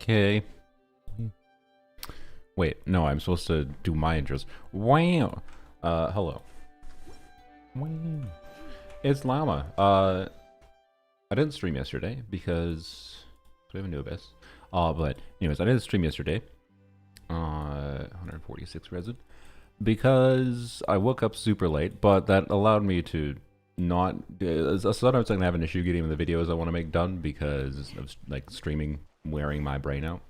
Okay. Wait, no, I'm supposed to do my intros. Wow. Hello. Wow. It's Llama. I didn't stream yesterday because we have a new abyss. But anyways, I didn't stream yesterday. 146 resin. Because I woke up super late, but that allowed me to not. Sometimes I can have an issue getting the videos I want to make done because of like streaming wearing my brain out.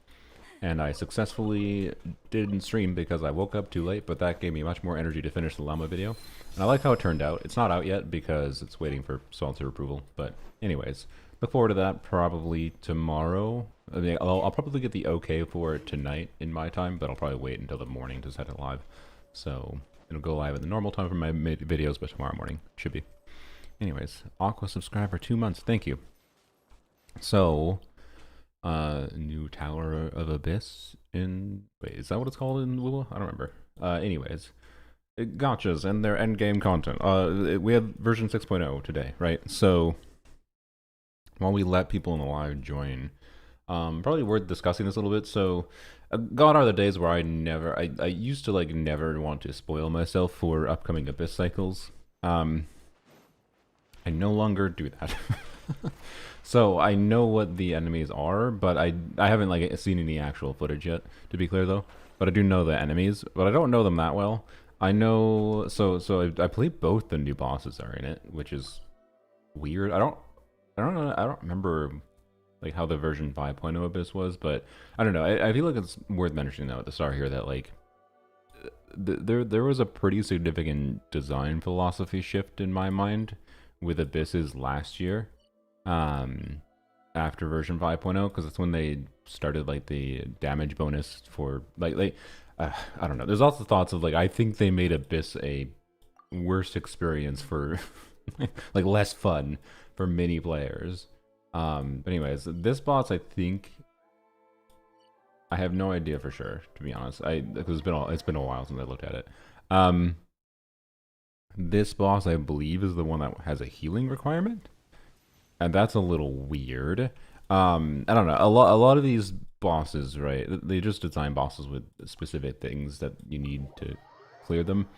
And I successfully didn't stream because I woke up too late, but that gave me much more energy to finish the Llama video. And I like how it turned out. It's not out yet because it's waiting for sponsor approval, but anyways, look forward to that probably tomorrow. I mean, I'll probably get the okay for it tonight in my time, but I'll probably wait until the morning to set it live. So it'll go live at the normal time for my videos, but tomorrow morning should be. Anyways, Aqua subscribed for 2 months. Thank you. So, new Tower of Abyss in... Wait, is that what it's called in Lua? I don't remember. Anyways, gotchas and their endgame content. We had version 6.0 today, right? So, while we let people in the live join, probably worth discussing this a little bit. So, gone are the days where I used to like never want to spoil myself for upcoming Abyss cycles. I no longer do that. So I know what the enemies are, but I haven't like seen any actual footage yet, to be clear though. But I do know the enemies, but I don't know them that well. I know, so I believe both the new bosses are in it, which is weird. I don't know, I don't remember like how the version 5.0 Abyss was, but I don't know. I feel like it's worth mentioning though at the start here that like there was a pretty significant design philosophy shift in my mind with Abysses last year. After version 5.0, because that's when they started like the damage bonus for like I don't know. There's also thoughts of like I think they made Abyss a worse experience for like less fun for many players. But anyways, this boss I think I have no idea for sure, to be honest. Because it's been a while since I looked at it. This boss I believe is the one that has a healing requirement. And that's a little weird. I don't know. A lot of these bosses, right? They just design bosses with specific things that you need to clear them.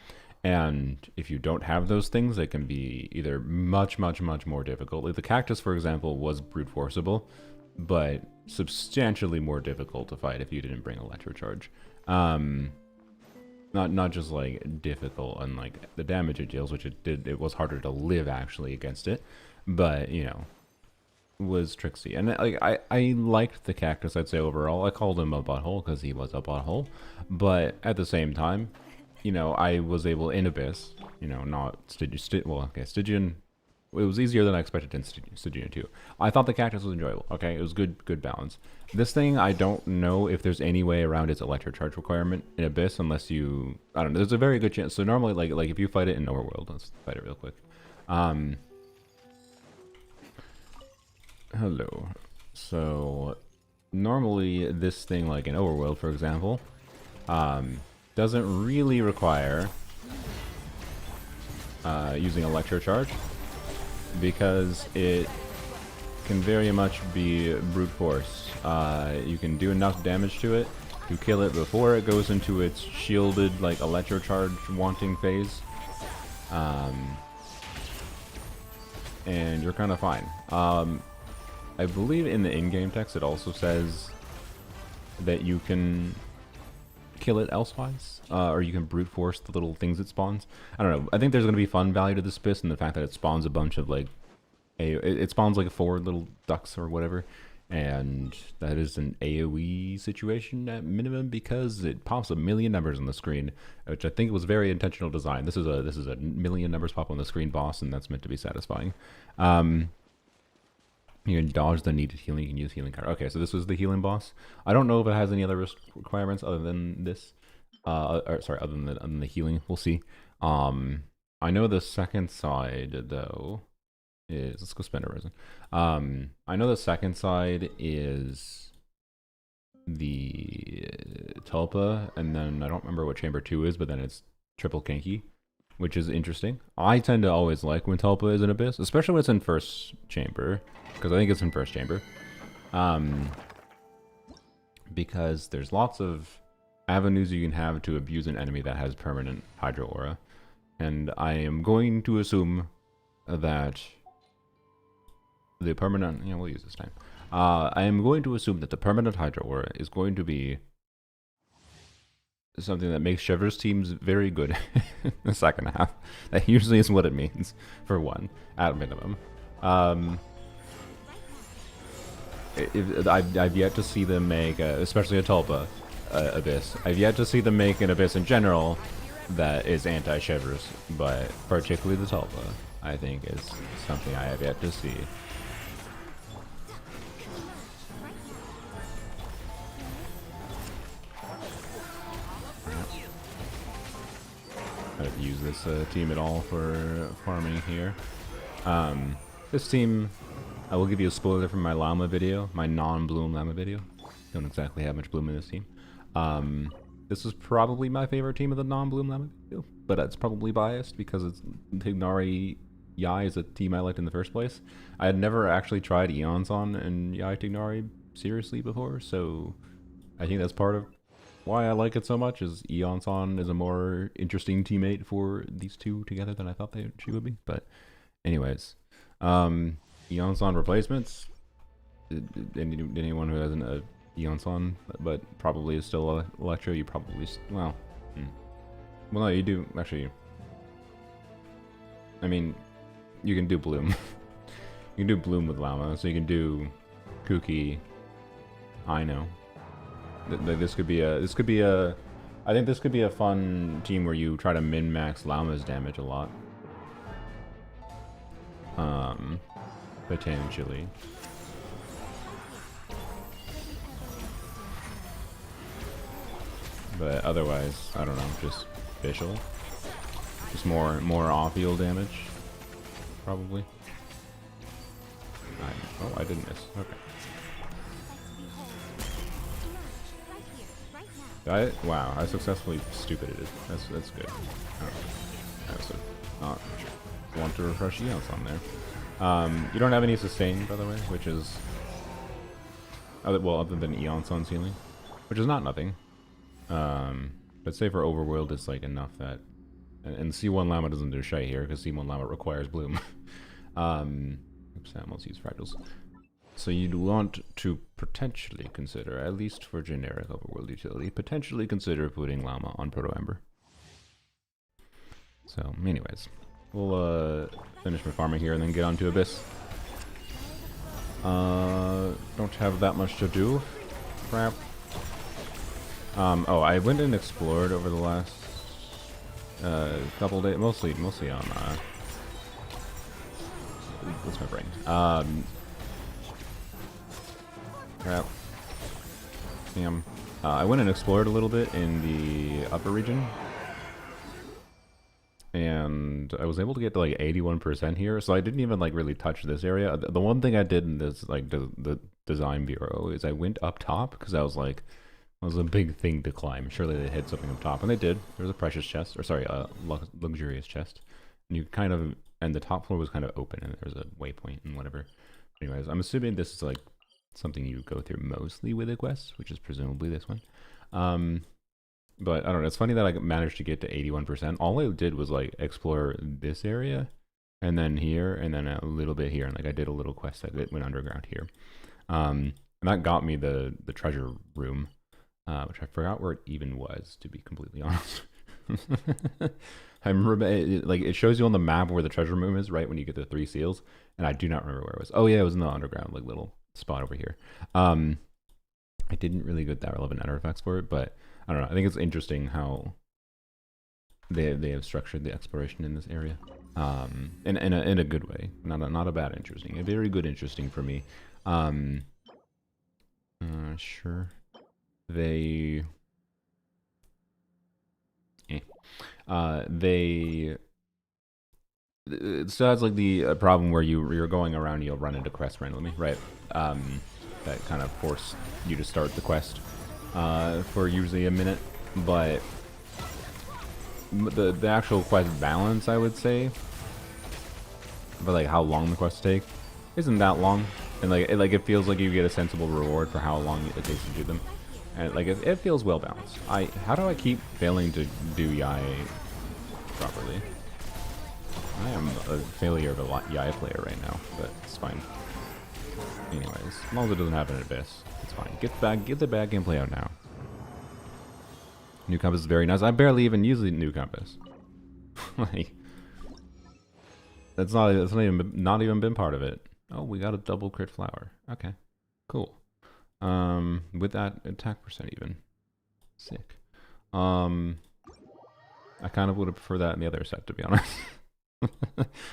And if you don't have those things, they can be either much more difficult. Like the cactus, for example, was brute forceable, but substantially more difficult to fight if you didn't bring electro charge. Not just like difficult and like the damage it deals, which it did. It was harder to live actually against it. But, you know, was tricksy. And like I liked the cactus, I'd say overall. I called him a butthole because he was a butthole. But at the same time, you know, I was able in Abyss, you know, not Stygian. It was easier than I expected in Stygian 2. I thought the cactus was enjoyable. Okay, it was good balance. This thing, I don't know if there's any way around its electro charge requirement in Abyss unless you... I don't know, there's a very good chance. So normally, like if you fight it in Overworld, let's fight it real quick. Hello. So, normally this thing, like in Overworld, for example, doesn't really require using Electro Charge because it can very much be brute force. You can do enough damage to it to kill it before it goes into its shielded, like, Electro Charge wanting phase. And you're kind of fine. I believe in the in-game text it also says that you can kill it elsewise, or you can brute force the little things it spawns. I don't know. I think there's going to be fun value to this Abyss and the fact that it spawns a bunch of like, it spawns like 4 little ducks or whatever, and that is an AoE situation at minimum because it pops a million numbers on the screen, which I think was very intentional design. This is a million numbers pop on the screen boss, and that's meant to be satisfying. You can dodge the needed healing. You can use healing card. Okay, so this was the healing boss. I don't know if it has any other requirements other than this. Other than the healing. We'll see. I know the second side though is, let's go spend a resin. I know the second side is the Tulpa, and then I don't remember what chamber 2 is, but then it's triple Kenki, which is interesting. I tend to always like when Tulpa is in Abyss, especially when it's in first chamber, because I think it's in first chamber. because there's lots of avenues you can have to abuse an enemy that has permanent Hydro Aura. And I am going to assume that the permanent... Yeah, we'll use this time. I am going to assume that the permanent Hydro Aura is going to be something that makes Chevr's teams very good in the second half. That usually is what it means, for one, at minimum. I've yet to see them make, especially a Tulpa Abyss. I've yet to see them make an Abyss in general that is anti-Chevr's, but particularly the Tulpa, I think, is something I have yet to see. I don't use this team at all for farming here. This team, I will give you a spoiler from my Llama video, my non-bloom Llama video. Don't exactly have much bloom in this team. This is probably my favorite team of the non-bloom Llama video, but it's probably biased because it's Tignari Yai is a team I liked in the first place. I had never actually tried Eonson and Yai Tignari seriously before, so I think that's part of why I like it so much. Is Eonson is a more interesting teammate for these two together than I thought she would be. But anyways, Eonson replacements. Anyone who hasn't a Eonson but probably is still Electro, you probably well no, you do actually. I mean, you can do Bloom. You can do Bloom with Llama, so you can do Kuki. I know. This could be a. I think this could be a fun team where you try to min-max Llama's damage a lot. Potentially. But otherwise, I don't know, just Fischl. Just more off-field damage, probably. Oh, I didn't miss. Okay. Wow, I successfully stupided it. That's good. I also not want to refresh Eons on there. You don't have any sustain, by the way, which is other than Eons on ceiling, which is not nothing. But say for Overworld, it's like enough that, and C1 Llama doesn't do shy here because C1 Llama requires Bloom. Oops, I almost used fractals. So you'd want to potentially consider, at least for generic Overworld utility, potentially consider putting Llama on Proto Ember. So, anyways, we'll finish my farming here and then get on to Abyss. Don't have that much to do. Crap. Oh, I went and explored over the last couple days, mostly on what's my brain? Crap. Damn. I went and explored a little bit in the upper region, and I was able to get to like 81% here. So I didn't even like really touch this area. The one thing I did in this like the design bureau is I went up top because I was like, it was a big thing to climb. Surely they hit something up top, and they did. There was a precious chest, or sorry, a luxurious chest, and you kind of, and the top floor was kind of open, and there was a waypoint and whatever. Anyways, I'm assuming this is like something you go through mostly with a quest, which is presumably this one. But I don't know, it's funny that I managed to get to 81%. All I did was like explore this area, and then here, and then a little bit here, and like I did a little quest that went underground here. And that got me the treasure room, which I forgot where it even was, to be completely honest. I remember it shows you on the map where the treasure room is, right when you get the 3 seals, and I do not remember where it was. Oh yeah, it was in the underground, like little spot over here. I didn't really get that relevant artifacts for it, but I don't know. I think it's interesting how they have structured the exploration in this area, in a good way, not a bad interesting, a very good interesting for me. Sure, they it still has like the problem where you're going around, you'll run into quests randomly, right? That kind of force you to start the quest for usually a minute, but the actual quest balance, I would say, but like how long the quests take isn't that long, and like it feels like you get a sensible reward for how long it takes to do them. And like it feels well balanced. How do I keep failing to do Yai properly? I am a failure of a Yai player right now, but it's fine. Anyways, as long as it doesn't have an abyss, it's fine. Get the bad gameplay out now. New compass is very nice. I barely even use the new compass. Like, that's not even been part of it. Oh, we got a double crit flower. Okay, cool. With that attack percent even. Sick. I kind of would have preferred that in the other set, to be honest.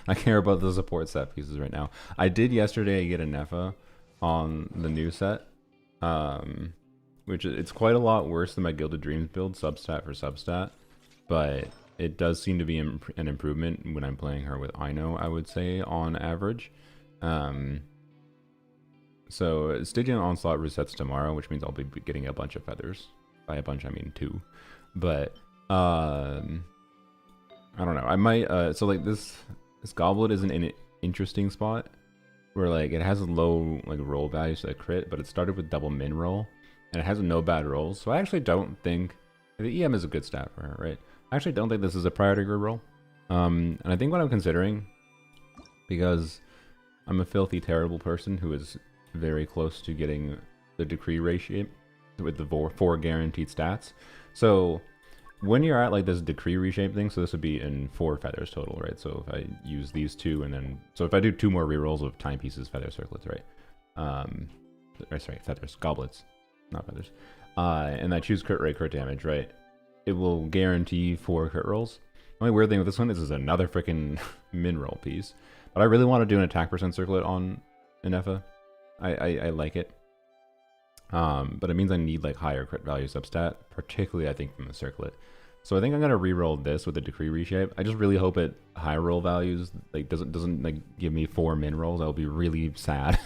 I care about the support set pieces right now. I did yesterday get a Nefa on the new set. Which it's quite a lot worse than my Gilded Dreams build, substat for substat. But it does seem to be an improvement when I'm playing her with Ino, I would say, on average. So Stygian Onslaught resets tomorrow, which means I'll be getting a bunch of feathers. By a bunch, I mean 2. But, I don't know. I might, so like this goblet is an interesting spot where like it has low like roll values to the crit, but it started with double min roll. And it has no bad rolls, so I actually don't think the EM is a good stat for her, right? I actually don't think this is a priority grid roll. And I think what I'm considering, because I'm a filthy, terrible person who is very close to getting the decree reshape with the 4 guaranteed stats. So when you're at like this decree reshape thing, so this would be in 4 feathers total, right? So if I use these 2 and then, so if I do 2 more rerolls of timepieces, feather circlets, right? Sorry, feathers, goblets. Not feathers. And I choose crit rate, crit damage, right? It will guarantee 4 crit rolls. The only weird thing with this one is another freaking min roll piece. But I really want to do an attack percent circlet on Inefa. I like it. But it means I need like higher crit value substat, particularly I think from the circlet. So I think I'm gonna re-roll this with the decree reshape. I just really hope it high roll values like doesn't like give me 4 min rolls. I'll be really sad.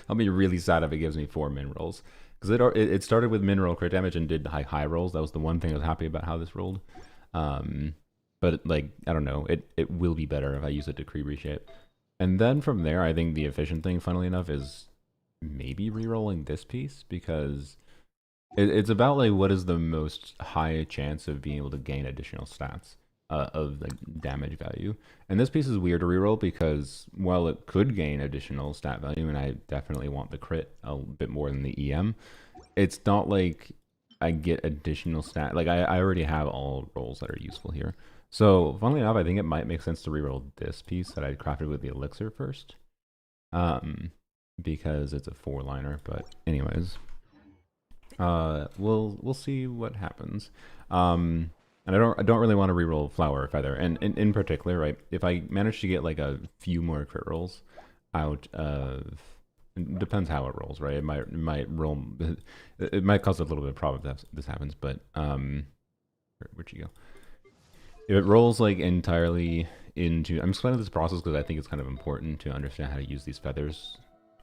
I'll be really sad if it gives me 4 min rolls. Because it started with min roll crit damage and did high rolls. That was the one thing I was happy about how this rolled. But like, I don't know, it will be better if I use a decree reshape. And then from there, I think the efficient thing, funnily enough, is maybe re-rolling this piece, because it's about like what is the most high chance of being able to gain additional stats of like damage value. And this piece is weird to reroll because while it could gain additional stat value, and I definitely want the crit a bit more than the EM, it's not like I get additional stat. Like I already have all rolls that are useful here. So funnily enough, I think it might make sense to reroll this piece that I crafted with the elixir first, because it's a 4-liner. But anyways, we'll see what happens. And I don't really want to reroll flower or feather. And in particular, right, if I manage to get like a few more crit rolls out of, it depends how it rolls, right? It might roll, it might cause a little bit of problem if this happens. But where'd you go? If it rolls like entirely into, I'm explaining this process because I think it's kind of important to understand how to use these feathers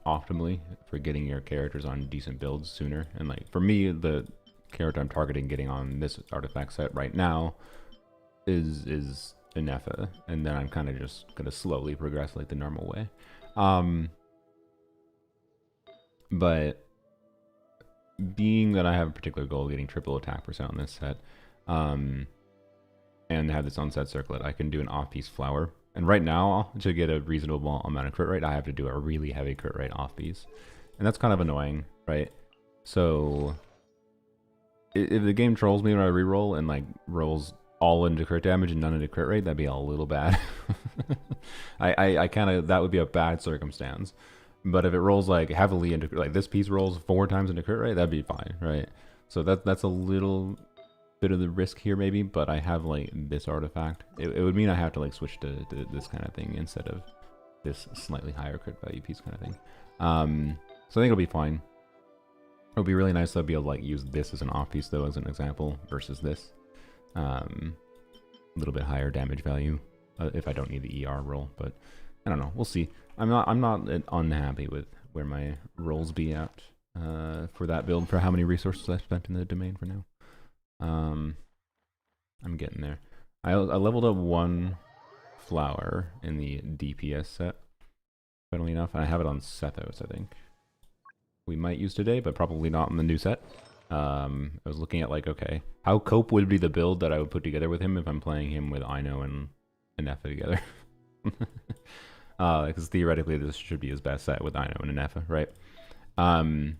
optimally for getting your characters on decent builds sooner. And like for me, the character I'm targeting getting on this artifact set right now is Inefa, and then I'm kind of just gonna slowly progress like the normal way. But being that I have a particular goal of getting triple attack percent on this set, and have this on-set circlet, I can do an off-piece flower. And right now, to get a reasonable amount of crit rate, I have to do a really heavy crit rate off-piece. And that's kind of annoying, right? So if the game trolls me when I reroll and like rolls all into crit damage and none into crit rate, that'd be a little bad. I kind of, that would be a bad circumstance. But if it rolls like heavily into, like this piece rolls 4 times into crit rate, that'd be fine, right? So that's a little bit of the risk here maybe, but I have like this artifact. It would mean I have to like switch to this kind of thing instead of this slightly higher crit value piece kind of thing. So I think it'll be fine. It'll be really nice to be able to like use this as an off piece though, as an example, versus this. A little bit higher damage value if I don't need the ER roll, but I don't know. We'll see. I'm not unhappy with where my rolls be at for that build, for how many resources I spent in the domain for now. I'm getting there. I leveled up 1 flower in the DPS set, funnily enough, and I have it on Sethos, I think. We might use today, but probably not in the new set. I was looking at like, okay, how cope would be the build that I would put together with him if I'm playing him with Ino and Nefa together. Because theoretically this should be his best set with Ino and Nefa, right? And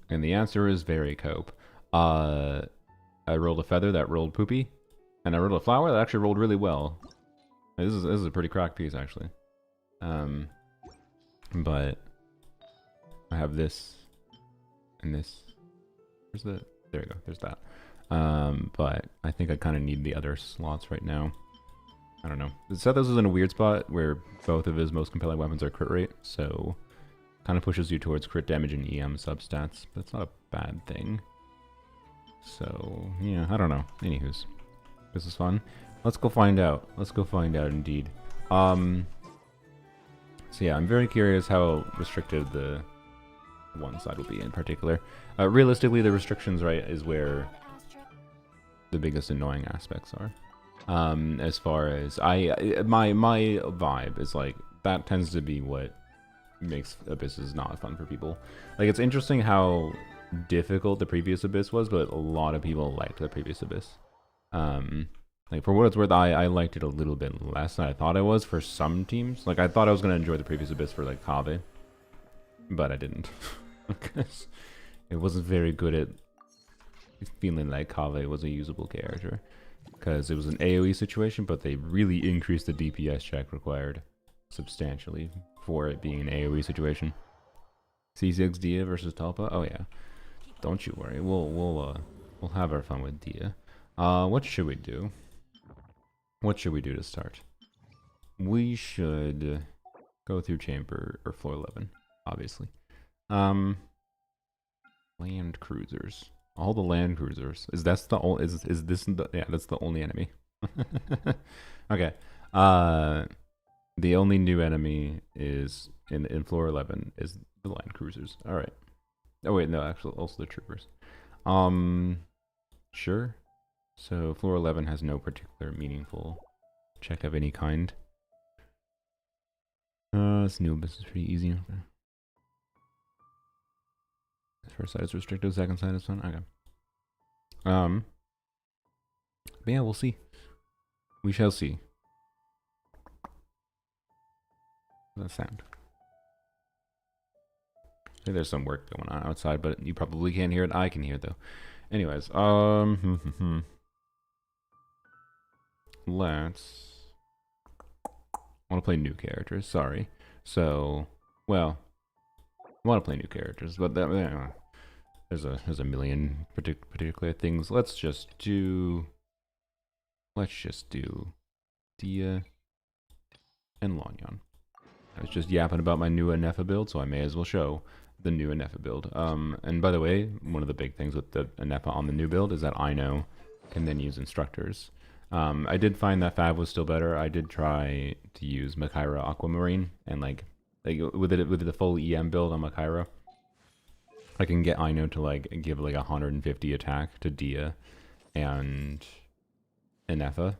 the answer is very cope. I rolled a feather that rolled poopy, and I rolled a flower that actually rolled really well. This is a pretty cracked piece actually. But I have this and this. Where's the? There we go. There's that. But I think I kind of need the other slots right now. I don't know. Sethos is in a weird spot where both of his most compelling weapons are crit rate, so kind of pushes you towards crit damage and EM substats, but it's not a bad thing. So yeah, I don't know. Anywho's, this is fun. Let's go find out. Let's go find out indeed. So yeah, I'm very curious how restricted the one side will be in particular. Realistically, the restrictions, right, is where the biggest annoying aspects are. As far as my vibe is like, that tends to be what makes Abysses not fun for people. Like, it's interesting how difficult the previous Abyss was, but a lot of people liked the previous Abyss. Like, for what it's worth, I liked it a little bit less than I thought I was for some teams. Like, I thought I was going to enjoy the previous Abyss for, like, Kave, but I didn't. Because it wasn't very good at feeling like Kave was a usable character. Because it was an AoE situation, but they really increased the DPS check required substantially for it being an AoE situation. C6 Dia versus Tulpa? Oh yeah. Don't you worry. We'll have our fun with Dia. What should we do? What should we do to start? We should go through chamber or floor 11, obviously. Land cruisers. All the land cruisers. Is this the yeah, that's the only enemy. Okay. The only new enemy is in floor 11 is the land cruisers. All right. Oh wait, no, actually also the troopers. Sure. So floor 11 has no particular meaningful check of any kind. This new abyss is pretty easy. Okay. First side is restricted, second side is fun. Okay. But yeah, we'll see. We shall see. What's that sound? I think there's some work going on outside, but you probably can't hear it. I can hear it though. Anyways, let's. I want to play new characters. Sorry. So, well, I want to play new characters, but that, there's a million particular things. Let's just do Dia and Lanyan. I was just yapping about my new Nefa build, so I may as well show the new Nefa build. And by the way, one of the big things with the Nefa on the new build is that Ino can then use instructors. I did find that Fab was still better. I did try to use Makaira Aquamarine, and like with the full EM build on Makaira, I can get Ino to like give like 150 attack to Dia and Nefa,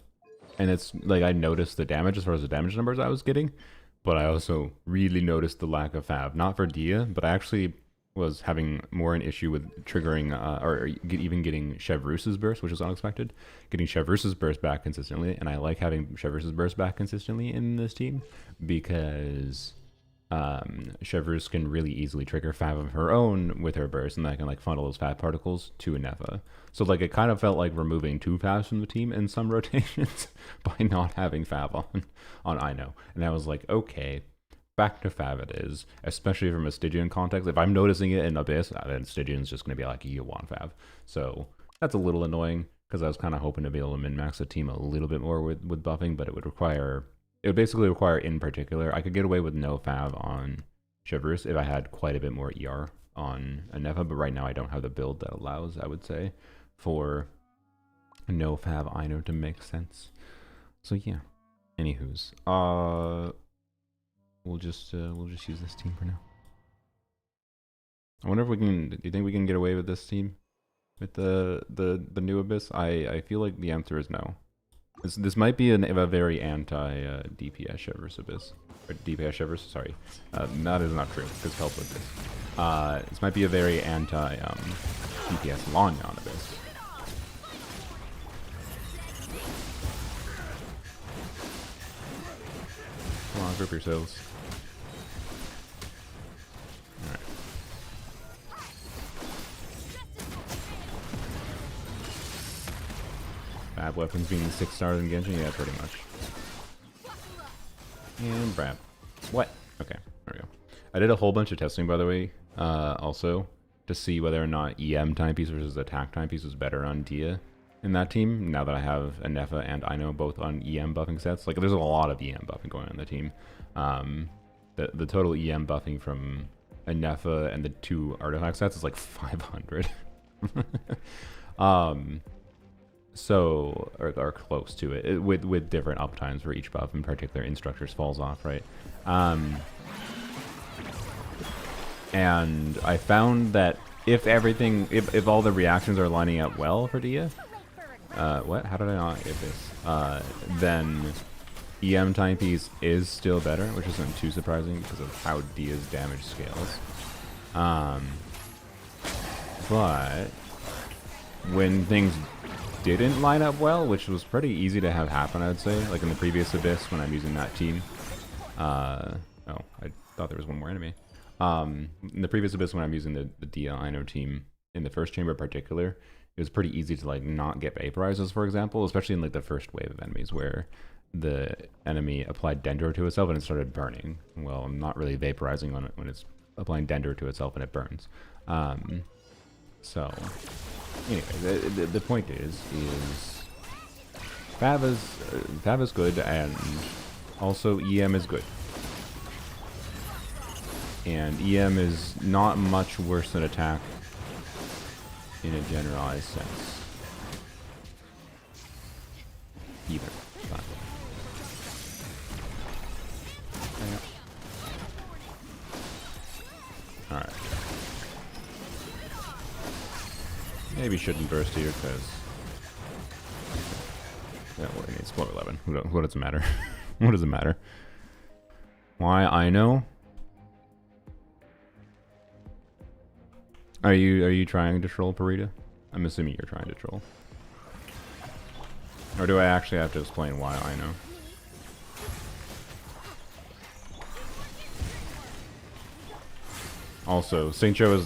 and it's like I noticed the damage as far as the damage numbers I was getting, but I also really noticed the lack of Fab. Not for Dia, but I actually was having more an issue with triggering even getting Chevreus's burst, which was unexpected. Getting Chevreus's burst back consistently, and I like having Chevreus's burst back consistently in this team because Chevreuse can really easily trigger Fab of her own with her burst, and that can like funnel those Fab particles to a Nefa. So like it kind of felt like removing two Fabs from the team in some rotations by not having Fab on Ino. And I was like, okay, back to Fab it is, especially from a Stygian context. If I'm noticing it in Abyss, then Stygian's just going to be like, you want Fab. So that's a little annoying, because I was kind of hoping to be able to min-max the team a little bit more with buffing, but it would basically require, in particular, I could get away with no Fab on Chevreuse if I had quite a bit more ER on a Nefa, but right now I don't have the build that allows, I would say, for no Fab Ino to make sense. So yeah, anywho's, we'll just use this team for now. I wonder if we can. Do you think we can get away with this team, with the new Abyss? I feel like the answer is no. This might be a very anti DPS Chevreuse Abyss, or DPS Chevreuse. Sorry, that is not true. Because help with this. This might be a very anti DPS long on Abyss. Come on, group yourselves. Alright. Fab weapons being 6 stars in Genshin? Yeah, pretty much. And Brad. What? Okay, there we go. I did a whole bunch of testing, by the way, also, to see whether or not EM timepiece versus attack timepiece was better on Dia in that team, now that I have Anefa and Ino both on EM buffing sets. Like, there's a lot of EM buffing going on in the team. The total EM buffing from Anefa and the 2 artifact sets is like 500. So, or close to it, with different uptimes for each buff. In particular, Instructors falls off, right? And I found that if all the reactions are lining up well for Dia, what? How did I not get this? Then EM timepiece is still better, which isn't too surprising because of how Dia's damage scales. But when things didn't line up well, which was pretty easy to have happen, I'd say, like in the previous Abyss when I'm using that team. Oh, I thought there was one more enemy. In the previous Abyss when I'm using the Dia Ino team, in the first chamber in particular, it was pretty easy to like not get vaporizes, for example, especially in like the first wave of enemies where the enemy applied Dendro to itself and it started burning. Well, I'm not really vaporizing on it when it's applying Dendro to itself and it burns. So anyway, the point is Fav is good, and also EM is good. And EM is not much worse than attack in a generalized sense. Either. Alright. Maybe shouldn't burst here because yeah, well, it needs 11. What does it matter? What does it matter? Why I know? Are you trying to troll Parita? I'm assuming you're trying to troll. Or do I actually have to explain why I know? Also, Xingqiu is,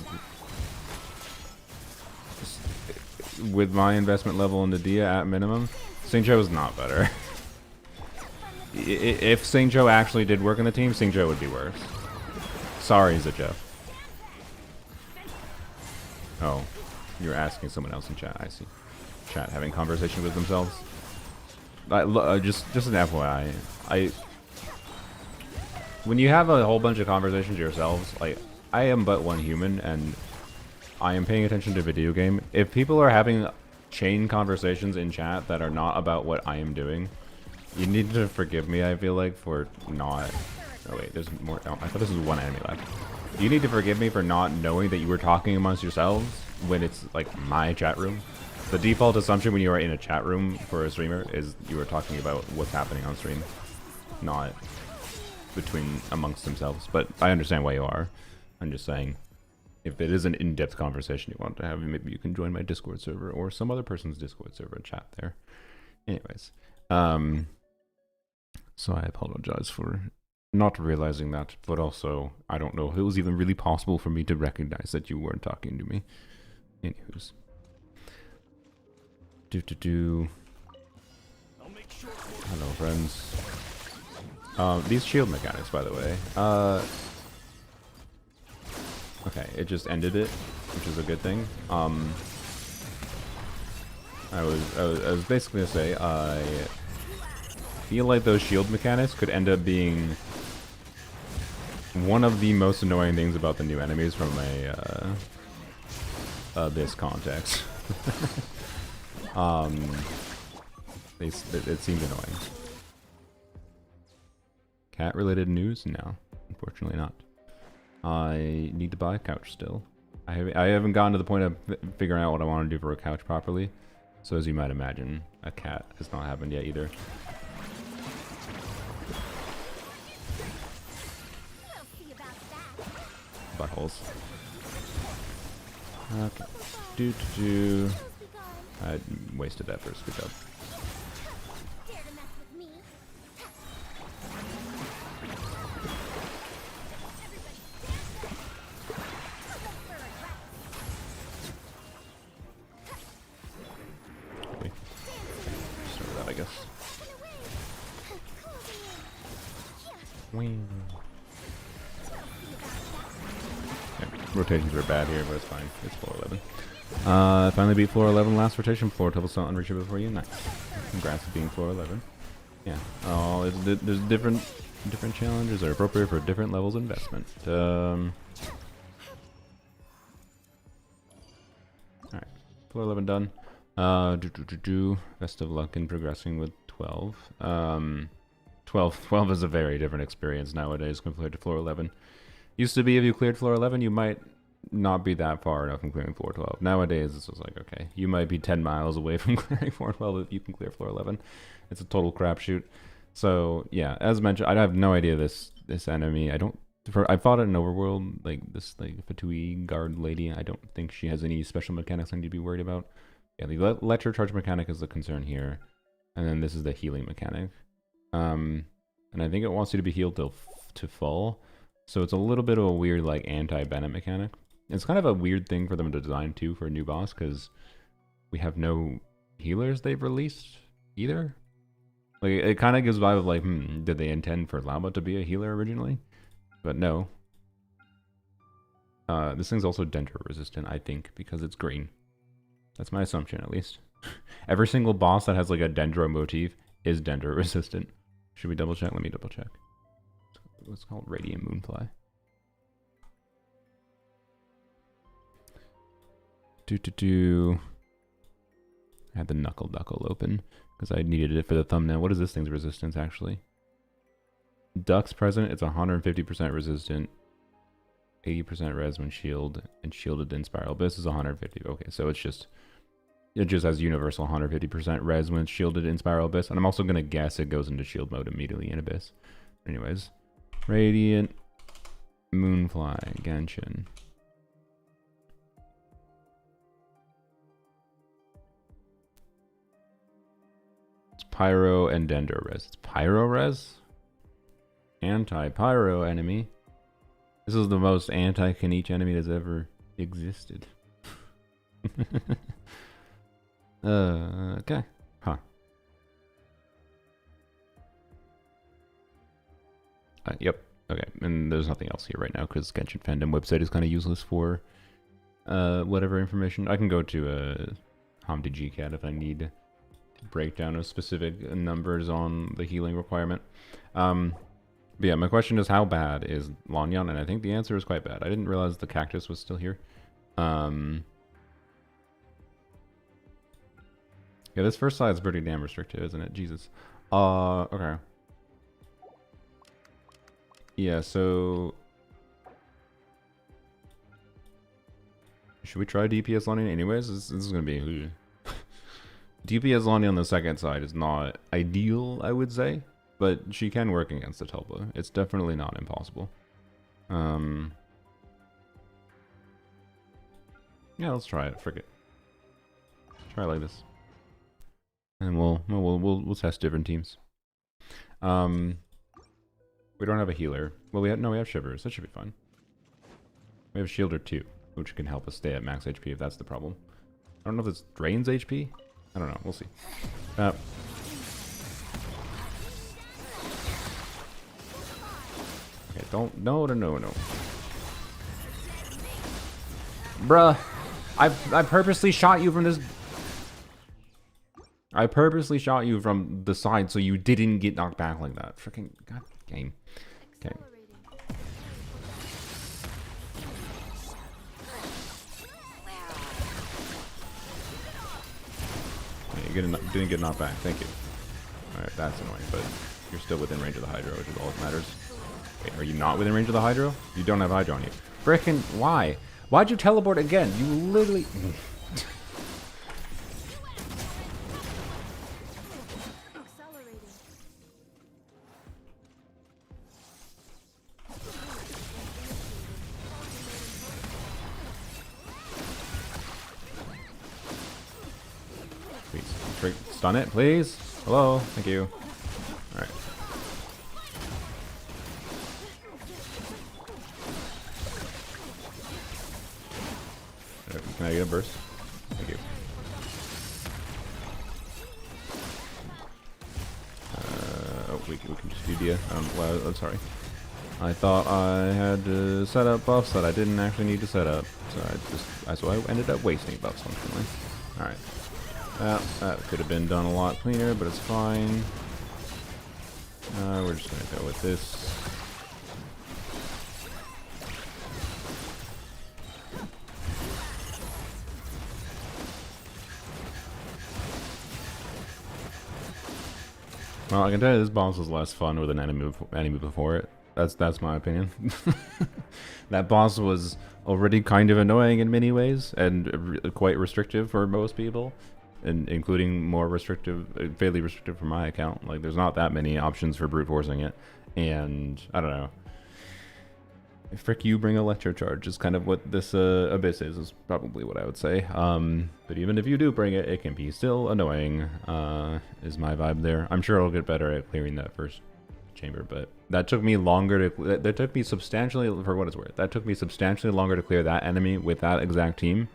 with my investment level into Dia at minimum, Xingqiu is not better. If Xingqiu actually did work in the team, Xingqiu would be worse. Sorry, Zajef. Oh, you're asking someone else in chat. I see. Chat having conversation with themselves. Just an FYI. When you have a whole bunch of conversations yourselves, like, I am but one human, and I am paying attention to video game. If people are having chain conversations in chat that are not about what I am doing, you need to forgive me, I feel like, for not... Oh wait, there's more... Oh, I thought this was one enemy left. You need to forgive me for not knowing that you were talking amongst yourselves when it's, like, my chat room. The default assumption when you are in a chat room for a streamer is you are talking about what's happening on stream, not amongst themselves. But I understand why you are. I'm just saying, if it is an in-depth conversation you want to have, maybe you can join my Discord server or some other person's Discord server and chat there. Anyways, so I apologize for not realizing that, but also I don't know if it was even really possible for me to recognize that you weren't talking to me. Anywho's. Hello, friends. These shield mechanics, by the way. Okay, it just ended it, which is a good thing. I was basically gonna say I feel like those shield mechanics could end up being one of the most annoying things about the new enemies from this context. It seemed annoying. Cat-related news? No, unfortunately not. I need to buy a couch still. I haven't gotten to the point of figuring out what I want to do for a couch properly. So as you might imagine, a cat has not happened yet either. Buttholes. Okay. Do. I wasted that first. Good job. Okay. Start with that, I guess. Wing. Okay. Rotations were bad here, but it's fine. It's floor 11. Finally beat floor 11 last rotation. Floor double still unreachable for you. Nice. Congrats to being floor 11. Yeah. Oh, there's different challenges that are appropriate for different levels of investment. Alright. Floor 11 done. Best of luck in progressing with 12. 12 is a very different experience nowadays compared to floor 11. Used to be if you cleared floor 11, you might not be that far enough from clearing floor 12. Nowadays, it's just like, okay, you might be 10 miles away from clearing floor 12 if you can clear floor 11. It's a total crapshoot. So, yeah, as mentioned, I have no idea this enemy. I fought it in Overworld, like this Fatui guard lady. I don't think she has any special mechanics I need to be worried about. Yeah, the Lecture Charge mechanic is the concern here. And then this is the healing mechanic. And I think it wants you to be healed to full. So it's a little bit of a weird, like, anti-Bennett mechanic. It's kind of a weird thing for them to design, too, for a new boss, because we have no healers they've released, either. Like, it kind of gives vibe of, like, did they intend for Llama to be a healer originally? But no. This thing's also Dendro resistant, I think, because it's green. That's my assumption, at least. Every single boss that has, like, a Dendro motif is Dendro resistant. Should we double check? Let me double check. What's called Radiant Moonfly. I had the Knuckle open because I needed it for the thumbnail. What is this thing's resistance actually? Duck's present. It's 150% resistant. 80% res when shield and shielded in Spiral Abyss is 150. Okay, so it just has universal 150% res when it's shielded in Spiral Abyss, and I'm also gonna guess it goes into shield mode immediately in Abyss. Anyways, Radiant Moonfly Genshin. It's Pyro and Dendro res. It's Pyro res? Anti-Pyro enemy. This is the most anti-Kanichi enemy that's ever existed. Okay. Huh. Yep. Okay. And there's nothing else here right now because Genshin Fandom website is kind of useless for whatever information. I can go to Hamdi GCAT if I need breakdown of specific numbers on the healing requirement. But yeah, my question is how bad is Lanyan? And I think the answer is quite bad. I didn't realize the cactus was still here. Yeah, this first side is pretty damn restrictive, isn't it? Jesus. Okay. Yeah, so should we try DPS Lanyan anyways? This is gonna be DPS Lanyan on the second side is not ideal, I would say. But she can work against the Tulpa. It's definitely not impossible. Yeah, let's try it. Frick it. Try it like this, and we'll test different teams. We don't have a healer. Well, we have Shivers. That should be fine. We have Shielder 2, which can help us stay at max HP if that's the problem. I don't know if this drains HP. I don't know. We'll see. Okay, don't. No. Bruh, I purposely shot you from this. I purposely shot you from the side so you didn't get knocked back like that. Freaking god game. Okay. You didn't get knocked back. Thank you. Alright, that's annoying, but you're still within range of the Hydro, which is all that matters. Wait, are you not within range of the Hydro? You don't have Hydro on you. Frickin' why? Why'd you teleport again? You literally... Stun it, please. Hello, thank you. All right. Can I get a burst? Thank you. Oh, we can just do Dia. Well, I'm sorry. I thought I had to set up buffs that I didn't actually need to set up, so I ended up wasting buffs unfortunately. All right. That could have been done a lot cleaner, but it's fine. We're just gonna go with this. Well, I can tell you this boss was less fun with an enemy before it. That's my opinion. That boss was already kind of annoying in many ways, and quite restrictive for most people, and including more restrictive, fairly restrictive for my account. Like, there's not that many options for brute forcing it, and I don't know. Frick you, bring electro charge is kind of what this abyss is probably what I would say. But even if you do bring it, it can be still annoying, is my vibe there. I'm sure I'll get better at clearing that first chamber, but that took me longer to, that took me substantially, for what it's worth, that took me substantially longer to clear that enemy with that exact team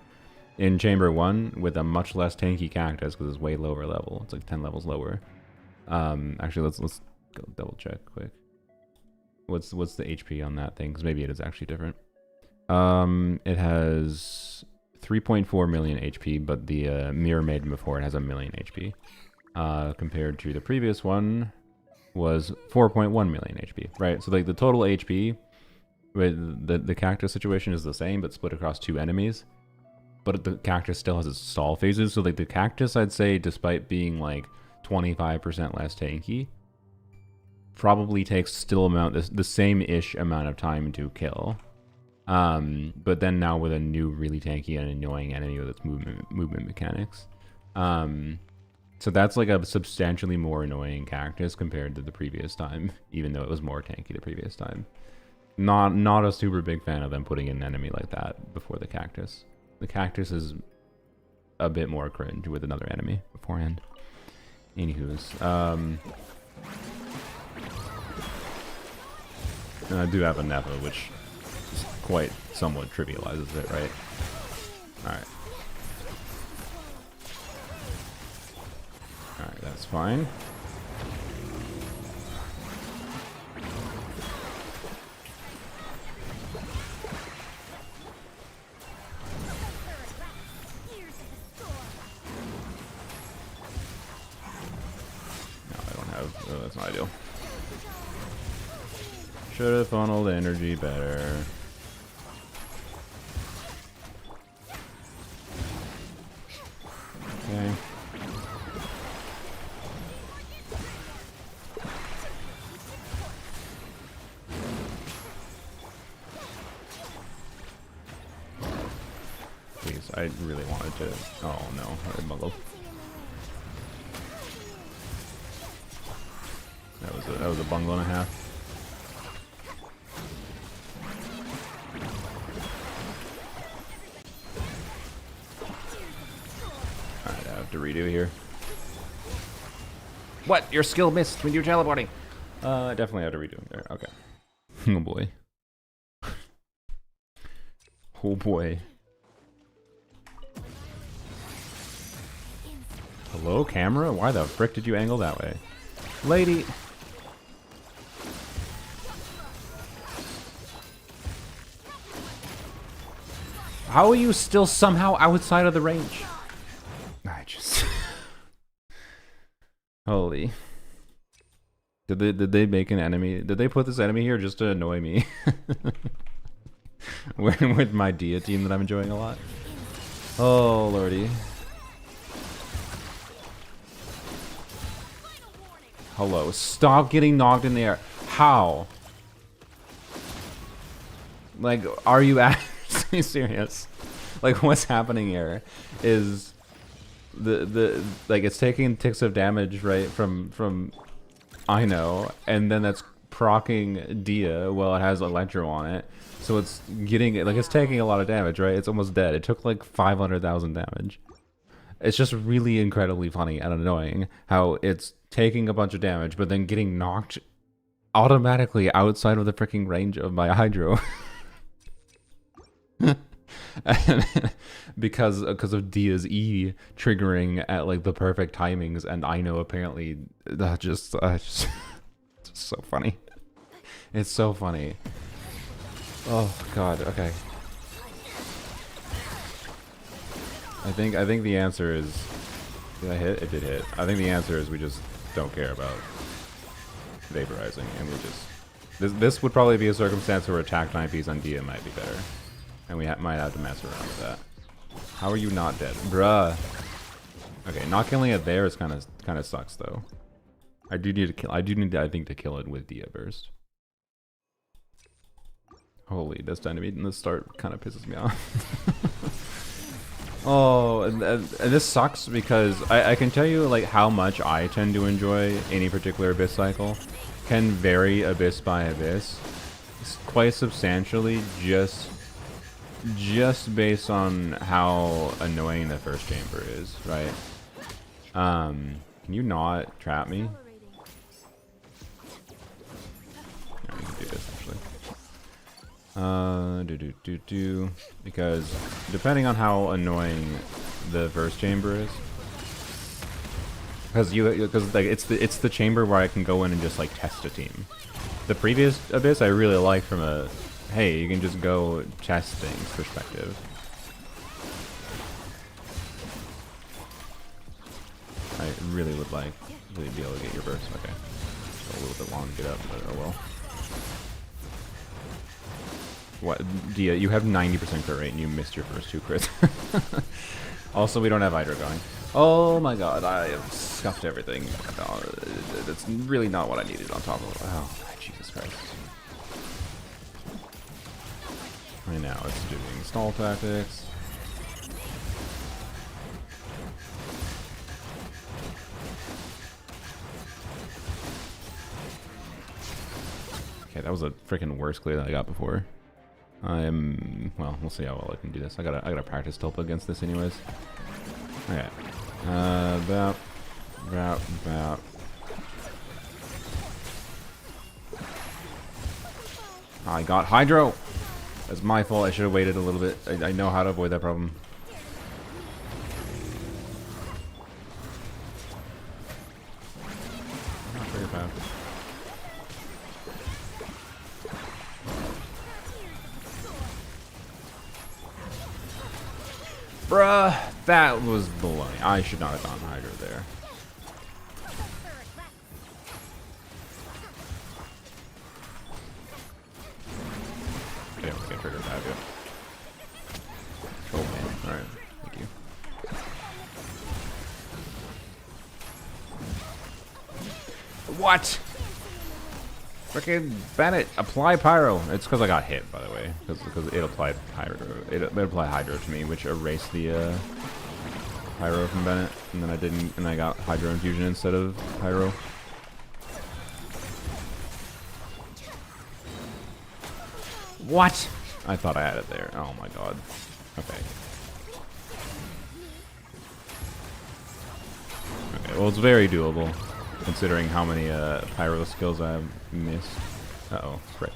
in chamber 1 with a much less tanky cactus, because it's way lower level. It's like 10 levels lower. Actually, let's go double check quick. What's the HP on that thing? Because maybe it is actually different. It has 3.4 million HP, but the Mirror Maiden before it has 1 million HP. Compared to the previous one was 4.1 million HP, right? So like the total HP with the cactus situation is the same, but split across 2 enemies. But the cactus still has its stall phases. So like the cactus, I'd say, despite being like 25% less tanky, probably takes still the same-ish amount of time to kill. But then now with a new really tanky and annoying enemy with its movement mechanics. So that's like a substantially more annoying cactus compared to the previous time, even though it was more tanky the previous time. Not a super big fan of them putting in an enemy like that before the cactus. The cactus is a bit more cringe with another enemy beforehand. Anywho's, I do have a Nepa, which quite somewhat trivializes it, right? Alright. Alright, that's fine. No, I don't have... Oh, that's not ideal. Should have funneled energy better. Okay. Please, I really wanted to. Oh no, I muddled. That was a bungle and a half. To redo here. What? Your skill missed when you're teleporting. I definitely have to redo it there. Okay. Oh boy. Oh boy. Hello, camera? Why the frick did you angle that way? Lady! How are you still somehow outside of the range? I just... Holy. Did they make an enemy? Did they put this enemy here just to annoy me? with my Dia team that I'm enjoying a lot? Oh, lordy. Hello. Stop getting knocked in the air. How? Like, are you actually serious? Like, what's happening here is... like it's taking ticks of damage right from I know, and then that's proccing Dia while it has Electro on it, so it's getting like it's taking a lot of damage, right? It's almost dead. It took like 500,000 damage, It's just really incredibly funny and annoying how it's taking a bunch of damage, but then getting knocked automatically outside of the freaking range of my Hydro. because of Dia's E triggering at like the perfect timings, and I know apparently that just it's just so funny. It's so funny. Oh god, okay. I think the answer is, did I hit? It did hit. I think the answer is we just don't care about vaporizing, and we just this would probably be a circumstance where attack 9Ps on Dia might be better, and we might have to mess around with that. How are you not dead, bruh? Okay, not killing it there is kind of sucks though. I do need to kill. I think to kill it with Dia burst. Holy, this dynamite in the start kind of pisses me off. Oh, and this sucks because I can tell you like how much I tend to enjoy any particular Abyss cycle. Can vary Abyss by Abyss quite substantially just based on how annoying the first chamber is, right? Can you not trap me? Yeah, we can do this actually. Because depending on how annoying the first chamber is, because like it's the chamber where I can go in and just like test a team. The previous Abyss I really like from a hey, you can just go test things perspective. I really would like to be able to get your burst. Okay, so a little bit long to get up, but oh well. What, Dia, you have 90% crit rate and you missed your first 2 crits. Also, we don't have Hydra going. Oh my god, I have scuffed everything. That's really not what I needed on top of it. Oh, Jesus Christ. Right now, it's doing stall tactics. Okay, that was a freaking worse clear than I got before. Well, we'll see how well I can do this. I gotta practice Tulpa against this anyways. Okay. About. I got Hydro! That's my fault, I should have waited a little bit. I know how to avoid that problem. Not very bad. Bruh, that was baloney. I should not have gone Hydra there. Okay, let's get triggered that yet. Oh man, alright, thank you. What? Frickin' Bennett, apply Pyro. It's because I got hit, by the way. Because it applied Hydro. It applied Hydro to me, which erased the Pyro from Bennett, and then I didn't, and I got Hydro Infusion instead of Pyro. What? I thought I had it there. Oh my god. Okay. Okay, well it's very doable, considering how many Pyro skills I have missed. Uh-oh, frick.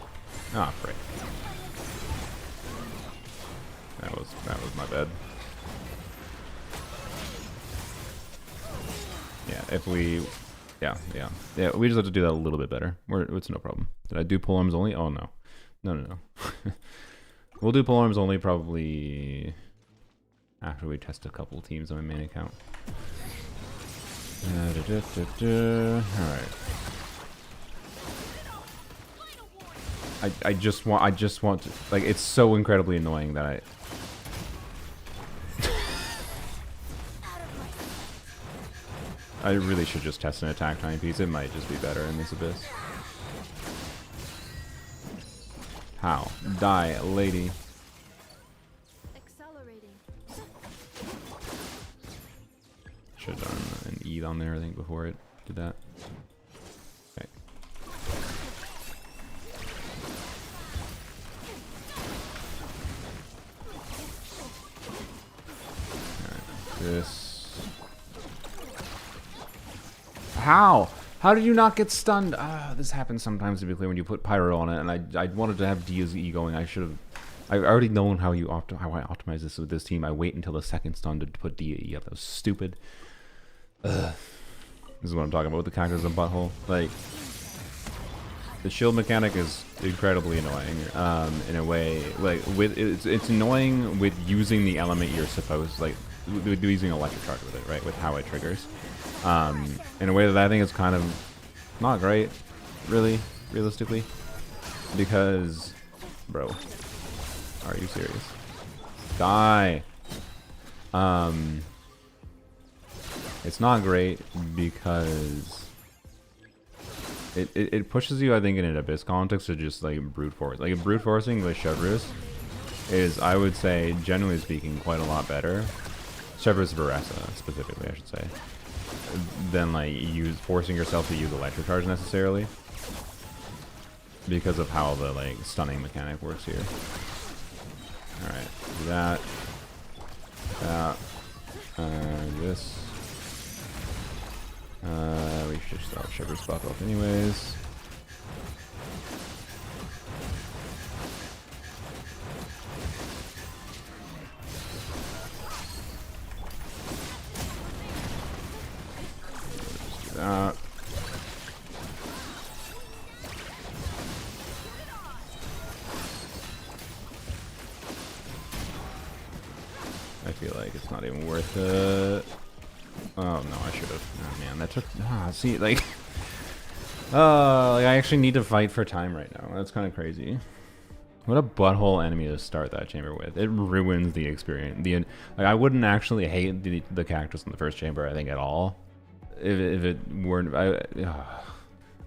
Ah, frick. That was my bad. Yeah, if we... Yeah, we just have to do that a little bit better. It's no problem. Did I do polearms only? Oh, no. No. We'll do polearms only probably after we test a couple teams on my main account. Alright. I just want to, like, it's so incredibly annoying that I really should just test an attack 9Ps. It might just be better in this Abyss. How? Die, lady. Should have done an E on there, I think, before it did that. Okay. Alright, this. How? How did you not get stunned? This happens sometimes, to be clear, when you put Pyro on it, and I wanted to have Dia's E going. I should have... I've already known how I optimize this with this team. I wait until the second stun to put Dia E up. That was stupid. Ugh. This is what I'm talking about with the cactus and butthole. Like, the shield mechanic is incredibly annoying. In a way, like it's annoying with using the element you're supposed, like with using electric charge with it, right? With how it triggers. In a way that I think is kind of not great, really, realistically, because, bro, are you serious? Die. It's not great because it pushes you, I think, in an Abyss context to just like brute force. Like brute forcing with Chevrus is, I would say, generally speaking, quite a lot better. Chevrus Veresa, specifically, I should say, than like forcing yourself to use electric charge necessarily, because of how the like stunning mechanic works here. All right, do that. This. We should start Sugar's buff up anyways. Just do that. I feel like it's not even worth it. Oh no, I should have. Oh man, that took. See, like, like I actually need to fight for time right now. That's kind of crazy. What a butthole enemy to start that chamber with. It ruins the experience. Like, I wouldn't actually hate the cactus in the first chamber, I think, at all. If it weren't,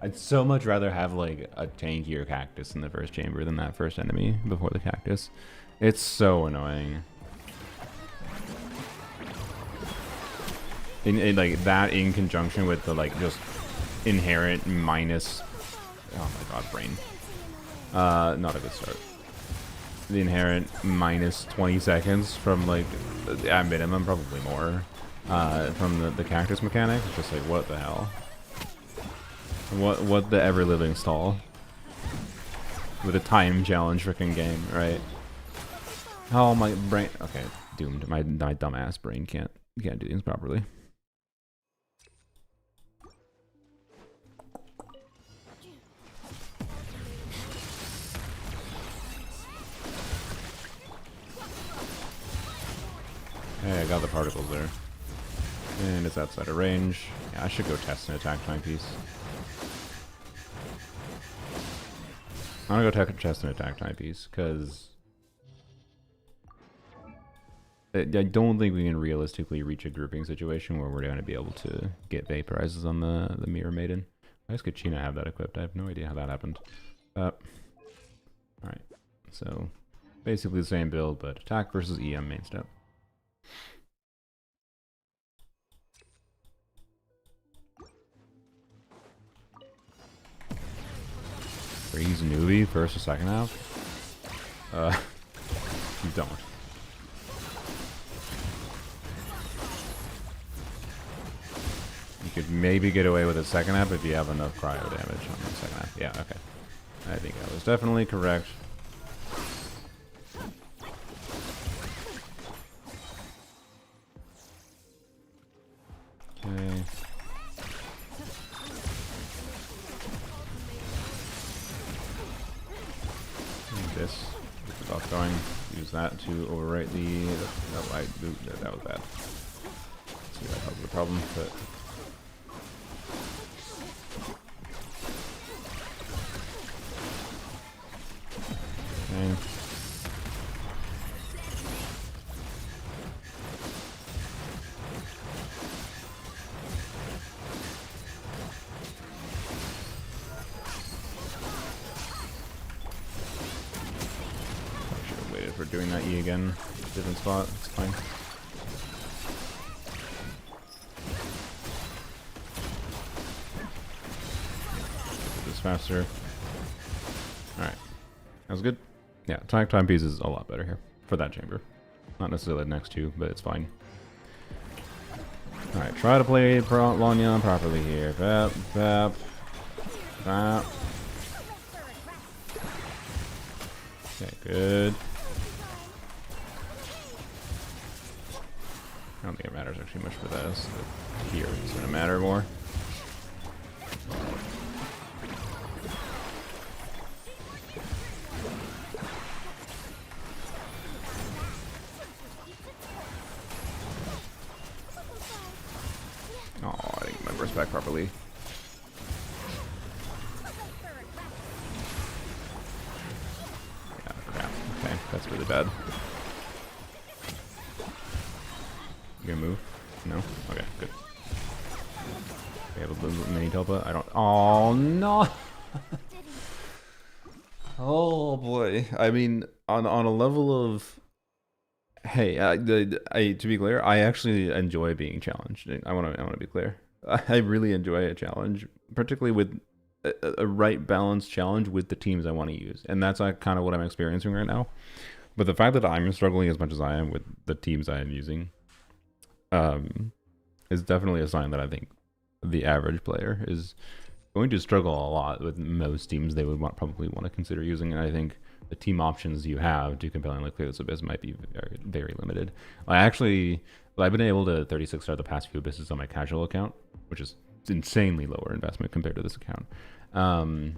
I'd so much rather have like a tankier cactus in the first chamber than that first enemy before the cactus. It's so annoying. Like that in conjunction with the like just inherent minus, oh my god, brain, not a good start. The inherent minus 20 seconds from like at minimum, probably more, from the cactus mechanic. It's just like, what the hell? What the ever living stall with a time challenge freaking game, right? Oh my brain. Okay, doomed. My dumbass brain can't do things properly. Hey, I got the particles there. And it's outside of range. Yeah, I should go test an attack timepiece. I'm gonna go test an attack timepiece, because I don't think we can realistically reach a grouping situation where we're going to be able to get vaporizes on the Mirror Maiden. Why does Kachina have that equipped? I have no idea how that happened. Alright, so basically the same build, but attack versus EM main step. Freeze newbie first or second half? You don't. You could maybe get away with a second half if you have enough cryo damage on the second half. Yeah, okay. I think I was definitely correct. Okay. This, get the buff going. Use that to overwrite the. That was bad. See, that was the problem, but. Okay. For doing that E again, different spot, it's fine. Do this faster. Alright, that was good. Yeah, attack timepiece is a lot better here for that chamber. Not necessarily the next two, but it's fine. Alright. Alright, try to play Lanya properly here. Bap, bap, bap. Okay, good. I don't think it matters actually much for this. But here, it's gonna matter more. Oh, I didn't get my burst back properly. Yeah, crap. Okay, that's really bad. You gonna move? No? Okay, good. We have a little mini Tulpa. I don't. Oh, no! Oh, boy. I mean, on a level of. Hey, to be clear, I actually enjoy being challenged. I want to be clear. I really enjoy a challenge, particularly with a right balanced challenge with the teams I want to use, and that's kind of what I'm experiencing right now. But the fact that I'm struggling as much as I am with the teams I am using, is definitely a sign that I think the average player is going to struggle a lot with most teams they would probably want to consider using, and I think the team options you have to compellingly clear this abyss might be very, very limited. I've been able to 36 star the past few abysses on my casual account, which is insanely lower investment compared to this account. And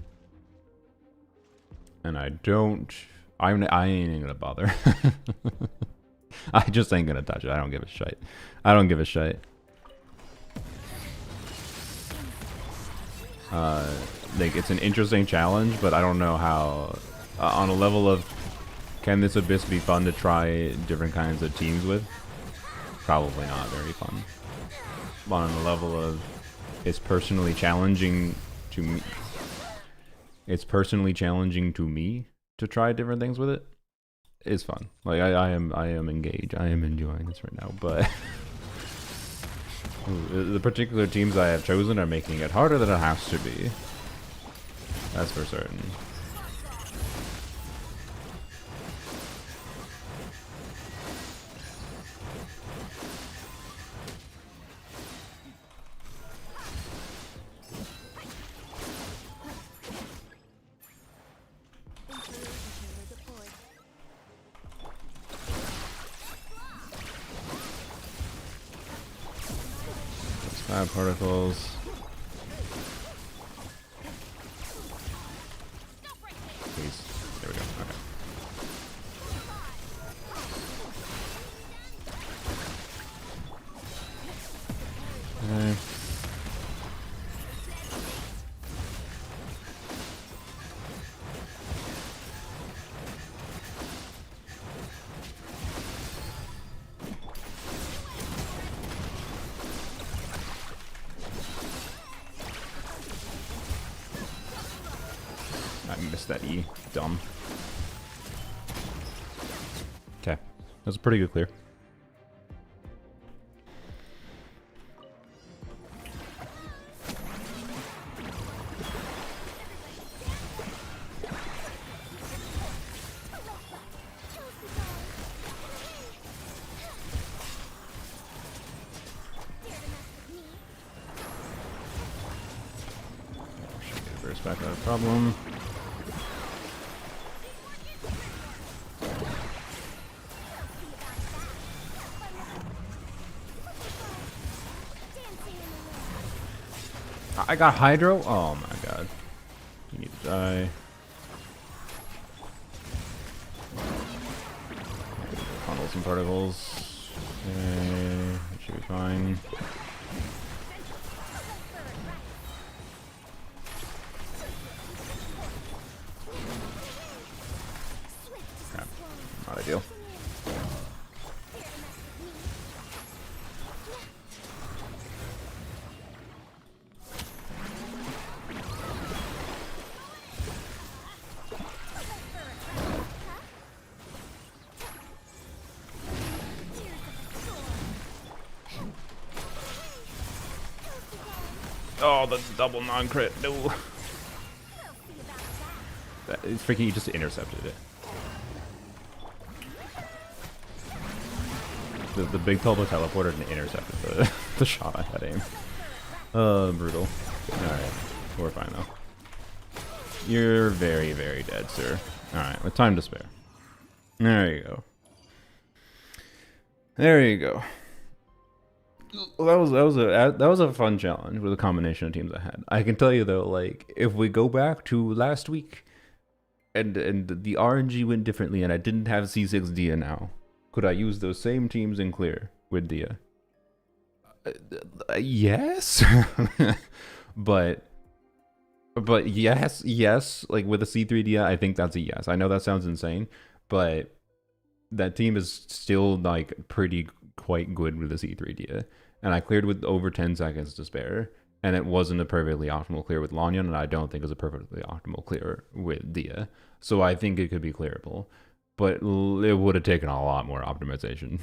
I ain't gonna bother. I just ain't gonna touch it. I don't give a shit. I don't give a shit. Like, it's an interesting challenge, but I don't know how. On a level of, can this abyss be fun to try different kinds of teams with? Probably not very fun. But on the level of, it's personally challenging to me. It's personally challenging to me to try different things with it. It's fun. Like I am engaged. I am enjoying this right now. But the particular teams I have chosen are making it harder than it has to be. That's for certain. Bad particles. Please. There we go. Okay. Okay. I missed that E. Dumb. Okay. That was a pretty good clear. Burst back, not a problem. I got Hydro? Oh my god. You need to die. Funnel some particles. Okay, that should be fine. Crap. Not ideal. Oh, the double non-crit. No. That is freaking, he just intercepted it. the big Tulpa teleported and intercepted the shot I had aimed. Brutal. Alright, we're fine though. You're very, very dead, sir. Alright, with time to spare. There you go. There you go. Well, that was a fun challenge with a combination of teams I had. I can tell you though, like if we go back to last week, and the RNG went differently, and I didn't have C6 Dia now, could I use those same teams in clear with Dia? Yes, but yes, like with a C3 Dia, I think that's a yes. I know that sounds insane, but that team is still like quite good with a C3 Dia, and I cleared with over 10 seconds to spare, and it wasn't a perfectly optimal clear with Lanyan, and I don't think it was a perfectly optimal clear with Dia, so I think it could be clearable, but it would have taken a lot more optimization.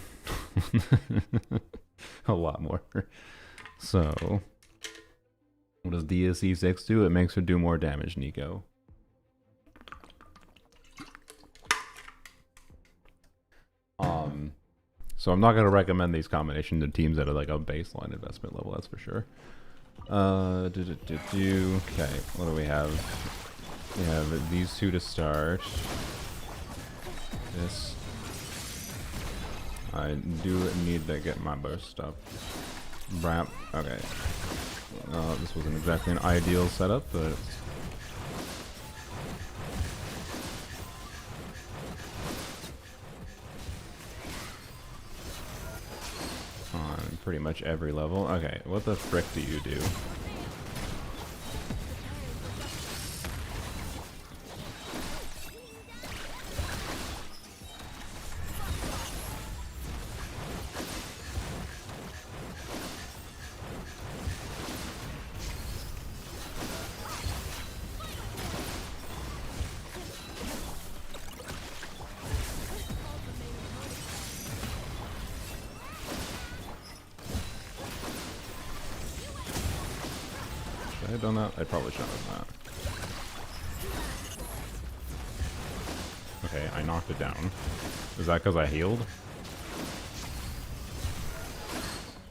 A lot more. So what does Dia C6 do? It makes her do more damage, Nico. So I'm not going to recommend these combinations of teams that are like a baseline investment level, that's for sure. Okay, what do we have? We have these two to start. This. I do need to get my burst up. Brap. Okay. This wasn't exactly an ideal setup, but on pretty much every level. Okay, what the frick do you do? Should I have done that? I probably should have done that. Okay, I knocked it down. Is that because I healed?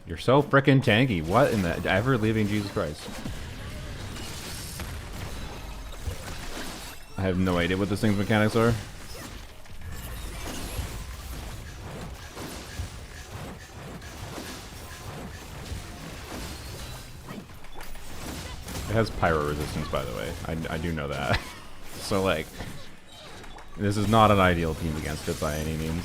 You're so frickin' tanky. What in the ever-living Jesus Christ? I have no idea what this thing's mechanics are. It has pyro resistance, by the way. I do know that. So, like, this is not an ideal team against it by any means.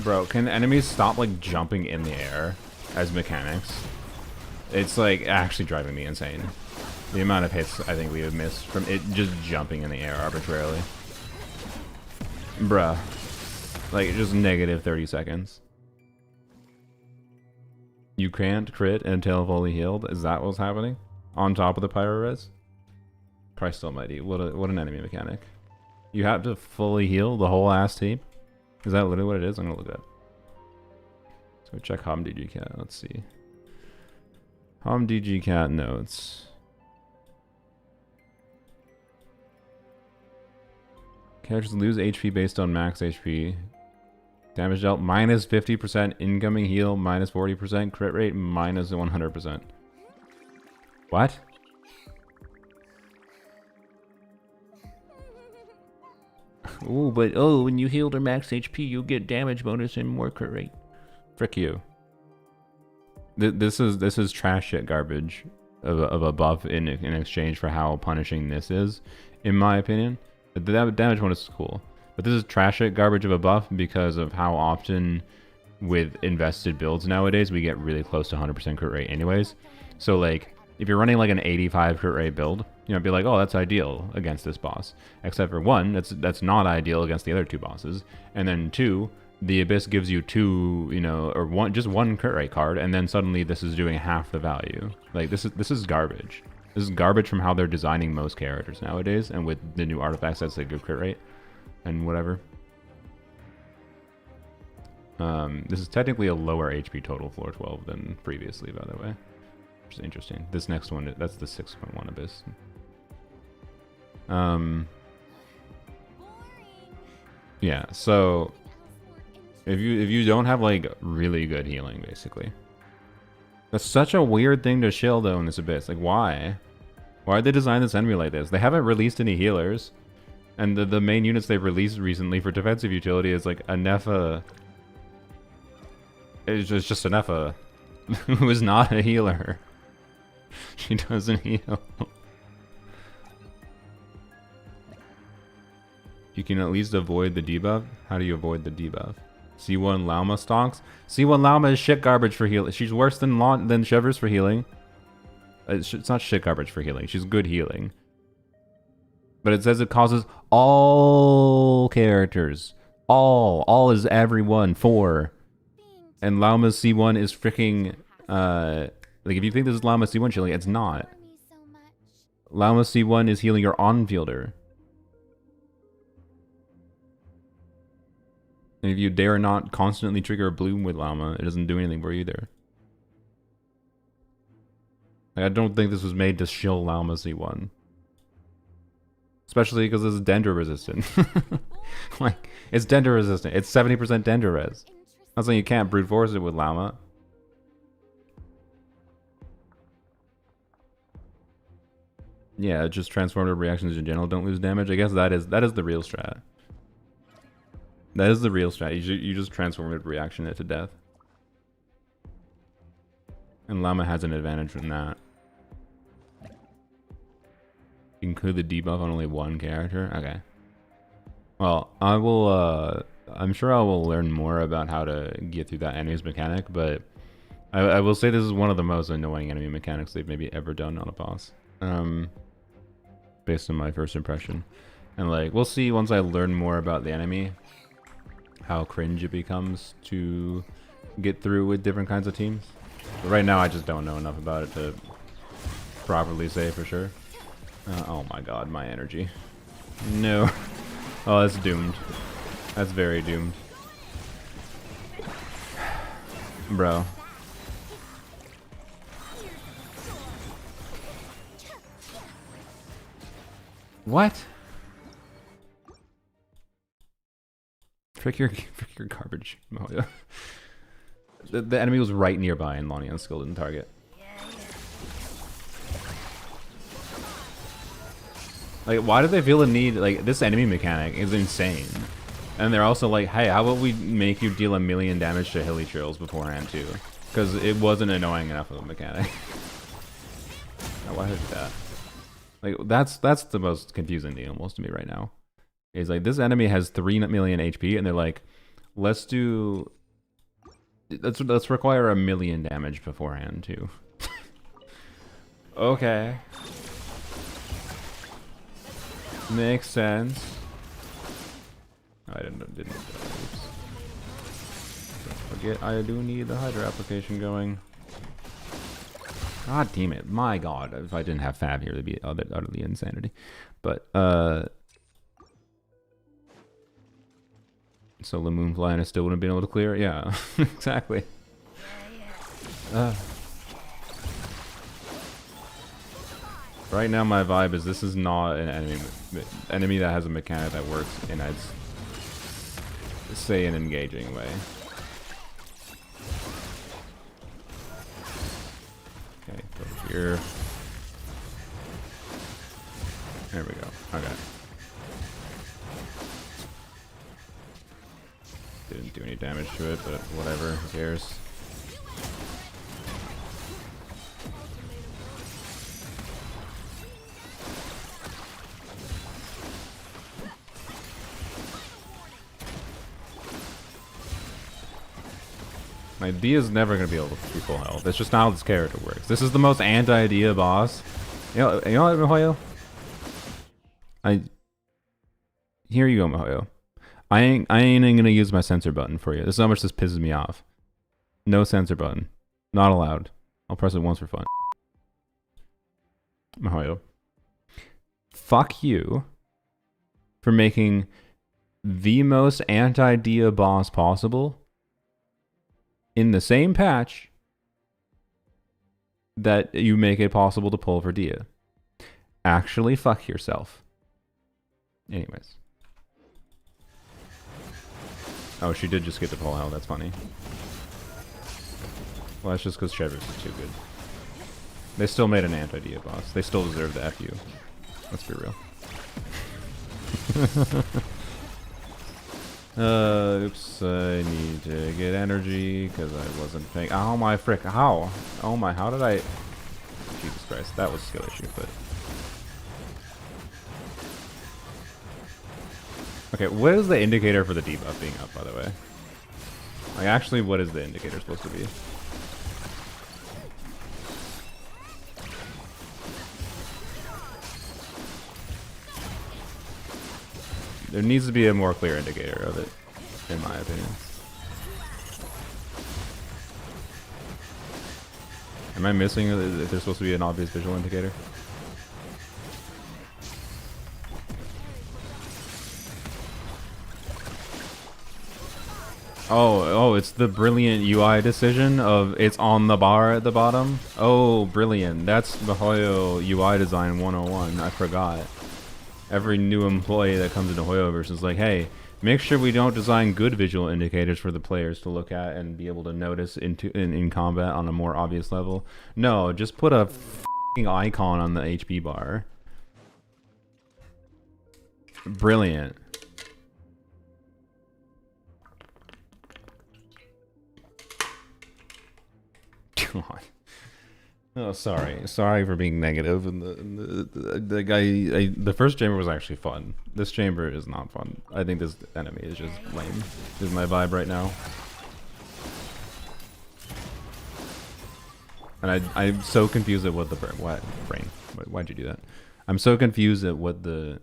Bro, can enemies stop, like, jumping in the air as mechanics? It's, like, actually driving me insane. The amount of hits I think we have missed from it just jumping in the air arbitrarily. Bruh. Like, just negative 30 seconds. You can't crit until fully healed? Is that what's happening? On top of the pyro res? Christ almighty, what an enemy mechanic. You have to fully heal the whole ass team? Is that literally what it is? I'm gonna look it up. So check Hom DG Cat, let's see. Hom DG Cat notes. Characters lose HP based on max HP. Damage dealt minus 50%, incoming heal minus 40%, crit rate minus 100%. What? Oh, but when you heal to max HP, you get damage bonus and more crit rate. Frick you. This is trash shit garbage of a buff in exchange for how punishing this is, in my opinion. The damage bonus is cool, but this is trash shit garbage of a buff because of how often with invested builds nowadays we get really close to 100% crit rate anyways. So like if you're running like an 85 crit rate build, you know, be like, oh, that's ideal against this boss. Except for one, that's not ideal against the other two bosses, and then two, the Abyss gives you two, you know, or just one crit rate card, and then suddenly this is doing half the value. Like this is garbage. This is garbage from how they're designing most characters nowadays, and with the new artifacts that's a good crit rate and whatever. This is technically a lower HP total floor 12 than previously, by the way. Which is interesting. This next one, that's the 6.1 Abyss. Yeah, so if you don't have like really good healing, basically. That's such a weird thing to shill though in this Abyss. Like why? Why did they design this enemy like this? They haven't released any healers. And the main units they've released recently for defensive utility is like a Nefa. It's just a Nefa who is not a healer. She doesn't heal. You can at least avoid the debuff. How do you avoid the debuff? C1 Llama stonks. C1 Llama is shit garbage for healing. She's worse than Shivers for healing. It's not shit garbage for healing. She's good healing. But it says it causes all characters. All is everyone. 4. And Llama's C1 is freaking like if you think this is Llama C1 healing, it's not. Llama C1 is healing your on-fielder. And if you dare not constantly trigger a bloom with Llama, it doesn't do anything for you either. Like, I don't think this was made to shill Llama C1. Especially because it's Dendro resistant. Like, it's Dendro resistant. It's 70% Dendro res. I'm saying you can't brute force it with Llama. Yeah, just transformative reactions in general don't lose damage. I guess that is the real strat. That is the real strat. You just transformative reaction it to death. And Llama has an advantage from that. Include the debuff on only one character? Okay. Well, I will, I'm sure I will learn more about how to get through that enemy's mechanic, but I will say this is one of the most annoying enemy mechanics they've maybe ever done on a boss. Based on my first impression. And like, we'll see once I learn more about the enemy, how cringe it becomes to get through with different kinds of teams. But right now I just don't know enough about it to properly say for sure. Oh my god, my energy. No. Oh, that's doomed. That's very doomed. Bro. What? Frick your garbage. Oh, yeah. The enemy was right nearby and Lonnie Unskilled didn't target. Like, why do they feel the need? Like, this enemy mechanic is insane. And they're also like, hey, how about we make you deal 1,000,000 damage to hilly trails beforehand too? Because it wasn't annoying enough of a mechanic. Now, why did that? Like, that's the most confusing thing almost to me right now. Is like, this enemy has 3,000,000 HP and they're like, let's require 1,000,000 damage beforehand too. Okay. Makes sense. I didn't. Oops. Don't forget, I do need the Hydra application going. God damn it! My God, if I didn't have Fab here, it'd be utterly insanity. But so the Moonfly and I still wouldn't have been able to clear it. Yeah, exactly. Right now, my vibe is this is not an enemy that has a mechanic that works in, I'd say, an engaging way. Okay, go here. There we go. Okay. Didn't do any damage to it, but whatever. Who cares? My Dia is never going to be able to be full health. It's just not how this character works. This is the most anti-Dia boss. You know what, Mihoyo? Here you go, Mihoyo. I ain't going to use my censor button for you. This is how much this pisses me off. No censor button. Not allowed. I'll press it once for fun. Mihoyo. Fuck you for making the most anti-Dia boss possible in the same patch that you make it possible to pull for Dia. Actually fuck yourself. Anyways. Oh, she did just get the pull out. That's funny. Well, that's just because Shivers is too good. They still made an anti-Dia boss. They still deserve the FU. Let's be real. Oops, I need to get energy because I wasn't paying. Oh my frick, how? Oh my, how did I? Jesus Christ, that was a skill issue, but. Okay, what is the indicator for the debuff being up, by the way? Like, actually, what is the indicator supposed to be? There needs to be a more clear indicator of it, in my opinion. Am I missing if there's supposed to be an obvious visual indicator? Oh, it's the brilliant UI decision of it's on the bar at the bottom. Oh, brilliant. That's miHoYo UI design 101. I forgot. Every new employee that comes into Hoyoverse is like, hey, make sure we don't design good visual indicators for the players to look at and be able to notice in combat on a more obvious level. No, just put a f***ing icon on the HP bar. Brilliant. God. Oh, sorry for being negative. And the first chamber was actually fun. This chamber is not fun. I think this enemy is just lame. This is my vibe right now. And I'm so confused at what the brain. Why'd you do that? I'm so confused at what the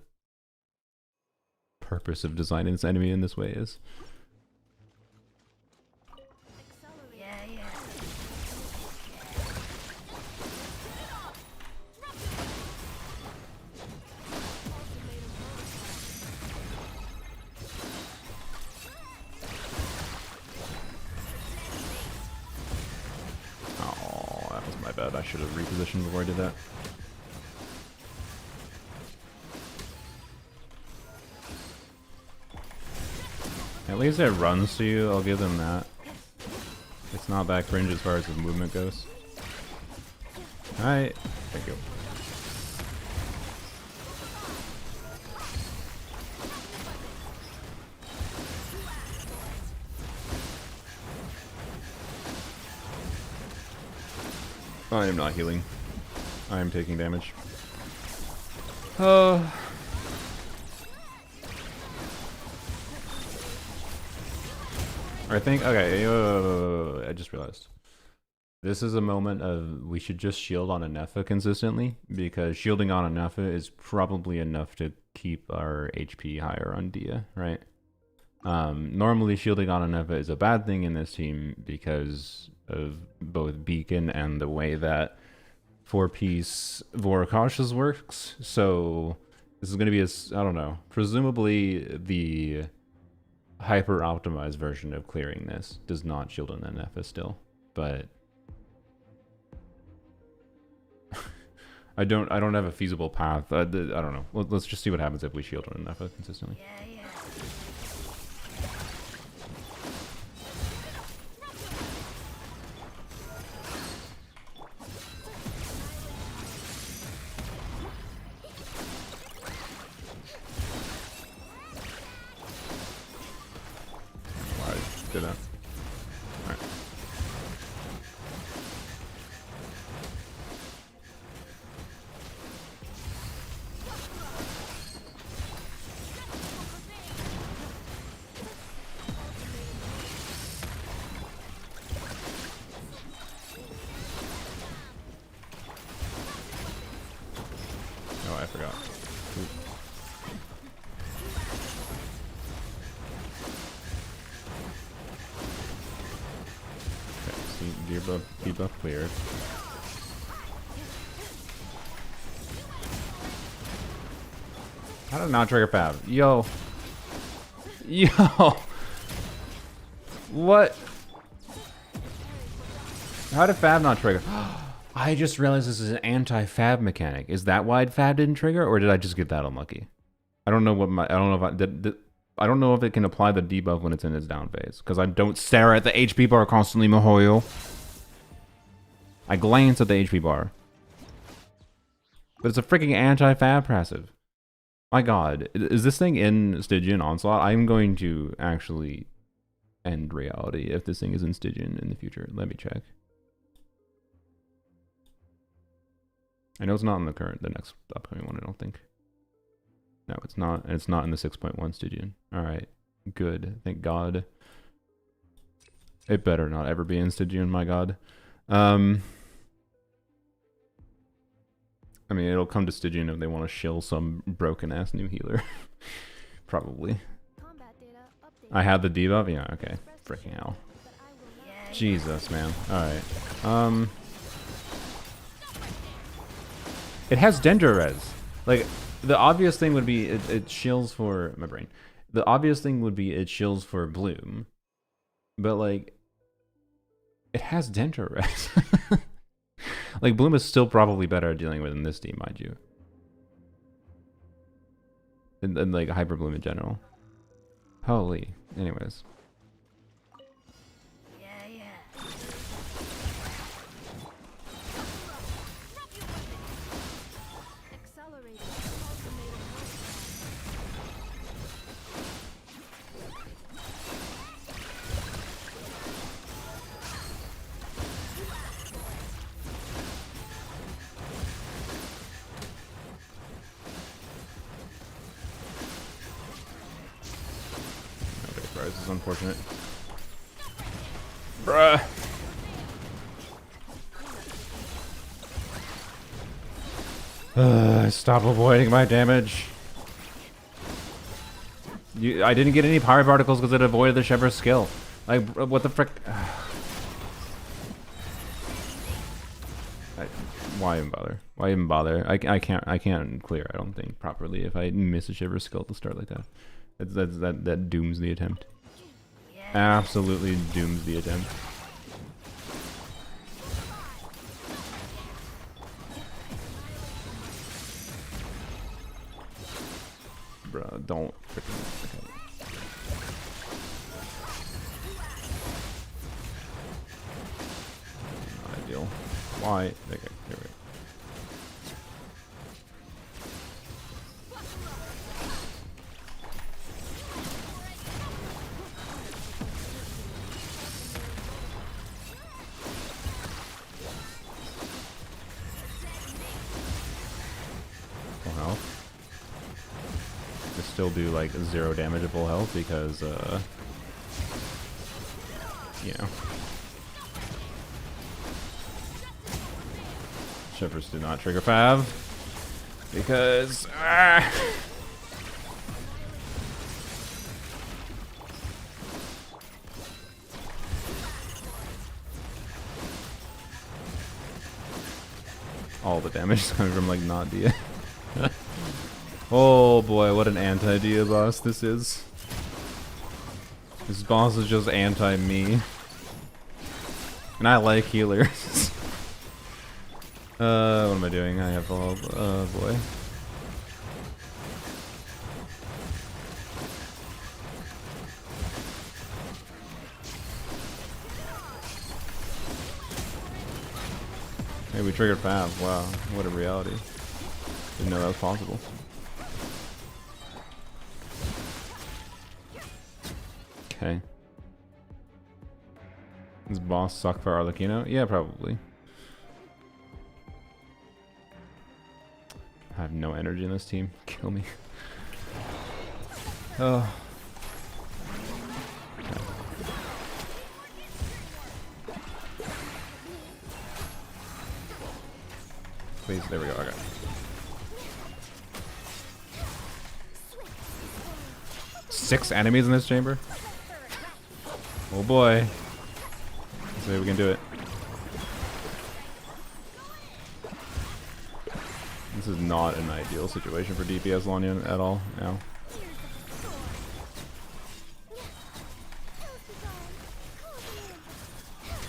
purpose of designing this enemy in this way is. I should have repositioned before I did that. At least it runs to you, I'll give them that. It's not that cringe as far as the movement goes. Alright, thank you. I am not healing. I am taking damage. I think, okay, I just realized. This is a moment of we should just shield on a Nepha consistently, because shielding on a Nepha is probably enough to keep our HP higher on Dia, right? Normally shielding on a Nepha is a bad thing in this team because of both Beacon and the way that 4-piece Vorakausha's works. So this is going to be, I don't know, presumably the hyper-optimized version of clearing this does not shield on Nepha still, but I don't have a feasible path. I don't know. Let's just see what happens if we shield on Nepha consistently. Did that. Alright. Oh, I forgot. Ooh. Debuff cleared. How did it not trigger Fab? Yo. What? How did Fab not trigger? I just realized this is an anti-Fab mechanic. Is that why Fab didn't trigger, or did I just get that unlucky? I don't know what my. I don't know if I did. I don't know if it can apply the debuff when it's in its down phase, because I don't stare at the HP bar constantly, Mahoyo. I glance at the HP bar. But it's a freaking anti-Fab passive. My god. Is this thing in Stygian Onslaught? I'm going to actually end reality if this thing is in Stygian in the future. Let me check. I know it's not in the next upcoming one, I don't think. No, it's not. And it's not in the 6.1 Stygian. Alright. Good. Thank God. It better not ever be in Stygian, my god. I mean, it'll come to Stygian if they want to shill some broken-ass new healer. Probably. I had the debuff? Yeah, okay. Freaking hell. Jesus, man. Alright. It has Dendro Res. Like, the obvious thing would be it shills for... My brain. The obvious thing would be it shills for Bloom. But, like... It has Dendro Res. Like, Bloom is still probably better at dealing with in this team, mind you. And like, Hyper Bloom in general. Holy. Anyways. This is unfortunate. Bruh. Stop avoiding my damage. I didn't get any Pyro Particles because it avoided the Shepherd's skill. Like, what the frick? Why even bother? Why even bother? I can't clear, I don't think, properly if I miss a Shepherd's skill to start like that. That dooms the attempt. Absolutely dooms the attempt. Bruh, don't freaking... Okay. Not ideal. Why? Okay, here we go. Still do like 0 damage at full health because you know, Shepherds do not trigger Fav because all the damage is coming from like not Dia. Oh boy, what an anti-Dia boss this is. This boss is just anti-me. And I like healers. What am I doing? I have all... Oh boy. Hey, we triggered Fav. Wow, what a reality. Didn't know that was possible. Okay. Does boss suck for Arlecchino? Yeah, probably. I have no energy in this team. Kill me. Oh. Okay. Please, there we go. Okay. Six enemies in this chamber? Oh boy. Let's see if we can do it. This is not an ideal situation for DPS Lanyan at all now.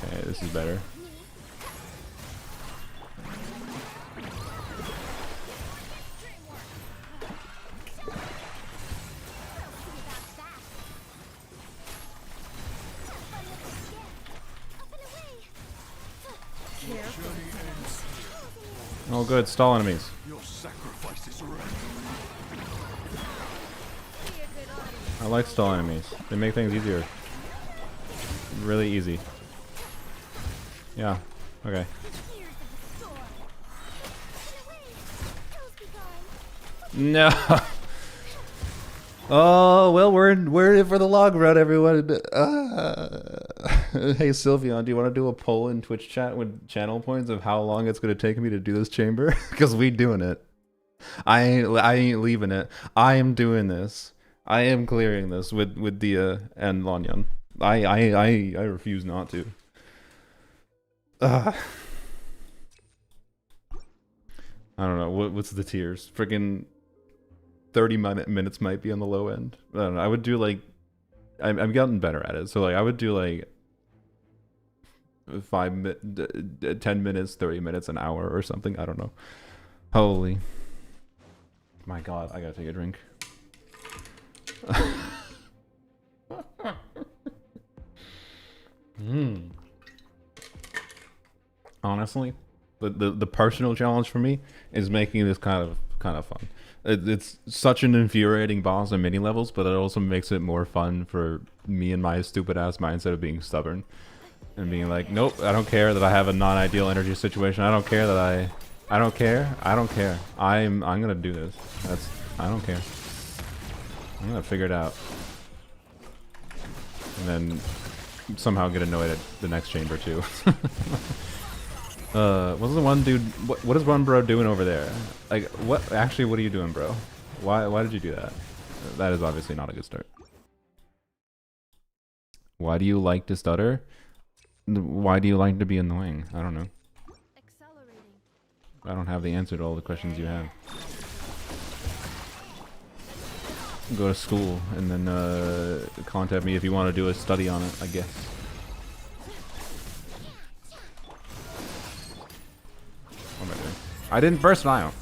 Okay, this is better. Oh good, stall enemies. I like stall enemies. They make things easier. Really easy. Yeah, okay. No. Oh well, we're in for the long run, everyone. Hey Sylveon, do you want to do a poll in Twitch chat with channel points of how long it's gonna take me to do this chamber? Because we doing it. I ain't leaving it. I am doing this. I am clearing this with Dia and Lanyan. I refuse not to. I don't know what's the tiers. Freaking 30 minutes might be on the low end. I don't know. I would do like I've gotten better at it. So like I would do like 10 minutes, 30 minutes, an hour or something. I don't know. Holy. My God, I gotta take a drink. Honestly, the personal challenge for me is making this kind of fun. It's such an infuriating boss on mini levels, but it also makes it more fun for me and my stupid ass mindset of being stubborn and being like, nope, I don't care that I have a non-ideal energy situation. I don't care that I don't care. I'm gonna do this. I don't care. I'm gonna figure it out. And then somehow get annoyed at the next chamber too. What's the one dude? What is one bro doing over there? Like, what? Actually, what are you doing, bro? Why did you do that? That is obviously not a good start. Why do you like to stutter? Why do you like to be annoying? I don't know. I don't have the answer to all the questions you have. Go to school and then contact me if you want to do a study on it, I guess. What am I doing? I didn't burst an ion.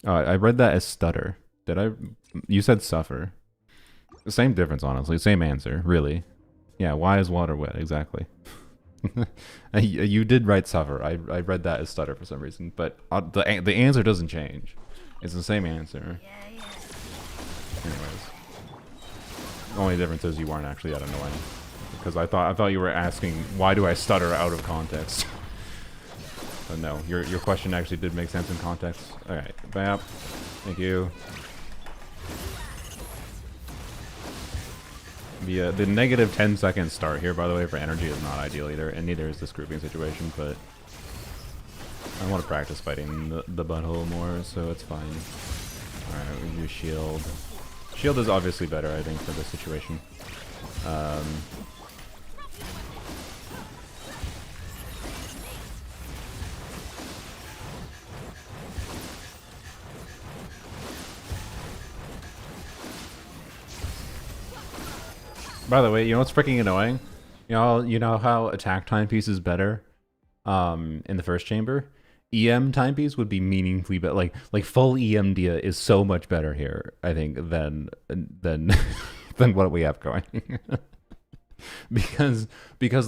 I read that as stutter. Did I? You said suffer. The same difference, honestly. Same answer, really. Yeah, why is water wet? Exactly. You did write suffer. I read that as stutter for some reason, but the answer doesn't change. It's the same answer. Anyways, the only difference is you weren't actually that annoying, because I thought you were asking why do I stutter out of context. But no, your question actually did make sense in context. All right, bam. Thank you. The negative 10 second start here, by the way, for energy is not ideal either, and neither is this grouping situation, but I want to practice fighting the butthole more, so it's fine. Alright, we do shield. Shield is obviously better, I think, for this situation. By the way, you know what's freaking annoying? You know how attack timepiece is better in the first chamber? EM timepiece would be meaningfully better. Like full EM Dia is so much better here, I think, than than what we have going. because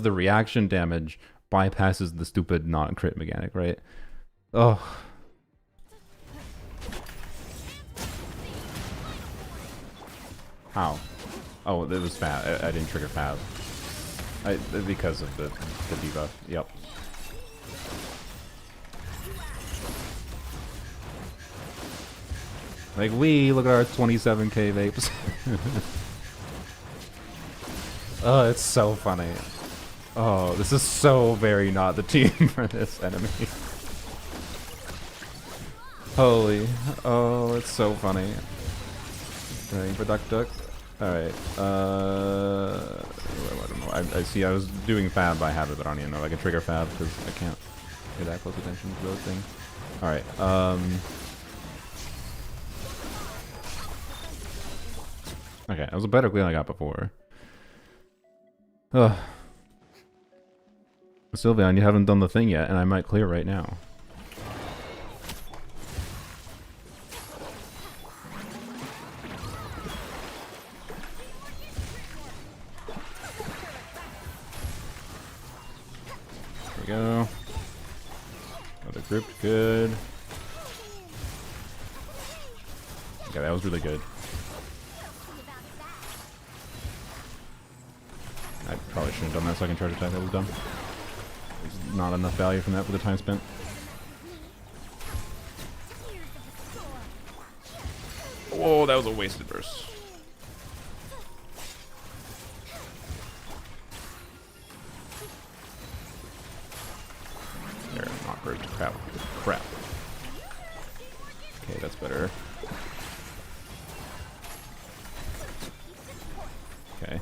the reaction damage bypasses the stupid non-crit mechanic, right? Oh. How? Oh, it was Fab. I didn't trigger Fab. Because of the debuff. Yep. Like, look at our 27k vapes. Oh, it's so funny. Oh, this is so very not the team for this enemy. Holy. Oh, it's so funny. Praying for Duck Duck. Alright, I don't know. I see I was doing Fab by habit, but I don't even know if I can trigger Fab because I can't pay that close attention to those things. Alright, okay, that was a better clean than I got before. Ugh. Sylveon, you haven't done the thing yet, and I might clear right now. we go. Another grouped, good. Okay, that was really good. I probably shouldn't have done that second charge attack, that was dumb. There's not enough value from that for the time spent. Whoa, that was a wasted burst. They're not grouped. Crap. Crap. Okay, that's better. Okay.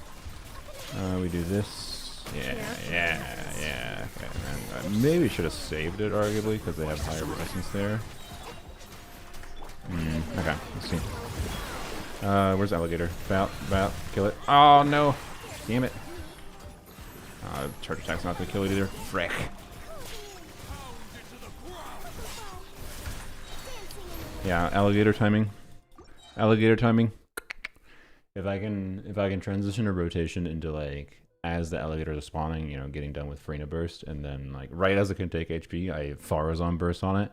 We do this. Yeah. Okay. And I maybe should have saved it, arguably, because they have higher resistance there. Okay, let's see. Where's Alligator? Bout, kill it. Oh, no! Damn it. Charge attack's not gonna kill it either. Frick. Yeah, alligator timing. Alligator timing. If I can transition a rotation into like as the alligators are spawning, you know, getting done with Frina burst, and then like right as it can take HP, I Farazan burst on it,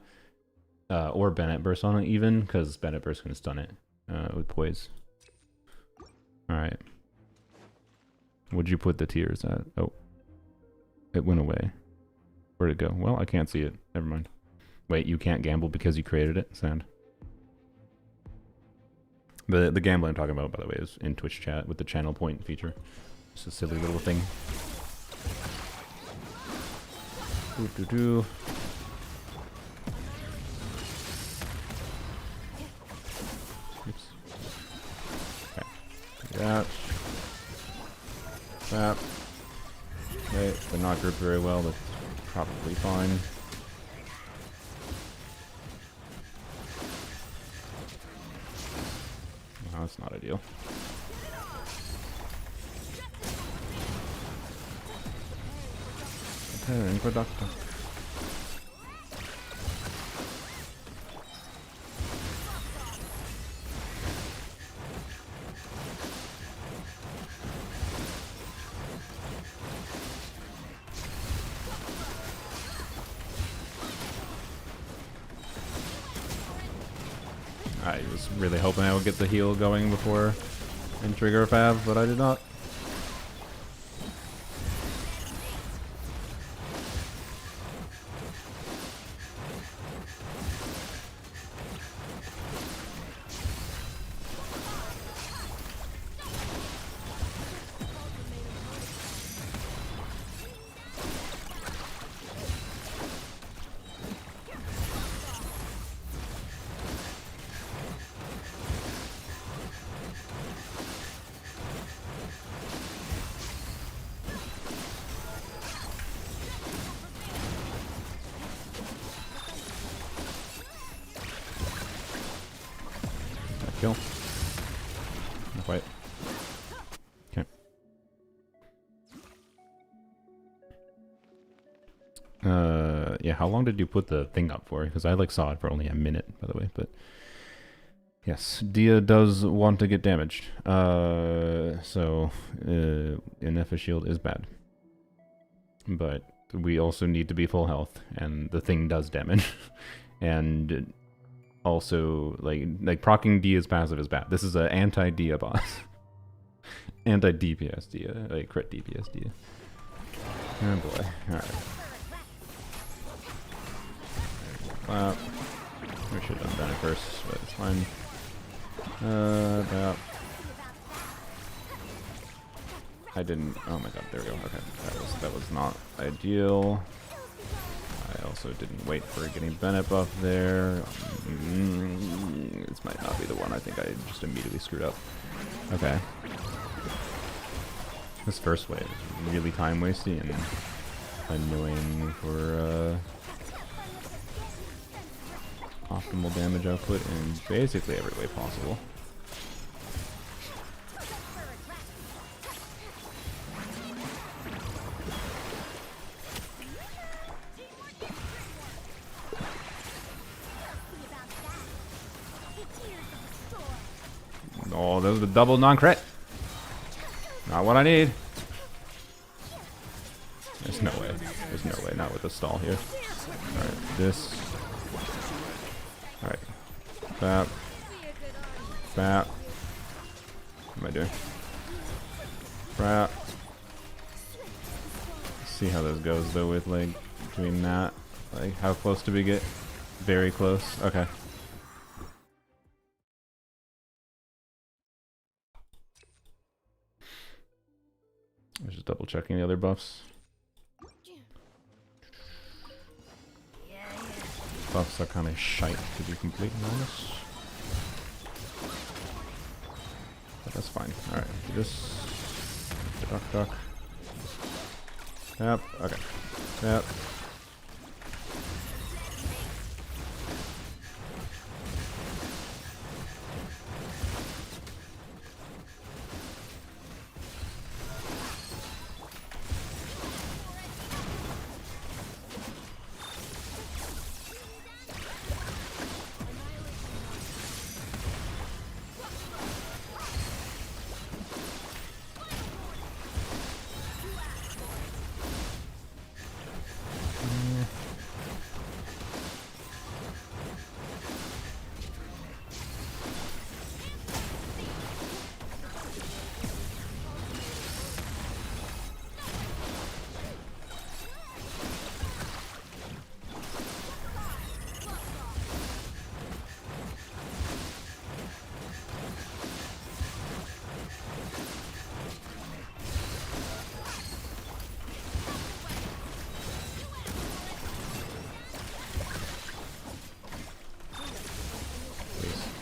or Bennett burst on it even, because Bennett burst can stun it with poise. All right. What'd you put the tears at? Oh, it went away. Where'd it go? Well, I can't see it. Never mind. Wait, you can't gamble because you created it? Sad. The gambling I'm talking about, by the way, is in Twitch chat with the channel point feature. It's a silly little thing. Oops. Okay. That. Okay, they're not grouped very well. That's probably fine. No, that's not ideal. Okay, productive. I was really hoping I would get the heal going before and trigger a Fab, but I did not. Kill. Not quite. Okay. Yeah, how long did you put the thing up for? Because I like saw it for only a minute, by the way, but yes, Dia does want to get damaged. So Ineffa shield is bad. But we also need to be full health, and the thing does damage. And also, like proccing Dia's passive is bad. This is an anti-Dia boss. Anti-DPS Dia. Like crit DPS Dia. Oh boy. Alright. We should have done it first, but it's fine. About... I didn't... Oh my god, there we go. Okay. That was not ideal. I also didn't wait for getting Bennett buff there. This might not be the one. I think I just immediately screwed up. Okay. This first wave is really time wasting and annoying for optimal damage output in basically every way possible. Oh, that was a double non-crit. Not what I need. There's no way. There's no way. Not with the stall here. Alright, this. Alright. Bap. Bap. What am I doing? Bap. See how this goes though with like between that. Like how close do we get? Very close. Okay. I was just double checking the other buffs. Buffs are kind of shite to be completely honest. But that's fine. Alright, just duck duck. Yep, okay. Yep.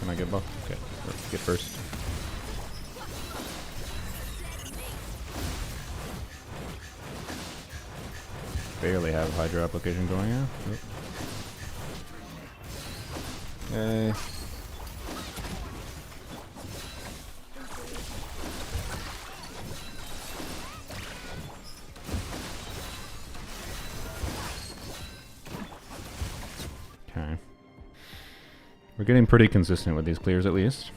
Can I get buff? Okay, let's get first. Barely have Hydra application going out. Yay. Okay. We're getting pretty consistent with these clears at least.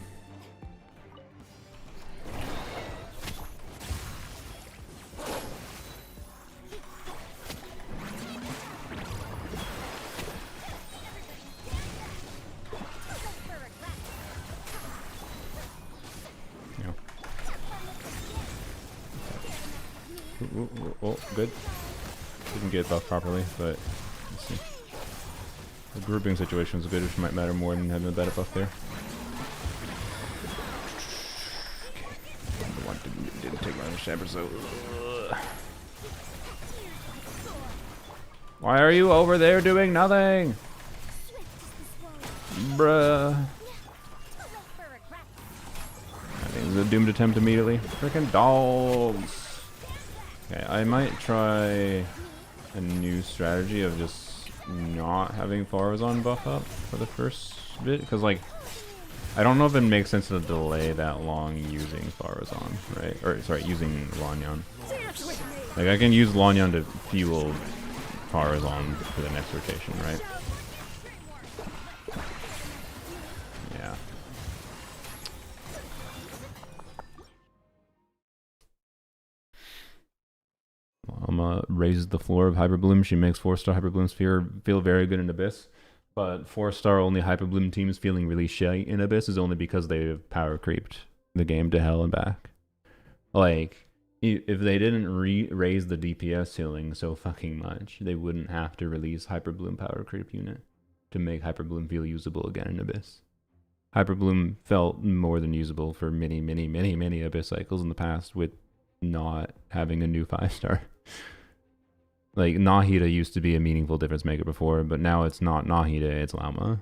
Yeah. Oh, good. Didn't get buffed properly, but let's see. The grouping situation is good, which might matter more than having a better buff there. Okay. The one didn't take my stabber, so. Why are you over there doing nothing? Bruh. I think it's a doomed attempt immediately. Freaking dogs. Okay, I might try a new strategy of just not having Farazan buff up for the first bit, because like I don't know if it makes sense to delay that long using Farazan, right? Or sorry, using Lanyan. Like I can use Lanyan to fuel Farazan for the next rotation, right? Yeah. Llama raises the floor of Hyperbloom. She makes 4-star Hyperbloom Sphere feel very good in Abyss. But 4-star only Hyperbloom teams feeling really shitty in Abyss is only because they've power creeped the game to hell and back. Like, if they didn't raise the DPS ceiling so fucking much, they wouldn't have to release Hyperbloom power creep unit to make Hyperbloom feel usable again in Abyss. Hyperbloom felt more than usable for many Abyss cycles in the past with not having a new 5-star. Like, Nahida used to be a meaningful difference maker before, but now it's not Nahida, it's Llama.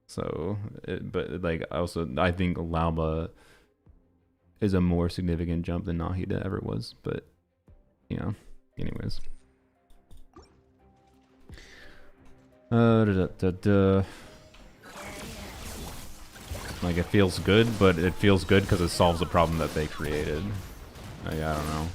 So, but like, also, I think Llama is a more significant jump than Nahida ever was, but, you know, anyways. Like, it feels good, but it feels good because it solves a problem that they created. Like, I don't know.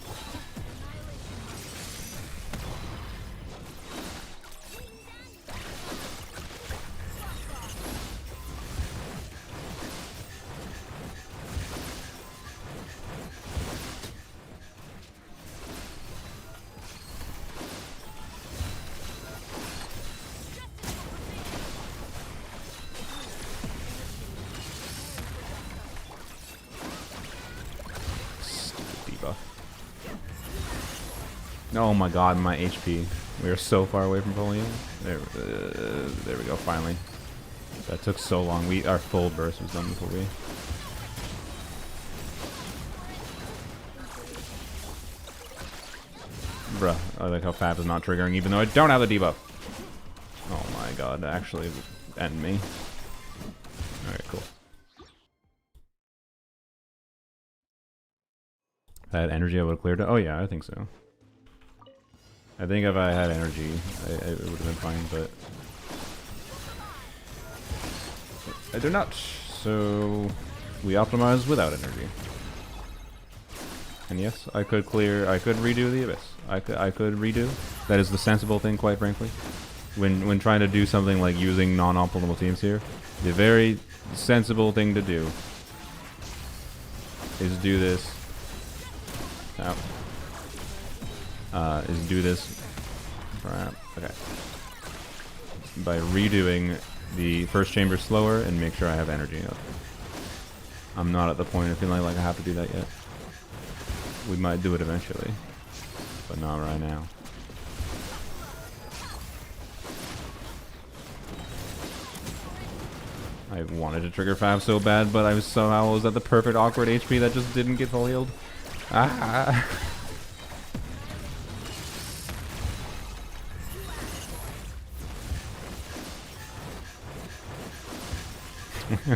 Oh my god, my HP. We are so far away from pulling it. There we go, finally. That took so long. Our full burst was done before we... Bruh, I like how Fab is not triggering even though I don't have the debuff. Oh my god, that actually ended me. Alright, cool. If I had energy, I would have cleared it. Oh yeah, I think so. I think if I had energy, it would have been fine, but... I do not, so we optimize without energy. And yes, I could redo the Abyss. I could redo. That is the sensible thing, quite frankly. When trying to do something like using non-optimal teams here, the very sensible thing to do is do this. Is do this. Okay. By redoing the first chamber slower and make sure I have energy up. I'm not at the point of feeling like I have to do that yet. We might do it eventually, but not right now. I wanted to trigger Fab so bad, but I somehow was at the perfect awkward HP that just didn't get full healed. Ah!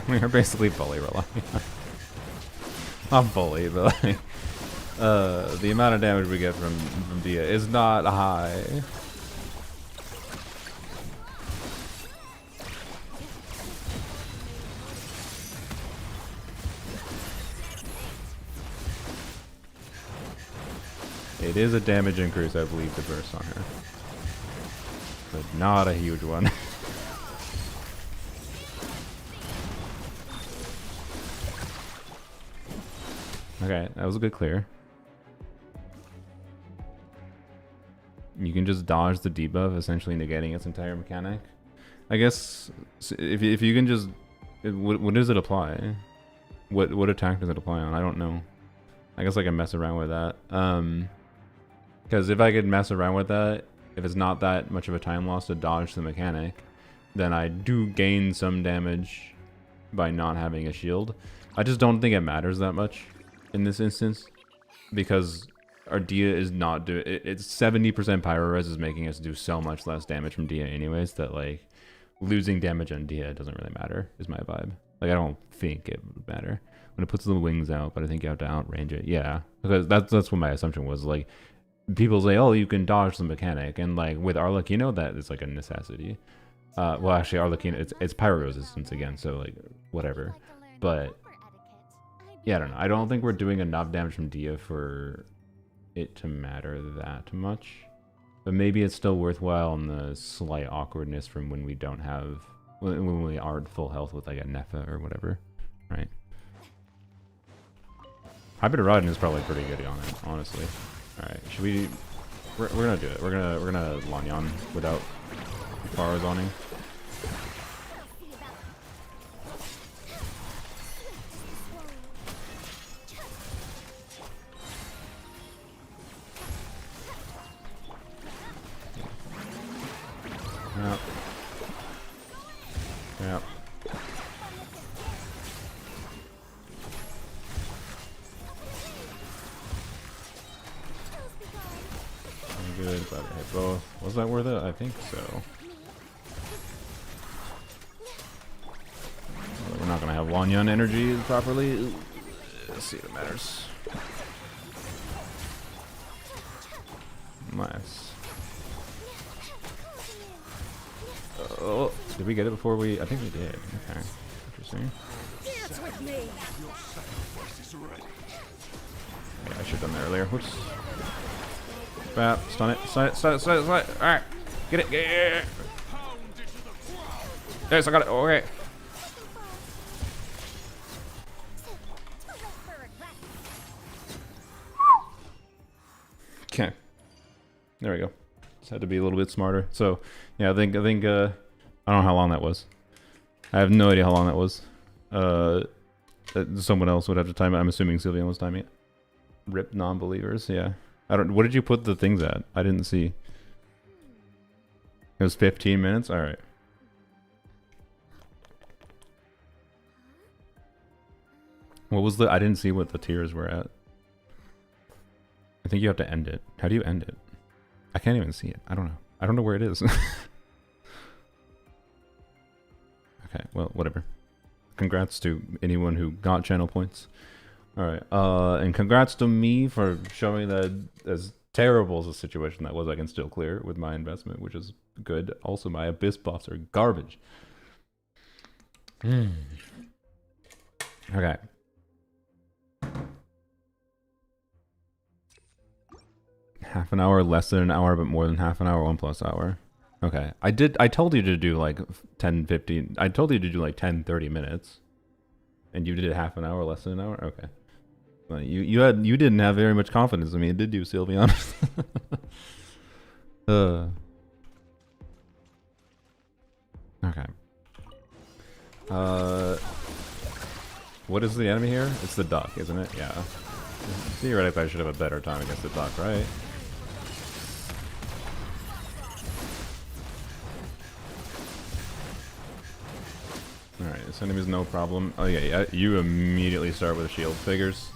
We are basically fully relying on... Not fully, but like... the amount of damage we get from Dia is not high. It is a damage increase, I believe, to burst on her. But not a huge one. Okay, that was a good clear. You can just dodge the debuff, essentially negating its entire mechanic. I guess if you can just... What does it apply? What attack does it apply on? I don't know. I guess I can mess around with that. Because if I could mess around with that, if it's not that much of a time loss to dodge the mechanic, then I do gain some damage by not having a shield. I just don't think it matters that much in this instance, because our Dia is not doing it's 70% pyro res is making us do so much less damage from Dia anyways that like losing damage on Dia doesn't really matter is my vibe. Like I don't think it would matter when it puts the wings out, but I think you have to outrange it. Yeah, because that's what my assumption was. Like people say, oh, you can dodge the mechanic, and like with Arlecchino that is like a necessity. Well, actually Arlecchino it's pyro resistance again, so like whatever. But yeah, I don't know. I don't think we're doing enough damage from Dia for it to matter that much. But maybe it's still worthwhile in the slight awkwardness from when we don't have... when we aren't full health with like a Nefa or whatever, right? Hybrid Rodden is probably pretty good on it, honestly. Alright, should we... We're gonna do it. We're gonna Lanyan without Faro's zoning. Yep. Yep. Good, but I hit both. Was that worth it? I think so. Well, we're not gonna have Wanyan energy properly. Let's see if it matters. Nice. Oh, did we get it before we... I think we did. Okay. Interesting. Yeah, I should have done that earlier. Whoops. Bap, stun it. Stun it. Stun it. Stun it. Stun it. Alright. Get it. Get it. Yes, I got it. Okay. Okay. There we go. Just had to be a little bit smarter. So, yeah, I think I don't know how long that was. I have no idea how long that was. Someone else would have to time it. I'm assuming Sylvian was timing it. Rip non-believers, yeah. I don't. What did you put the things at? I didn't see. It was 15 minutes. All right. What was the? I didn't see what the tiers were at. I think you have to end it. How do you end it? I can't even see it. I don't know. I don't know where it is. Okay. Well, whatever. Congrats to anyone who got channel points. All right. And congrats to me for showing that as terrible as a situation that was, I can still clear with my investment, which is good. Also, my abyss boss are garbage. Okay. Half an hour, less than an hour, but more than half an hour, 1+ hour. Okay. I told you to do like 10, 15. I told you to do like 10, 30 minutes. And you did it half an hour, less than an hour? Okay. Well, you didn't have very much confidence in me, did you, Sylvian? Okay. What is the enemy here? It's the duck, isn't it? Yeah. Theoretically, I should have a better time against the duck, right? Alright, this enemy's no problem. Oh yeah, you immediately start with shield figures.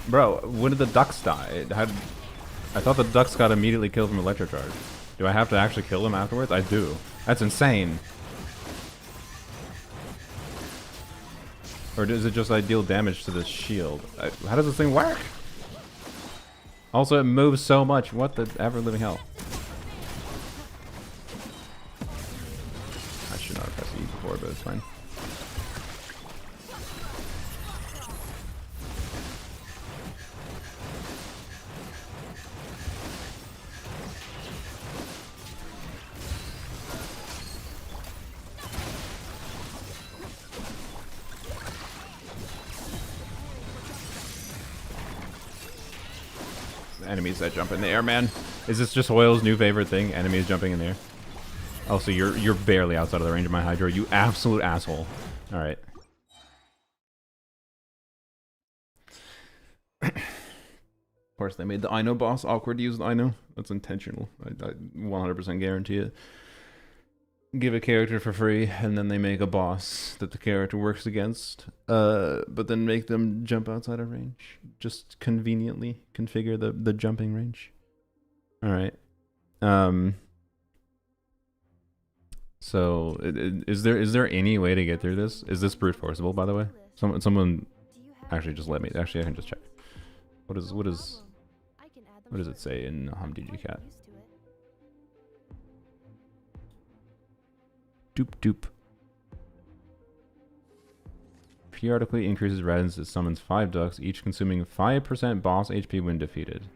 Bro, when did the ducks die? I thought the ducks got immediately killed from electrocharge. Do I have to actually kill them afterwards? I do. That's insane. Or is it just I deal damage to this shield? How does this thing work? Also, it moves so much. What the ever-living hell? I should not have pressed E before, but it's fine. Enemies that jump in the air, man. Is this just Hoyle's new favorite thing? Enemies jumping in the air? Oh, so you're barely outside of the range of my Hydro, you absolute asshole. Alright. Of course, they made the Ino boss awkward to use the Ino. That's intentional. I 100% guarantee it. Give a character for free, and then they make a boss that the character works against, but then make them jump outside of range. Just conveniently configure the jumping range. Alright. So, is there any way to get through this? Is this brute forceable, by the way? Someone actually just let me. Actually, I can just check. What does it say in HumDGCat? Doop doop. Periodically increases radins as summons 5 ducks, each consuming 5% boss HP when defeated.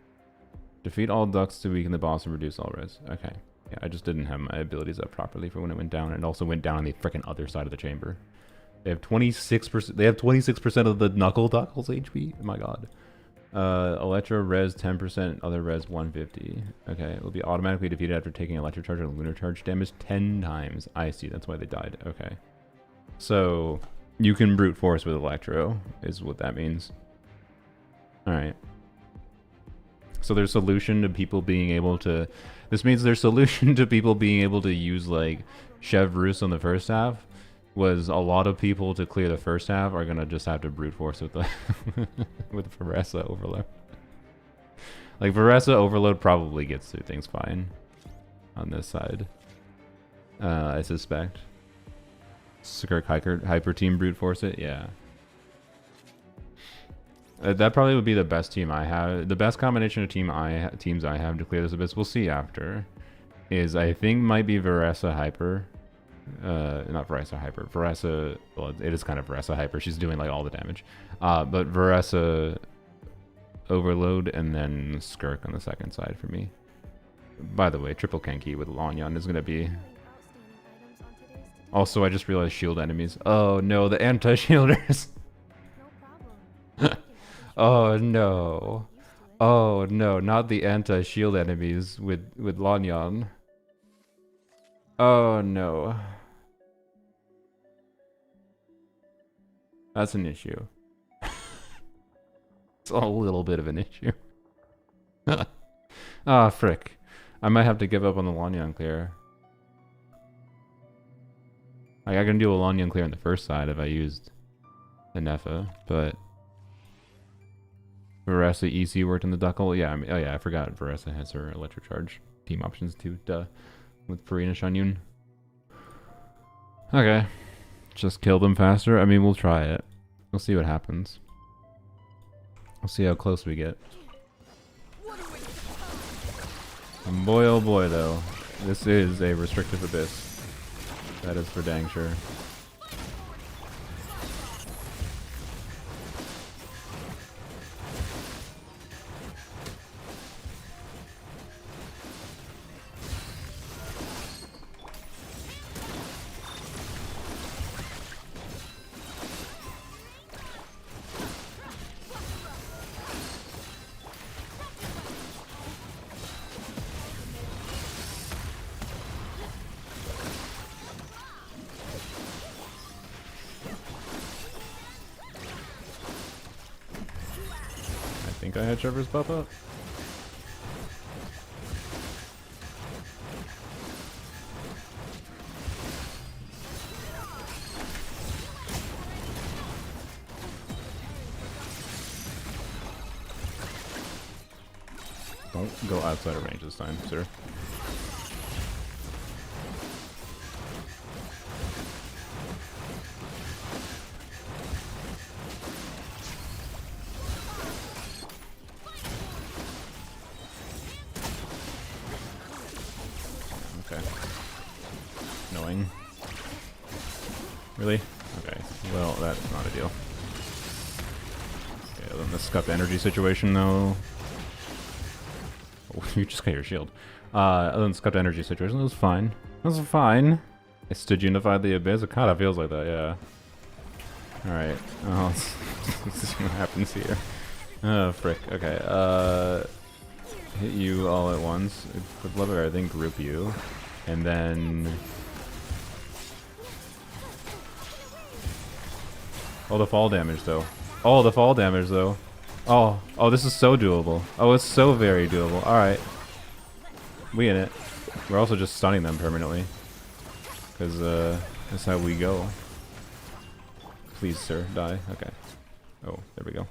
Defeat all ducks to weaken the boss and reduce all res. Okay. Yeah, I just didn't have my abilities up properly for when it went down, and it also went down on the freaking other side of the chamber. They have 26%. They have 26% of the knuckle duckles HP. Oh my god. Electro res 10%, other res 150. Okay, it will be automatically defeated after taking electro charge and lunar charge damage 10 times. I see, that's why they died. Okay. So, you can brute force with electro, is what that means. Alright. So their solution to people being able to... This means their solution to people being able to use, like, Chevreuse on the first half was a lot of people to clear the first half are gonna just have to brute force with the with Veresa Overload. Like Veresa Overload probably gets through things fine on this side. I suspect. Skirk Hyper Team brute force it, yeah. That probably would be the best team I have. The best combination of teams I have to clear this abyss. We'll see after. Is I think might be Veresa Hyper. Not Veresa Hyper. Veresa, well, it is kind of Veresa Hyper. She's doing like all the damage. But Veresa Overload and then Skirk on the second side for me. By the way, triple Kenki with Lanyan is going to be... Also, I just realized shield enemies. Oh no, the anti-shielders. Oh no. Oh no, not the anti-shield enemies with Lanyan. Oh no. That's an issue. It's a little bit of an issue. Ah, frick. I might have to give up on the Lanyan clear. Like, I can do a Lanyan clear on the first side if I used the Nefa, but Veressa EC worked in the Duckle. Yeah, I mean, oh yeah, I forgot Veressa has her Electro Charge team options too, duh, with Farina Shanyun. Okay, just kill them faster. I mean, we'll try it. We'll see what happens. We'll see how close we get. Boy, oh boy, though. This is a restrictive abyss. That is for dang sure. I think I had Trevor's pop up. Don't go outside of range this time, sir. Okay. Annoying. Really? Okay. Well, that's not a deal. Okay, then the scuffed energy situation, though. Oh, you just got your shield. Other than scuffed energy situation, that was fine. That was fine. I stood unified the abyss. It kind of feels like that, yeah. Alright. Oh, let's see what happens here. Oh, frick. Okay, hit you all at once. With lever, I think group you. And then... Oh, the fall damage, though. Oh, the fall damage, though. Oh, this is so doable. Oh, it's so very doable. Alright. We in it. We're also just stunning them permanently. Because, that's how we go. Please, sir, die. Okay. Oh, there we go.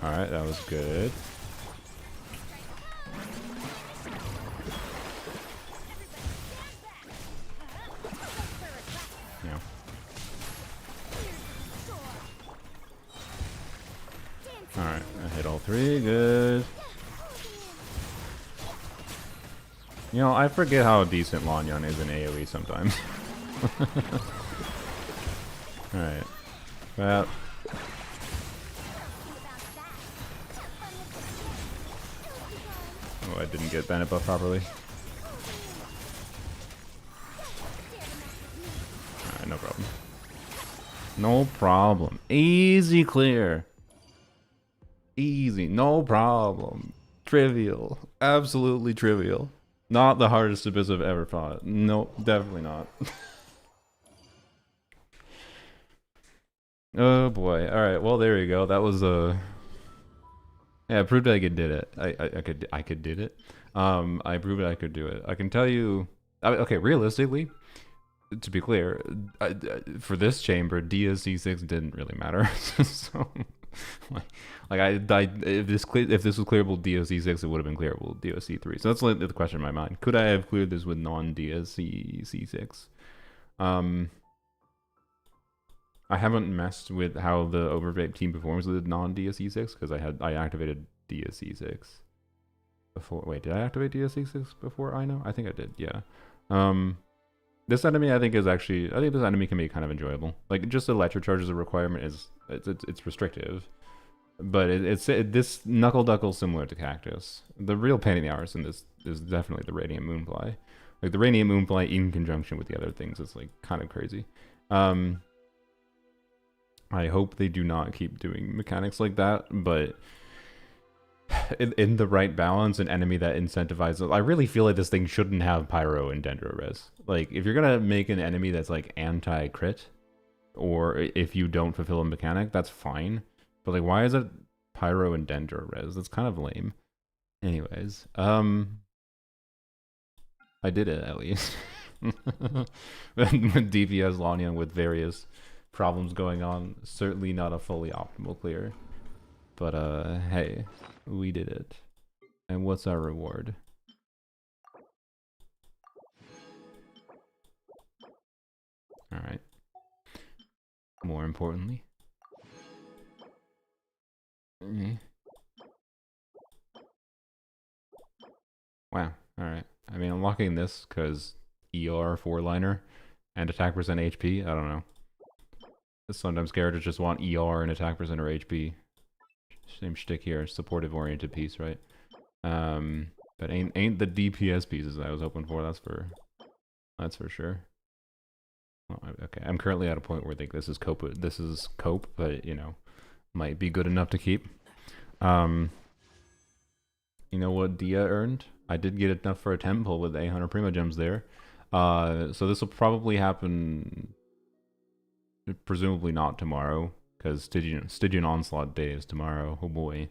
Alright, that was good. Yeah. Alright, I hit all three. Good. You know, I forget how decent Lanyan is in AoE sometimes. Alright. Well. Oh, I didn't get Bennett buff properly. Alright, no problem. No problem. Easy clear. Easy. No problem. Trivial. Absolutely trivial. Not the hardest abyss I've ever fought. Nope, definitely not. Oh boy. Alright, well there you go. That was yeah, I proved I could did it. I could did it. I proved I could do it. I can tell you okay, realistically, to be clear, for this chamber, DSC6 didn't really matter. So if this was clearable DOC6, it would have been clearable DOC3. So that's like the question in my mind. Could I have cleared this with non-DSC C6? I haven't messed with how the Overvape team performs with non-DSC6 because I activated DSC6 before. Wait, did I activate DSC6 before I know? I think I did. Yeah. This enemy I think this enemy can be kind of enjoyable. Like just electro charge as a requirement it's restrictive, but this Knuckle Duckle similar to Cactus. The real pain in the arse in this is definitely the Radiant Moonfly. Like the Radiant Moonfly in conjunction with the other things is like kind of crazy. I hope they do not keep doing mechanics like that, but in the right balance, an enemy that incentivizes. I really feel like this thing shouldn't have pyro and dendro res. Like, if you're gonna make an enemy that's like anti-crit, or if you don't fulfill a mechanic, that's fine. But like, why is it pyro and dendro res? That's kind of lame. Anyways, I did it at least. With DPS Lanya with various problems going on. Certainly not a fully optimal clear. But hey, we did it. And what's our reward? Alright. More importantly. Wow, alright. I mean, unlocking this because ER 4-liner and attack percent HP, I don't know. Sometimes characters just want ER and attack percent or HP. Same shtick here, supportive oriented piece, right? But ain't the DPS pieces I was hoping for, that's for sure. Well, okay, I'm currently at a point where I think this is cope, but you know, might be good enough to keep. You know what Dia earned? I did get enough for a temple with 800 Primo Gems there. So this will probably happen, presumably not tomorrow, because Stygian Onslaught Day is tomorrow. Oh boy.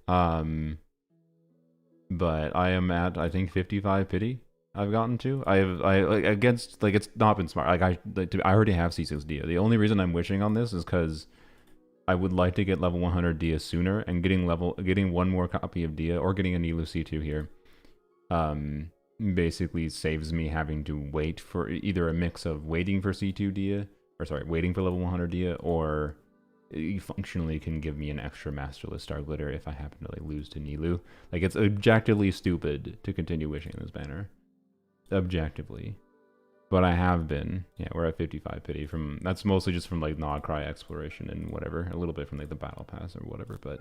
But I am at, I think, 55 pity. I've gotten to. Against, like, it's not been smart. Like, I already have C6 Dia. The only reason I'm wishing on this is because I would like to get level 100 Dia sooner, and getting one more copy of Dia, or getting a Nilou C2 here, basically saves me having to wait for either a mix of waiting for C2 Dia, or sorry, waiting for level 100 Dia, or it functionally can give me an extra Masterless Star Glitter if I happen to like lose to Nilou. Like, it's objectively stupid to continue wishing this banner. Objectively. But I have been. Yeah, we're at 55 pity. That's mostly just from like Nod Krai exploration and whatever. A little bit from like the battle pass or whatever, but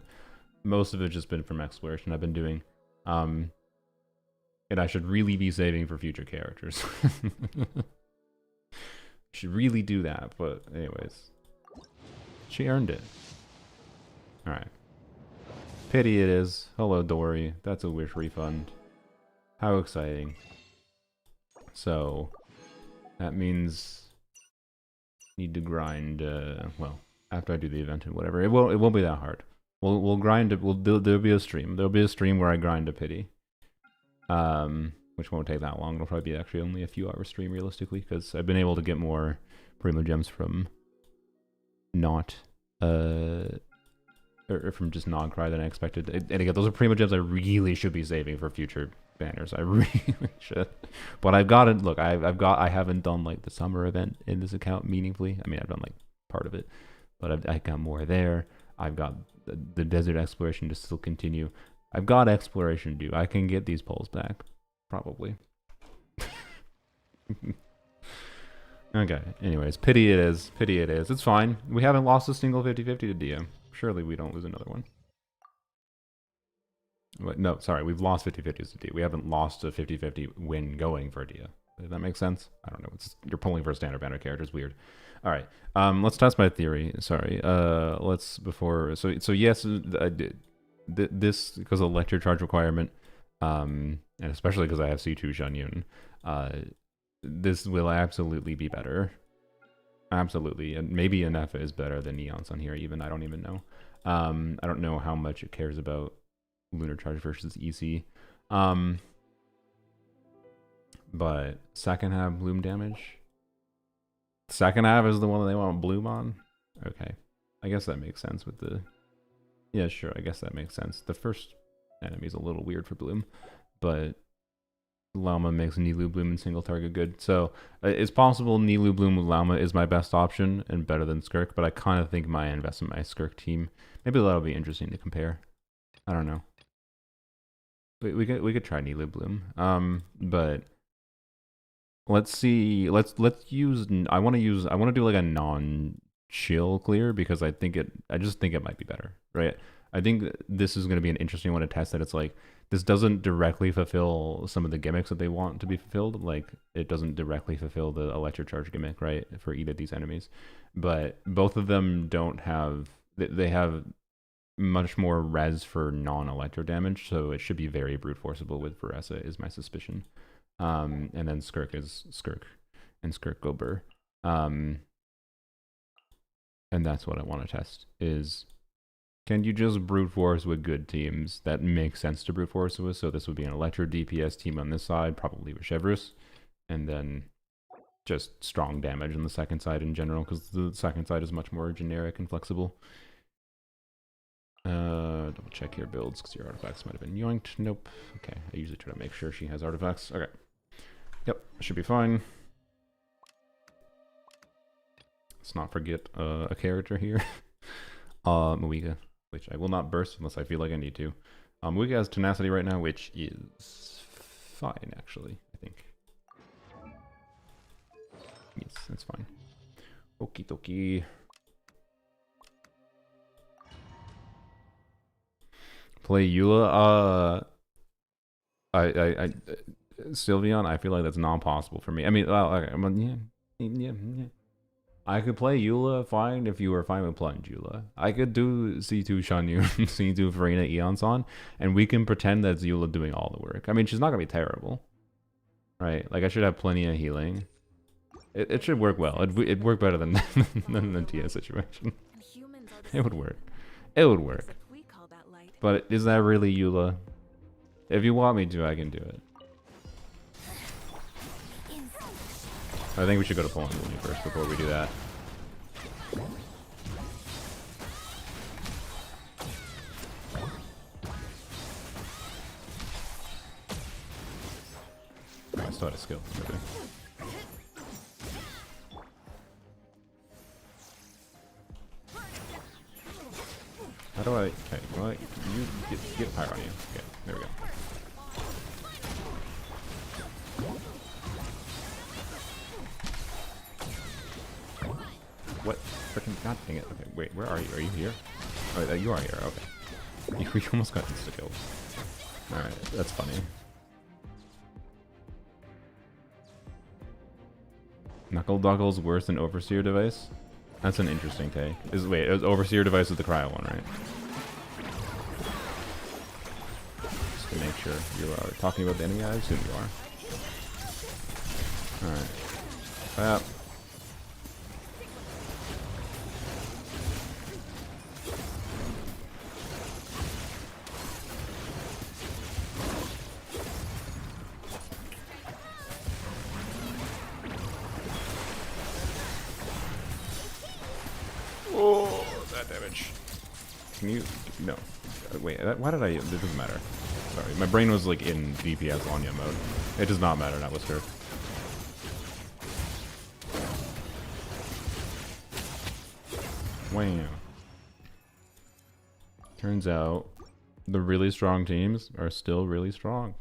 most of it's just been from exploration I've been doing. And I should really be saving for future characters. Should really do that, but anyways. She earned it. Alright. Pity it is. Hello, Dory. That's a wish refund. How exciting. So, that means need to grind, well, after I do the event and whatever. It won't be that hard. We'll grind it. There'll be a stream. There'll be a stream where I grind a pity. Which won't take that long. It'll probably be actually only a few hour stream realistically, because I've been able to get more Primo Gems from not or from just Nod Krai than I expected. And again, those are Primo Gems I really should be saving for future banners. I really should. But I've got it. Look, I haven't done like the summer event in this account meaningfully. I mean, I've done like part of it, but I got more there. I've got the desert exploration to still continue. I've got exploration due. I can get these poles back, probably. Okay, anyways, pity it is. Pity it is. It's fine. We haven't lost a single 50-50 to Dia. Surely we don't lose another one. But no, sorry, we've lost 50-50s to Dia. We haven't lost a 50-50 win going for Dia. Does that make sense? I don't know. You're pulling for a standard banner character. It's weird. All right, let's test my theory. Sorry. So yes, I did. This, because of the lecture charge requirement, and especially because I have C2 Shunyun, this will absolutely be better. Absolutely. And maybe Anefa is better than Neon Sun here even. I don't even know. I don't know how much it cares about Lunar Charge versus EC. But second half bloom damage. Second half is the one that they want bloom on? Okay. I guess that makes sense with the... Yeah, sure. I guess that makes sense. The first enemy is a little weird for bloom, but Llama makes Nilou bloom and single target good. So it's possible Nilou bloom with Llama is my best option and better than Skirk, but I kind of think my invest in my Skirk team. Maybe that'll be interesting to compare. I don't know. We could try Nilou bloom. But let's see. Let's use. I want to do like a non-chill clear because I just think it might be better, right? I think this is going to be an interesting one to test. That it's like this doesn't directly fulfill some of the gimmicks that they want to be fulfilled. Like it doesn't directly fulfill the electric charge gimmick, right, for either of these enemies. But both of them don't have. They have much more res for non-electro damage, so it should be very brute forceable with Veresa, is my suspicion. And then Skirk is Skirk, and Skirk go Burr. And that's what I want to test, is can you just brute force with good teams that make sense to brute force with? So this would be an Electro DPS team on this side, probably with Chevrus, and then just strong damage on the second side in general, because the second side is much more generic and flexible. Double check your builds, because your artifacts might have been yoinked. Nope. Okay, I usually try to make sure she has artifacts. Okay. Yep, should be fine. Let's not forget a character here. Moiga, which I will not burst unless I feel like I need to. Moiga has tenacity right now, which is fine, actually, I think. Yes, that's fine. Okie dokie. Play Eula. Sylveon, I feel like that's not possible for me. I mean, well, okay, yeah. I could play Eula fine if you were fine with Plunge Eula. I could do C2 Shanyu, C2 Farina Eonson, and we can pretend that's Eula doing all the work. I mean, she's not gonna be terrible, right? Like, I should have plenty of healing. It should work well. It'd work better than than the TS situation. It would work. It would work. But is that really Eula? If you want me to, I can do it. I think we should go to Poland first before we do that. Oh, I still had a skill. Okay. How do I? Okay, well, you get Pyro on you. Okay, there we go. What? Freaking god dang it. Okay, wait, where are you? Are you here? Oh, you are here, okay. You almost got insta-killed. Alright, that's funny. Knuckle Duggle's worse than Overseer Device? That's an interesting take. Wait, it was Overseer Device is the Cryo one, right? Just to make sure you are talking about the enemy, I assume you are. Alright. Oh, that damage. Can you... No. Wait, why did I... It doesn't matter. Sorry, my brain was like in DPS Anya mode. It does not matter, that was her. Wow. Turns out, the really strong teams are still really strong.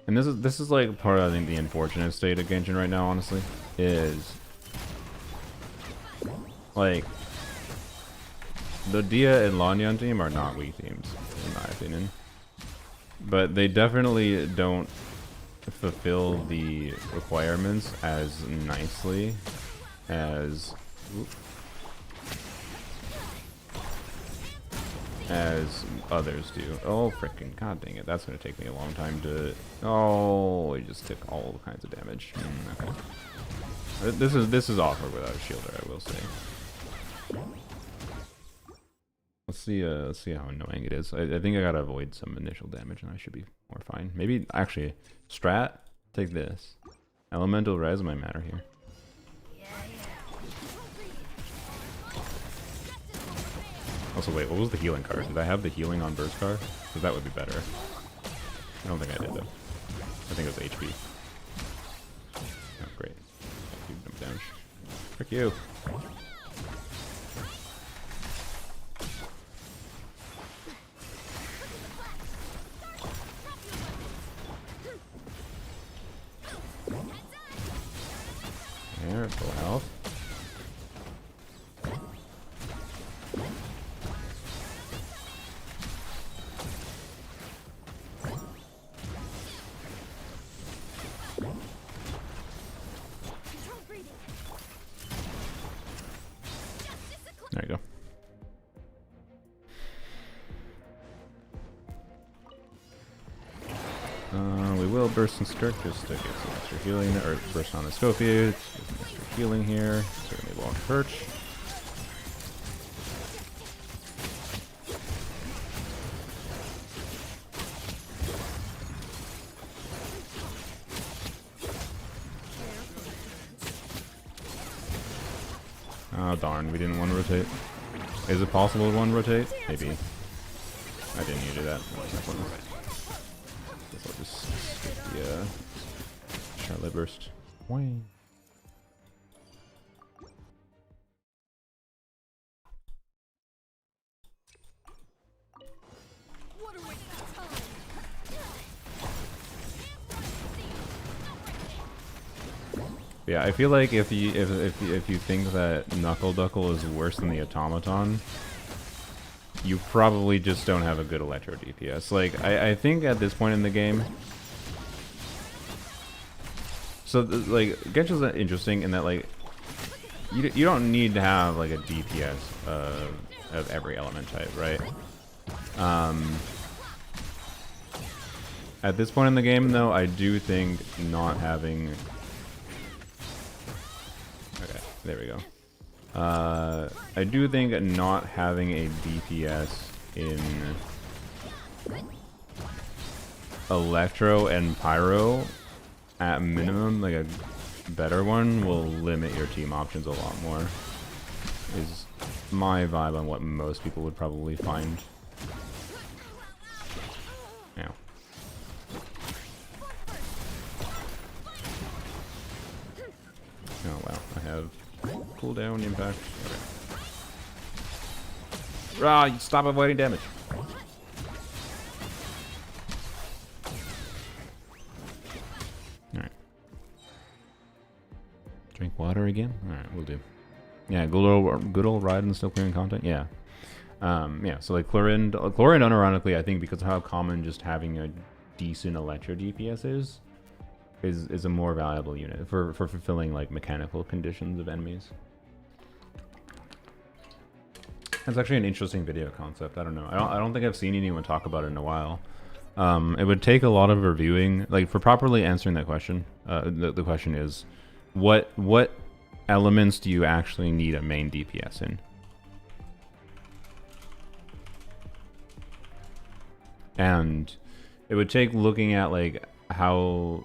And this is like part of, I think, the unfortunate state of Genshin right now, honestly, is like the Dia and Lanyan team are not weak teams, in my opinion. But they definitely don't fulfill the requirements as nicely as others do. Oh, freaking god dang it. That's going to take me a long time to... Oh, I just took all kinds of damage. Okay. This is awkward without a shielder, I will say. Let's see how annoying it is. I think I gotta avoid some initial damage and I should be more fine. Maybe, actually, Strat, take this. Elemental res might matter here. Also, wait, what was the healing card? Did I have the healing on burst card? Because that would be better. I don't think I did, though. I think it was HP. Oh, great. No damage. Frick you. There, full health. We will burst and Skirk just to get some extra healing, or burst on the Scofield, get some extra healing here. Certainly won't hurt. Oh darn, we didn't want to rotate. Is it possible to one rotate? Maybe. I didn't need to do that. Guess I'll just skip the Charlotte burst. Whee. Yeah, I feel like if you think that Knuckle Duckle is worse than the Automaton, you probably just don't have a good Electro DPS. Like, I think at this point in the game, so like Genshin's interesting in that like you don't need to have like a DPS of every element type, right? At this point in the game, though, I do think not having. Okay, there we go. I do think not having a DPS in Electro and Pyro, at minimum, like a better one, will limit your team options a lot more. Is my vibe on what most people would probably find. Yeah. Oh wow, I have cooldown impact. Okay. Rah, stop avoiding damage. Alright. Drink water again? Alright, we'll do. Yeah, good old Raiden still clearing content? Yeah. Yeah, so like Chlorine unironically, I think because of how common just having a decent Electro DPS is a more valuable unit for fulfilling like mechanical conditions of enemies. That's actually an interesting video concept. I don't know. I don't think I've seen anyone talk about it in a while. It would take a lot of reviewing, like for properly answering that question. The question is, what elements do you actually need a main DPS in? And it would take looking at like how,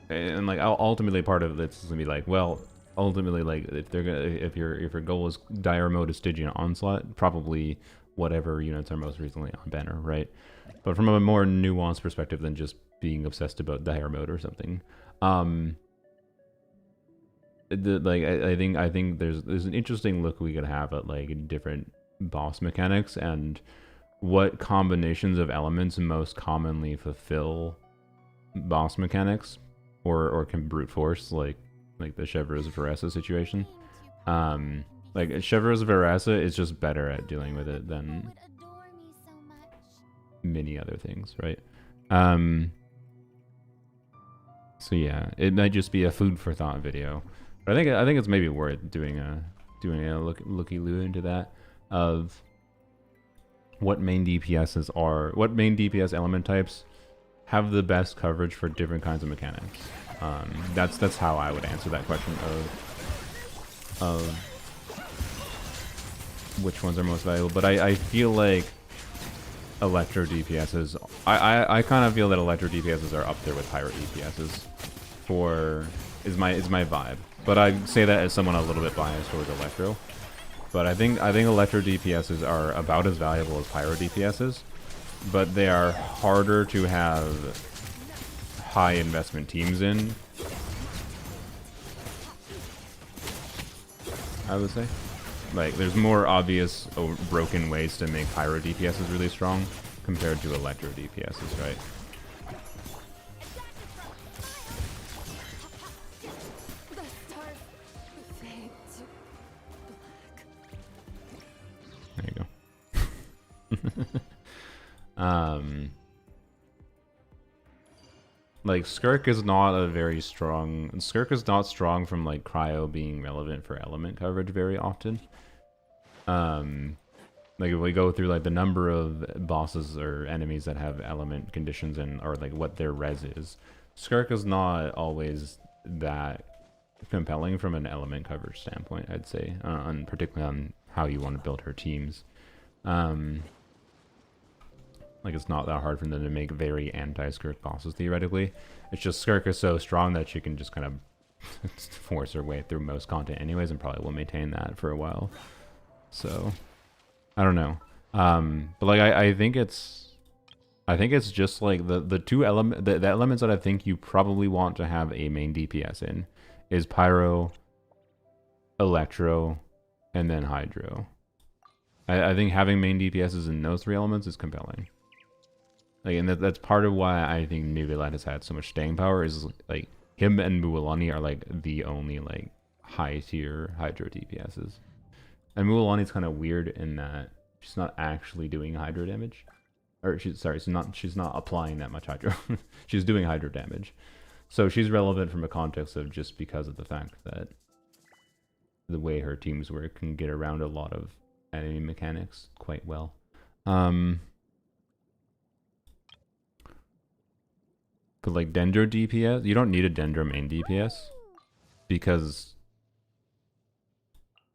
and like ultimately part of this is gonna be like, well, ultimately like if your goal is dire mode of Stygian onslaught, probably whatever units are most recently on banner, right? But from a more nuanced perspective than just being obsessed about dire mode or something, I think there's an interesting look we could have at like different boss mechanics and what combinations of elements most commonly fulfill boss mechanics or can brute force, like the Chevreuse Veressa situation. Like Chevreuse Veressa is just better at dealing with it than many other things, right? So yeah, it might just be a food for thought video, but I think it's maybe worth doing a looky-loo into that of what main DPSs are, what main DPS element types have the best coverage for different kinds of mechanics. That's how I would answer that question of which ones are most valuable. But I feel like Electro DPSs, I kind of feel that Electro DPSs are up there with Pyro DPSs is my vibe. But I say that as someone a little bit biased towards Electro. But I think Electro DPSs are about as valuable as Pyro DPSs, but they are harder to have high investment teams in, I would say. Like, there's more obvious broken ways to make Pyro DPSs really strong compared to Electro DPSs, right? There you go. Like Skirk is not strong from like cryo being relevant for element coverage very often. Like if we go through like the number of bosses or enemies that have element conditions and or like what their res is, Skirk is not always that compelling from an element coverage standpoint, I'd say, on particularly on how you want to build her teams. Like it's not that hard for them to make very anti-Skirk bosses theoretically. It's just Skirk is so strong that she can just kind of force her way through most content anyways, and probably will maintain that for a while. So I don't know. But like I think it's just like the two the elements that I think you probably want to have a main DPS in is Pyro, Electro, and then Hydro. I think having main DPSs in those three elements is compelling. Like, and that's part of why I think Nivellette has had so much staying power is like him and Mualani are like the only like high tier Hydro DPSs. And Mualani's kind of weird in that she's not actually doing Hydro damage. Or she's not applying that much Hydro. She's doing Hydro damage. So she's relevant from a context of just because of the fact that the way her teams work can get around a lot of enemy mechanics quite well. But like Dendro DPS, you don't need a Dendro main DPS because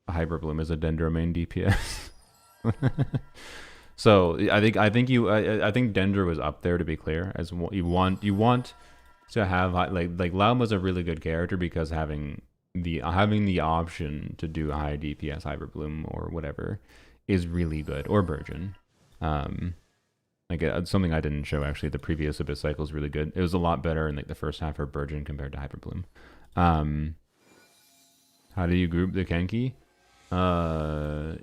Hyperbloom is a Dendro main DPS. So I think Dendro was up there, to be clear, as you want to have like Llama's a really good character because having the option to do high DPS Hyperbloom or whatever is really good, or Burgeon. Like something I didn't show actually. The previous Abyss cycle is really good. It was a lot better in like the first half of Burgeon compared to Hyperbloom. How do you group the Kenki?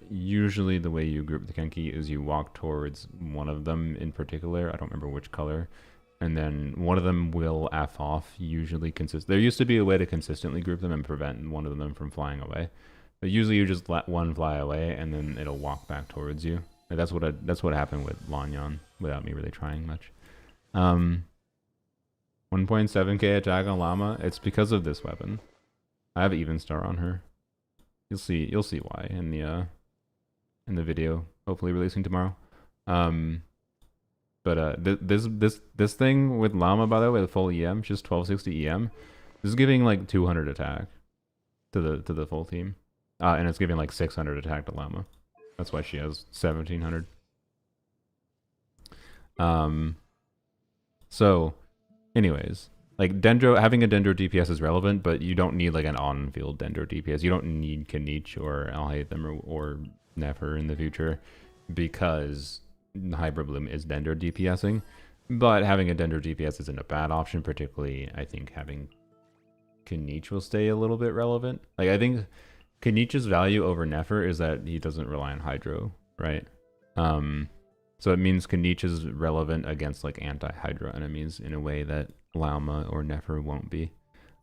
Usually the way you group the Kenki is you walk towards one of them in particular. I don't remember which color. And then one of them will F off, usually There used to be a way to consistently group them and prevent one of them from flying away. But usually you just let one fly away and then it'll walk back towards you. Like that's what happened with Lanyan without me really trying much. 1.7k attack on Llama. It's because of this weapon. I have even star on her. You'll see why in the video, hopefully releasing tomorrow. But this thing with Llama, by the way, the full EM, just 1260 EM, this is giving like 200 attack to the full team, and it's giving like 600 attack to Llama. That's why she has 1700. So, anyways, like having a Dendro DPS is relevant, but you don't need like an on-field Dendro DPS. You don't need Kanich or Alhaitham or Nefer in the future because Hyperbloom is Dendro DPSing. But having a Dendro DPS isn't a bad option, particularly I think having Kanich will stay a little bit relevant. Like I think Kanich's value over Nefer is that he doesn't rely on Hydro, right? So it means Kanich is relevant against like anti-Hydro enemies in a way that Llama or Nefer won't be.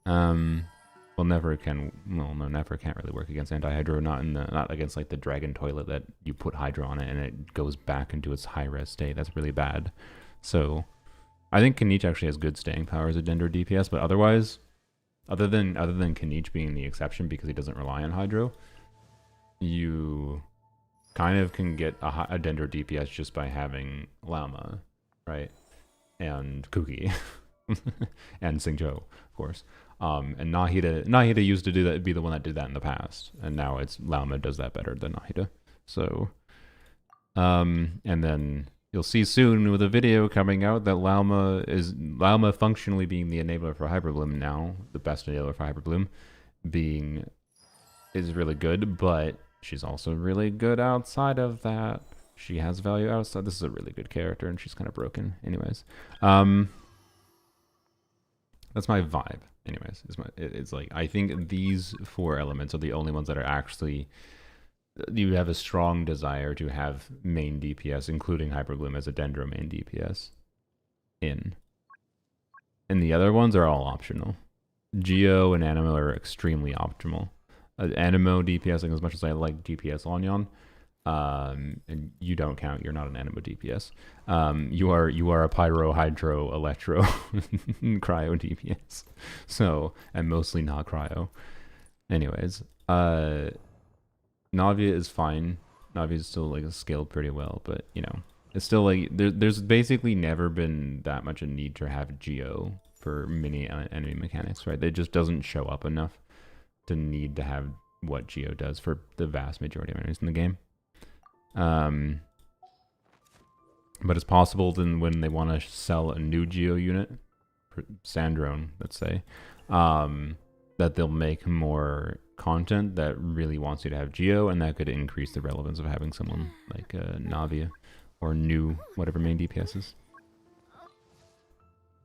Well, Nefer can't really work against anti-Hydro, not against like the Dragon Toilet that you put Hydro on it and it goes back into its high-res state. That's really bad. So I think Kanich actually has good staying power as a Dendro DPS, but otherwise, other than Kanich being the exception because he doesn't rely on Hydro, you kind of can get a Dendro DPS just by having Llama, right? And Kuki. And Xingqiu, of course. And Nahida used to do that, be the one that did that in the past, and now it's Llama does that better than Nahida. So, and then you'll see soon with a video coming out that Llama functionally being the enabler for Hyperbloom now, the best enabler for Hyperbloom, is really good, but she's also really good outside of that. She has value outside. This is a really good character, and she's kind of broken. Anyways, that's my vibe. Anyways, it's like I think these four elements are the only ones that are actually you have a strong desire to have main DPS, including Hyperbloom as a Dendro main DPS in. And the other ones are all optional. Geo and Animo are extremely optimal. Animo DPSing as much as I like DPS Lanyan. And you don't count. You're not an Animo DPS. You are a Pyro, Hydro, Electro, Cryo DPS. So, and mostly not Cryo. Anyways, Navia is fine Navi's still like scaled pretty well, but you know, it's still like there's basically never been that much a need to have Geo for many enemy mechanics, right? It just doesn't show up enough to need to have what Geo does for the vast majority of enemies in the game. But it's possible then when they want to sell a new Geo unit, Sandrone, let's say, that they'll make more content that really wants you to have Geo, and that could increase the relevance of having someone like Navia or new whatever main DPS is.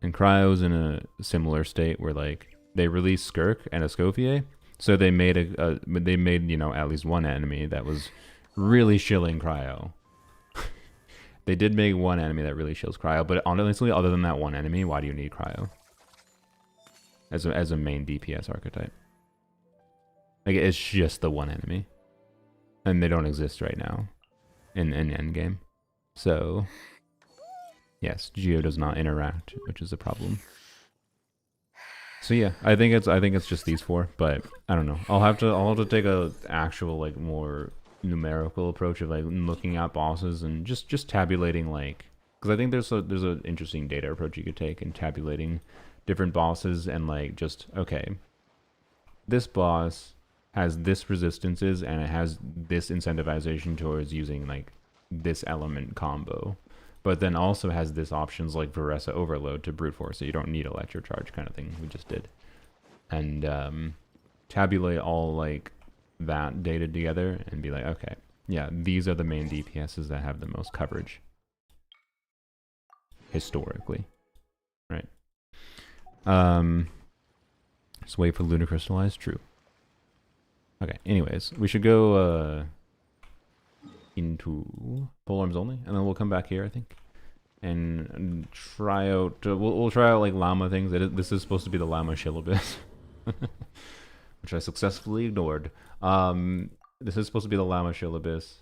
And Cryo's in a similar state where like they released Skirk and Escoffier, so they made you know at least one enemy that was really shilling Cryo. They did make one enemy that really shills Cryo, but honestly, other than that one enemy, why do you need Cryo as a main DPS archetype? Like it's just the one enemy, and they don't exist right now in endgame. So yes, Geo does not interact, which is a problem. So yeah, I think it's just these four, but I don't know. I'll have to take a actual like more numerical approach of like looking at bosses and just tabulating, like, because I think there's an interesting data approach you could take in tabulating different bosses and like just, okay, this boss has this resistances and it has this incentivization towards using like this element combo, but then also has this options like Varesa Overload to brute force, so you don't need Electrocharge kind of thing we just did. And tabulate all like that data together and be like, okay, yeah, these are the main DPSs that have the most coverage historically, right? Just wait for Luna Crystallize. True. Okay, anyways, we should go into polearms only, and then we'll come back here, I think, and try out. We'll try out like Llama things. This is supposed to be the Llama Shillabis, which I successfully ignored. This is supposed to be the Llama Shillabis,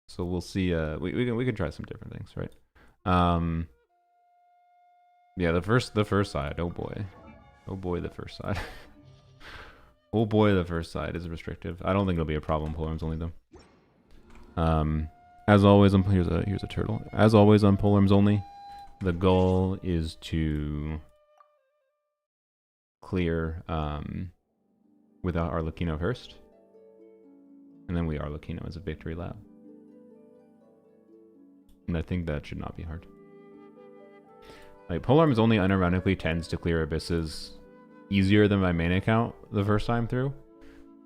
so we'll see. We can try some different things, right? Yeah, the first side. Oh boy, the first side. Oh boy, the first side is restrictive. I don't think it'll be a problem. Polearms only though. As always, here's a turtle. As always on polearms only, the goal is to clear without Arlecchino first, and then we Arlecchino as a victory lap. And I think that should not be hard. Like polearms only unironically tends to clear abysses easier than my main account the first time through,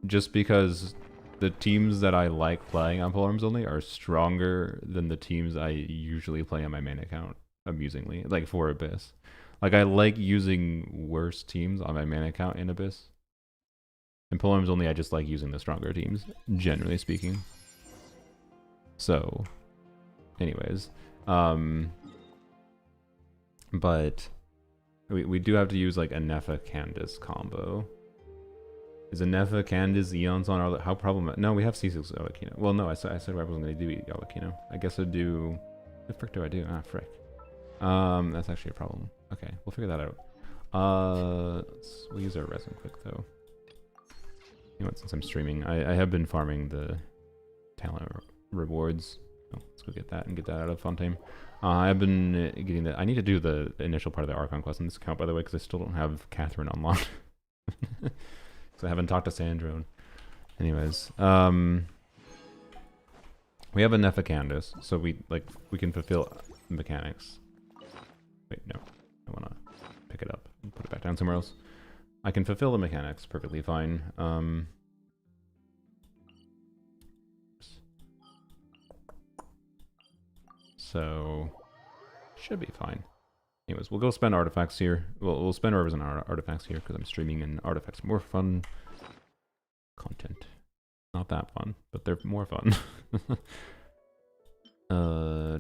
just because the teams that I like playing on polearms only are stronger than the teams I usually play on my main account, amusingly, like for Abyss. Like I like using worse teams on my main account in Abyss. In polearms only, I just like using the stronger teams, generally speaking. So, anyways, but we do have to use like a Nefa Candace combo. Is a Nefa Candace Eons on our... How problematic? No, we have C6 Arlecchino. Well, no, I said I wasn't going to do Arlecchino. I guess I'd do... What the frick do I do? Ah, frick. That's actually a problem. Okay, we'll figure that out. We'll use our resin quick, though. You know what, since I'm streaming, I have been farming the talent rewards. Oh, let's go get that and get that out of Fontaine. I've been getting the... I need to do the initial part of the Archon quest in this account, by the way, because I still don't have Catherine unlocked. So I haven't talked to Sandrone. Anyways, we have a Nefa Candace, so we can fulfill mechanics. Wait, no, I want to pick it up and put it back down somewhere else. I can fulfill the mechanics perfectly fine. So should be fine. Anyways, we'll go spend artifacts here. We'll spend orbs on artifacts here because I'm streaming and artifacts are more fun content. Not that fun, but they're more fun.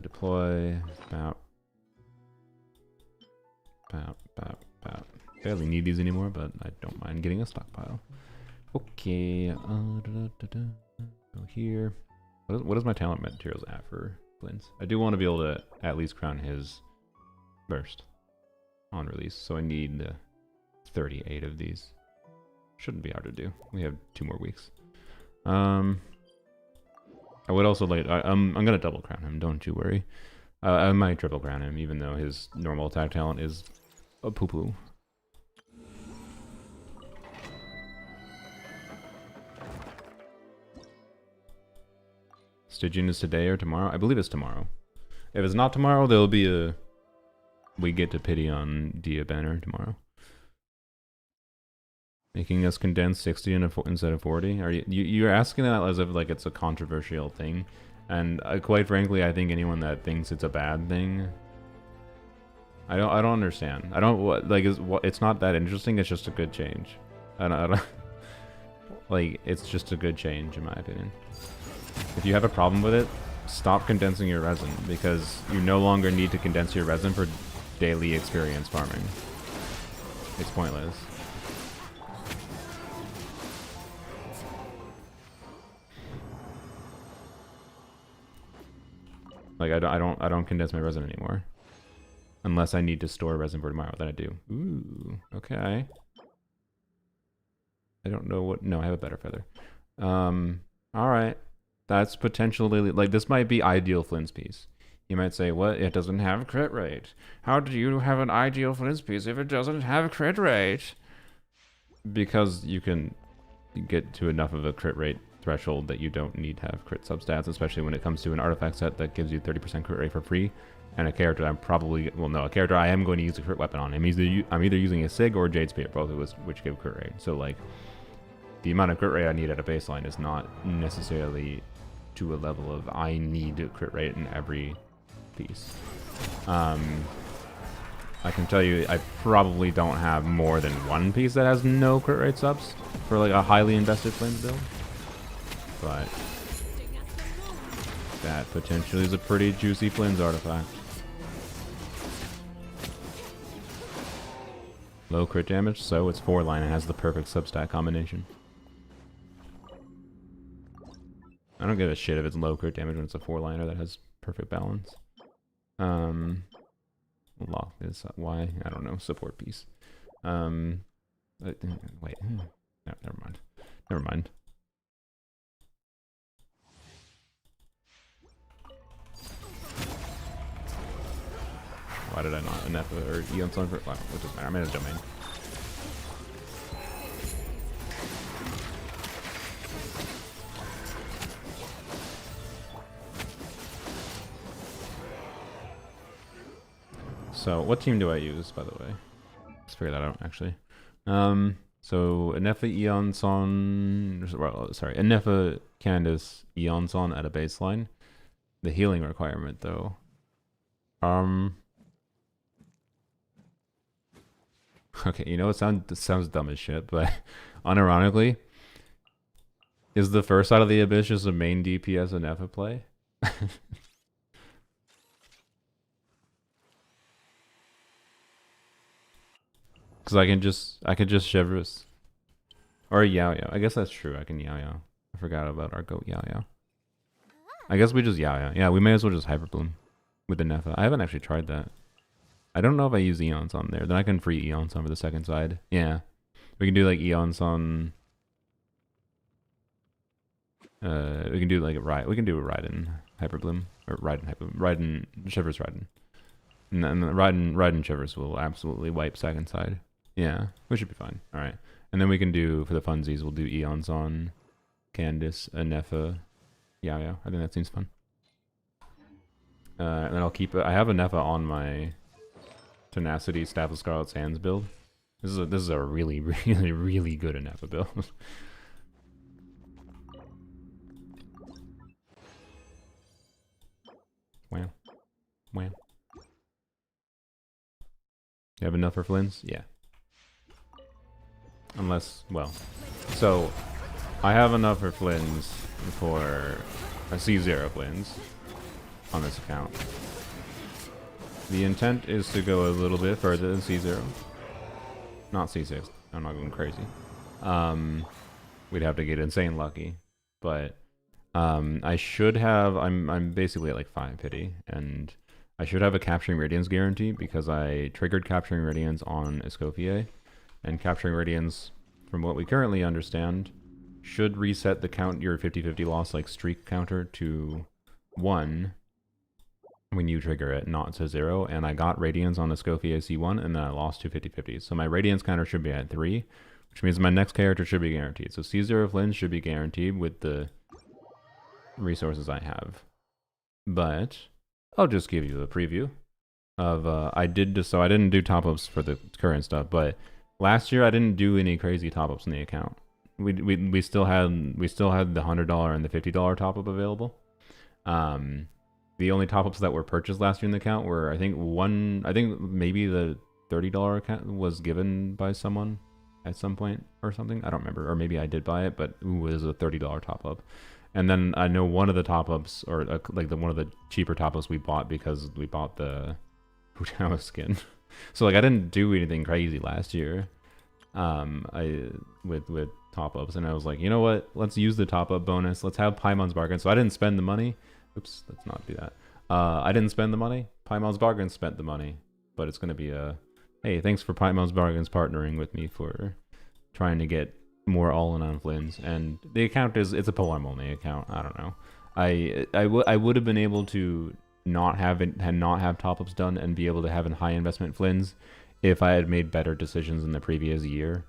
Deploy. Bap. Barely need these anymore, but I don't mind getting a stockpile. Okay. Go here. What is my talent materials at for Blins? I do want to be able to at least crown his burst on release, so I need 38 of these. Shouldn't be hard to do. We have 2 more weeks. I would also like. I'm gonna double crown him. Don't you worry. I might triple crown him, even though his normal attack talent is a poo poo. Stygian is today or tomorrow? I believe it's tomorrow. If it's not tomorrow, there'll be a... We get to pity on Dia banner tomorrow. Making us condense 60 instead of 40? Are you're asking that as if like it's a controversial thing, and quite frankly, I think anyone that thinks it's a bad thing, I don't understand. I don't like it's not that interesting. It's just a good change. I don't like it's just a good change in my opinion. If you have a problem with it, stop condensing your resin, because you no longer need to condense your resin for daily experience farming. It's pointless. Like I don't condense my resin anymore, unless I need to store resin for tomorrow. Then I do. Ooh, okay. I don't know what. No, I have a better feather. All right. That's potentially like this might be ideal Flint's piece. You might say, "What? It doesn't have crit rate. How do you have an ideal Flint's piece if it doesn't have crit rate?" Because you can get to enough of a crit rate threshold that you don't need to have crit substats, especially when it comes to an artifact set that gives you 30% crit rate for free, and a character I'm probably a character I am going to use a crit weapon on. I'm either using a Sig or Jade Spear, both of which give crit rate. So like, the amount of crit rate I need at a baseline is not necessarily to a level of I need crit rate in every piece. I can tell you I probably don't have more than one piece that has no crit rate subs for like a highly invested Flames build. But that potentially is a pretty juicy Flynn's artifact. Low crit damage, so it's 4-line and has the perfect substat combination. I don't give a shit if it's low crit damage when it's a 4-liner that has perfect balance. Lock is why I don't know, support piece. Wait, no, never mind. Never mind. Why did I not enough or Eon Sun for? Wow, it doesn't matter. I'm in his domain. So, what team do I use, by the way? Let's figure that out, actually. So, Anefa, Eon Son... Well, sorry, Anefa, Candace, Eon Son at a baseline. The healing requirement, though. Okay, you know, it sounds dumb as shit, but unironically, is the first side of the Abyss just a main DPS Anefa play? Because I can just Chevreuse. Or Yao Yao. I guess that's true. I can Yao Yao. I forgot about our goat Yao Yao. I guess we just Yao Yao. Yeah, we may as well just Hyper Bloom with the Nefa. I haven't actually tried that. I don't know if I use Eons on there. Then I can free Eons on for the second side. Yeah. We can do like Eons on... we can do like a Ride. We can do a Raiden Hyper Bloom. Or Raiden Hyper Bloom. Raiden... Shivers Raiden. And then Raiden Shivers will absolutely wipe second side. Yeah. We should be fine. Alright. And then we can do, for the funsies, we'll do Eons on Candace, Anefa, Yao Yao. I think that seems fun. And then I'll keep it. I have Anefa on my Tenacity Staff of Scarlet Sands build. This is a really, really, really good Anefa build. Wow. Wow. You have enough for Flynn's? Yeah. Unless, well. So, I have enough for Flynn's for a C0 Flynn's on this account. The intent is to go a little bit further than C0. Not C6. I'm not going crazy. We'd have to get insane lucky. But I should have... I'm basically at like 5 pity. And I should have a Capturing Radiance guarantee because I triggered Capturing Radiance on Escoffier. And Capturing Radiance, from what we currently understand, should reset the count, your 50-50 loss like streak counter to 1 when you trigger it, not to 0. And I got Radiance on the Scofie AC1, and then I lost 2 50-50s. So my Radiance counter should be at 3, which means my next character should be guaranteed. So C0 Flynn should be guaranteed with the resources I have. But I'll just give you a preview of I didn't do top-ups for the current stuff, but last year I didn't do any crazy top-ups in the account. We still had the $100 and the $50 top-up available. The only top-ups that were purchased last year in the account were I think maybe the $30 account was given by someone at some point or something. I don't remember, or maybe I did buy it, but it was a $30 top-up. And then I know one of the top-ups, or like one of the cheaper top-ups we bought because we bought the Llama skin. So like I didn't do anything crazy last year with top-ups, and I was like, you know what, let's use the top-up bonus, let's have Paimon's Bargain. So I didn't spend the money. Oops, let's not do that. I didn't spend the money. Paimon's Bargain spent the money, but it's going to be a, hey, thanks for Paimon's Bargains partnering with me for trying to get more all-in on Flynn's. And the account it's a polearm only account. I don't know. I would have been able to not have top-ups done and be able to have a high investment Flynn's if I had made better decisions in the previous year.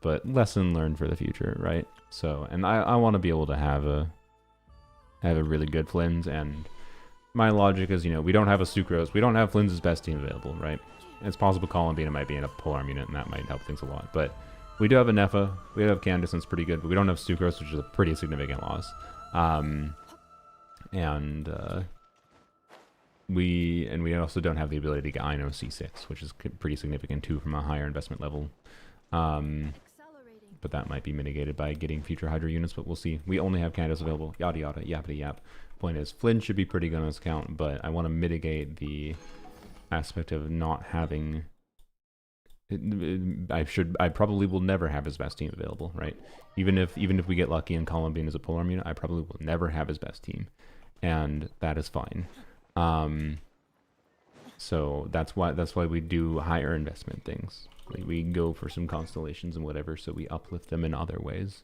But lesson learned for the future, right? So, and I want to be able to have a really good Flynn's, and my logic is, you know, we don't have a Sucrose, we don't have Flynn's best team available, right? It's possible Columbina might be in a polearm unit, and that might help things a lot, but we do have a Neffa, we have Candace, and it's pretty good, but we don't have Sucrose, which is a pretty significant loss. We also don't have the ability to get Ino C6, which is pretty significant too from a higher investment level. But that might be mitigated by getting future Hydra units, but we'll see. We only have Candace available, yada yada, yappity yap. Point is, Flynn should be pretty good on this account, but I want to mitigate the aspect of not having... I probably will never have his best team available, right? Even if we get lucky and Columbine is a polearm unit, I probably will never have his best team, and that is fine. So that's why we do higher investment things. We go for some constellations and whatever, so we uplift them in other ways.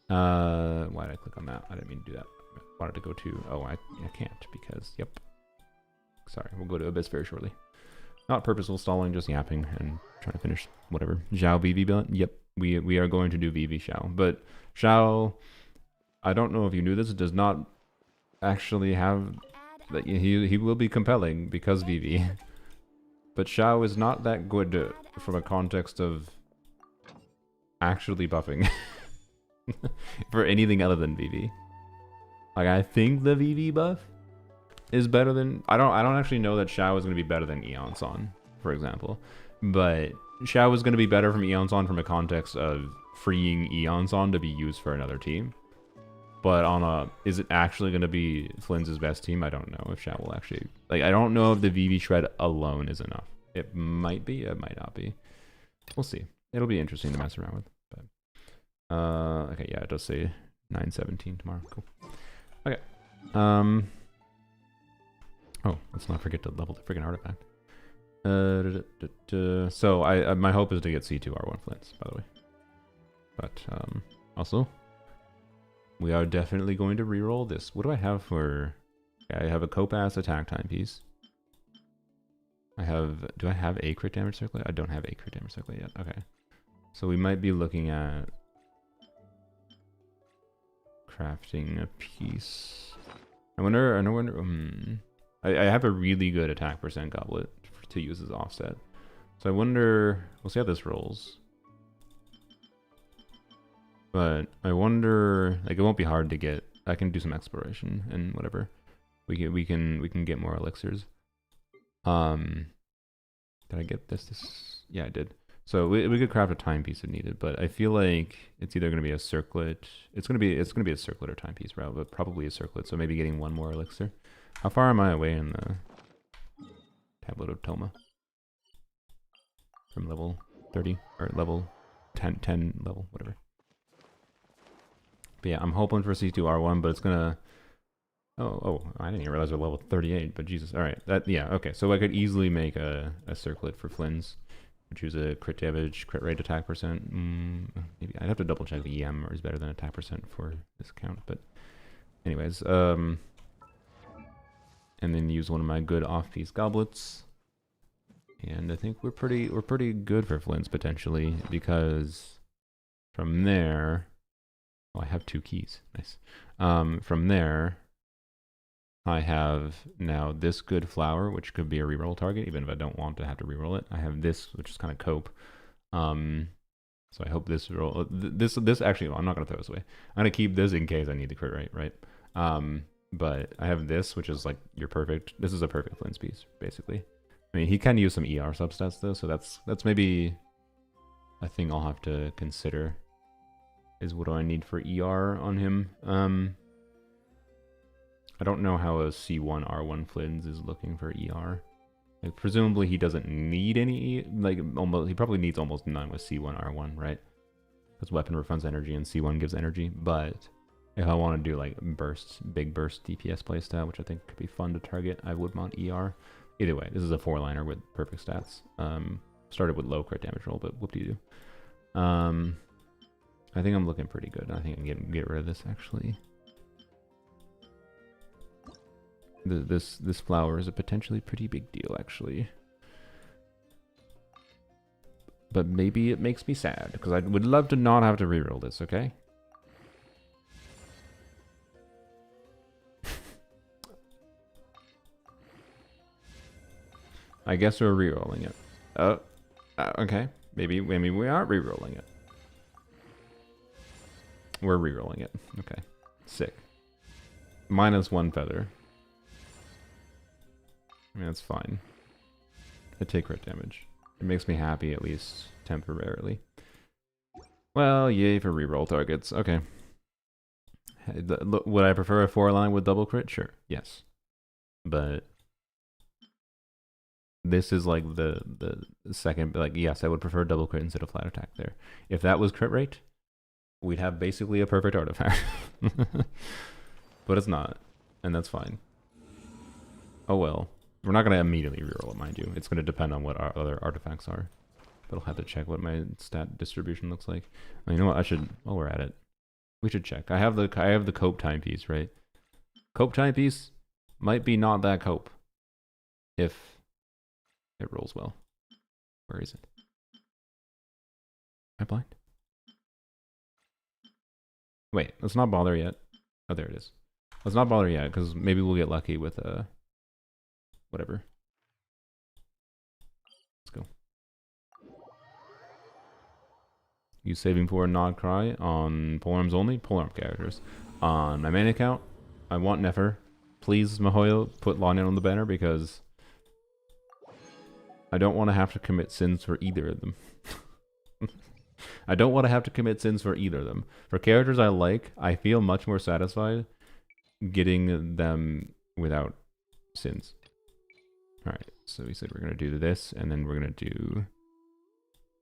Why did I click on that? I didn't mean to do that. I wanted to go to... Oh, I can't because... Yep. Sorry, we'll go to Abyss very shortly. Not purposeful stalling, just yapping and trying to finish whatever. Zhao VV build? Yep, we are going to do VV Xiao. But Xiao, I don't know if you knew this, does not actually have... that he will be compelling because VV. But Xiao is not that good from a context of actually buffing for anything other than VV. Like, I think the VV buff is better than... I don't actually know that Xiao is going to be better than Eon Son, for example. But Xiao is going to be better from Eon Son from a context of freeing Eon Son to be used for another team. But on a... Is it actually going to be Flynn's best team? I don't know if Xiao will actually... Like, I don't know if the VV shred alone is enough. It might be, it might not be. We'll see. It'll be interesting to mess around with. But okay, yeah, it does say 9/17 tomorrow. Cool. Okay. Oh, let's not forget to level the freaking artifact. So my hope is to get C2R1 Flynn's, by the way. But also, we are definitely going to reroll this. What do I have for... Okay, I have a Copass attack timepiece. Do I have a crit damage circlet? I don't have a crit damage circlet yet. Okay. So we might be looking at crafting a piece. I wonder, I have a really good attack percent goblet to use as offset. So I wonder, we'll see how this rolls. But I wonder, like, it won't be hard to get. I can do some exploration and whatever. We can get more elixirs. Did I get this? Yeah, I did. So we could craft a timepiece if needed, but I feel like it's either going to be a circlet. It's going to be a circlet or timepiece route, but probably a circlet. So maybe getting one more elixir. How far am I away in the Tablet of Toma? From level 30 or level 10 level, whatever. But yeah, I'm hoping for C2R1, but it's gonna... Oh, I didn't even realize we're level 38, but Jesus. Alright, yeah, okay. So I could easily make a circlet for Flynn's Choose a crit damage, crit rate, attack percent. Maybe I'd have to double check the EM or is better than attack percent for this account. But anyways, and then use one of my good off-piece goblets. And I think we're pretty good for Flints potentially, because from there, oh, I have 2 keys. Nice. From there, I have now this good flower, which could be a reroll target, even if I don't want to have to reroll it. I have this, which is kind of cope. So I hope this roll, this actually, well, I'm not gonna throw this away. I'm gonna keep this in case I need the crit rate, right? But I have this, which is like your perfect. This is a perfect Flints piece, basically. I mean, he can use some ER substats though, so that's maybe a thing I'll have to consider. Is what do I need for ER on him? I don't know how a C1 R1 Flins is looking for ER. Like, presumably he doesn't need any, like, almost, he probably needs almost none with C1 R1, right? Because weapon refunds energy and C1 gives energy. But if I want to do like bursts, big burst DPS playstyle, which I think could be fun to target, I would want ER. Either way, this is a 4-liner with perfect stats. Started with low crit damage roll, but whoop-de-doo. I think I'm looking pretty good. I think I can get rid of this, actually. This flower is a potentially pretty big deal, actually. But maybe it makes me sad, because I would love to not have to reroll this, okay? I guess we're rerolling it. Okay. Maybe we aren't rerolling it. We're rerolling it. Okay. Sick. -1 feather. I mean, that's fine. I take crit damage. It makes me happy, at least temporarily. Well, yay for reroll targets. Okay. Would I prefer a 4-line with double crit? Sure. Yes. But this is like the second, like, yes, I would prefer double crit instead of flat attack there. If that was crit rate, we'd have basically a perfect artifact. But it's not, and that's fine. Oh well. We're not going to immediately reroll it, mind you. It's going to depend on what our other artifacts are. But I'll have to check what my stat distribution looks like. Well, you know what? I should, while we're at it, we should check. I have the cope timepiece, right? Cope timepiece might be not that cope if it rolls well. Where is it? Am I blind? Wait, let's not bother yet. Oh, there it is. Let's not bother yet, because maybe we'll get lucky with whatever. Let's go. Use saving for Nod Krai on polearms only. Polearm characters. On my main account, I want Nefer. Please, Mahoyo, put Lawnet on the banner, because I don't want to have to commit sins for either of them. I don't want to have to commit sins for either of them. For characters I like, I feel much more satisfied getting them without sins. Alright, so we said we're going to do this, and then we're going to do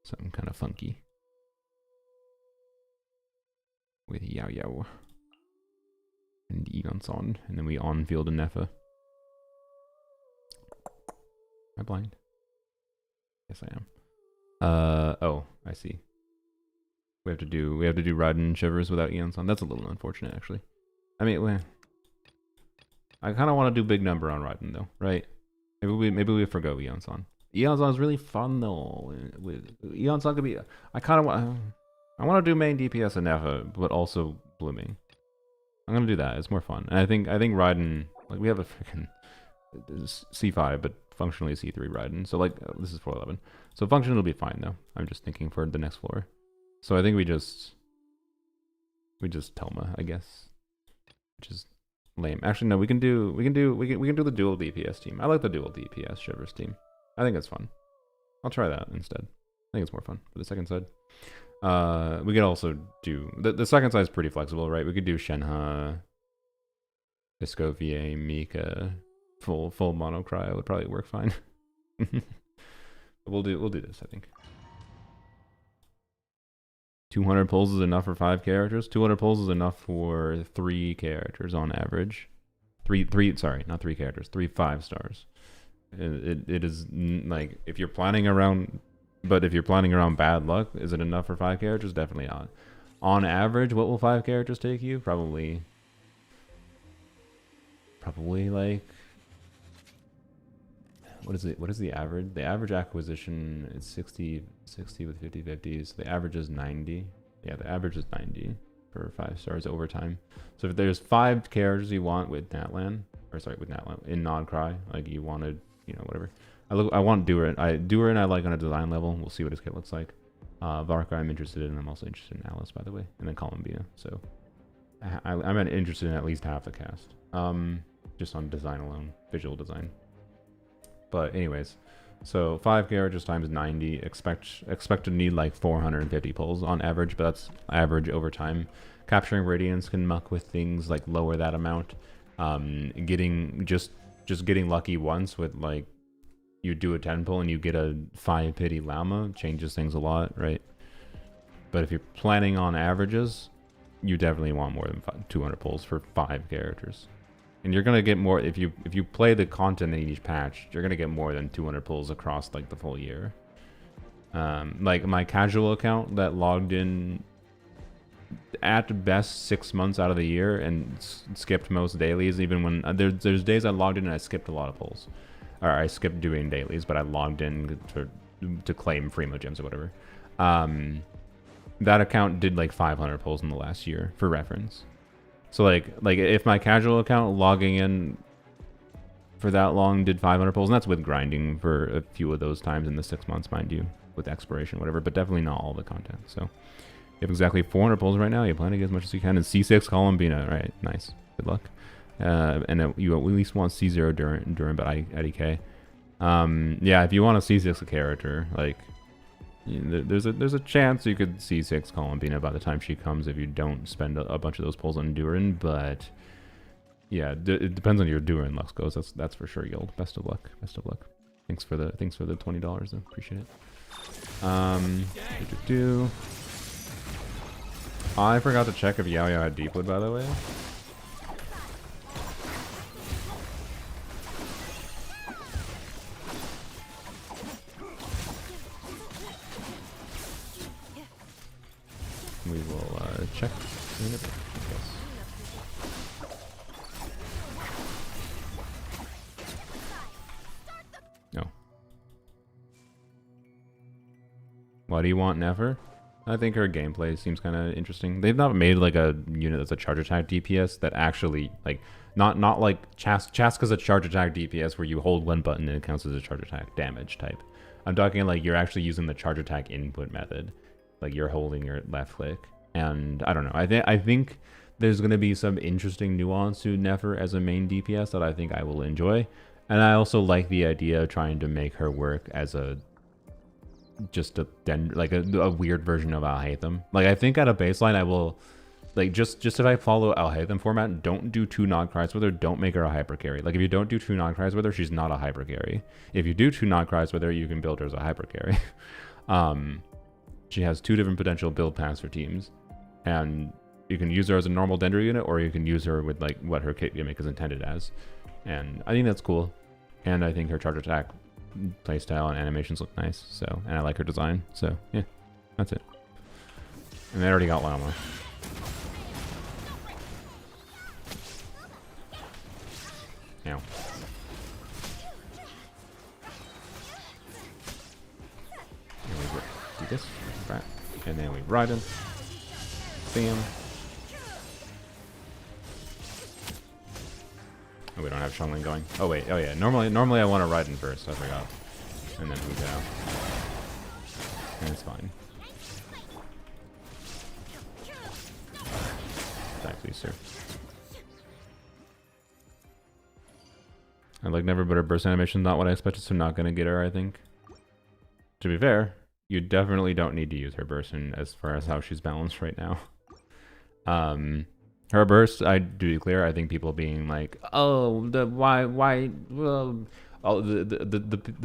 something kind of funky. With Yao Yao. And Egon-san, and then we on-field a Nefa. Am I blind? Yes, I am. Oh, I see. We have to do Raiden Shivers without Egon-san. That's a little unfortunate, actually. I mean, I kind of want to do big number on Raiden, though, right? Maybe we forgo Egon-san. Egon-san is really fun, though. With Egon-san could be. I kind of want. I want to do main DPS and Nefa, but also blooming. I'm gonna do that. It's more fun, and I think Raiden, like, we have a freaking C5, but functionally C3 Raiden. So like this is 411. So functionally it'll be fine though. I'm just thinking for the next floor. So I think we just Telma, I guess, which is lame. Actually, no, we can do the dual DPS team. I like the dual DPS Shivers team. I think it's fun. I'll try that instead. I think it's more fun for the second side. We could also do the second side is pretty flexible, right? We could do Shenhe, Disco VA, Mika, full mono cryo would probably work fine. We'll do this, I think. 200 pulls is enough for 5 characters. 200 pulls is enough for 3 characters on average. Sorry, not 3 characters. 3 5 stars. It is like, if you're planning around But if you're planning around bad luck, is it enough for 5 characters? Definitely not. On average, what will 5 characters take you? Probably like, what is it? What is the average? The average acquisition is 60 with 50/50. So the average is 90. Yeah, the average is 90 for 5 stars over time. So if there's 5 characters you want with Natlan, or sorry, with Natlan in Nod Krai, like you wanted, you know, whatever. I want Duerin. Duerin I like on a design level. We'll see what his kit looks like. Varka I'm interested in. I'm also interested in Alice, by the way, and then Columbia. So I'm interested in at least half the cast. Just on design alone, visual design. But anyways, so 5 characters times 90. Expect to need like 450 pulls on average, but that's average over time. Capturing Radiance can muck with things like lower that amount. Getting just getting lucky once with like you do a 10 pull and you get a 5 pity Llama changes things a lot, right? But if you're planning on averages, you definitely want more than 200 pulls for 5 characters. And you're gonna get more if you play the content in each patch. You're gonna get more than 200 pulls across like the full year. Like my casual account that logged in at best 6 months out of the year and skipped most dailies. Even when there's days I logged in and I skipped a lot of pulls, or I skipped doing dailies, but I logged in to claim Fremo gems or whatever. That account did like 500 pulls in the last year for reference. So like if my casual account logging in for that long did 500 pulls, and that's with grinding for a few of those times in the 6 months, mind you, with expiration, whatever, but definitely not all the content. So you have exactly 400 pulls right now. You plan to get as much as you can. And C6 Columbina, right? Nice. Good luck. And you at least want C0 during but IDK. Yeah, if you want to C6 a character, like there's a chance you could C6 Columbina by the time she comes if you don't spend a bunch of those pulls on Durin, but yeah, it depends on your Durin luck goes. That's for sure, Yield. Best of luck. Best of luck. Thanks for the $20 though. Appreciate it. I forgot to check if Yao Yao had Deepwood, by the way. We will check in a bit, I guess. No. Why do you want Nefer? I think her gameplay seems kind of interesting. They've not made like a unit that's a charge attack DPS that actually like not like Chaska's a charge attack DPS where you hold one button and it counts as a charge attack damage type. I'm talking like you're actually using the charge attack input method. Like you're holding your left click, and I don't know. I think there's going to be some interesting nuance to Nefer as a main DPS that I think I will enjoy, and I also like the idea of trying to make her work as a a weird version of Alhaitham. Like I think at a baseline I will like just if I follow Alhaitham format, don't do 2 Nod Krais with her, don't make her a hyper carry. Like if you don't do 2 Nod Krais with her, she's not a hyper carry. If you do 2 Nod Krais with her, you can build her as a hyper carry. She has 2 different potential build paths for teams, and you can use her as a normal Dendro unit, or you can use her with like what her kit gimmick is intended as. And I think that's cool, and I think her charge attack playstyle and animations look nice. So, and I like her design. So yeah, that's it. And they already got Llama. Now. Do this, right, and then we ride him. Bam. Oh, we don't have Shungling going. Oh wait, oh yeah. Normally I want to ride him first. I forgot, and then move it out. And it's fine. Die, please, sir. I like Never, but her burst animation not what I expected, so not gonna get her. I think. To be fair, you definitely don't need to use her burst as far as how she's balanced right now. Her burst, I do declare, I think people being like, oh, the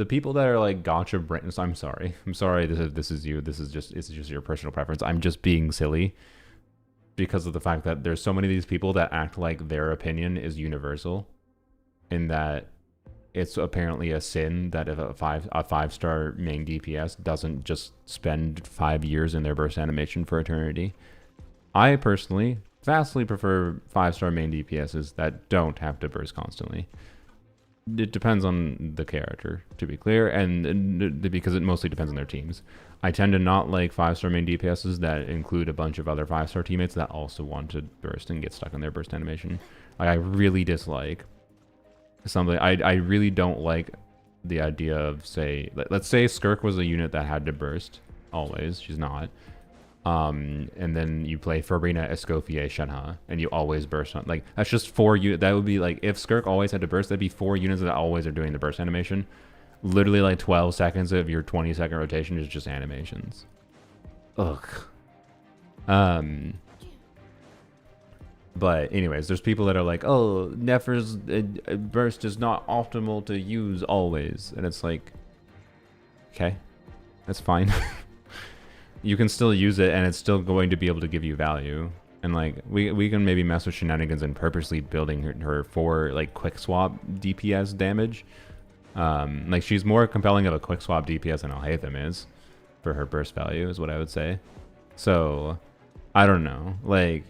people that are like gotcha brains. I'm sorry, this is you. This is just your personal preference. I'm just being silly because of the fact that there's so many of these people that act like their opinion is universal, in that it's apparently a sin that if a 5-star main DPS doesn't just spend 5 years in their burst animation for eternity. I personally vastly prefer 5-star main DPSs that don't have to burst constantly. It depends on the character, to be clear, and because it mostly depends on their teams. I tend to not like 5-star main DPSs that include a bunch of other 5-star teammates that also want to burst and get stuck in their burst animation. Like, I really dislike something. I really don't like the idea of, say, let's say Skirk was a unit that had to burst always. She's not. And then you play Farina, Escoffier, Shenhe, and you always burst on. Like, that's just 4 units. That would be like, if Skirk always had to burst, that'd be 4 units that always are doing the burst animation. Literally, like 12 seconds of your 20-second rotation is just animations. Ugh. But anyways, there's people that are like, oh, Nefer's burst is not optimal to use always. And it's like, okay, that's fine. You can still use it and it's still going to be able to give you value. And like, we can maybe mess with shenanigans and purposely building her for like quick swap DPS damage. Like, she's more compelling of a quick swap DPS than Alhaitham is for her burst value, is what I would say. So, I don't know. Like,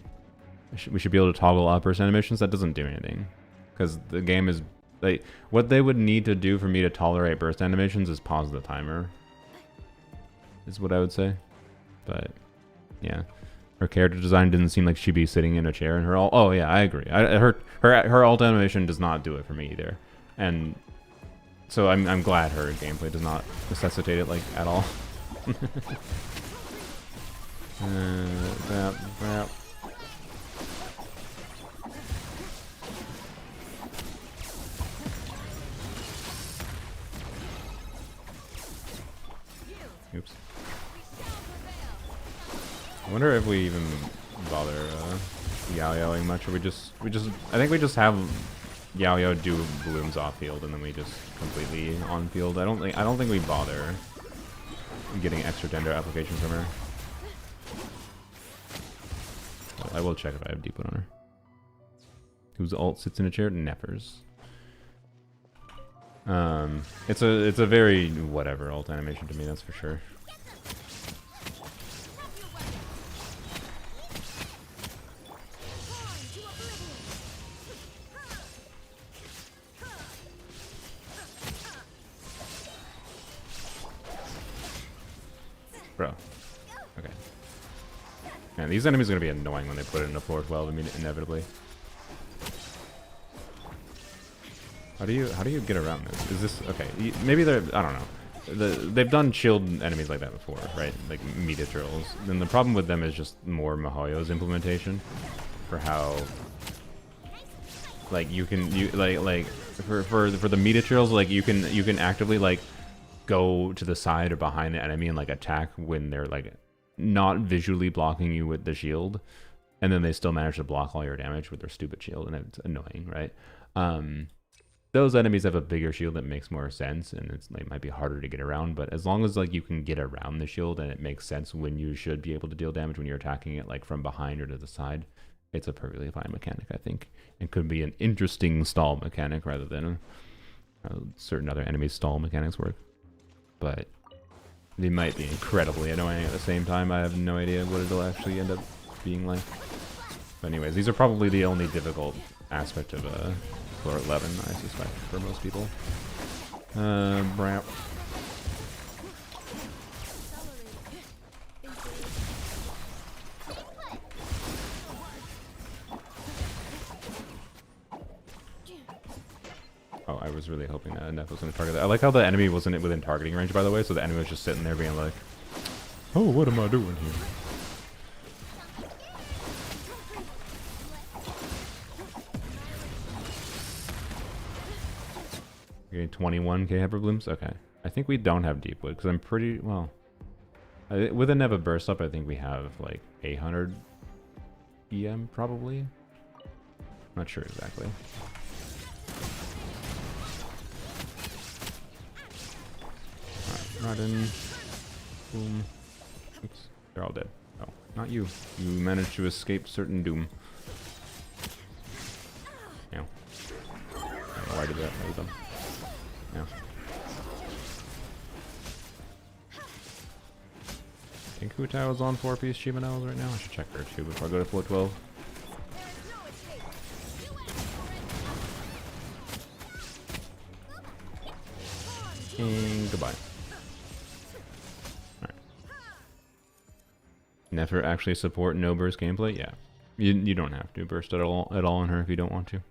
we should be able to toggle up burst animations. That doesn't do anything, because the game is like, what they would need to do for me to tolerate burst animations is pause the timer, is what I would say. But yeah, her character design didn't seem like she'd be sitting in a chair in her ult. Oh yeah, I agree. Her ult animation does not do it for me either, and so I'm glad her gameplay does not necessitate it like at all. Oops. I wonder if we even bother Yao-Yaoing much, or we just I think we just have Yao-Yao do blooms off field and then we just completely on field. I don't think we bother getting extra tender application from her. Well, I will check if I have deep wood on her. Whose ult sits in a chair? Nefer's. It's a very whatever ult animation to me, that's for sure. Bro. Okay. Man, these enemies are gonna be annoying when they put it into floor 12 inevitably. How do you get around this? Is this okay? Maybe they're, I don't know. They've done shield enemies like that before, right? Like media turtles. Then the problem with them is just more Mihoyo's implementation for how, like, you can for the media turtles, like you can actively like go to the side or behind the enemy and like attack when they're like not visually blocking you with the shield, and then they still manage to block all your damage with their stupid shield, and it's annoying, right? Those enemies have a bigger shield that makes more sense, and it's like might be harder to get around, but as long as like you can get around the shield and it makes sense when you should be able to deal damage when you're attacking it like from behind or to the side, it's a perfectly fine mechanic, I think. It could be an interesting stall mechanic rather than certain other enemies' stall mechanics work. But they might be incredibly annoying at the same time. I have no idea what it'll actually end up being like. But anyways, these are probably the only difficult aspect of floor 11, I suspect, for most people. Brap. Oh, I was really hoping that Neff was going to target that. I like how the enemy wasn't within targeting range, by the way, so the enemy was just sitting there being like, oh, what am I doing here? Okay, 21k hyper blooms? Okay. I think we don't have deep wood, because I'm pretty, well, with a Neva burst up, I think we have like 800 EM, probably. Not sure exactly. Alright, Rodden. Boom. Oops, they're all dead. Oh, not you. You managed to escape certain doom. Yeah. I don't know why I did that. That was dumb. Yeah. I think Hu Tao is on 4-piece Shimanels right now. I should check her too before I go to floor 12. And goodbye. Alright. Never actually support no burst gameplay? Yeah. You don't have to burst at all on her if you don't want to.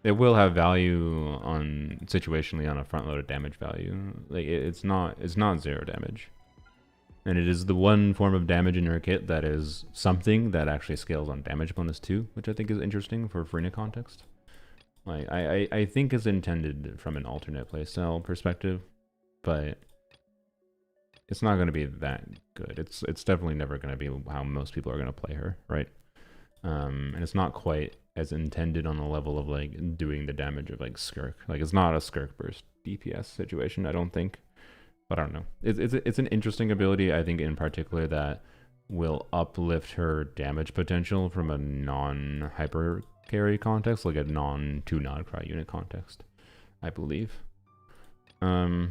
It will have value on situationally on a front loaded damage value. Like it's not 0 damage. And it is the one form of damage in her kit that is something that actually scales on damage bonus too, which I think is interesting for Freenet context. Like I think is intended from an alternate playstyle perspective, but it's not going to be that good. It's definitely never going to be how most people are going to play her, right? And it's not quite as intended on the level of like doing the damage of like Skirk. Like it's not a Skirk burst DPS situation, I don't think. But I don't know. It's an interesting ability, I think, in particular that will uplift her damage potential from a non-hyper carry context, like a non-2 Nod Krai unit context, I believe. Oh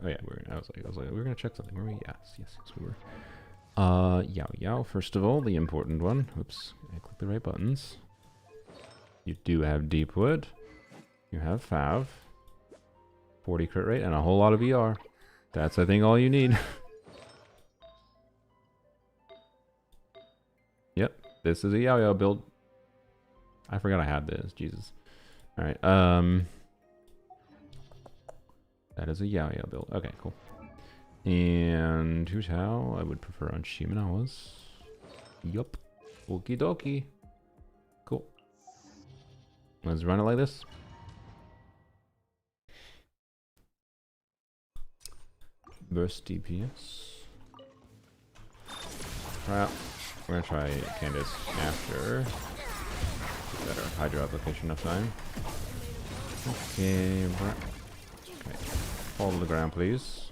yeah, I was like, we were gonna check something, were we? Yes, we were. Yao. First of all, the important one. Oops, I clicked the right buttons. You do have Deepwood. You have Fav. 40 crit rate and a whole lot of ER. That's, I think, all you need. Yep, this is a Yao build. I forgot I had this. Jesus. All right. That is a Yao build. Okay, cool. And Hu Tao, I would prefer on Shimenawas. Yup. Okie dokie. Cool. Let's run it like this. Burst DPS. Well, we're gonna try Candace after. Better Hydro application enough time. Okay, fall to the ground, please.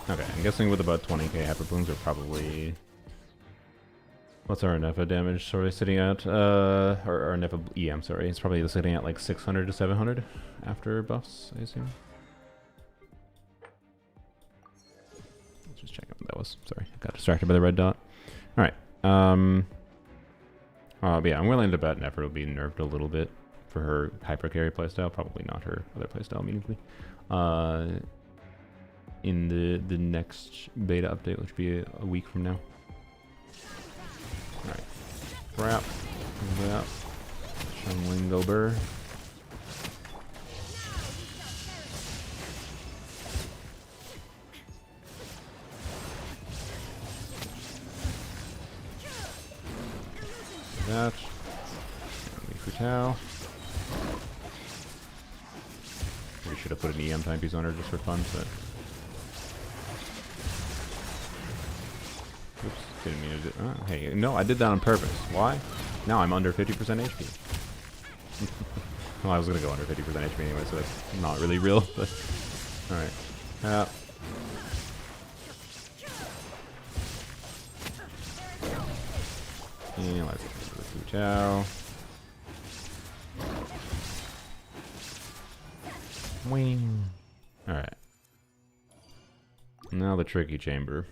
Okay, I'm guessing with about 20k hyper booms, we're probably... What's our Nefa damage sort of sitting at? Or our Nefa EM, sorry. It's probably sitting at like 600 to 700 after buffs, I assume. Let's just check out what that was. Sorry, I got distracted by the red dot. Alright. But yeah, I'm willing to bet Nefer will be nerfed a little bit for her hyper carry playstyle. Probably not her other playstyle meaningfully. In the next beta update, which will be a week from now. Alright. Wrap. Wrap. Shungling Burr. That. Hu Tao. We should have put an EM timepiece on her just for fun, but. Oops, didn't mean to do hey, no, I did that on purpose. Why? Now I'm under 50% HP. Well, I was gonna go under 50% HP anyway, so that's not really real, but... Alright. Yeah, let's get to the Hu Tao. Wing. Alright. Now the tricky chamber.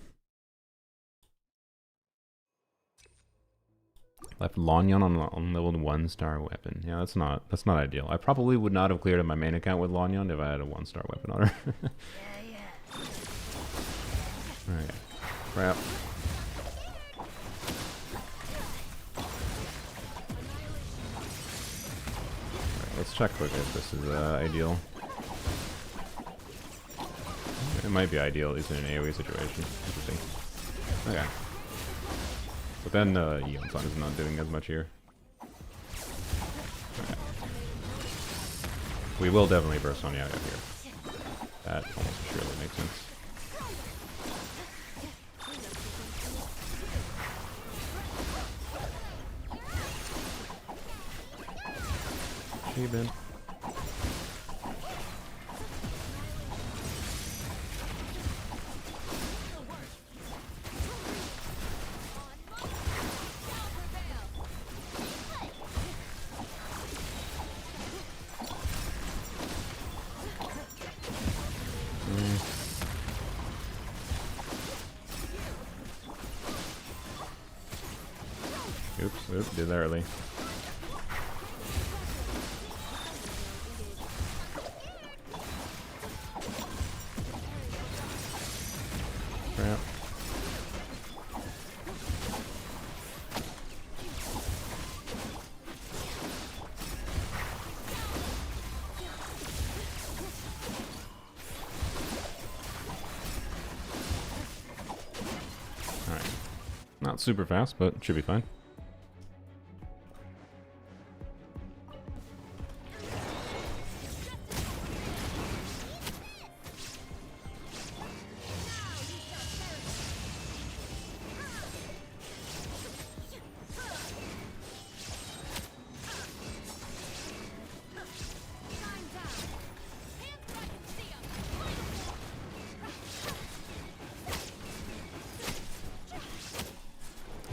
Left Lonyon on level 1-star weapon. Yeah, that's not ideal. I probably would not have cleared my main account with Lonyon if I had a 1-star weapon on her. Alright. Crap. Alright, let's check quickly if this is ideal. It might be ideal, at least in an AoE situation. Interesting. Okay. But then Yeonsan is not doing as much here. Okay. We will definitely burst on Yaya here. That almost surely makes sense. Hey, Ben. Oops, did that early. Crap. Alright. Not super fast, but should be fine.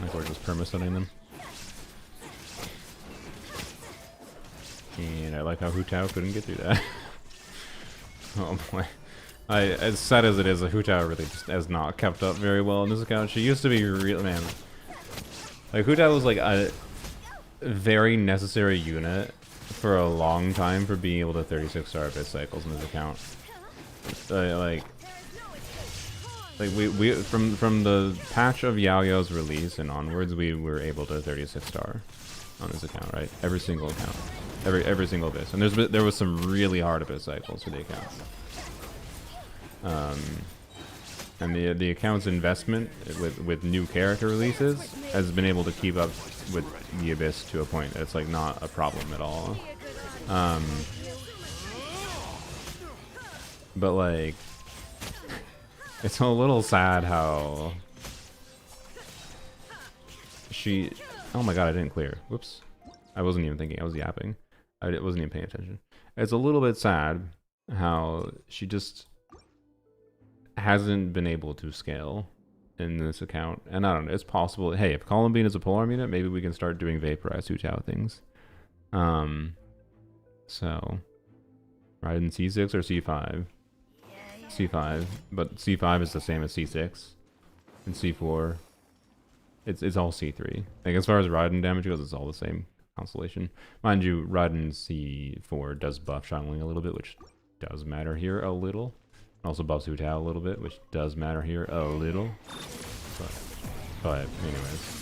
Like we're just perma-stunning them. And I like how Hu Tao couldn't get through that. Oh boy. As sad as it is, Hu Tao really just has not kept up very well on this account. She used to be real, man. Like, Hu Tao was like a very necessary unit for a long time for being able to 36-star bit cycles in this account. Like we from the patch of Yao Yao's release and onwards, we were able to 36-star on this account, right? Every single account, every single bit. And there was some really hard bit cycles for the account. And the account's investment with new character releases has been able to keep up with the Abyss to a point that it's like not a problem at all. But like, it's a little sad how she... Oh my god, I didn't clear. Whoops. I wasn't even thinking. I was yapping. I wasn't even paying attention. It's a little bit sad how she just hasn't been able to scale in this account. And I don't know, it's possible. Hey, if Columbine is a polearm unit, maybe we can start doing vaporized Hu Tao things. So, right in C6 or C5? C5, but C5 is the same as C6, and C4, it's all C3. Like as far as Raiden damage goes, it's all the same constellation. Mind you, Raiden C4 does buff Xiangling a little bit, which does matter here a little. Also buffs Hu Tao a little bit, which does matter here a little. But anyways.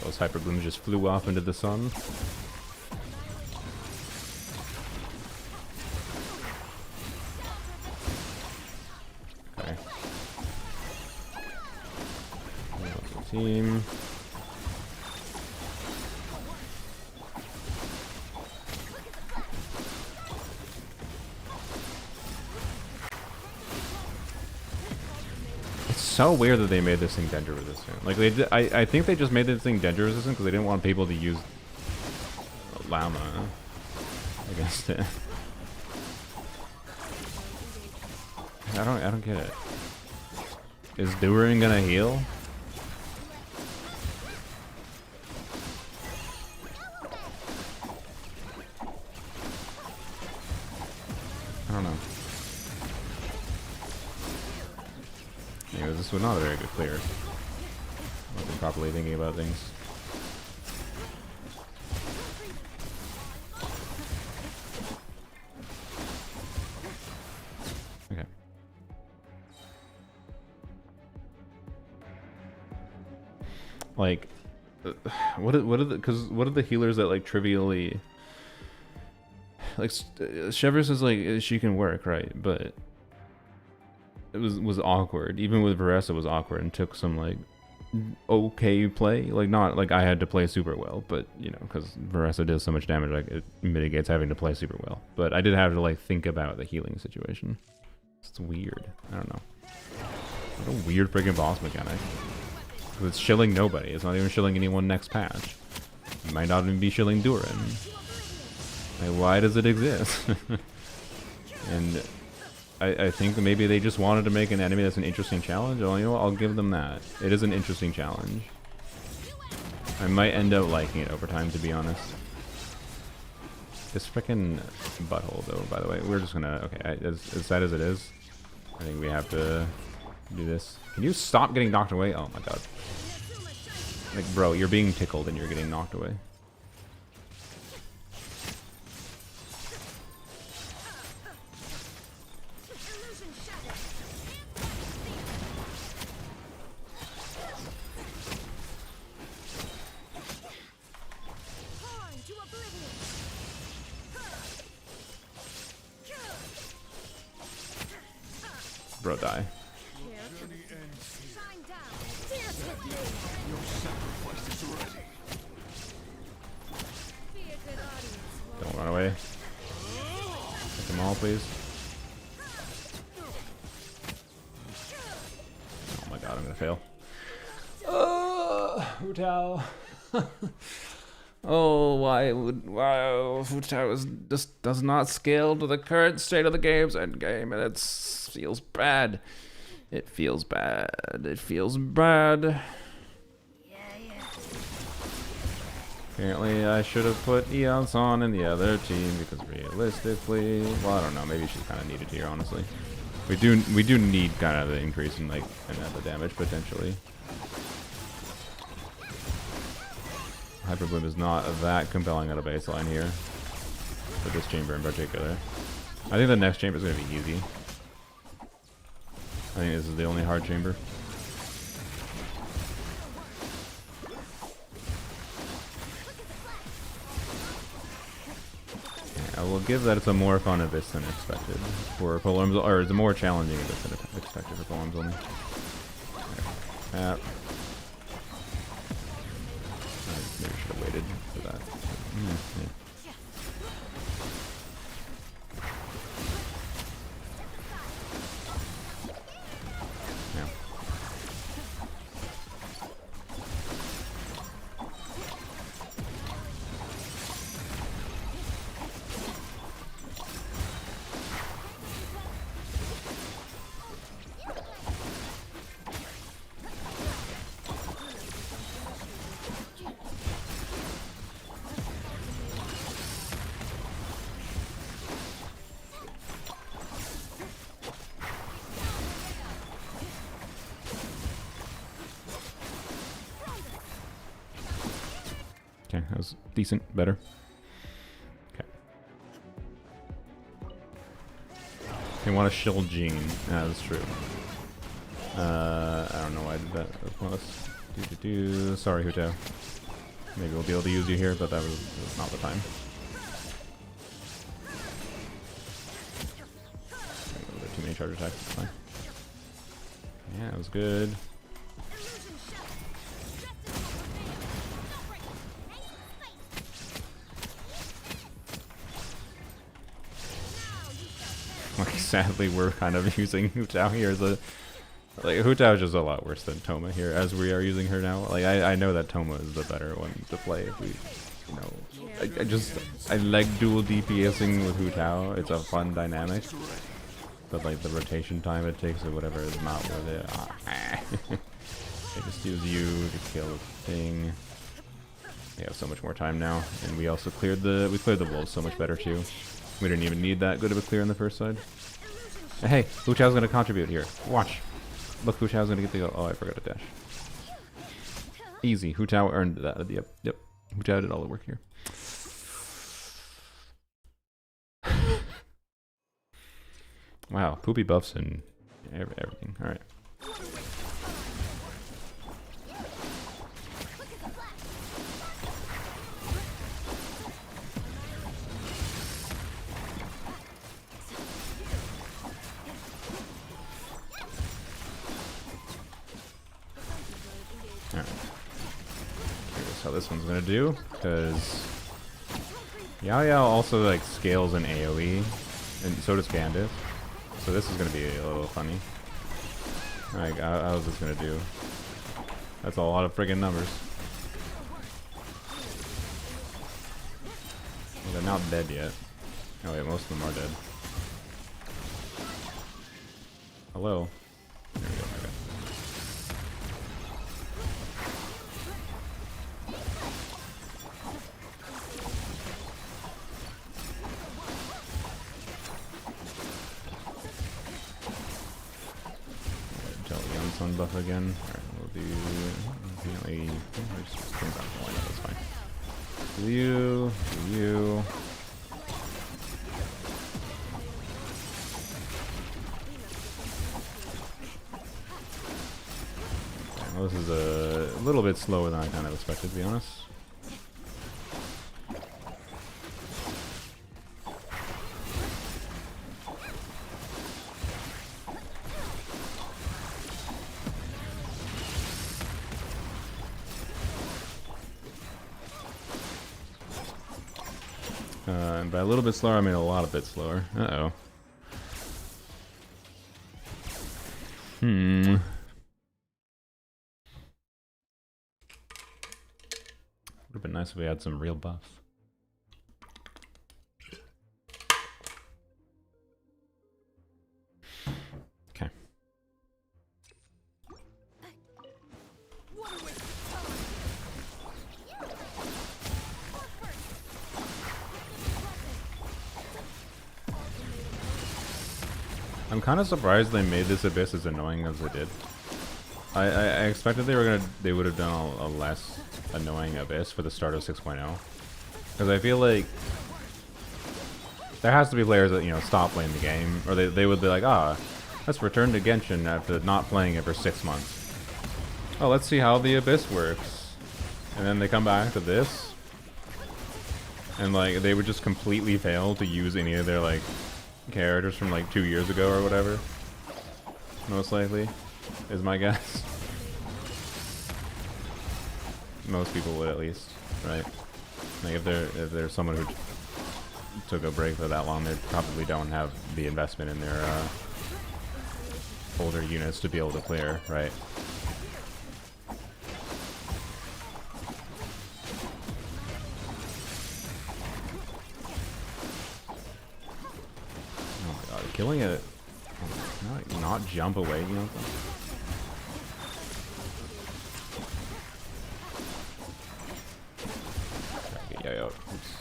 Those hyper blooms just flew off into the sun. Okay. Team. So weird that they made this thing danger resistant. Like they did, I think they just made this thing danger resistant because they didn't want people to use Llama against it. I don't get it. Is Dueling gonna heal? I don't know. Anyways, this was not a very good clear. I wasn't properly thinking about things. Okay. Like, what are the healers that like trivially like Shevers is like she can work, right? But it was awkward. Even with Varessa it was awkward and took some like okay play. Like not like I had to play super well, but you know, because Varessa does so much damage, like it mitigates having to play super well. But I did have to like think about the healing situation. It's weird. I don't know. What a weird freaking boss mechanic. It's shilling nobody. It's not even shilling anyone next patch. You might not even be shilling Durin. Like, why does it exist? And I think maybe they just wanted to make an enemy that's an interesting challenge. Oh, you know what? I'll give them that. It is an interesting challenge. I might end up liking it over time, to be honest. This freaking butthole, though, by the way. We're just gonna... Okay, as sad as it is, I think we have to do this. Can you stop getting knocked away? Oh my god. Like, bro, you're being tickled and you're getting knocked away. Bro, die. Don't run away. Take them all, please. Oh my god, I'm gonna fail. Hu Tao. Oh, why Hu Tao just does not scale to the current state of the game's endgame, and it feels bad. It feels bad. It feels bad. Apparently, I should have put Eons on in the other team because realistically, well, I don't know. Maybe she's kind of needed here, honestly. We do need kind of the increase in like the damage potentially. Hyper Bloom is not that compelling at a baseline here for this chamber in particular. I think the next chamber is going to be easy. I think this is the only hard chamber. I will give that it's a more fun abyss than expected for polearms, or it's a more challenging abyss than expected for polearms only. Maybe should have waited for that. Yeah. Okay, that was decent, better. Okay. They want to shield Jean. Yeah, that's true. I don't know why I did that. Plus, sorry, Hu Tao. Maybe we'll be able to use you here, but that was not the time. Too many charge attacks, it's fine. Yeah, it was good. Like, sadly, we're kind of using Hu Tao here as a... Like, Hu Tao is just a lot worse than Toma here, as we are using her now. Like, I know that Toma is the better one to play if we you know, I like dual DPSing with Hu Tao. It's a fun dynamic. But like the rotation time it takes or whatever is not worth it. I just use you to kill the thing. We have so much more time now, and we also cleared the wolves so much better too. We didn't even need that good of a clear on the first side. Hey, Hu Tao's gonna contribute here. Watch. Look, Hu Tao's gonna get the goal. Oh, I forgot to dash. Easy. Hu Tao earned that. Yep. Hu Tao did all the work here. Wow, poopy buffs and everything. All right. Here's how this one's gonna do, because Yao also like scales in AoE, and so does Candace. So this is gonna be a little funny. Like, how's this gonna do? That's a lot of friggin' numbers. Well, they're not dead yet. Oh wait, most of them are dead. Hello. There we go. Okay. Sun buff again. Alright, we'll do conveniently just bring back the line, that's fine. Do you. Okay, well, this is a little bit slower than I kind of expected, to be honest. And by a little bit slower, I mean a lot of bit slower. Uh-oh. Would have been nice if we had some real buffs. Okay. I'm kind of surprised they made this abyss as annoying as they did. I expected they would have done a less annoying abyss for the start of 6.0, because I feel like there has to be players that, you know, stop playing the game, or they would be like, let's return to Genshin after not playing it for 6 months. Oh, let's see how the abyss works, and then they come back to this, and like they would just completely fail to use any of their like characters from like 2 years ago or whatever. Most likely, is my guess. Most people would, at least, right? Like if there's someone who took a break for that long, they probably don't have the investment in their older units to be able to clear, right? Killing it, not jump away, you know? Yo, oops.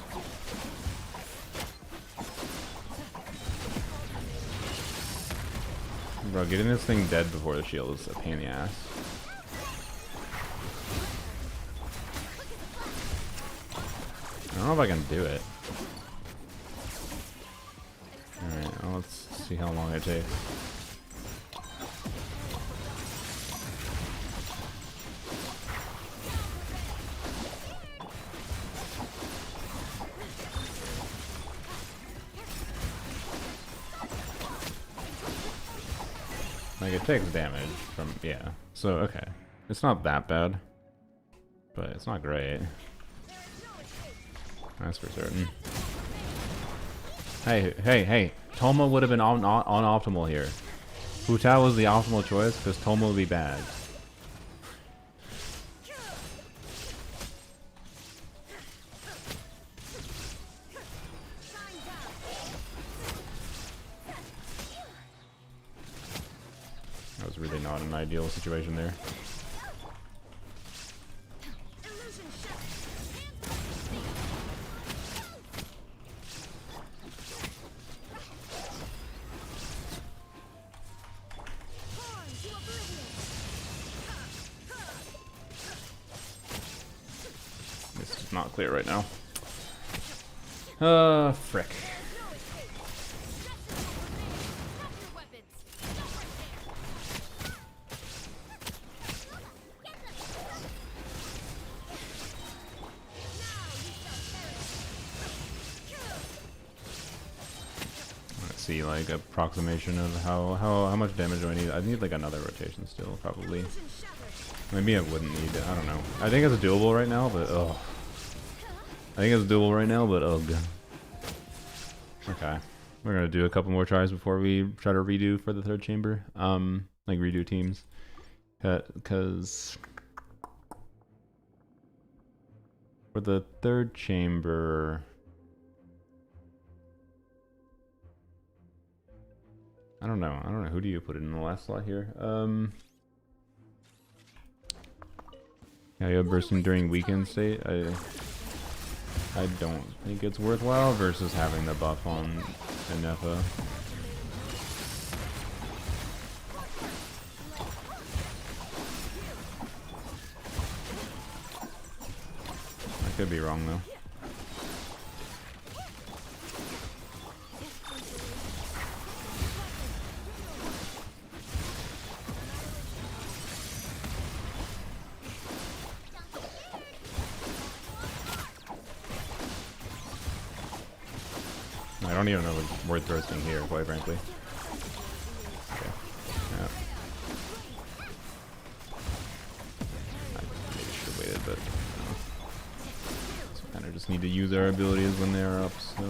Bro, getting this thing dead before the shield is a pain in the ass. I don't know if I can do it. Alright, well, let's see how long it takes. Like, it takes damage from, yeah. So, okay. It's not that bad. But it's not great. That's for certain. Hey. Tulpa would have been on optimal here. Hu Tao was the optimal choice because Tulpa would be bad. not an ideal situation there. This is not clear right now. Frick. See like approximation of how much damage do I need? I need like another rotation still, probably. Maybe I wouldn't need it. I don't know. I think it's doable right now, but ugh. Ugh. Okay, we're gonna do a couple more tries before we try to redo for the third chamber. Like redo teams, because for the third chamber. I don't know. Who do you put in the last slot here? Yeah, you have bursting during weekend state. I don't think it's worthwhile versus having the buff on Inefa. I could be wrong though. I don't even know what's worth roasting here, quite frankly. Okay. Yeah. I maybe should have waited, but so kind of just need to use our abilities when they are up, so.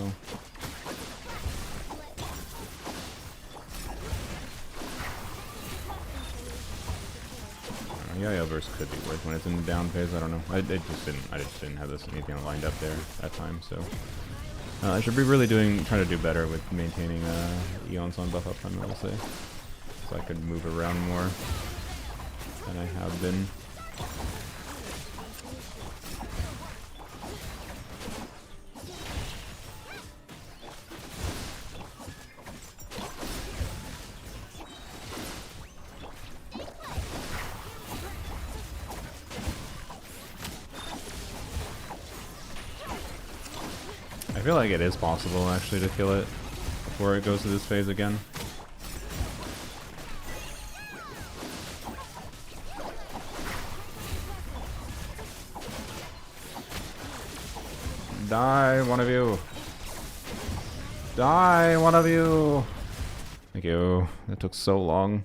Yeah, burst could be worth when it's in down phase. I don't know. I just didn't have this anything lined up there that time, so. I should be really trying to do better with maintaining Eon's on buff uptime, I will say. So I could move around more than I have been. I feel like it is possible actually to kill it before it goes to this phase again. Die, one of you! Die, one of you! Thank you. That took so long.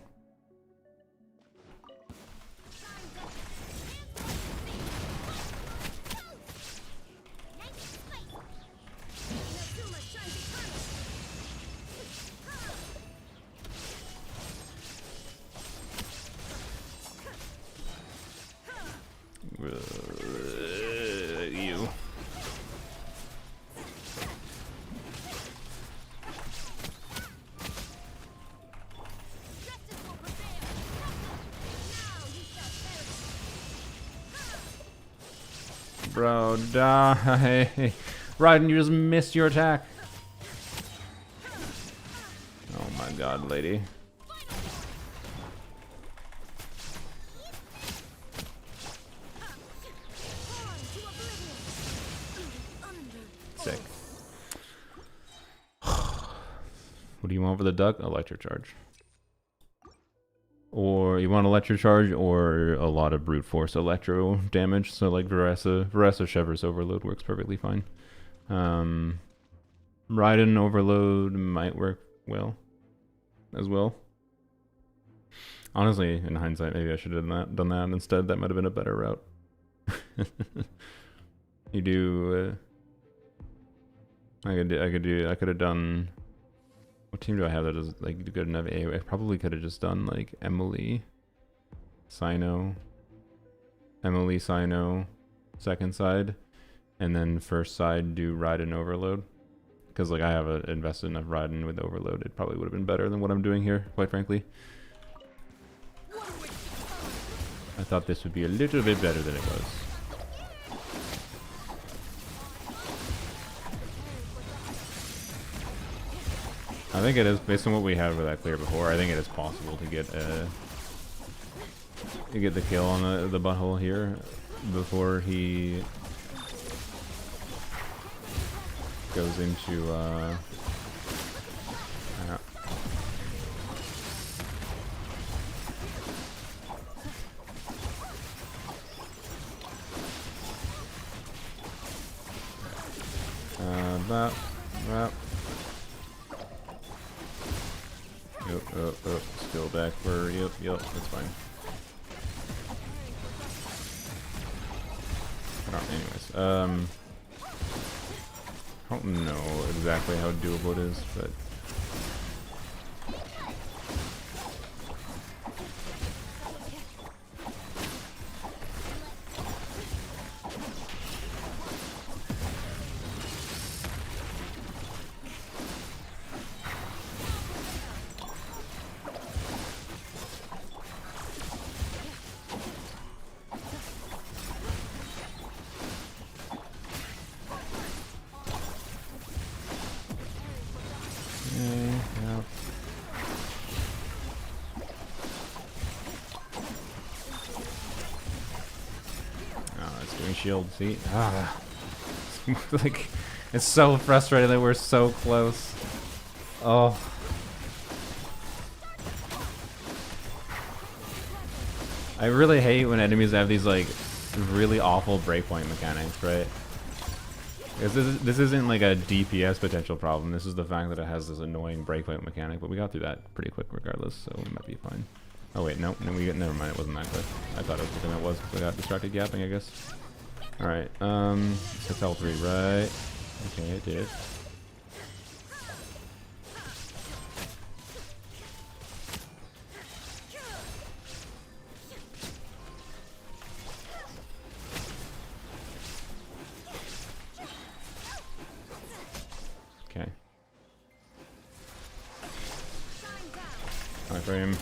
You. Bro, die. Raiden, you just missed your attack. Oh my god, lady. Sick. What do you want for the duck? Electric charge. Or you want electric charge or a lot of brute force electro damage. So like Varesa Shevers Overload works perfectly fine. Raiden Overload might work well as well. Honestly, in hindsight, maybe I should have done that instead. That might have been a better route. You do. I could have done. What team do I have that is like good enough AoE? I probably could have just done like Emily, Sino, second side, and then first side do Raiden Overload. Because like I have invested enough Raiden with Overload, it probably would have been better than what I'm doing here, quite frankly. I thought this would be a little bit better than it was. I think it is, based on what we had with that clear before, I think it is possible to get the kill on the butthole here before he goes into that. Yep, still back for, yep, that's fine. Anyways, I don't know exactly how doable it is, but shield, see? Like, it's so frustrating that we're so close. Oh. I really hate when enemies have these, like, really awful breakpoint mechanics, right? Because this isn't, like, a DPS potential problem. This is the fact that it has this annoying breakpoint mechanic, but we got through that pretty quick regardless, so we might be fine. Oh, wait, no, never mind, it wasn't that quick. I thought it was something that was, because I got distracted gapping, I guess. Alright, it's L3, right? Okay, it did. Okay. High frame.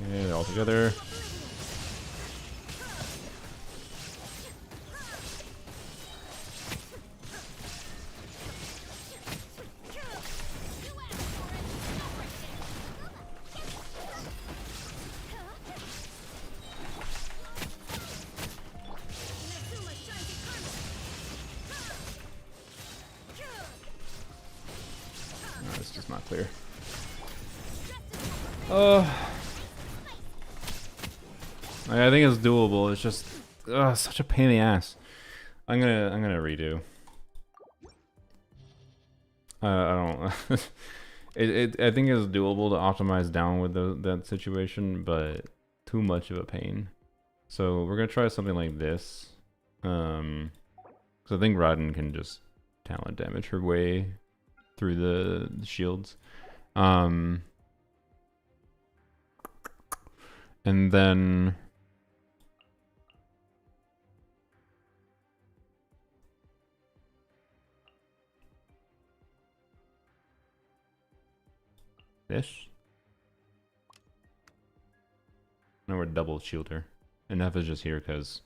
Okay, they're all together. No, it's just not clear. I think it's doable. It's just such a pain in the ass. I'm gonna redo. I don't. I think it's doable to optimize down with that situation, but too much of a pain. So we're gonna try something like this. Because I think Rodden can just talent damage her way through the shields. And then this. Now we're double shielder. And F is just here because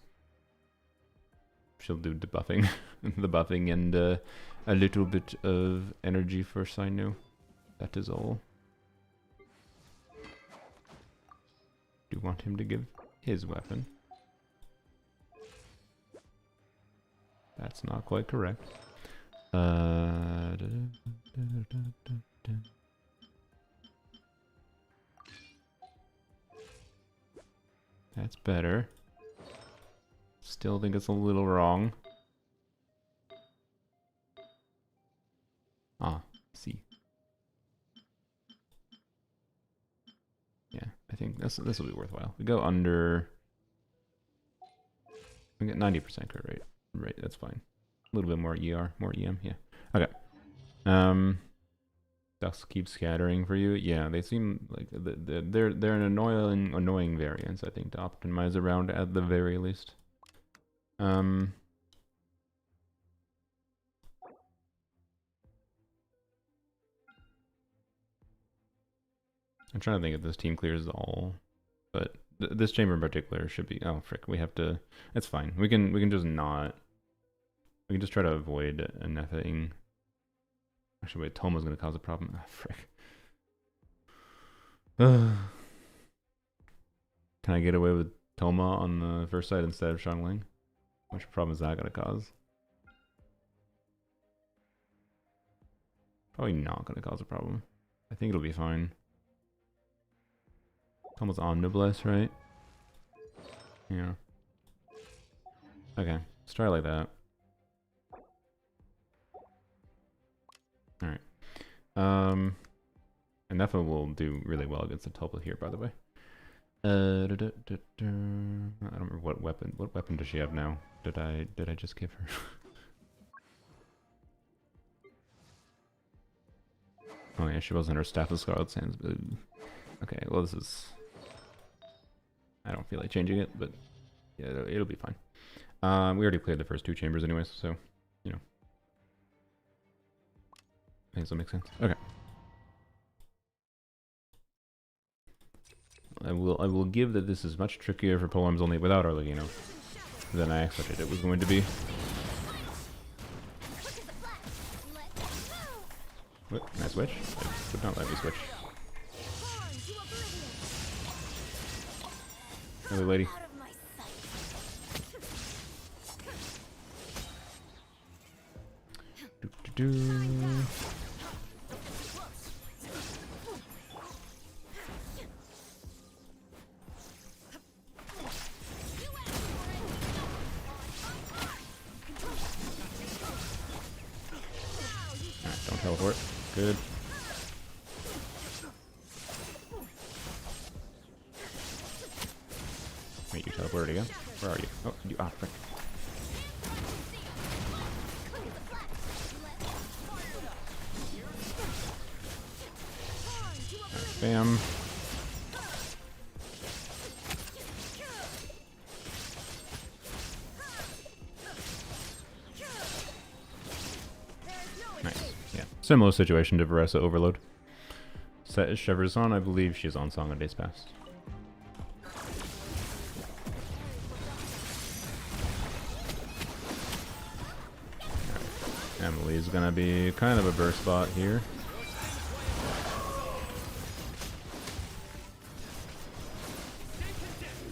she'll do the buffing, the buffing, and a little bit of energy for Sainu. That is all. Do you want him to give his weapon? That's not quite correct. That's better. Still think it's a little wrong. Ah, see. Yeah, I think this will be worthwhile. We go under. We get 90% crit rate. Right, that's fine. A little bit more ER, more EM. Yeah. Okay. Ducks keep scattering for you. Yeah, they seem like they're an annoying variance, I think, to optimize around at the very least. I'm trying to think if this team clears all, but this chamber in particular should be. Oh frick, we have to. It's fine. We can just not. We can just try to avoid anything. Actually, wait. Toma's gonna cause a problem. Ah, frick. Can I get away with Toma on the first side instead of Xiangling? How much problem is that gonna cause? Probably not gonna cause a problem. I think it'll be fine. Toma's omnibless, right? Yeah. Okay, let's try it like that. Alright. Nefa will do really well against the Tulpa here, by the way. I don't remember what weapon. What weapon does she have now? Did I just give her? Oh yeah, she wasn't her Staff of Scarlet Sands. Okay, well this is. I don't feel like changing it, but yeah, it'll be fine. We already played the first two chambers anyways, so you know. I think this will make sense. Okay. I will give that this is much trickier for poems only without Arlecchino than I expected it was going to be. What? Can I switch? It would not let me switch. Hello, lady. Do. Don't teleport. Good. Wait, you teleported again? Where are you? Oh, you. Ah, frick. Right, bam. Nice. Yeah. Similar situation to Varesa Overload. Set is Shivers on. I believe she's on Song of Days Past. Emily's gonna be kind of a burst spot here.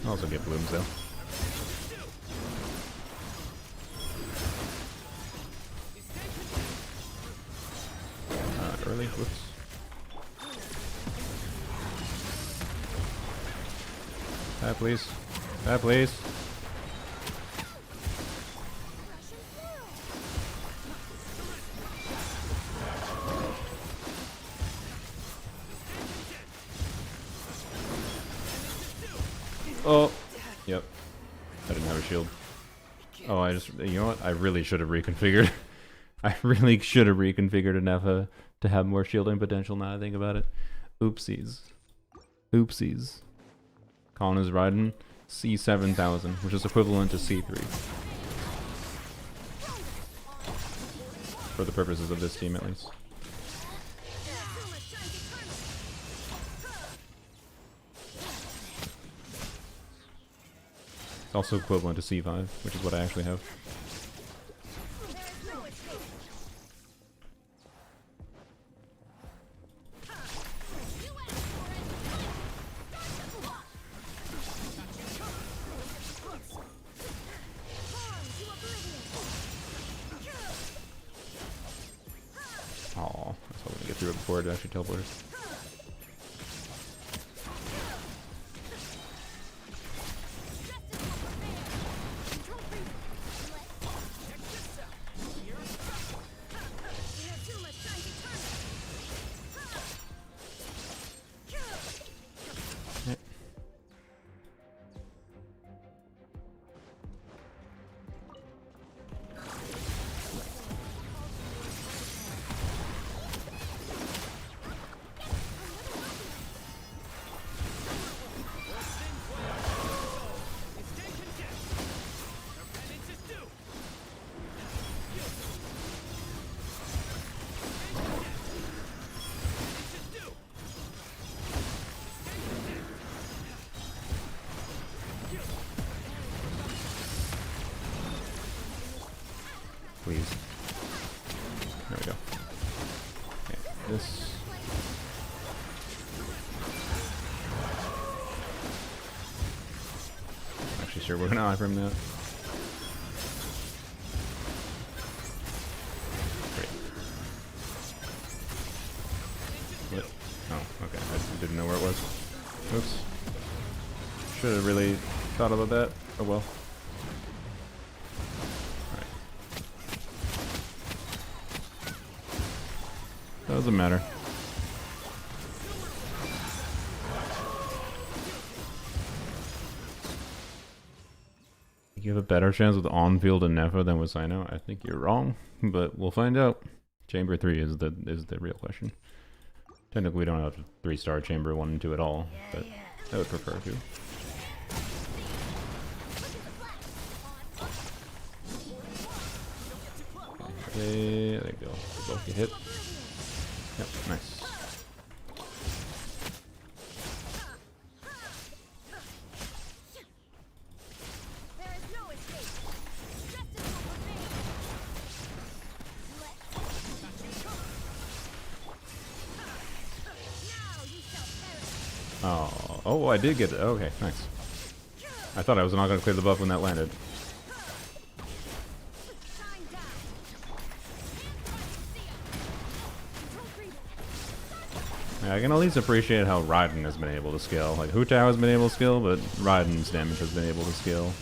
I'll also get blooms though. Early, whoops. Please. Please. Oh, yep. I didn't have a shield. Oh, you know what? I really should have reconfigured. I really should have reconfigured a Nefa to have more shielding potential now I think about it. Oopsies. Oopsies. Colin is riding C7000, which is equivalent to C3. For the purposes of this team, at least. It's also equivalent to C5, which is what I actually have. Aw, that's how we get through it before it actually teleports. please. There we go. Okay, this. Actually, sure, we're gonna iframe that. Great. What? Oh, okay. I didn't know where it was. Oops. Should have really thought about that. Oh well. Alright. Doesn't matter. You have a better chance with on-field and Nefa than with Sino? I think you're wrong, but we'll find out. Chamber 3 is the real question. Technically, we don't have to 3-star Chamber 1 and 2 at all, but I would prefer to. Okay, there you go. They both get hit. Yep, nice. Oh, I did get it. Okay, nice. I thought I was not going to clear the buff when that landed. Yeah, I can at least appreciate how Raiden has been able to scale. Like, Hu Tao has been able to scale, but Raiden's damage has been able to scale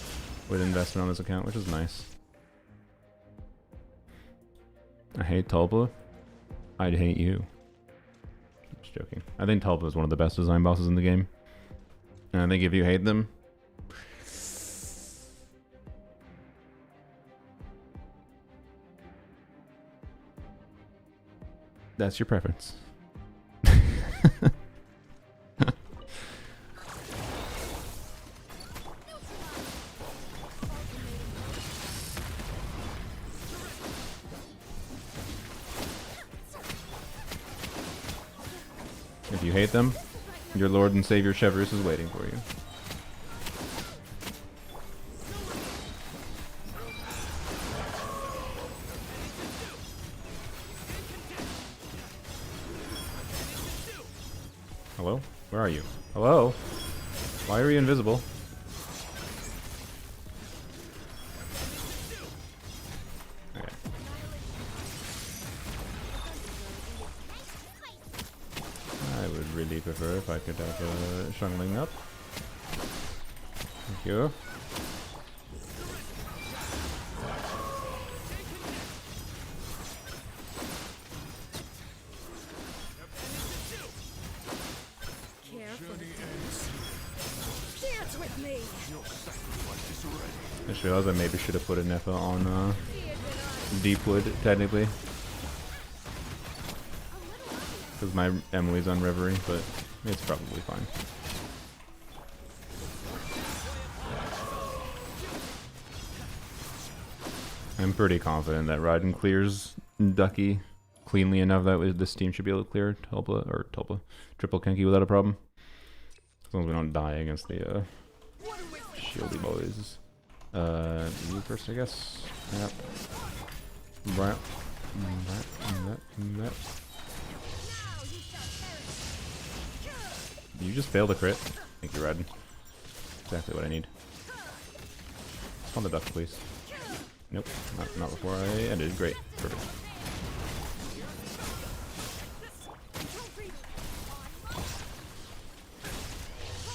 with investment on this account, which is nice. I hate Tulpa. I'd hate you. Just joking. I think Tulpa is one of the best design bosses in the game. And I think if you hate them, that's your preference. If you hate them, your Lord and Savior Cheverus is waiting for you. Hello? Where are you? Hello? Why are you invisible? Okay. I would really prefer if I could have a Shungling up. Thank you. I just realized I maybe should have put a Nefa on Deepwood, technically. Because my Emily's on Reverie, but it's probably fine. I'm pretty confident that Raiden clears Ducky cleanly enough that this team should be able to clear Tulpa, Triple Kenki without a problem. As long as we don't die against the shieldy boys. You first, I guess. Yep. You just failed a crit. Thank you, Raiden. Exactly what I need. On the duck, please. Nope, not before I ended. Great, perfect.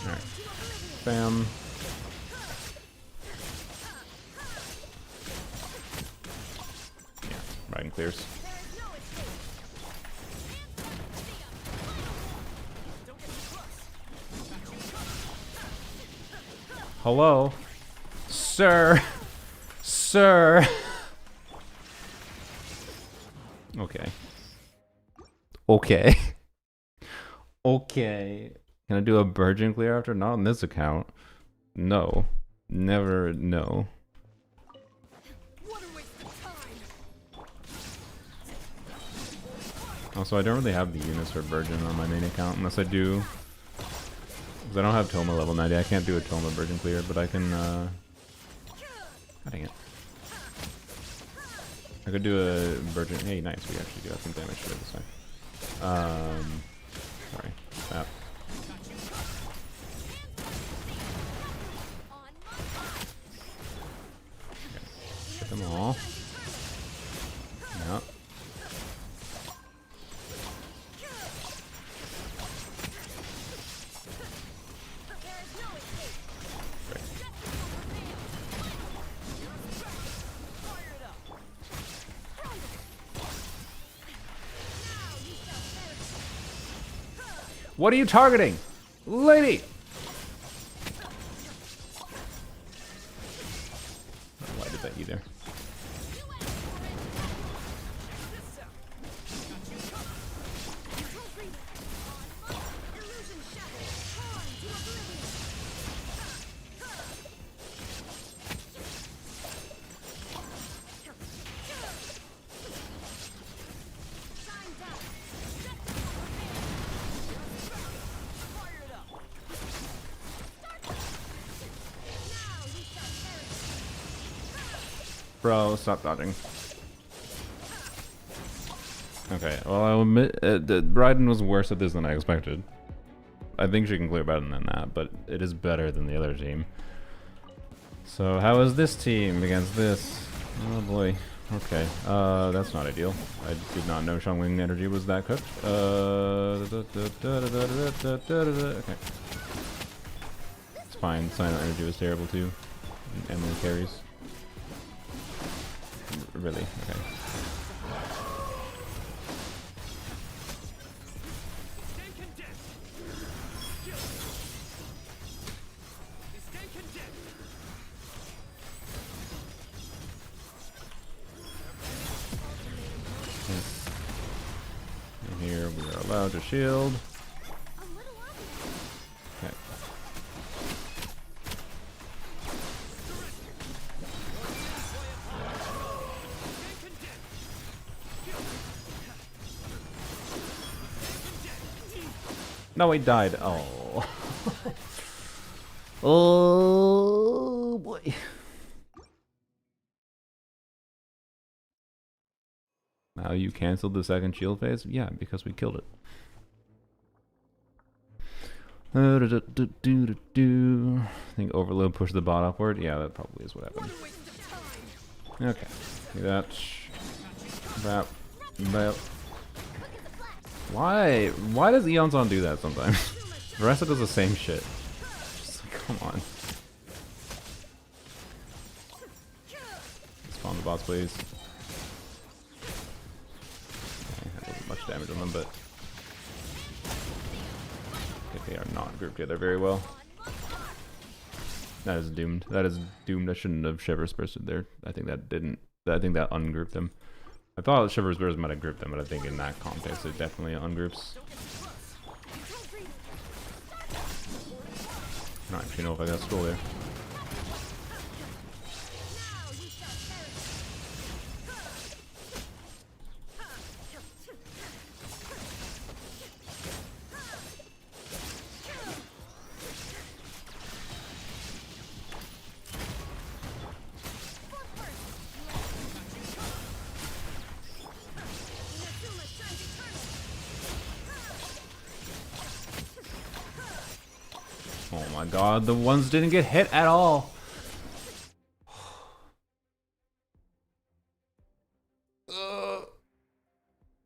All right, bam. Yeah, Raiden clears. Hello, sir. Sir. Okay. Okay. Okay. Can I do a Virgin clear after? Not on this account. No. Never. No. Also, I don't really have the units for Virgin on my main account unless I do. Because I don't have Toma level 90. I can't do a Toma Virgin clear, but I can. Dang it. I could do a virgin. Hey, nice. We actually do have some damage to it this time. Sorry. That. Okay. Get them all. Yep. What are you targeting? Lady! Why did that either? Bro, stop dodging. Okay, well, I'll admit, Raiden was worse at this than I expected. I think she can clear better than that, but it is better than the other team. So, how is this team against this? Oh boy. Okay, that's not ideal. I did not know Xiangling energy was that cooked. Okay. It's fine, Silent energy was terrible too. And then carries. Really? Okay. And here we are allowed to shield. Okay. No, he died. Oh. Oh boy. Now you canceled the second shield phase? Yeah, because we killed it. I think overload pushed the bot upward. Yeah, that probably is what happened. Okay. Do that. Bap. Bap. Why? Why does Eonson do that sometimes? The rest of it does the same shit. Just like, come on. Spawn the bots, please. Okay, that doesn't much damage on them, but I think they are not grouped together very well. That is doomed. That is doomed. I shouldn't have Shivers bursted there. I think that didn't. I think that ungrouped them. I thought Shivers Burst might have grouped them, but I think in that context it definitely ungroups. I don't actually know if I got Skull there. Oh my god, the ones didn't get hit at all.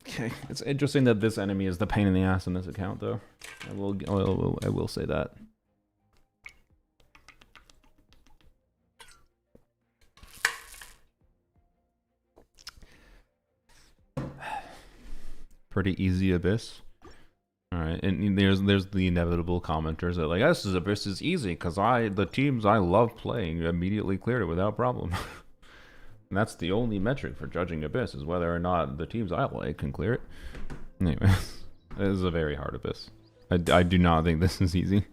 Okay, it's interesting that this enemy is the pain in the ass in this account, though. I will say that. Pretty easy Abyss. Alright, and there's the inevitable commenters that like, this Abyss is easy because the teams I love playing immediately cleared it without problem. And that's the only metric for judging Abyss, is whether or not the teams I like can clear it. Anyways, this is a very hard Abyss. I do not think this is easy.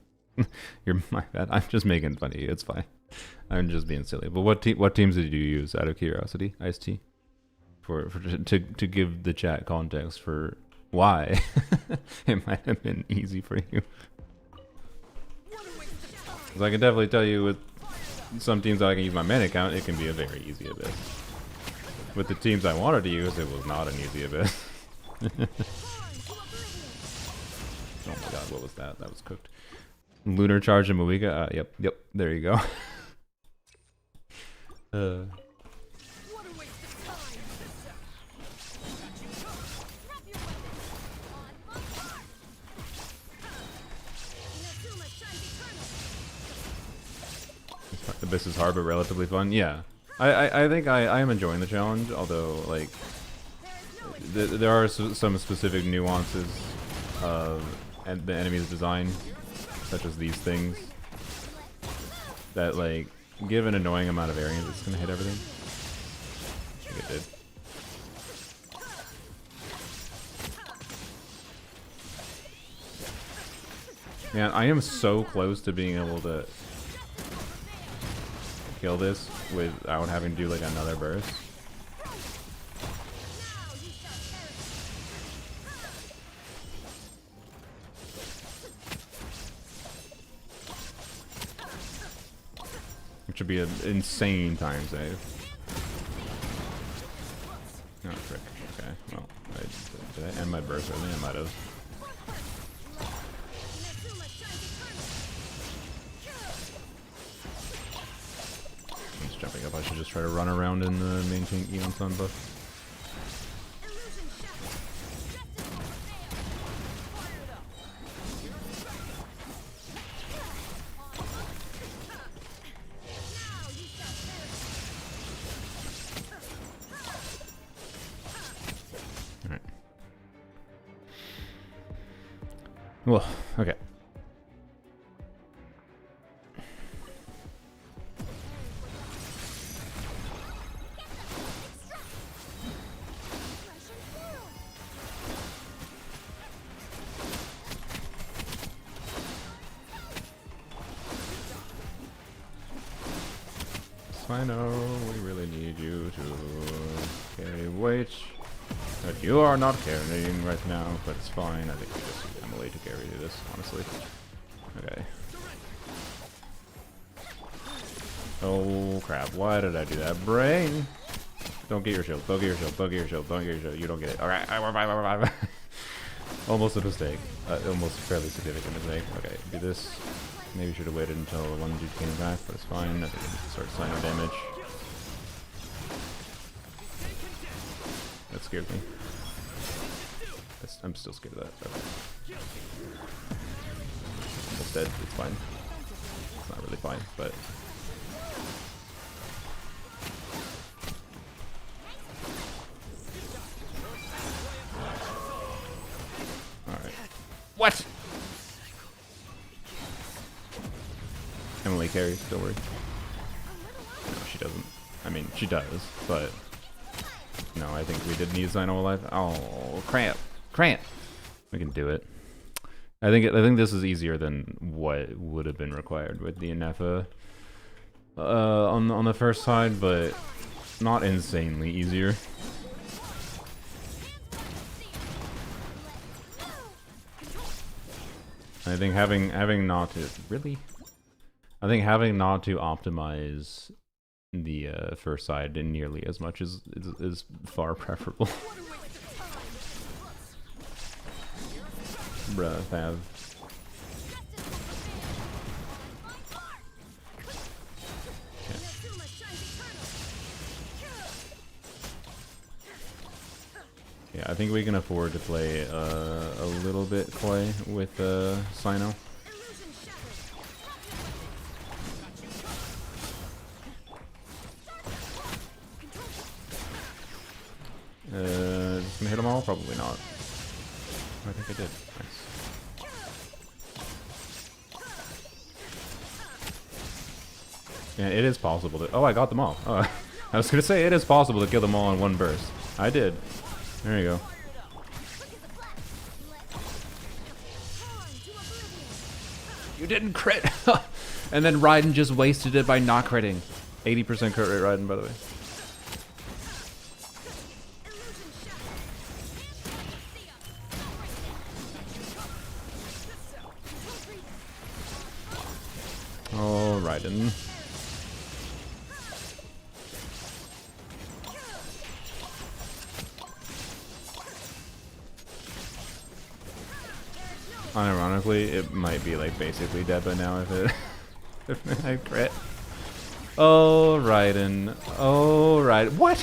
You're my bad. I'm just making fun of you. It's fine. I'm just being silly. But what teams did you use out of curiosity, Ice-T? To give the chat context for why it might have been easy for you. Because I can definitely tell you with some teams that I can use my mana account, it can be a very easy Abyss. with the teams I wanted to use, it was not an easy abyss. Oh my god, what was that? That was cooked. Lunar Charge and Moiga? Yep, there you go. Abyss is hard but relatively fun. Yeah. I think I am enjoying the challenge, although, like, there are some specific nuances of the enemy's design, such as these things, that, like, give an annoying amount of variance, it's gonna hit everything. I think it did. Man, I am so close to being able to kill this without having to do, like, another burst. Which would be an insane time save. Oh, frick. Okay, well, did I end my burst? I think I might have. I'm just jumping up. I should just try to run around and maintain Eon Sun buff. Well, okay. I know we really need you to carry weight. But you are not carrying right now, but it's fine. I think we just need Emily to carry this, honestly. Okay. Oh crap, why did I do that? Brain! Don't get your shield, don't get your shield, don't get your shield, don't get your shield. You don't get it. Alright, almost a mistake. Almost a fairly significant mistake. Okay, do this. Maybe should have waited until the one dude came back, but it's fine. I think I need to start signing damage. That scared me. I'm still scared of that. Okay. Almost dead. It's fine. It's not really fine, but... Alright. What?! Emily carries, don't worry. No, she doesn't. I mean, she does, but... No, I think we did need Zyno alive. Oh, cramp! Cramp! We can do it. I think this is easier than what would have been required with the Nefa on the first side, but not insanely easier. I think having not to really, I think having not to optimize the first side in nearly as much is far preferable. Bruh, Fav. Yeah, I think we can afford to play a little bit coy with Sino. Just gonna hit them all? Probably not. I think I did. Nice. Yeah, it is possible to... Oh, I got them all. Oh, I was gonna say, it is possible to kill them all in one burst. I did. There you go. You didn't crit! And then Raiden just wasted it by not critting. 80% crit rate Raiden, by the way. Oh, Raiden. Unironically, it might be like basically dead by now if it if I crit. Oh, Raiden. Oh, right. What?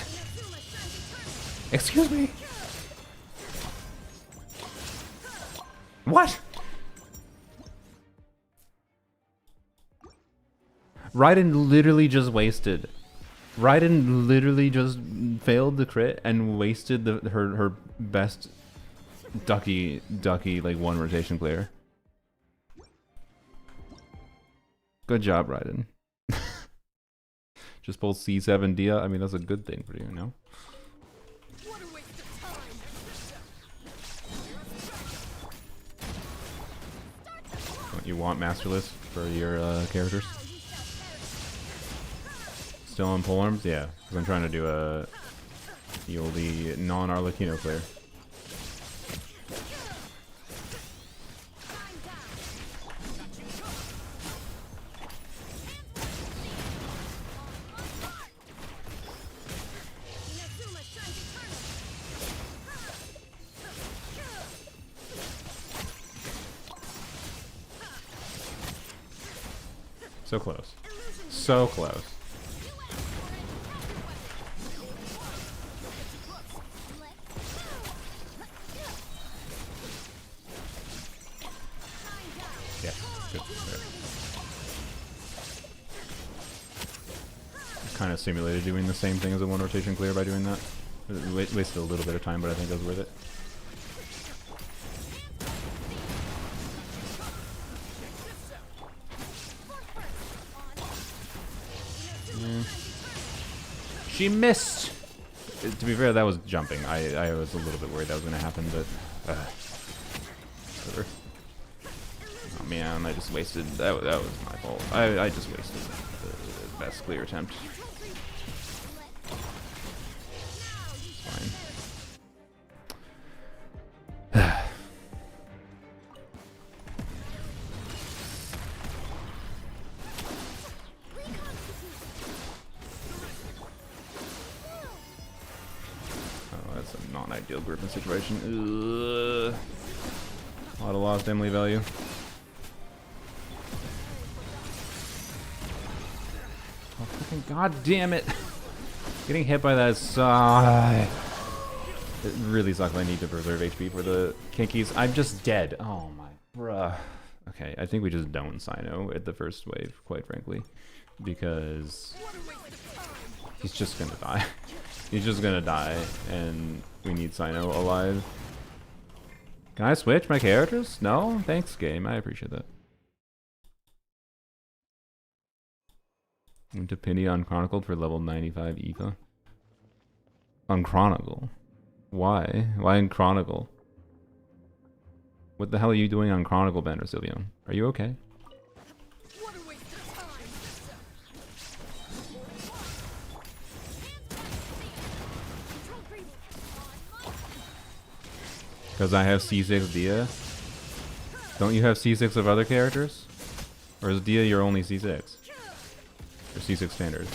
Excuse me. What? Raiden literally just wasted. Raiden literally just failed the crit and wasted her best ducky like one rotation clear. Good job, Raiden. Just pulled C7 Dia. I mean, that's a good thing for you, you know? You want Masterless for your characters? Still on polearms? Yeah, because I'm trying to do the oldie non-Arlecchino clear. So close. So close. Yeah, good. Kind of simulated doing the same thing as a one rotation clear by doing that. It wasted a little bit of time, but I think it was worth it. She missed! To be fair, that was jumping. I was a little bit worried that was going to happen, but... whatever. Oh man, I just wasted... That was my fault. I just wasted the best clear attempt. It's fine. Non-ideal Griffin situation. Ugh. A lot of lost Emily value. Oh, fucking god damn it! Getting hit by that sucks. It really sucks. I need to preserve HP for the kinkies. I'm just dead. Oh my bruh. Okay, I think we just don't Sino at the first wave, quite frankly. Because he's just gonna die. He's just gonna die, and we need Sino alive. Can I switch my characters? No? Thanks, game. I appreciate that. Went to Penny on Chronicled for level 95 Eva. On Chronicle? Why? Why in Chronicle? What the hell are you doing on Chronicle, Banner Silvio? Are you okay? Because I have C6 Dia? Don't you have C6 of other characters? Or is Dia your only C6? Or C6 standard?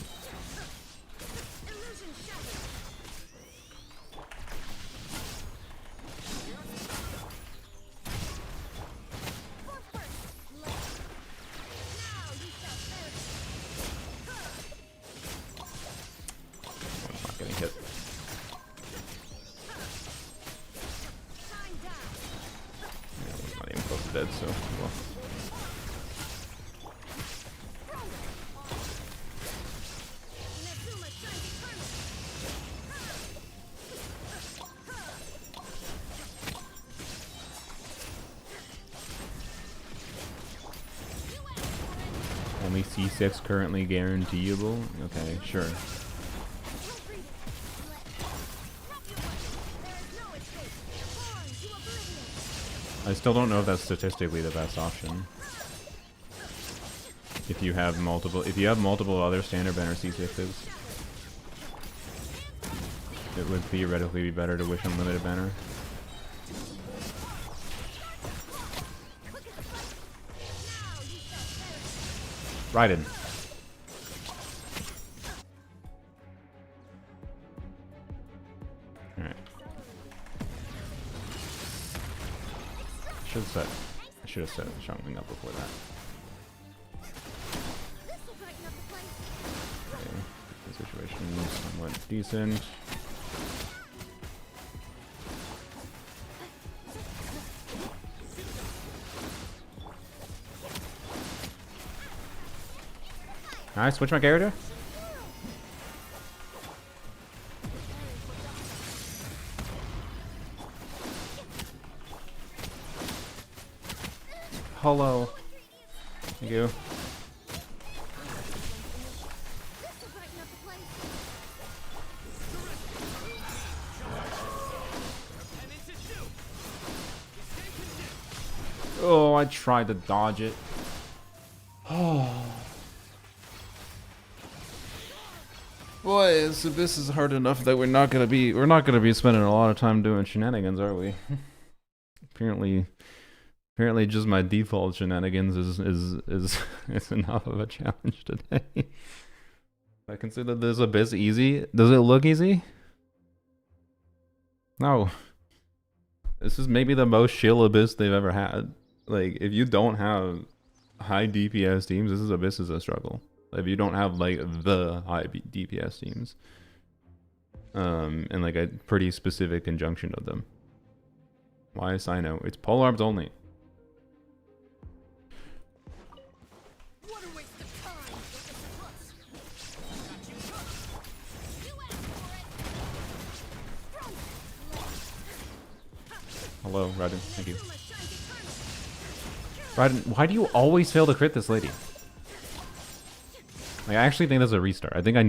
I'm not getting hit. Dead, so well. Only C6 currently guaranteeable? Okay, sure. I still don't know if that's statistically the best option. If you have multiple other standard banner C6s, it would theoretically be better to wish unlimited banner. Raiden. Alright. Should set. I should have set Shangling up before that. Okay, the situation is somewhat decent. Alright, switch my character. Hello. Thank you. Oh, I tried to dodge it. Oh. Boy, this is hard enough that we're not gonna be spending a lot of time doing shenanigans, are we? Apparently just my default shenanigans is enough of a challenge today. I consider this abyss easy. Does it look easy? No. This is maybe the most chill abyss they've ever had. Like, if you don't have high DPS teams, this abyss is a struggle. If you don't have like the high DPS teams, and like a pretty specific conjunction of them. Why is Sino? It's polearms only. Hello, Raiden. Thank you. Raiden, why do you always fail to crit this lady? Like, I actually think that's a restart. I think I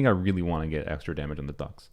really want to get extra damage on the ducks.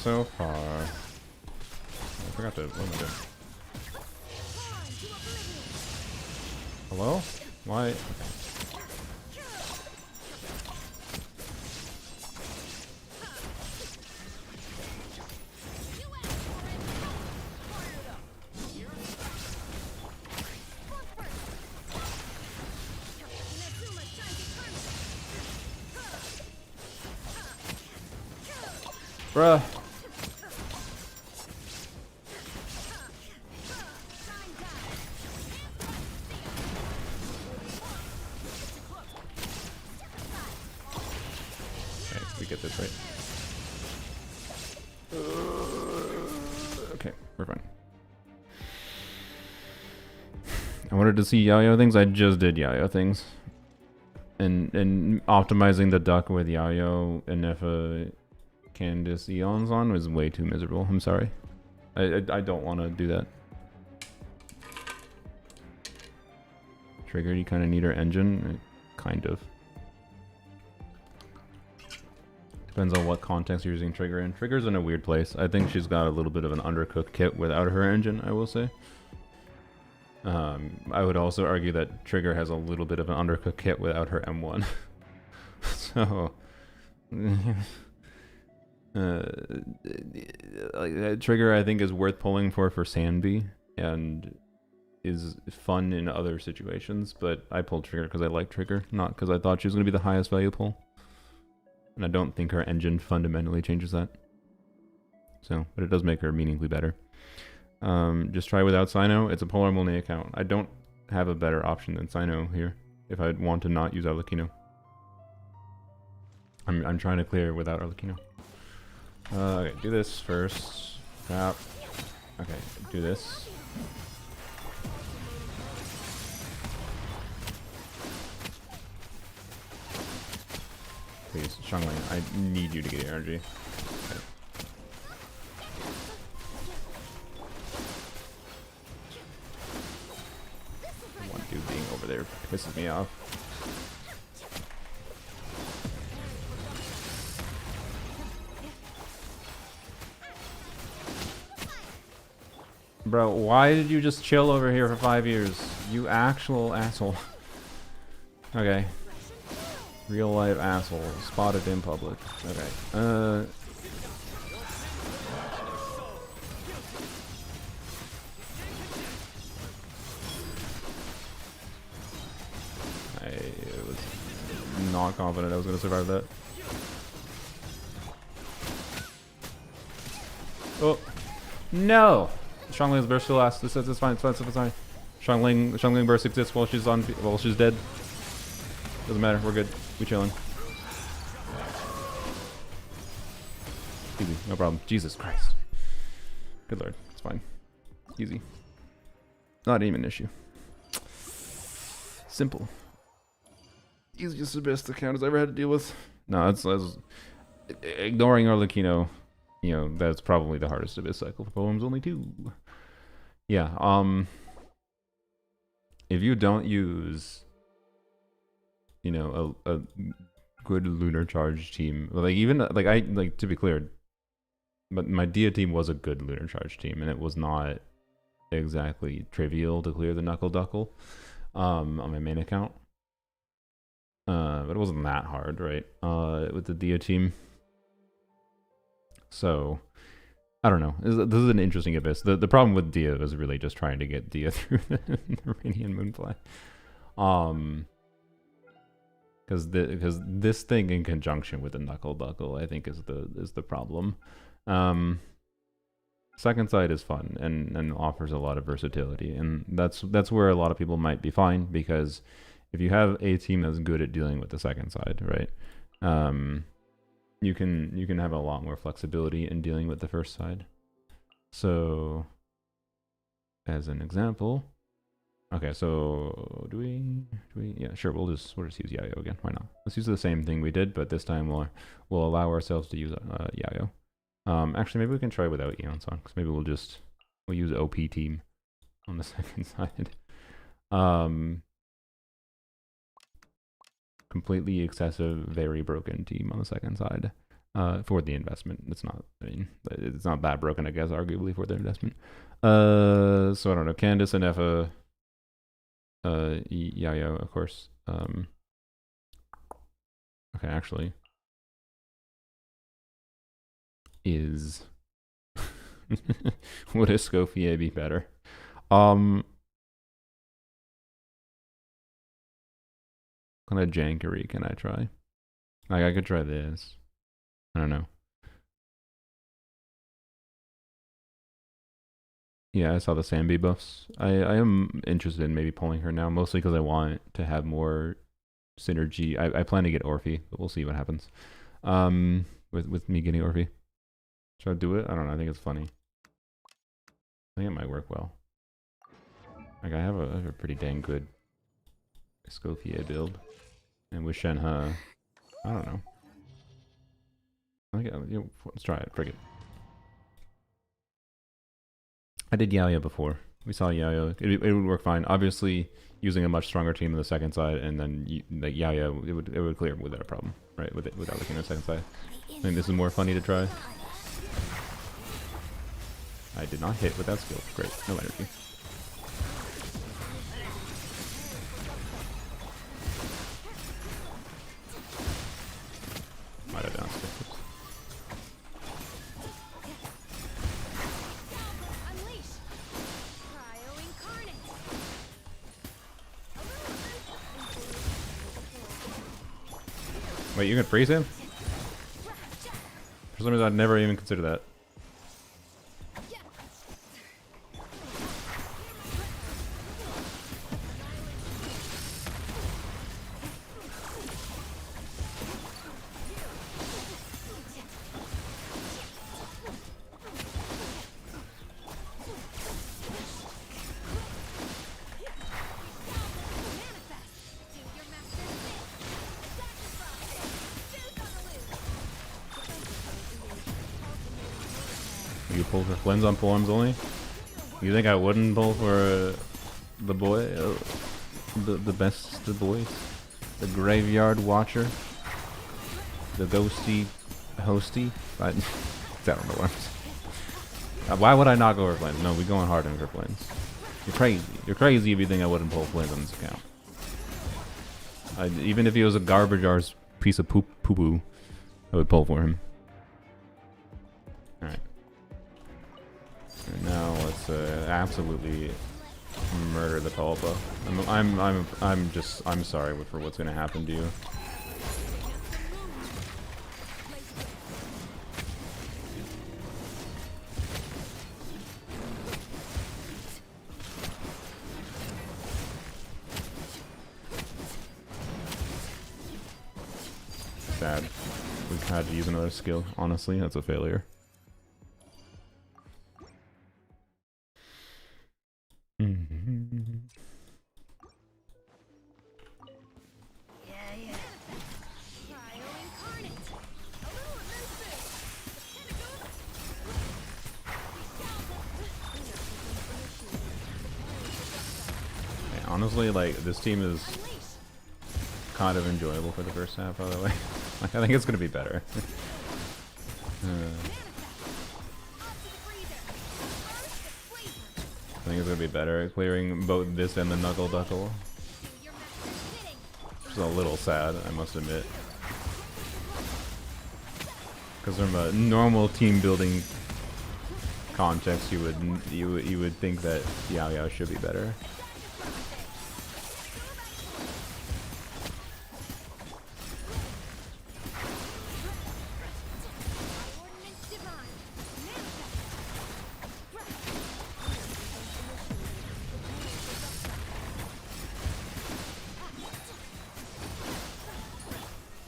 So far. I forgot to limit it. Hello? Why? Okay. Bruh. To see Yayo things, I just did Yayo things, and optimizing the duck with Yayo and Nefa Candice Eons on was way too miserable. I'm sorry. I don't want to do that. Trigger, you kind of need her engine, kind of. Depends on what context you're using Trigger in. Trigger's in a weird place. I think she's got a little bit of an undercooked kit without her engine, I will say. I would also argue that Trigger has a little bit of an undercooked kit without her M1. So, Trigger I think is worth pulling for Sanby and is fun in other situations, but I pulled Trigger because I like Trigger, not because I thought she was going to be the highest value pull. And I don't think her engine fundamentally changes that. So, but it does make her meaningfully better. Just try without Sino. It's a polearm only account. I don't have a better option than Sino here if I want to not use Arlecchino. I'm trying to clear without Arlecchino. Okay, do this first. Crap. Okay, do this. Please, Shangling, I need you to get energy. Okay. me off. Bro, why did you just chill over here for 5 years? You actual asshole. Okay. Real life asshole. Spotted in public. Okay. I was not confident I was going to survive that. Oh. No! Xiangling's burst still lasts. It's fine, it's fine. Xiangling burst exists while she's dead. Doesn't matter, we're good. We chilling. Easy, no problem. Jesus Christ. Good lord, it's fine. Easy. Not even an issue. Simple. Easiest best account I've ever had to deal with. No, that's ignoring Arlecchino. You know, that's probably the hardest Abyss cycle for poems, only 2. Yeah, if you don't use, you know, a good lunar charge team, like even, like to be clear, but my Dia team was a good lunar charge team, and it was not exactly trivial to clear the Knuckle Duckle, on my main account. But it wasn't that hard, right, with the Dia team. So, I don't know. This is an interesting Abyss. The problem with Dia is really just trying to get Dia through the Iranian Moonfly. Because this thing in conjunction with the Knuckle Duckle, I think, is the problem. Second Sight is fun and offers a lot of versatility, and that's where a lot of people might be fine, because if you have a team that's good at dealing with the second side, right? You can have a lot more flexibility in dealing with the first side. So, as an example, okay, so do we yeah, sure, we'll just use Yayo again. Why not? Let's use the same thing we did, but this time we'll allow ourselves to use Yayo. Actually, maybe we can try without Eon's on, because maybe we'll use OP team on the second side. Completely excessive, very broken team on the second side for the investment. It's not, I mean, it's not that broken, I guess, arguably, for the investment. So I don't know, Candace and Effa, Yayo, of course. Okay, actually, would a Escoffier be better? What kind of jankery can I try? Like, I could try this. I don't know. Yeah, I saw the Sambi buffs. I am interested in maybe pulling her now, mostly because I want to have more synergy. I plan to get Orphe, but we'll see what happens. With me getting Orphe. Should I do it? I don't know. I think it's funny. I think it might work well. Like, I have a pretty dang good Escoffier build. And with Shenhe, I don't know. I think, you know, let's try it. Frig it. I did Yayo before. We saw Yayo. It would work fine. Obviously, using a much stronger team on the second side, and then like Yayo, it would clear without a problem, right? Without looking at the second side. I think this is more funny to try. I did not hit with that skill. Great. No energy. Might have bounced it. Wait, you can freeze him? For some reason, I'd never even considered that. You pull for Flynn's on poems only? You think I wouldn't pull for the boy? The best the boys. The Graveyard Watcher. The Ghosty Hosty. I don't know what I'm saying. Why would I not go over Flames? No, we going hard into Flames. You're crazy. You're crazy if you think I wouldn't pull Flames on this account. Even if he was a garbage arse piece of poo-poo, I would pull for him. Alright. Now let's absolutely murder the Tulpa. I'm sorry for what's gonna happen to you. Sad. We had to use another skill. Honestly, that's a failure. Honestly, like, this team is kind of enjoyable for the first half, by the way. Like, I think it's gonna be better. I think it's gonna be better at clearing both this and the Knuckle Duckle. Which is a little sad, I must admit. Because from a normal team building context, you would think that Yao Yao should be better.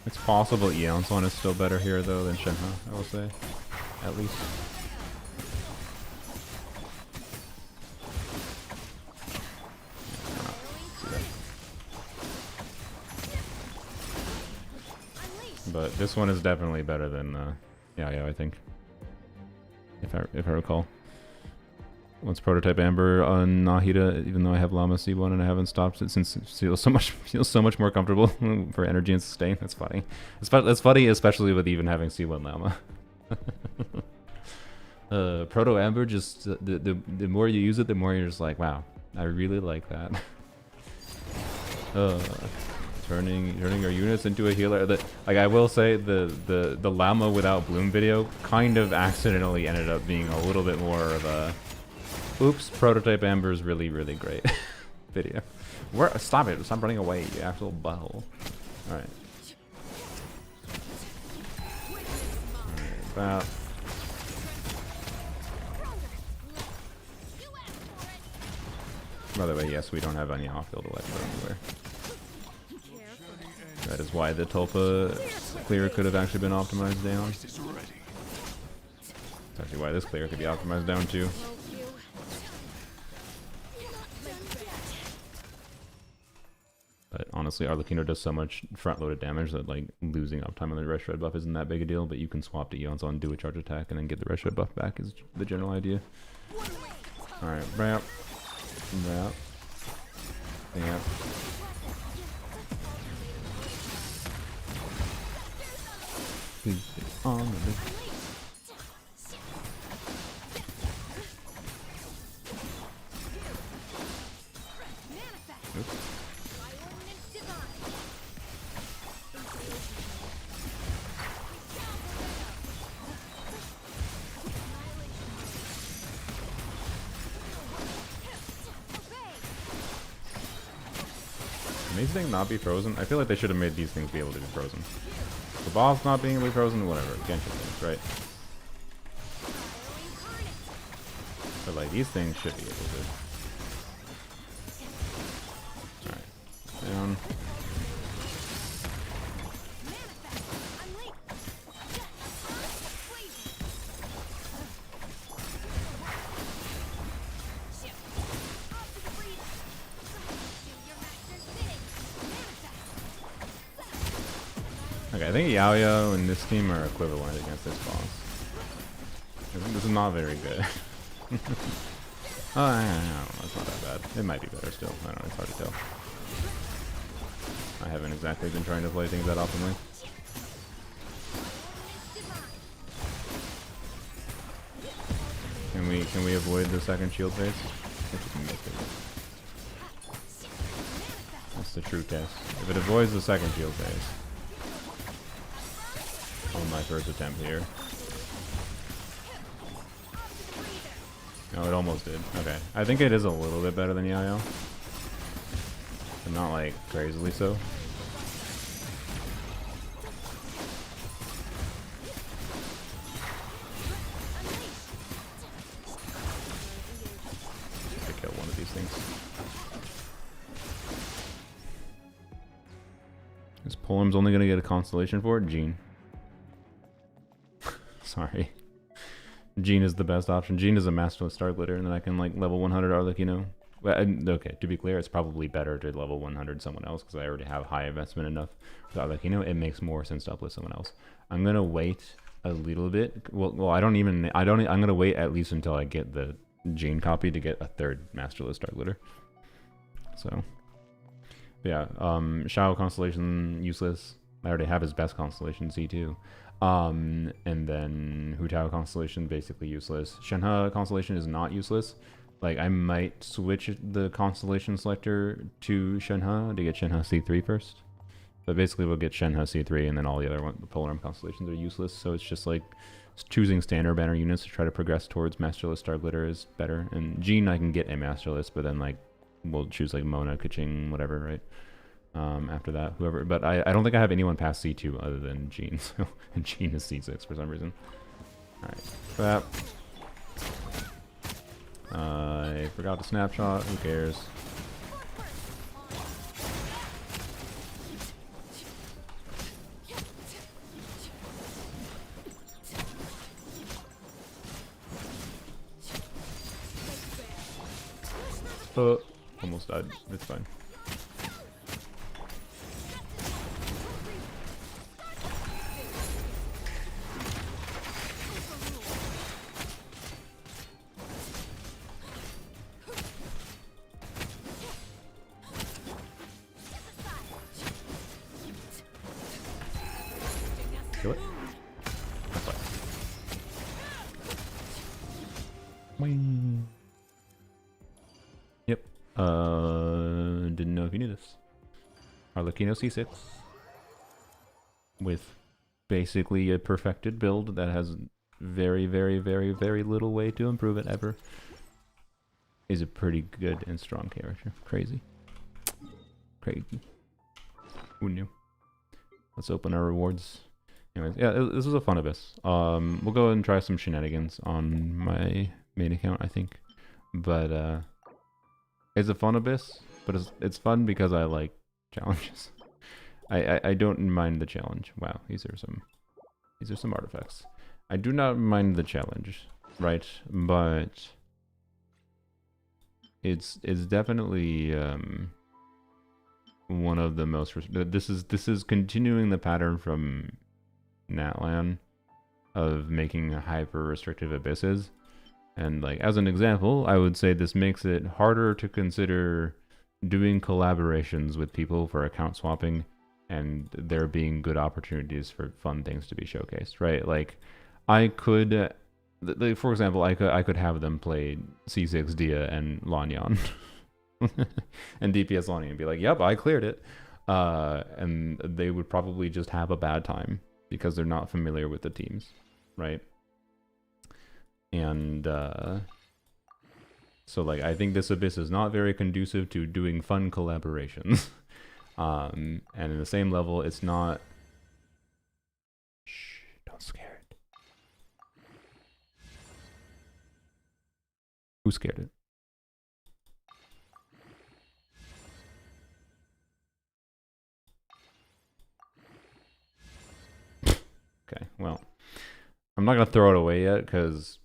It's possible Yeonson is still better here though than Shenhe, I will say. At least. But this one is definitely better than yeah, I think. If I recall. Once Prototype Amber on Nahida, even though I have Llama C1 and I haven't stopped it since it feels so much more comfortable for energy and sustain. That's funny. It's funny, especially with even having C1 Llama. Proto Amber, just the more you use it, the more you're just like, wow, I really like that. Turning our units into a healer. Like I will say, the Llama without Bloom video kind of accidentally ended up being a little bit more of a oops, Prototype Amber is really, really great video. Stop it, stop running away, you actual butthole. Alright. Alright, by the way, yes, we don't have any off-field electro anywhere. That is why the Tulpa clear could have actually been optimized down. That's actually why this clear could be optimized down too. But honestly, Arlecchino does so much front-loaded damage that like losing uptime on the Rush Red buff isn't that big a deal, but you can swap to Yeonson, do a charge attack, and then get the Rush Red buff back is the general idea. Alright, bam. Bam. Bam. On the these things not be frozen? I feel like they should have made these things be able to be frozen. The boss not being able to be frozen, whatever. Genshin things, right? But like these things should be able to. Alright. Down. Okay, I think Yao Yao and this team are equivalent against this boss. I think this is not very good. I don't know, it's not that bad. It might be better still. I don't know, it's hard to tell. I haven't exactly been trying to play things that optimally. Can we avoid the second shield phase? If we can get it. That's the true test. If it avoids the second shield phase. On my first attempt here. No, it almost did. Okay. I think it is a little bit better than Yayo. But not like crazily so. To kill one of these things. This poem's only gonna get a constellation for it? Jean. Sorry. Jean is the best option. Jean is a masterless star glitter, and then I can like level 100 Arlecchino. Well, okay, to be clear, it's probably better to level 100 someone else because I already have high investment enough with Arlecchino. It makes more sense to uplift someone else. I'm gonna wait a little bit. Well, I'm gonna wait at least until I get the Jean copy to get a third masterless star glitter. So, yeah, Shao constellation useless. I already have his best constellation C2. And then Hu Tao constellation basically useless. Shenhe constellation is not useless. Like I might switch the constellation selector to Shenhe to get Shenhe C3 first. But basically we'll get Shenhe C3 and then all the other the Polar Arm constellations are useless. So it's just like choosing standard banner units to try to progress towards Masterless Star Glitter is better. And Jean I can get a Masterless, but then like we'll choose like Mona, Kaching, whatever, right? After that, whoever, but I don't think I have anyone past C2 other than Jean, so, and Jean is C6 for some reason. Alright, crap. I forgot the snapshot, who cares? Almost died, it's fine. Kill it. That's fine. Wing. Yep. Didn't know if you knew this. Arlecchino C6 with basically a perfected build that has very, very, very, very little way to improve it ever. Is a pretty good and strong character. Crazy. Crazy. Who knew? Let's open our rewards. Anyways, yeah, this was a fun abyss. We'll go and try some shenanigans on my main account, I think. But it's a fun abyss, but it's fun because I like challenges. I don't mind the challenge. Wow, these are some artifacts. I do not mind the challenge, right? But it's definitely one of the most. This is continuing the pattern from Natlan of making hyper restrictive abysses, and like as an example I would say this makes it harder to consider doing collaborations with people for account swapping and there being good opportunities for fun things to be showcased, right? Like I could for example I could have them play C6 Dia and Lanyan and DPS Lanyan and be like, yep, I cleared it, and they would probably just have a bad time because they're not familiar with the teams, right? And so like I think this abyss is not very conducive to doing fun collaborations. And in the same level it's not. Shh, don't scare it. Who scared it? Okay, well, I'm not gonna throw it away yet because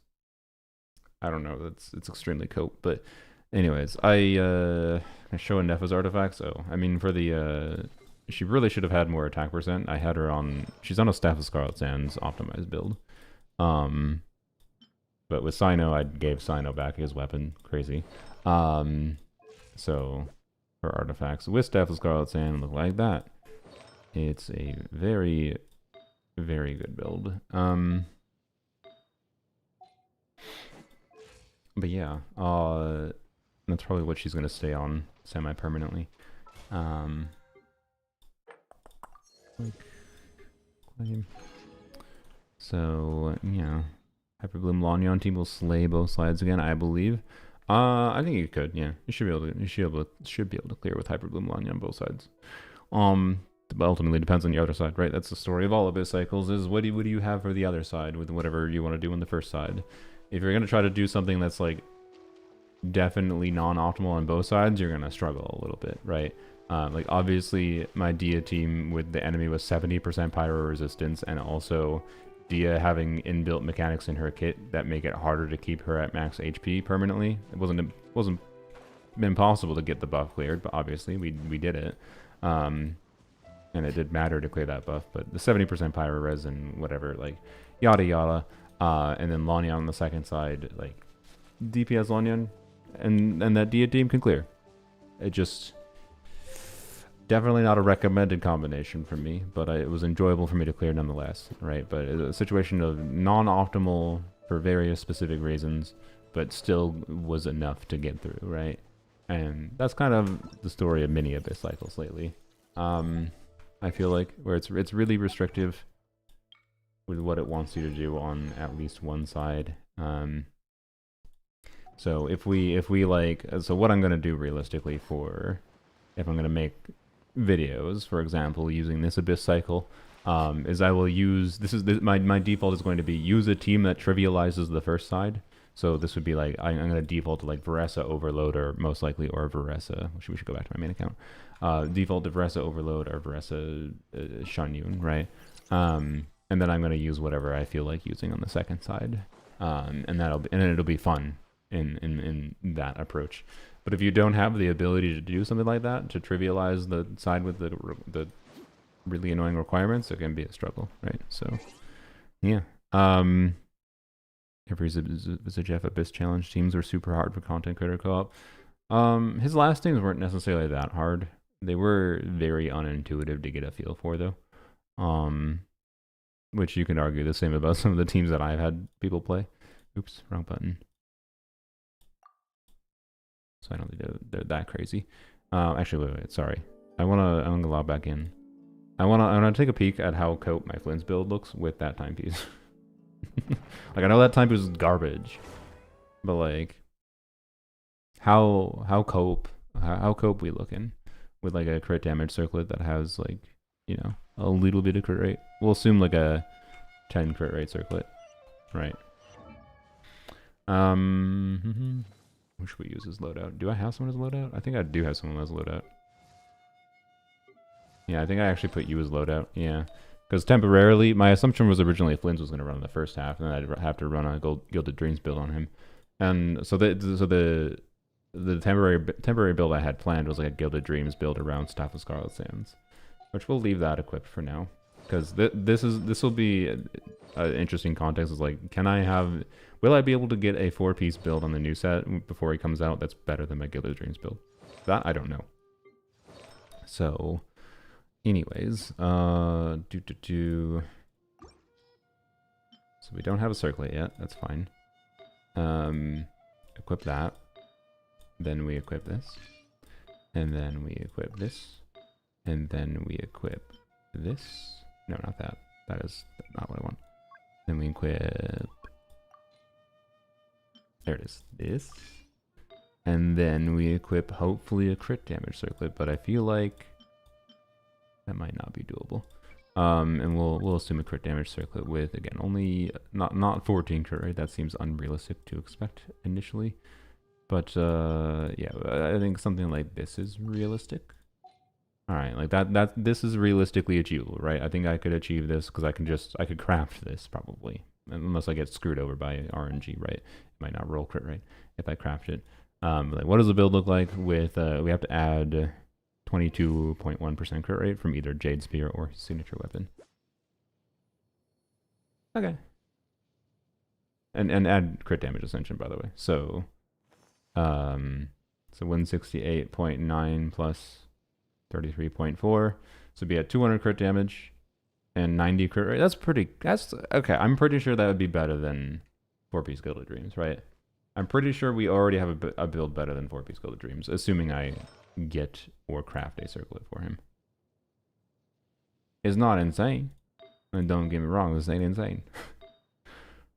I don't know. It's extremely cope. But anyways, I show Nefa's artifacts. So I mean, for the she really should have had more attack percent. I had her on. She's on a Staff of Scarlet Sands optimized build. But with Sino, I gave Sino back his weapon. Crazy. So for artifacts with Staff of Scarlet Sand look like that. It's a very, very good build. But yeah, that's probably what she's gonna stay on semi-permanently. Claim. So yeah, Hyperbloom Lanyon team will slay both sides again, I believe. I think you could, yeah. You should be able to. You should be able to clear with Hyperbloom Lanyon on both sides. But ultimately depends on the other side, right? That's the story of all Abyss cycles. Is what do you have for the other side with whatever you want to do on the first side? If you're gonna try to do something that's like definitely non-optimal on both sides, you're gonna struggle a little bit, right? Like obviously my Dia team with the enemy was 70% pyro resistance, and also Dia having inbuilt mechanics in her kit that make it harder to keep her at max HP permanently. It wasn't impossible to get the buff cleared, but obviously we did it. And it did matter to clear that buff, but the 70% pyro res and whatever, like yada yada. And then Lanyon on the second side, like DPS Lanyon and that Dia team can clear. It just definitely not a recommended combination for me, but it was enjoyable for me to clear nonetheless, right? But it's a situation of non-optimal for various specific reasons, but still was enough to get through, right? And that's kind of the story of many Abyss cycles lately. I feel like where it's really restrictive with what it wants you to do on at least one side. So if we like, so what I'm gonna do realistically for if I'm gonna make videos, for example, using this Abyss cycle, is I will use my default is going to be use a team that trivializes the first side. So this would be like I'm going to default to like Varessa Overload or most likely or Varessa. We should go back to my main account. Default to Varessa Overload or Varessa Shanyun, right? And then I'm going to use whatever I feel like using on the second side, and it'll be fun in that approach. But if you don't have the ability to do something like that, to trivialize the side with the really annoying requirements, it can be a struggle, right? So, yeah. Every Jeff Abyss challenge teams were super hard for content creator co-op. His last teams weren't necessarily that hard. They were very unintuitive to get a feel for, though. Which you can argue the same about some of the teams that I've had people play. Oops, wrong button. So I don't think they're that crazy. Actually, wait, sorry. I'm gonna log back in. I wanna take a peek at how cope my Flynn's build looks with that timepiece. Like I know that timepiece is garbage, but like how cope we looking with like a crit damage circlet that has like, you know, a little bit of crit rate. We'll assume like a 10 crit rate circlet, right? Who should we use as loadout? Do I have someone as loadout? I think I do have someone as loadout. Yeah, I think I actually put you as loadout. Yeah, because temporarily, my assumption was originally Flynn's was going to run in the first half, and then I'd have to run a Gilded Dreams build on him. And so the temporary build I had planned was like a Gilded Dreams build around Staff of Scarlet Sands, which we'll leave that equipped for now. Because this will be an interesting context. Is like, will I be able to get a 4-piece build on the new set before he comes out that's better than my Gilded Dreams build? That I don't know. So, anyways, so we don't have a circlet yet. That's fine. Equip that. Then we equip this, and then we equip this, and then we equip this. No, not that. That is not what I want. Then we equip... There it is. This. And then we equip, hopefully, a crit damage circlet. But I feel like that might not be doable. And we'll assume a crit damage circlet with, again, only... Not 14 crit rate. That seems unrealistic to expect initially. But, yeah, I think something like this is realistic. Alright, like this is realistically achievable, right? I think I could achieve this because I could craft this probably. Unless I get screwed over by RNG, right? It might not roll crit right if I craft it. Like what does the build look like with, we have to add 22.1% crit rate from either Jade Spear or Signature Weapon. Okay. And add crit damage ascension, by the way. So, So 168.9 plus 33.4. So be at 200 crit damage and 90 crit rate. That's okay. I'm pretty sure that would be better than 4-piece Gilded Dreams, right? I'm pretty sure we already have a build better than 4-piece Gilded Dreams, assuming I get or craft a circlet for him. It's not insane. And don't get me wrong, this ain't insane.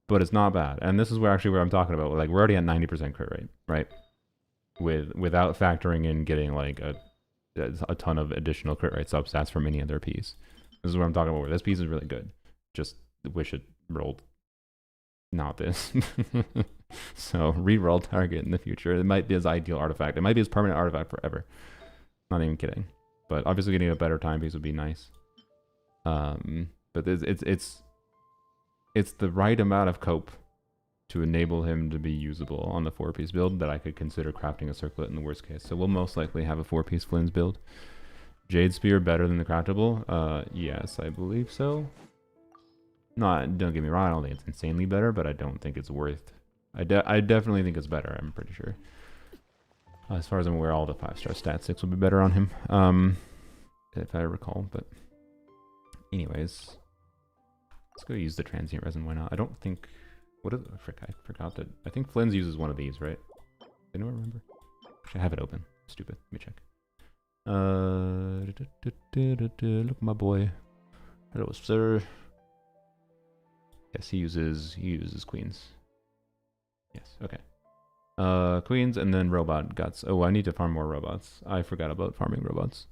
But it's not bad. And this is where I'm talking about. Like, we're already at 90% crit rate, right? Without factoring in getting like a ton of additional crit rate substats from any other piece. This is what I'm talking about. Where this piece is really good. Just wish it rolled not this. So re-roll target in the future. It might be his ideal artifact. It might be his permanent artifact forever. Not even kidding. But obviously getting a better timepiece would be nice. But it's the right amount of cope to enable him to be usable on the 4-piece build that I could consider crafting a circlet in the worst case. So we'll most likely have a 4-piece Flynn's build. Jade Spear better than the craftable? Yes, I believe so. Don't get me wrong, I don't think it's insanely better, but I don't think it's worth... I definitely think it's better, I'm pretty sure. As far as I'm aware, all the 5-star stat 6 will be better on him. If I recall, but... Anyways... Let's go use the transient resin, why not? I don't think... What is it? Frick, I forgot that... I think Flynn's uses one of these, right? Anyone remember? Actually, I have it open. Stupid. Let me check. Look at my boy. Hello, sir. Yes, he uses queens. Yes, okay. Queens and then robot guts. Oh, I need to farm more robots. I forgot about farming robots.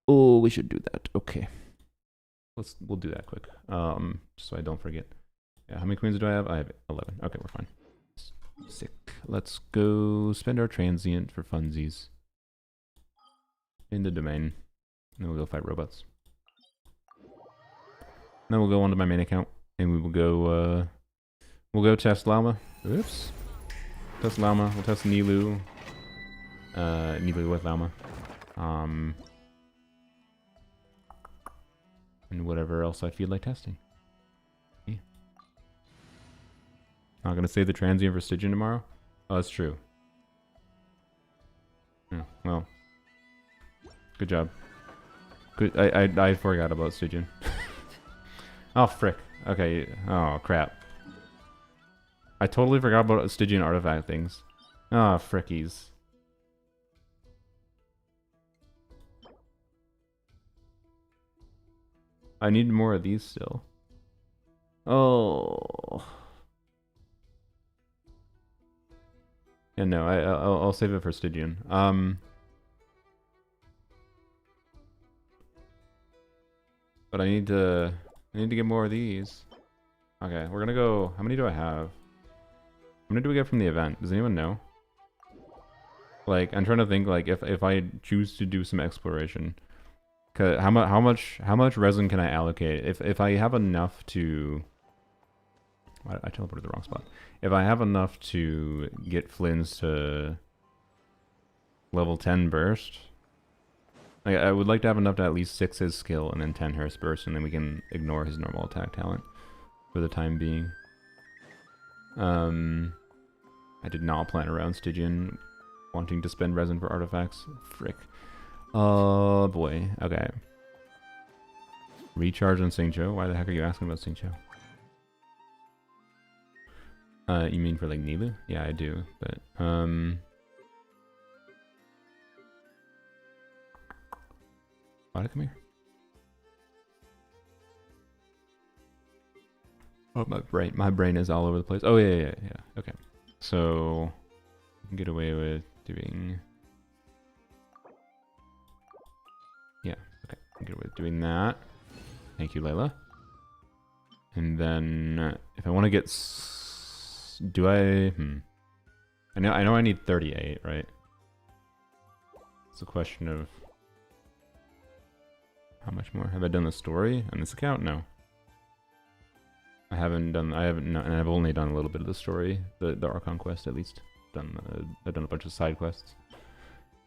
Oh, we should do that. Okay. We'll do that quick. Just so I don't forget. Yeah, how many queens do I have? I have 11. Okay, we're fine. Sick. Let's go spend our transient for funsies. In the domain. And then we'll go fight robots. Then we'll go onto my main account. And we will go, we'll go test Llama. Oops. Test Llama. We'll test Nilu. Nilu with Llama. And whatever else I feel like testing. Yeah. Not gonna save the transient for Stygian tomorrow? Oh, that's true. Yeah, well. Good job. Good. I forgot about Stygian. Oh, frick. Okay. Oh, crap. I totally forgot about Stygian artifact things. Oh, frickies. I need more of these still. Oh. Yeah, no, I'll save it for Stygian. But I need to get more of these. Okay, we're gonna go. How many do I have? How many do we get from the event? Does anyone know? Like, I'm trying to think. Like, if I choose to do some exploration, cause how much resin can I allocate? If I have enough to, I teleported the wrong spot. If I have enough to get Flynn's to level 10 burst. Like, I would like to have enough to at least 6 his skill and then 10 her burst, and then we can ignore his normal attack talent for the time being. I did not plan around Stygian wanting to spend resin for artifacts. Frick. Oh boy. Okay. Recharge on Xingqiu? Why the heck are you asking about Xingqiu? You mean for like Nilu? Yeah, I do, but why'd I come here? Oh, my brain is all over the place. Oh yeah. Okay, so we can get away with doing. Yeah, okay, I can get away with doing that. Thank you, Layla. And then if I want to get, do I? I know I need 38, right? It's a question of how much more. Have I done the story on this account? No. I haven't, and I've only done a little bit of the story, the Archon quest at least. I've done a bunch of side quests.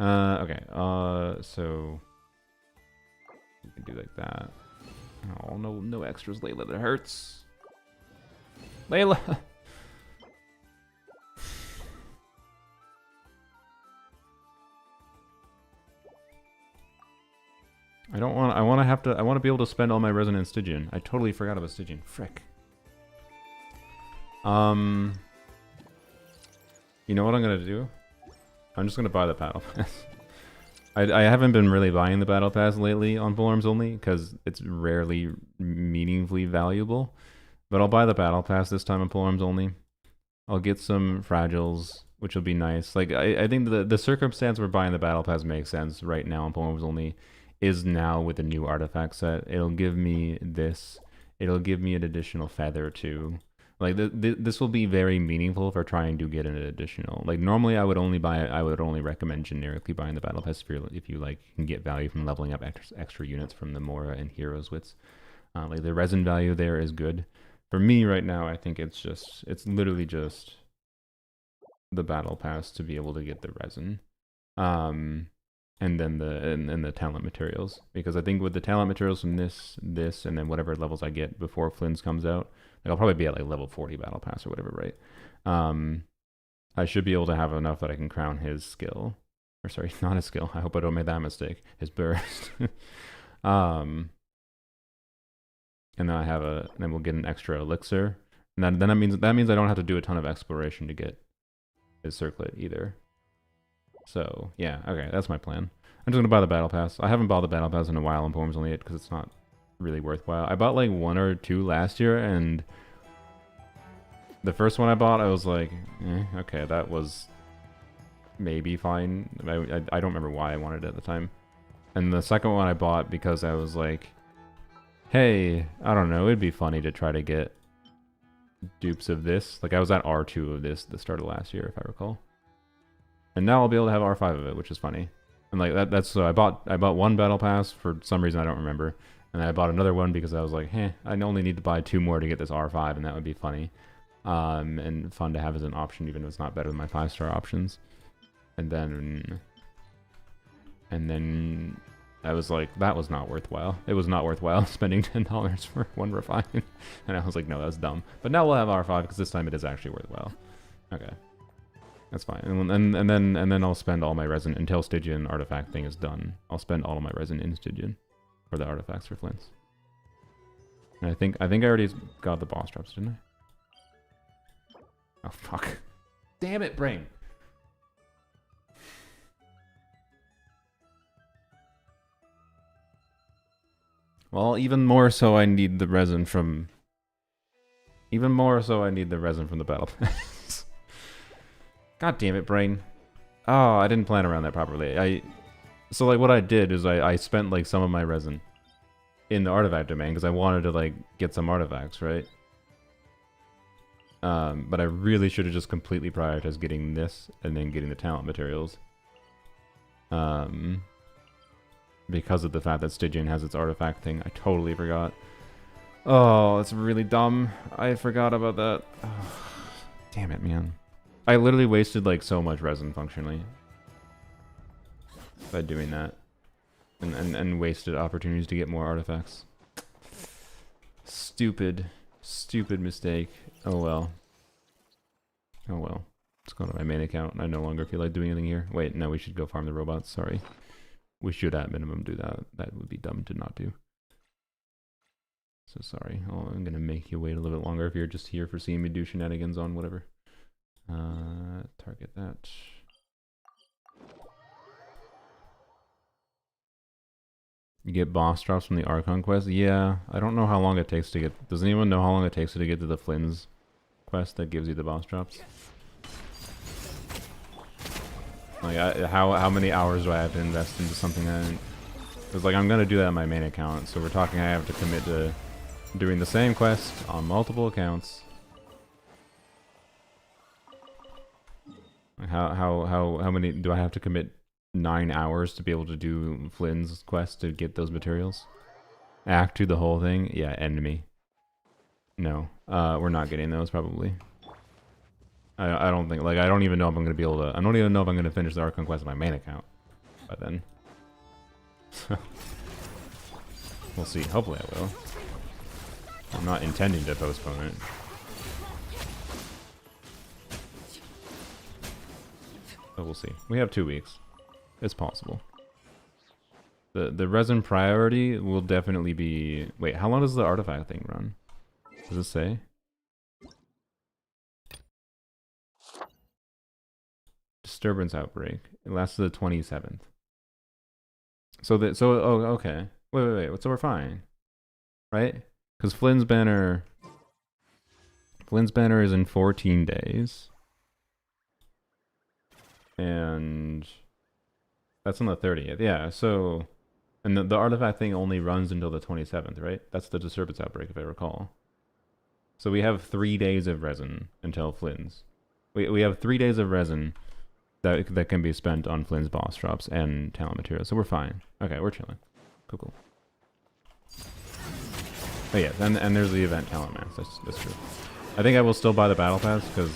Okay, so we can do like that. Oh, no extras, Layla, that hurts. Layla! I don't want. I want to be able to spend all my resin in Stygian. I totally forgot about Stygian. Frick. You know what I'm gonna do? I'm just gonna buy the battle pass. I haven't been really buying the battle pass lately on Forums only because it's rarely meaningfully valuable. But I'll buy the battle pass this time on Forums only. I'll get some fragiles, which will be nice. Like I think the circumstance where buying the battle pass makes sense right now on Forums only is now with the new artifact set. It'll give me this. It'll give me an additional feather too. Like this will be very meaningful if we're trying to get an additional. Like normally I would only recommend generically buying the battle pass if you like can get value from leveling up extra units from the Mora and Heroes wits. Like the resin value there is good. For me right now, I think it's literally just the battle pass to be able to get the resin. And then the talent materials, because I think with the talent materials from this, and then whatever levels I get before Flynn's comes out, like I'll probably be at like level 40 battle pass or whatever, right? I should be able to have enough that I can crown his skill, or sorry, not his skill. I hope I don't make that mistake. His burst. And then we'll get an extra elixir, and then that means I don't have to do a ton of exploration to get his circlet either. So, yeah, okay, that's my plan. I'm just going to buy the battle pass. I haven't bought the battle pass in a while on Forums only yet because it's not really worthwhile. I bought like 1 or 2 last year, and the first one I bought, I was like, okay, that was maybe fine. I don't remember why I wanted it at the time. And the second one I bought because I was like, hey, I don't know, it'd be funny to try to get dupes of this. Like I was at R2 of this the start of last year, if I recall. And now I'll be able to have R5 of it, which is funny. And like that's so I bought 1 battle pass for some reason I don't remember, and then I bought another one because I was like, I only need to buy 2 more to get this R5, and that would be funny, and fun to have as an option, even if it's not better than my 5-star options. And then I was like, that was not worthwhile. It was not worthwhile spending $10 for 1 refine, and I was like, no, that's dumb. But now we'll have R5 because this time it is actually worthwhile. Okay. That's fine, and then I'll spend all my resin until Stygian artifact thing is done. I'll spend all of my resin in Stygian for the artifacts for Flints. And I think I already got the boss drops, didn't I? Oh fuck! Damn it, brain. Well, even more so, I need the resin from. Even more so, I need the resin from the battle pass. God damn it, brain. Oh, I didn't plan around that properly. So like what I did is I spent like some of my resin in the artifact domain because I wanted to like get some artifacts, right? But I really should have just completely prioritized getting this and then getting the talent materials. Because of the fact that Stygian has its artifact thing. I totally forgot. Oh, that's really dumb. I forgot about that. Oh, damn it, man. I literally wasted like so much resin functionally by doing that, and wasted opportunities to get more artifacts. Stupid mistake. Oh well. Oh well. Let's go to my main account. I no longer feel like doing anything here. Wait, no, we should go farm the robots. Sorry, we should at minimum do that. That would be dumb to not do. So sorry. I'm gonna make you wait a little bit longer if you're just here for seeing me do shenanigans on whatever. Target that. You get boss drops from the Archon quest? Yeah, I don't know how long it takes to get... Does anyone know how long it takes to get to the Flynn's quest that gives you the boss drops? Like, how many hours do I have to invest into something that... Because, like, I'm going to do that on my main account, so we're talking I have to commit to doing the same quest on multiple accounts. How many do I have to commit? 9 hours to be able to do Flynn's quest to get those materials? Act to the whole thing? Yeah, end me. No, we're not getting those probably. I don't think, like, I don't even know if I'm gonna be able to. I don't even know if I'm gonna finish the Archon quest on my main account by then. We'll see. Hopefully I will. I'm not intending to postpone it. But we'll see. We have 2 weeks. It's possible. The resin priority will definitely be... Wait, how long does the artifact thing run? Does it say? Disturbance outbreak. It lasts to the 27th. So oh, okay. Wait. So we're fine, right? Because Flynn's banner is in 14 days, and that's on the 30th. Yeah. So, and the artifact thing only runs until the 27th, right? That's the disturbance outbreak, if I recall. So we have 3 days of resin until Flynn's. We have 3 days of resin that can be spent on Flynn's boss drops and talent materials, so we're fine. Okay, we're chilling. Cool. Oh yeah, and there's the event talent max. That's true. I think I will still buy the battle pass because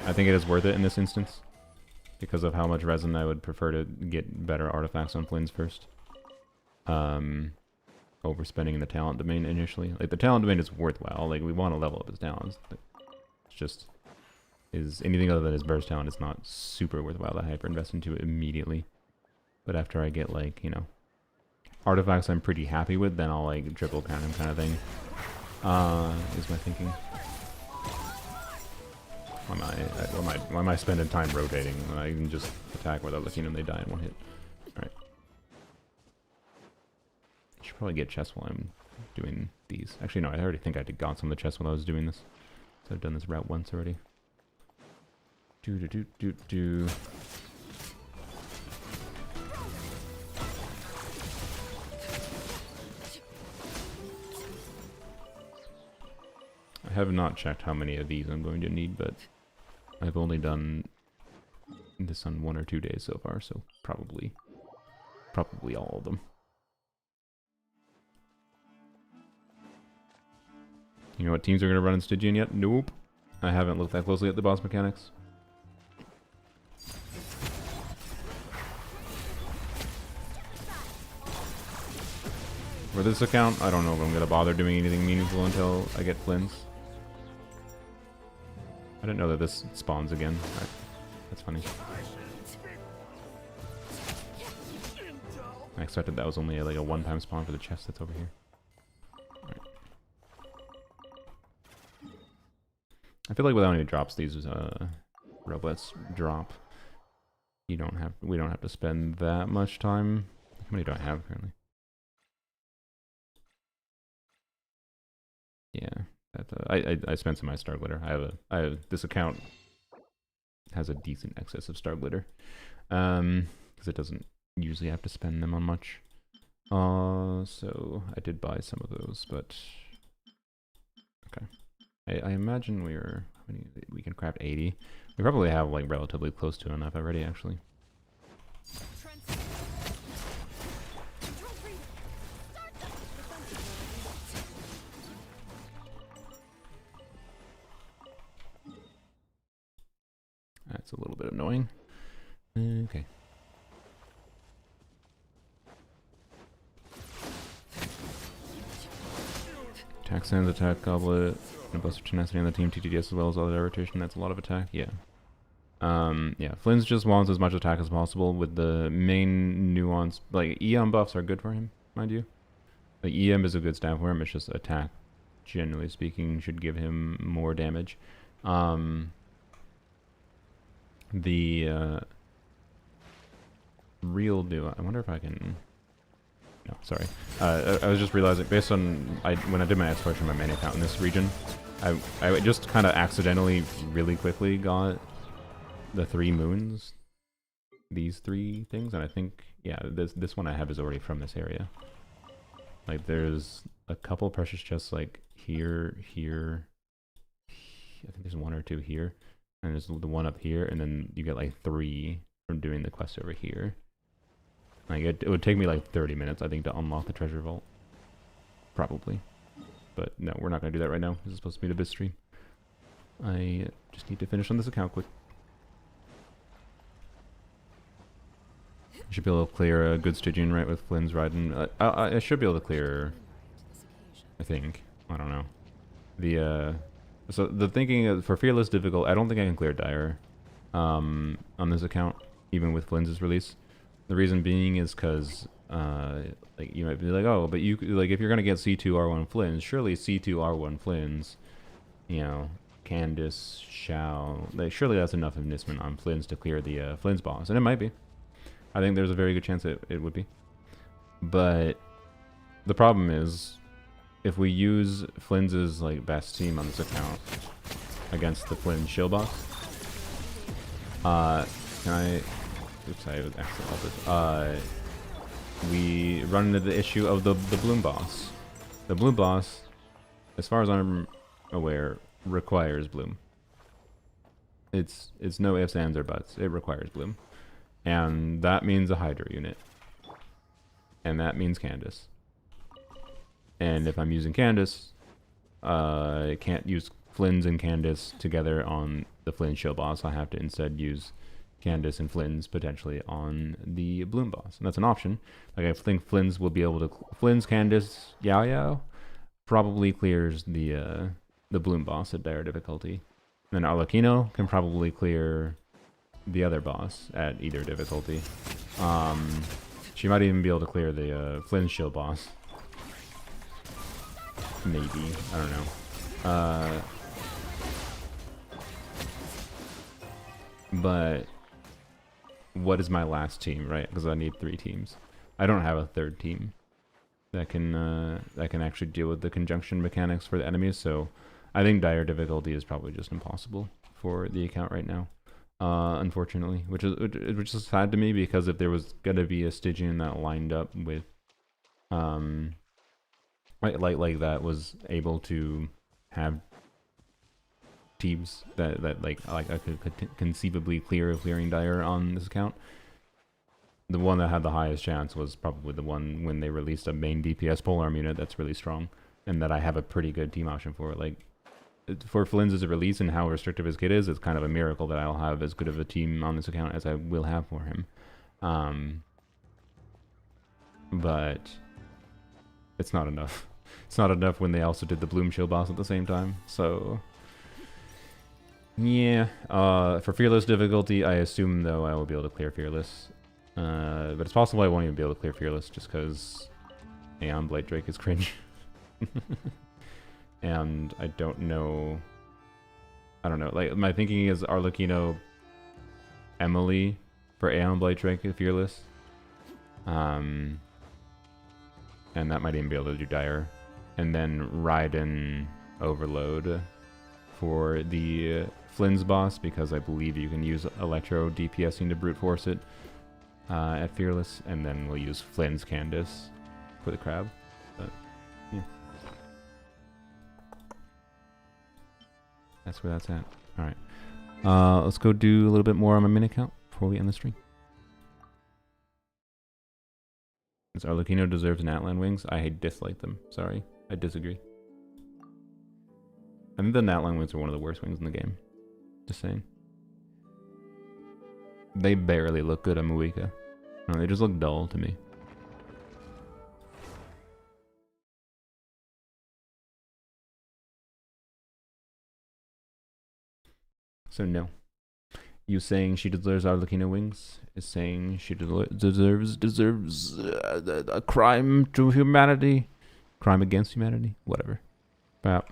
I think it is worth it in this instance because of how much resin I would prefer to get better artifacts on Flynn's first. Overspending in the talent domain initially. Like the talent domain is worthwhile. Like we want to level up his talents. It's just is anything other than his burst talent is not super worthwhile to hyper invest into it immediately. But after I get like, you know, artifacts I'm pretty happy with, then I'll like triple crown him kind of thing. Is my thinking. Why am I spending time rotating when I can just attack without looking and they die in one hit? Alright. I should probably get chests while I'm doing these. Actually no, I already think I got some of the chests while I was doing this. So I've done this route once already. I have not checked how many of these I'm going to need, but I've only done this on 1 or 2 days so far, so probably all of them. You know what teams are going to run in Stygian yet? Nope. I haven't looked that closely at the boss mechanics. For this account, I don't know if I'm going to bother doing anything meaningful until I get Flynn's. I didn't know that this spawns again. That's funny. I expected that was only like a one-time spawn for the chest that's over here. Right. I feel like without any drops, these robots drop. We don't have to spend that much time. How many do I have currently? Yeah, I spent some of my star glitter. I have this account has a decent excess of star glitter, because it doesn't usually have to spend them on much. So I did buy some of those, but okay. I imagine we can craft 80. We probably have like relatively close to enough already, actually. That's a little bit annoying. Okay. Attack Sands, attack Goblet, and a boost of tenacity on the team, TTDS as well as all the rotation. That's a lot of attack, yeah. Yeah, Flynn's just wants as much attack as possible with the main nuance. Like, EM buffs are good for him, mind you. Like, EM is a good stat for him, it's just attack, generally speaking, should give him more damage. The real do. I wonder if I can. No, sorry. I was just realizing based on when I did my exploration of my mana count in this region, I just kind of accidentally, really quickly got the 3 moons. These 3 things, and I think yeah, this one I have is already from this area. Like there's a couple precious chests like here. I think there's 1 or 2 here. And there's the one up here, and then you get like 3 from doing the quest over here. Like it would take me like 30 minutes, I think, to unlock the treasure vault. Probably. But no, we're not going to do that right now. This is supposed to be the bit stream. I just need to finish on this account quick. I should be able to clear a good Stygian, right, with Flynn's riding. I should be able to clear, I think. I don't know. So the thinking is, for Fearless difficult, I don't think I can clear Dire on this account, even with Flynn's release. The reason being is because like you might be like, oh, but you like if you're gonna get C2R1 Flins, surely C2R1 Flins, you know, Candace, Shao, like surely that's enough investment on Flins to clear the Flins boss, and it might be. I think there's a very good chance it would be. But the problem is, if we use Flins's like best team on this account against the Flynn shield boss, can I? Oops, I accidentally we run into the issue of the Bloom boss. The Bloom boss, as far as I'm aware, requires Bloom. It's no ifs, ands, or buts. It requires Bloom. And that means a Hydra unit. And that means Candace. And if I'm using Candace, I can't use Flynn's and Candace together on the Flynn shield boss. I have to instead use Candace and Flynn's potentially on the Bloom boss. And that's an option. Like I think Flynn's will be able to... Flynn's, Candace, Yao Yao probably clears the Bloom boss at dire difficulty. And then Arlecchino can probably clear the other boss at either difficulty. She might even be able to clear the Flynn's shield boss. Maybe. I don't know. But what is my last team, right? Because I need 3 teams. I don't have a 3rd team that can actually deal with the conjunction mechanics for the enemies, so I think dire difficulty is probably just impossible for the account right now. Unfortunately, which is sad to me, because if there was gonna be a Stygian that lined up with like that was able to have teams that I could conceivably clearing dire on this account, the one that had the highest chance was probably the one when they released a main DPS polearm unit that's really strong and that I have a pretty good team option for. Like for Flynn's release and how restrictive his kit is, it's kind of a miracle that I'll have as good of a team on this account as I will have for him. But it's not enough. It's not enough when they also did the Bloom Shield boss at the same time. So yeah, for Fearless difficulty, I assume though I will be able to clear Fearless. But it's possible I won't even be able to clear Fearless just because Aeon Blight Drake is cringe. And I don't know. Like my thinking is Arlecchino, Emily for Aeon Blight Drake is Fearless. And that might even be able to do Dire. And then Raiden Overload for the Flynn's boss, because I believe you can use Electro DPSing to brute force it at Fearless, and then we'll use Flynn's Candace for the crab. But yeah, that's where that's at. All right, let's go do a little bit more on my min account before we end the stream. Does Arlecchino deserves Natlan wings? I dislike them. Sorry, I disagree. I think the Natlan wings are one of the worst wings in the game. Just saying. They barely look good on Muika. No, they just look dull to me. So no. You saying she deserves Arlecchino wings is saying she deserves a crime to humanity, crime against humanity, whatever. But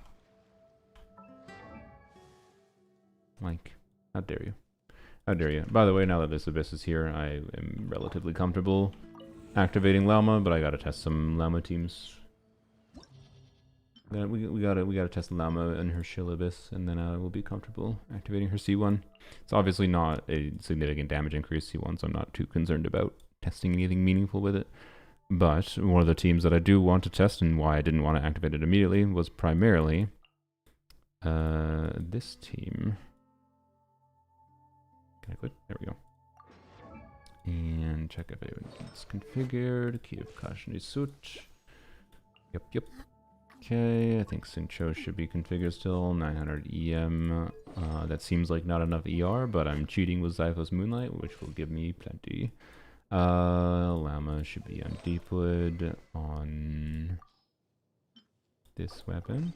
like, how dare you? How dare you? By the way, now that this Abyss is here, I am relatively comfortable activating Llama, but I gotta test some Llama teams. We gotta test Llama and her Shill Abyss, and then we'll be comfortable activating her C1. It's obviously not a significant damage increase C1, so I'm not too concerned about testing anything meaningful with it. But one of the teams that I do want to test, and why I didn't want to activate it immediately, was primarily this team. Can I quit? There we go. And check if it's configured. Key of cautionary suit. Yep. Okay, I think Sincho should be configured still. 900 EM. That seems like not enough ER, but I'm cheating with Zyphos Moonlight, which will give me plenty. Llama should be on Deepwood on this weapon.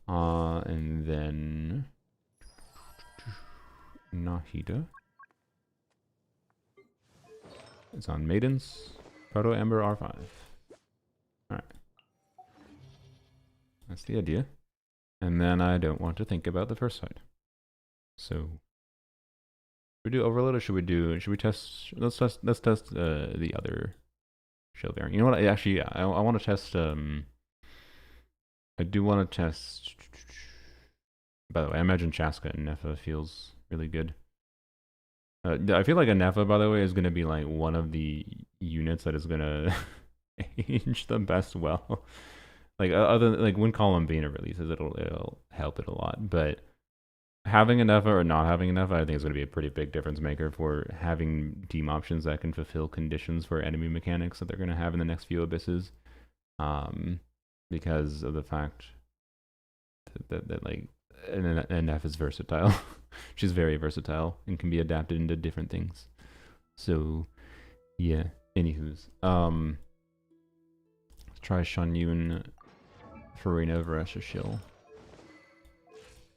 And then Nahida. It's on Maidens. Proto Ember R5. Alright. That's the idea. And then I don't want to think about the first side. So, should we do overload or should we test, let's test the other shield bearing. You know what, actually, yeah, I want to test, I do want to test, by the way, I imagine Chaska and Nefa feels really good. I feel like a Nefa, by the way, is going to be like one of the units that is going to age the best well. Like other like when Columbina releases, it'll help it a lot. But having a Nefa or not having a Nefa, I think is going to be a pretty big difference maker for having team options that can fulfill conditions for enemy mechanics that they're going to have in the next few abysses. Because of the fact that like an Nefa is versatile. She's very versatile and can be adapted into different things. So yeah. Anywho's. Let's try Shanyun Farina Varesha Shill.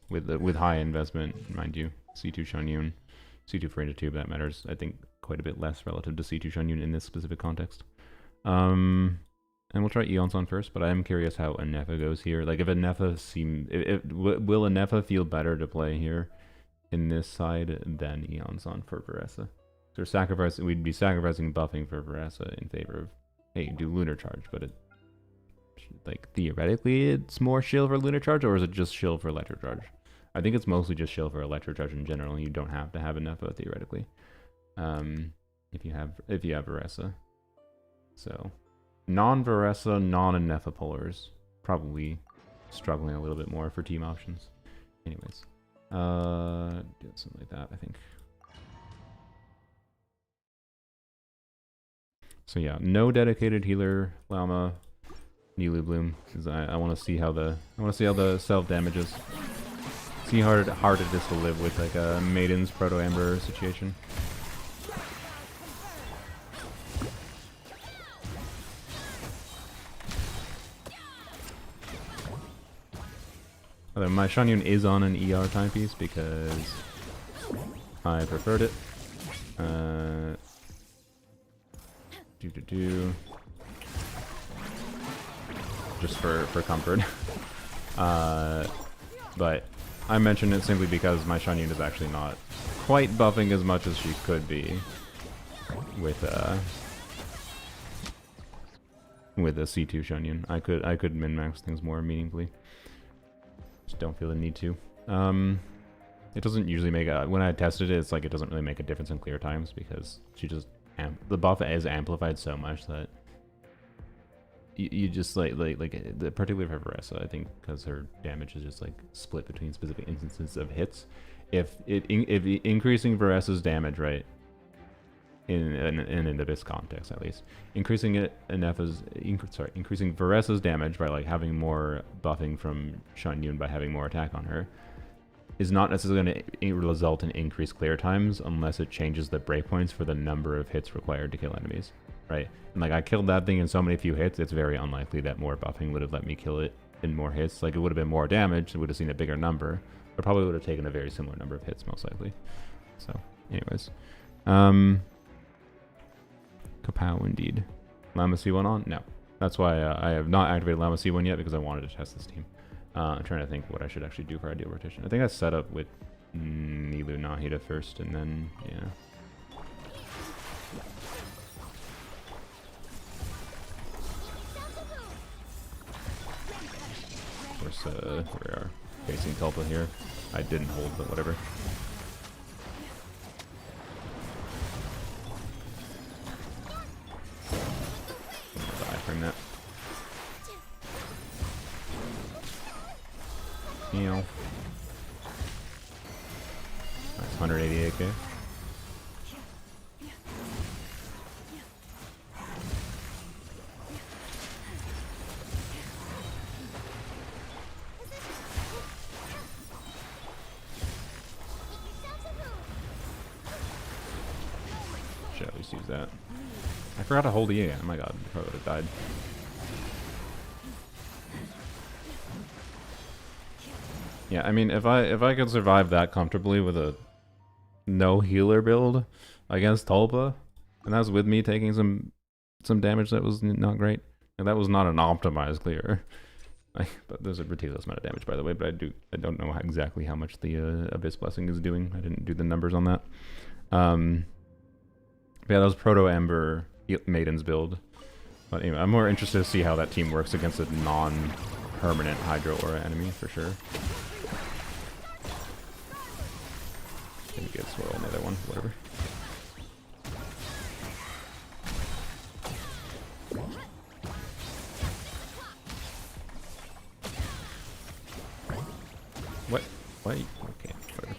With high investment, mind you. C2 Shanyun. C2 Farina too, but that matters, I think, quite a bit less relative to C2 Shanyun in this specific context. And we'll try Eons on first, but I am curious how a Nefa goes here. Like, if a Nefa will a Nefa feel better to play here in this side than Eons on for Varessa? So we'd be sacrificing buffing for Varessa in favor of, hey, do Lunar Charge, but like, theoretically, it's more shield for Lunar Charge, or is it just shield for Electro Charge? I think it's mostly just shield for Electro Charge in general. You don't have to have a Nefa, theoretically, if you have Varessa. So, non-Varessa, non-Nefa pullers probably struggling a little bit more for team options. Anyways, do something like that, I think. So yeah, no dedicated healer Llama, Nilu Bloom, because I want to see how the self damages. See how hard it is to live with like a Maiden's Proto Amber situation. Although my Shanyun is on an ER timepiece because I preferred it. Just for comfort. But I mention it simply because my Shanyun is actually not quite buffing as much as she could be with a C2 Shanyun. I could min-max things more meaningfully. Just don't feel the need to. It doesn't usually make a, when I tested it, it's like it doesn't really make a difference in clear times because she just the buff is amplified so much that you just particularly for Varessa, I think, because her damage is just like split between specific instances of hits. If increasing Varessa's damage, right, in an Abyss context at least, increasing Varessa's damage by like having more buffing from Shanyun by having more attack on her is not necessarily going to result in increased clear times unless it changes the breakpoints for the number of hits required to kill enemies, right? And like, I killed that thing in so many few hits, it's very unlikely that more buffing would have let me kill it in more hits. Like, it would have been more damage, it would have seen a bigger number, but probably would have taken a very similar number of hits, most likely. So, anyways. Kapow, indeed. Llama C1 on? No. That's why I have not activated Llama C1 yet, because I wanted to test this team. I'm trying to think what I should actually do for ideal rotation. I think I set up with Nilu Nahida first, and then, yeah. Of course, we are facing Tulpa here. I didn't hold, but whatever. I'm gonna die from that. Nice, 188k. Should at least use that. I forgot to hold E again. Oh my god, I probably would have died. Yeah, I mean, if I could survive that comfortably with a no healer build against Tulpa, and that's with me taking some some damage that was not great. And that was not an optimized clear. But there's a ridiculous amount of damage, by the way. But I don't know exactly how much the Abyss Blessing is doing. I didn't do the numbers on that. Yeah, that was Proto Ember Maiden's build. But anyway, I'm more interested to see how that team works against a non-permanent Hydro Aura enemy for sure. Maybe get swirl another one, whatever. What? What? Okay, whatever.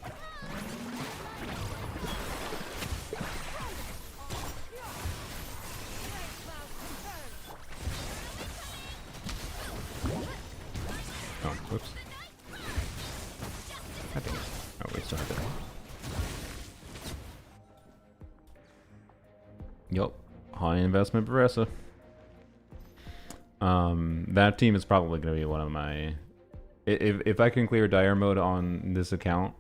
Oh, whoops. I think. Oh, we still have it. Yup. High investment Baressa. That team is probably going to be one of my... If I can clear Dire Mode on this account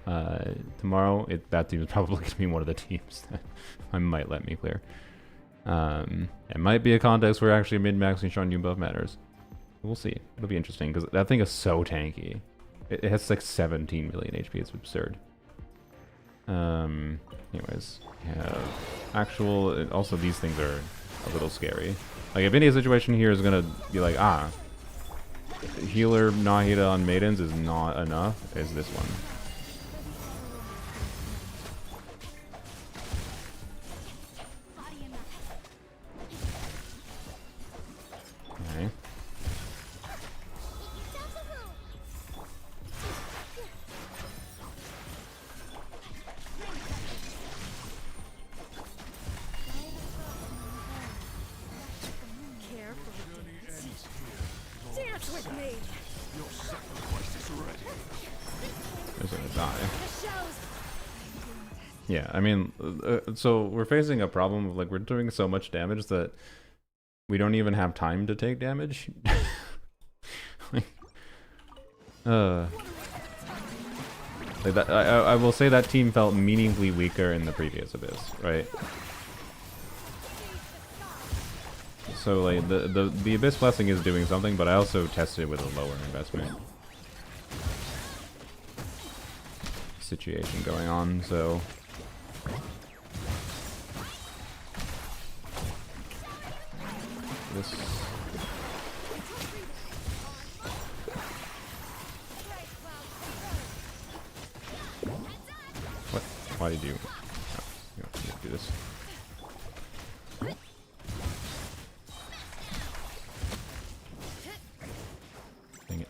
tomorrow, that team is probably going to be one of the teams that I might let me clear. It might be a context where actually min-maxing Sean Yu buff matters. We'll see. It'll be interesting because that thing is so tanky. It has like 17 million HP. It's absurd. Anyways, we have actual... Also, these things are a little scary. Like, if any situation here is going to be like, healer Nahida on Maidens is not enough, is this one. Okay. Yeah, I mean, so we're facing a problem of, like, we're doing so much damage that we don't even have time to take damage. Like that, I will say that team felt meaningfully weaker in the previous Abyss, right? So, like, the Abyss Blessing is doing something, but I also tested with a lower investment situation going on, so... This... What? Why did you... Oh, you don't do this. Dang it.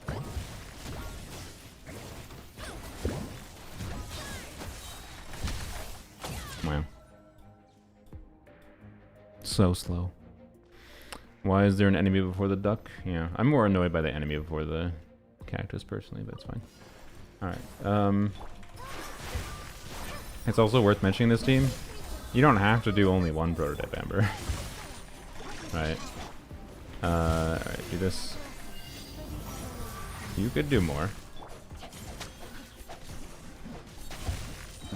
Wow. So slow. Why is there an enemy before the duck? Yeah, I'm more annoyed by the enemy before the cactus personally, but it's fine. Alright, it's also worth mentioning this team. You don't have to do only one prototype Amber. Right. Alright, do this. You could do more.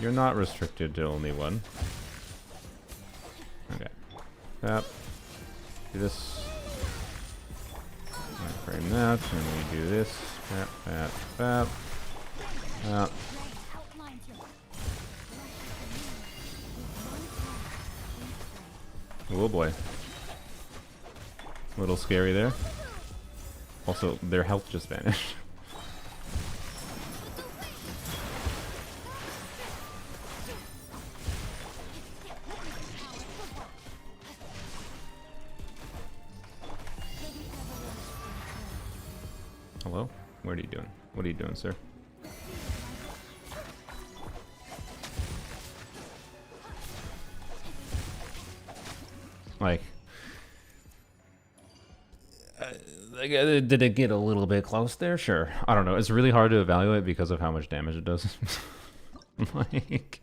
You're not restricted to only one. Okay. Yep. Do this. Frame that, and we do this. Oh boy. A little scary there. Also, their health just vanished. Hello? What are you doing? What are you doing, sir? Like, did it get a little bit close there? Sure. I don't know. It's really hard to evaluate because of how much damage it does. Like,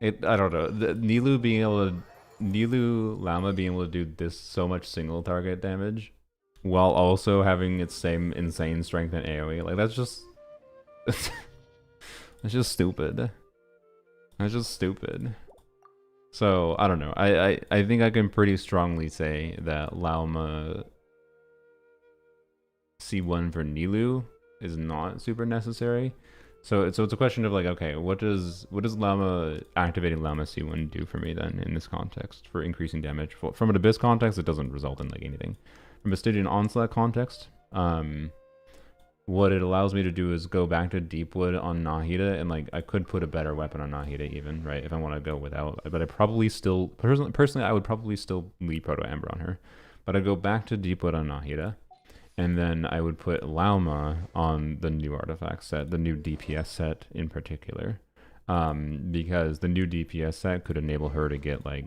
I don't know. Nilu Llama being able to do this so much single target damage while also having its same insane strength and AoE, like, that's just that's just stupid. That's just stupid. So I don't know. I think I can pretty strongly say that Llama C1 for Nilu is not super necessary. So it's a question of like, okay, what does Llama activating Llama C1 do for me then in this context for increasing damage? From an Abyss context, it doesn't result in like anything. From a Stygian Onslaught context, what it allows me to do is go back to Deepwood on Nahida, and like I could put a better weapon on Nahida even, right? If I want to go without, but I probably still personally I would probably still leave Proto Ember on her, but I'd go back to Deepwood on Nahida, and then I would put Llama on the new artifact set, the new DPS set in particular, because the new DPS set could enable her to get like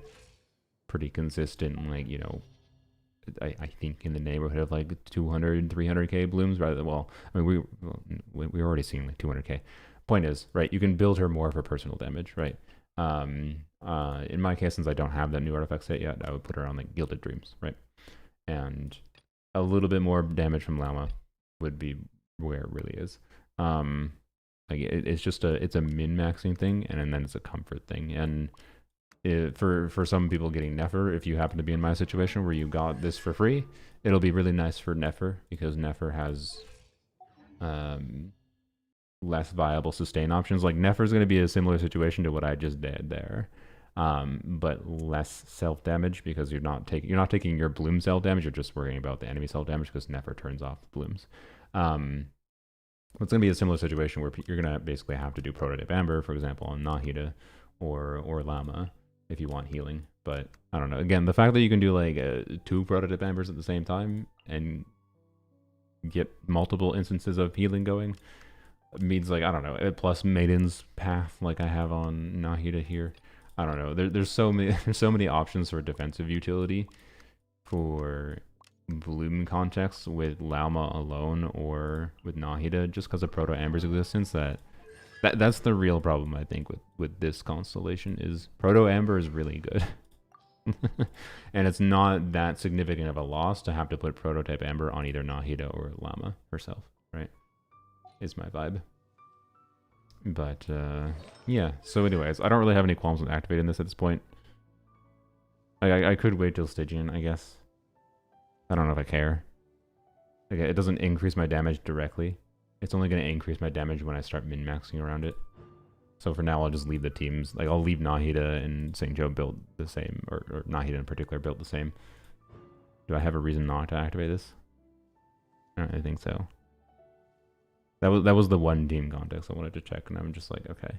pretty consistent, like, you know, I think in the neighborhood of like 200, 300k blooms rather than, well, I mean, we're already seeing like 200k. Point is, right, you can build her more for personal damage, right? In my case, since I don't have that new artifact set yet, I would put her on like Gilded Dreams, right? And a little bit more damage from Llama would be where it really is. Like it's just it's a min-maxing thing, and then it's a comfort thing. And for some people getting Nefer, if you happen to be in my situation where you got this for free, it'll be really nice for Nefer, because Nefer has less viable sustain options. Like Nefer's going to be a similar situation to what I just did there, but less self damage, because you're not taking your bloom self damage. You're just worrying about the enemy self damage because Nefer turns off the blooms. It's going to be a similar situation where you're going to basically have to do Prototype Amber, for example, on Nahida or Llama if you want healing. But I don't know. Again, the fact that you can do like 2 Prototype Ambers at the same time and get multiple instances of healing going means, like, I don't know, plus Maiden's Path like I have on Nahida here. I don't know. There's so many options for defensive utility for Bloom context with Llama alone or with Nahida, just because of Proto Amber's existence. That's the real problem, I think, with this constellation, is Proto Amber is really good. And it's not that significant of a loss to have to put Prototype Amber on either Nahida or Llama herself, right? Is my vibe. But yeah, so anyways, I don't really have any qualms with activating this at this point. I could wait till Stygian, I guess. I don't know if I care. Like, it doesn't increase my damage directly. It's only going to increase my damage when I start min-maxing around it. So for now, I'll just leave the teams. Like, I'll leave Nahida and St. Joe build the same, or Nahida in particular build the same. Do I have a reason not to activate this? I don't really think so. That was the one team context I wanted to check, and I'm just like, okay.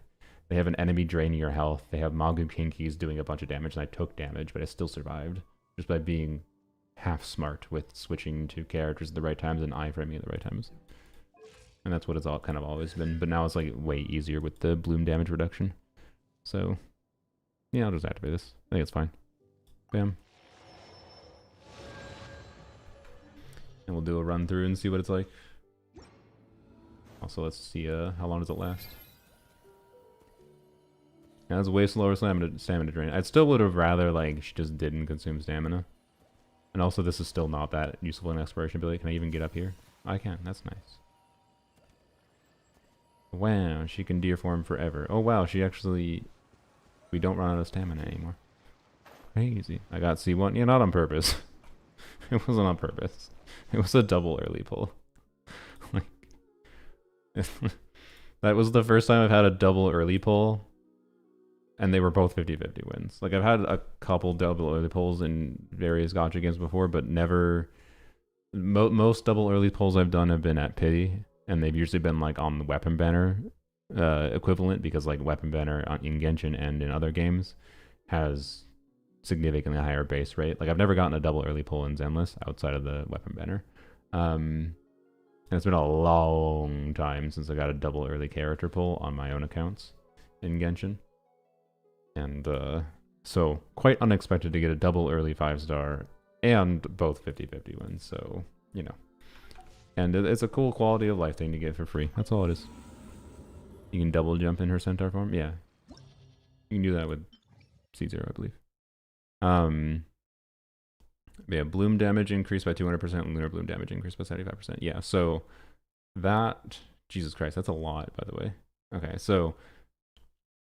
They have an enemy draining your health. They have Magu Kinkies doing a bunch of damage, and I took damage, but I still survived. Just by being half smart with switching to characters at the right times and iframing at the right times. And that's what it's all kind of always been. But now it's like way easier with the bloom damage reduction. So yeah, I'll just activate this. I think it's fine. Bam. And we'll do a run through and see what it's like. Also, let's see how long does it last. Yeah, that's way slower stamina drain. I still would have rather like she just didn't consume stamina. And also, this is still not that useful in exploration ability. Can I even get up here? I can. That's nice. Wow, she can deer form forever. Oh wow, she actually... We don't run out of stamina anymore. Crazy. I got C1. Yeah, not on purpose. It wasn't on purpose. It was a double early pull. Like, that was the first time I've had a double early pull, and they were both 50-50 wins. Like, I've had a couple double early pulls in various gacha games before, but never... most double early pulls I've done have been at Pity, and they've usually been like on the weapon banner equivalent, because like weapon banner in Genshin and in other games has significantly higher base rate. Like, I've never gotten a double early pull in Zenless outside of the weapon banner. And it's been a long time since I got a double early character pull on my own accounts in Genshin. And so quite unexpected to get a double early 5-star and both 50-50 wins. So, you know. And it's a cool quality of life thing to get for free. That's all it is. You can double jump in her centaur form. Yeah. You can do that with C0, I believe. Yeah, bloom damage increased by 200%, lunar bloom damage increased by 75%. Yeah, so that... Jesus Christ, that's a lot, by the way. Okay, so...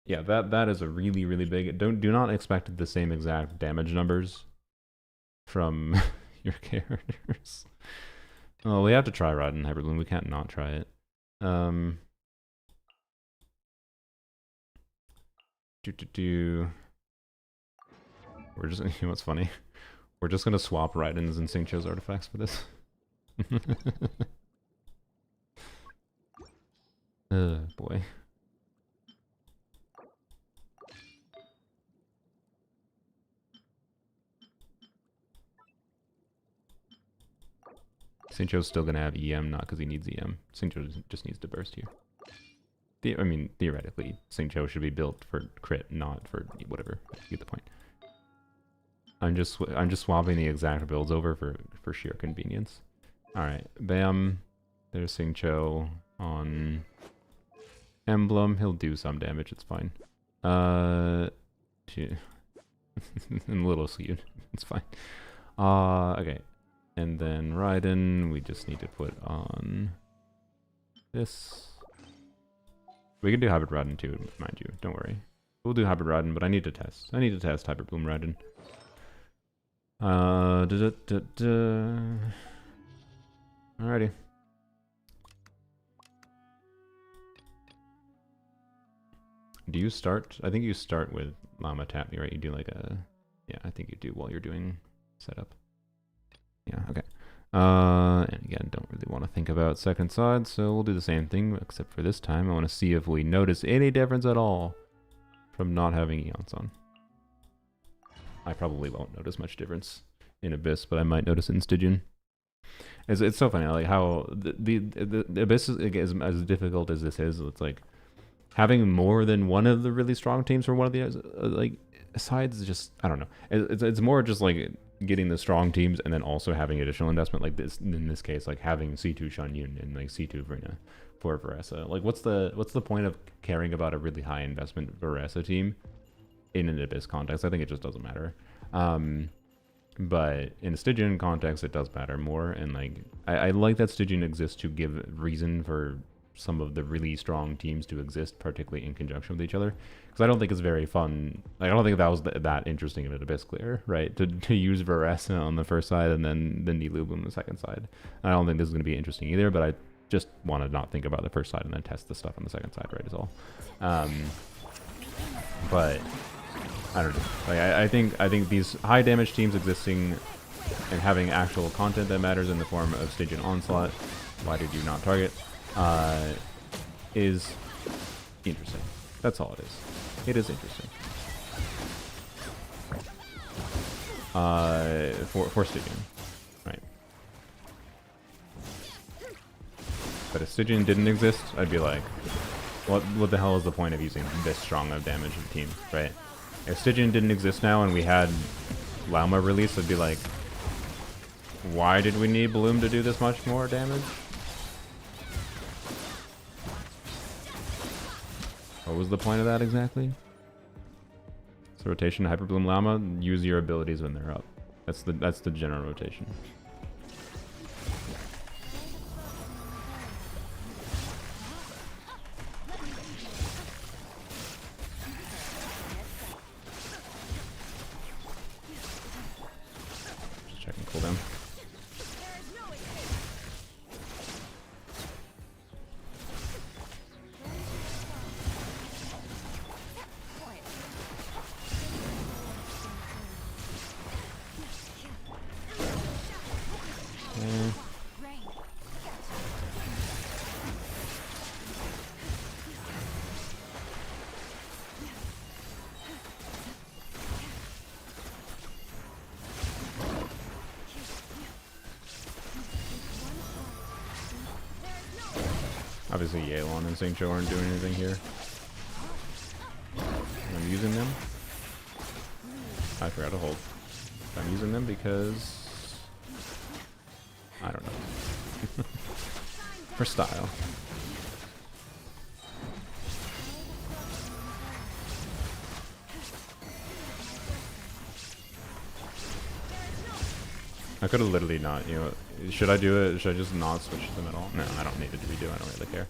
Yeah, that is a really big. Do not expect the same exact damage numbers from your characters. Oh, we have to try Rod and Hyperbloom. We can't not try it. We're just, you know what's funny? We're just gonna swap Raiden's and Xingqiu's artifacts for this. Boy. Xingqiu's still gonna have EM, not because he needs EM. Xingqiu just needs to burst here. I mean, theoretically, Xingqiu should be built for crit, not for whatever. You get the point. I'm just swapping the exact builds over for sheer convenience. All right, bam. There's Xingqiu on Emblem. He'll do some damage. It's fine. I'm a little skewed. It's fine. Okay. And then Raiden, we just need to put on this. We can do Hybrid Raiden too, mind you. Don't worry. We'll do Hybrid Raiden, but I need to test. I need to test Hybrid Bloom Raiden. Alrighty. Do you start? I think you start with Llama Tap me, right? You do like a... Yeah, I think you do while you're doing setup. Yeah, okay. And again, don't really want to think about second side, so we'll do the same thing, except for this time I want to see if we notice any difference at all from not having Eons on. I probably won't notice much difference in Abyss, but I might notice it in Stygian. It's so funny, like how the Abyss is as difficult as this is. It's like having more than one of the really strong teams from one of the like sides. Just I don't know. It's more just like getting the strong teams and then also having additional investment, like this in this case, like having C2 Shanyun and like C2 Vrina for Veresa. Like what's the point of caring about a really high investment Veresa team in an Abyss context? I think it just doesn't matter. But in a Stygian context, it does matter more. And like I like that Stygian exists to give reason for some of the really strong teams to exist, particularly in conjunction with each other. Because I don't think it's very fun. Like I don't think that was that interesting of an Abyss clear, right? To use Veresa on the first side and then the Nilub on the second side. I don't think this is going to be interesting either, but I just want to not think about the first side and then test the stuff on the second side, right, is all. But I don't know. Like I think these high damage teams existing and having actual content that matters in the form of Stygian Onslaught, why did you not target, is interesting. That's all it is. It is interesting. For Stygian, right? But if Stygian didn't exist, I'd be like, what the hell is the point of using this strong of damage of the team, right? If Stygian didn't exist now and we had Llama release, I'd be like, why did we need Bloom to do this much more damage? What was the point of that exactly? So rotation Hyper Bloom Llama, use your abilities when they're up. That's the general rotation. Just checking cooldown. Obviously, Yelan and Xingqiu aren't doing anything here. I'm using them. I forgot to hold. I'm using them because I don't know. For style. I could have literally not, you know, should I do it? Should I just not switch them at all? No, I don't need it to redo, I don't really care.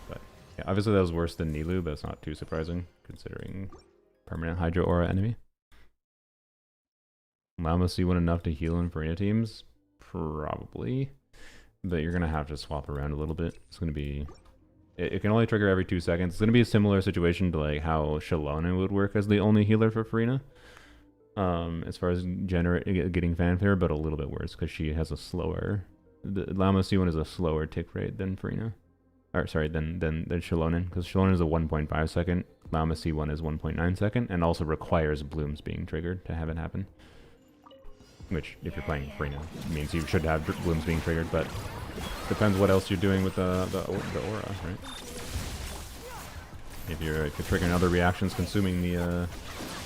But Yeah, obviously that was worse than Nilou, but it's not too surprising considering permanent Hydro Aura enemy. Llama C1 enough to heal in Farina teams? Probably. But you're going to have to swap around a little bit. It's going to be... It can only trigger every 2 seconds. It's going to be a similar situation to like how Shalona would work as the only healer for Farina. As far as getting fanfare, but a little bit worse because she has a slower... The Llama C1 is a slower tick rate than Farina. Or sorry, than Shalonen, because Shalonen is a 1.5 second, Llama C1 is 1.9 second, and also requires blooms being triggered to have it happen. Which, if you're playing Farina, means you should have blooms being triggered, but depends what else you're doing with the aura, right? If you're triggering other reactions consuming the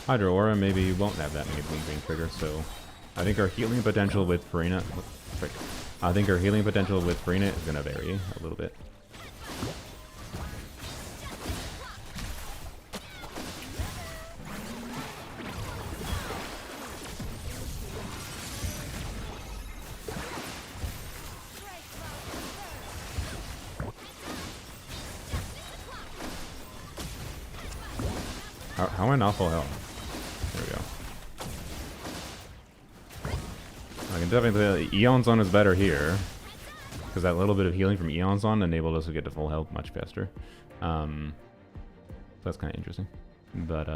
Hydro Aura, maybe you won't have that many blooms being triggered. So, I think our healing potential with Farina, I think our healing potential with Farina is gonna vary a little bit. How am I not full health? There we go. I can definitely... Eon's on is better here. Because that little bit of healing from Eon's on enabled us to get to full health much faster. So that's kind of interesting. But,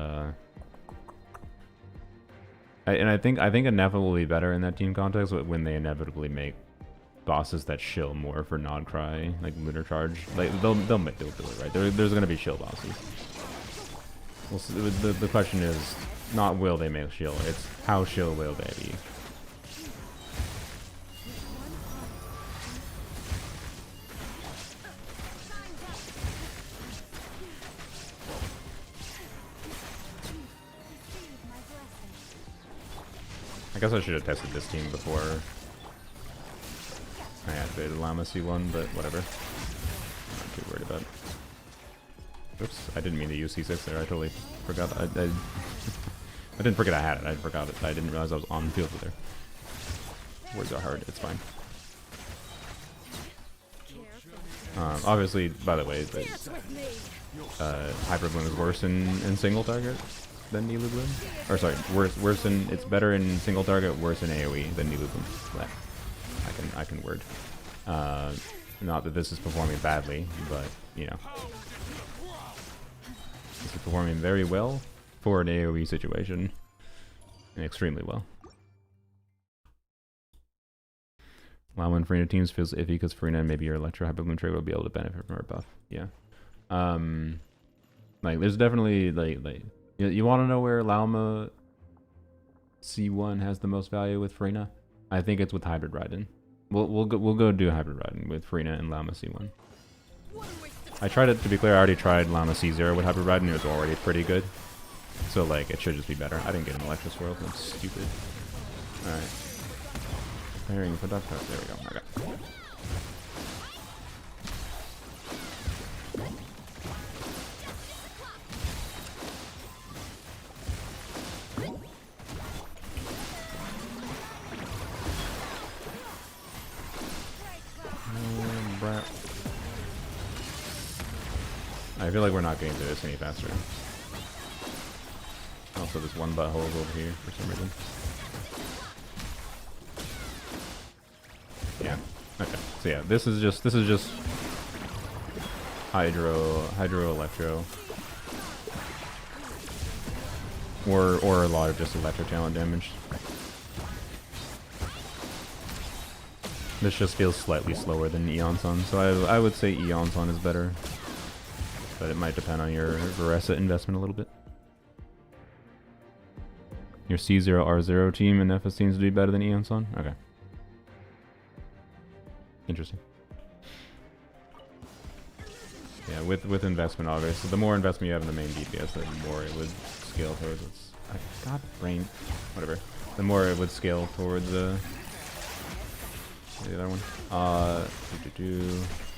I think Ineffable will be better in that team context when they inevitably make bosses that shill more for Nod Krai, like Lunar Charge. Like, they'll do it, right? There's going to be shill bosses. Well, so the question is not will they make shill, it's how shill will they be. I guess I should have tested this team before I activated Llama C1, but whatever. Not too worried about it. Oops, I didn't mean to use C6 there. I totally forgot. I didn't forget I had it. I forgot it. I didn't realize I was on the field with her. Words are hard. It's fine. Obviously, by the way, Hyper Bloom is worse in single target than Nilou Bloom. Or sorry, worse in... It's better in single target, worse in AoE than Nilou Bloom. That I can word. Not that this is performing badly, but, you know. This is performing very well for an AoE situation. And extremely well. Llama and Farina teams feels iffy because Farina and maybe your Electro Hyper Bloom trigger will be able to benefit from her buff. Yeah. Like, there's definitely, like you want to know where Llama C1 has the most value with Farina? I think it's with Hybrid Raiden. We'll go do Hybrid Raiden with Farina and Llama C1. I tried it, to be clear, I already tried Llama C0 with Hybrid Raiden, it was already pretty good. So, like, it should just be better. I didn't get an Electro Swirl, that's stupid. Alright. Preparing for duck test, there we go, okay. I feel like we're not getting through this any faster. Also, this one butthole is over here for some reason. Yeah. Okay. So yeah, this is just Hydro Electro. Or a lot of just Electro talent damage. This just feels slightly slower than Eonson, so I would say Eonson is better. But it might depend on your Veresa investment a little bit. Your C0 R0 team in FS seems to be better than Eonson? Okay. Interesting. Yeah, with investment obviously. The more investment you have in the main DPS, the more it would scale towards its... God, brain. Whatever. The more it would scale towards the other one.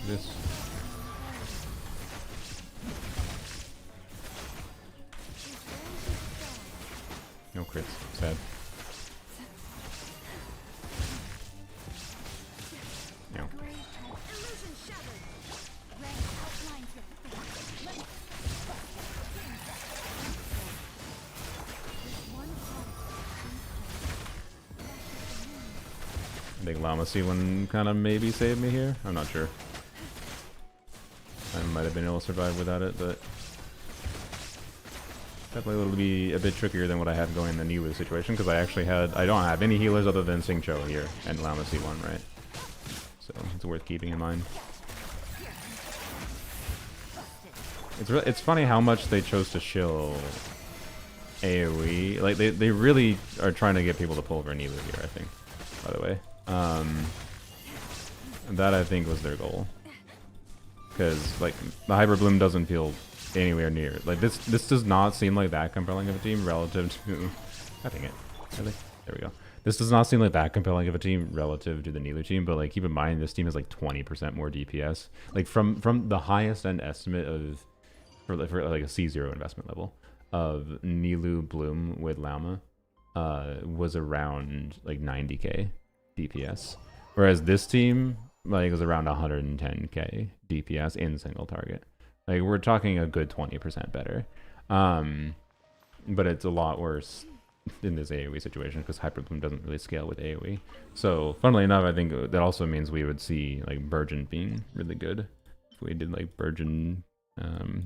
This. No crits. Sad. No. think Llama C1 kind of maybe saved me here. I'm not sure. I might have been able to survive without it, but definitely will be a bit trickier than what I had going in the Niwu situation, because I don't have any healers other than Xingqiu here and Llama C1, right? So it's worth keeping in mind. It's funny how much they chose to shill AoE. Like they really are trying to get people to pull over Niwu here, I think, by the way. That I think was their goal. Because like the Hyper Bloom doesn't feel anywhere near. Like this does not seem like that compelling of a team relative to I think it. Really? There we go. This does not seem like that compelling of a team relative to the Nilu team, but like keep in mind this team has like 20% more DPS. Like from the highest end estimate of for like a C0 investment level of Nilu Bloom with Llama was around like 90k DPS. Whereas this team like was around 110k DPS in single target. Like we're talking a good 20% better. But it's a lot worse in this AoE situation because Hyper Bloom doesn't really scale with AoE. So funnily enough, I think that also means we would see like Burgeon being really good if we did like Burgeon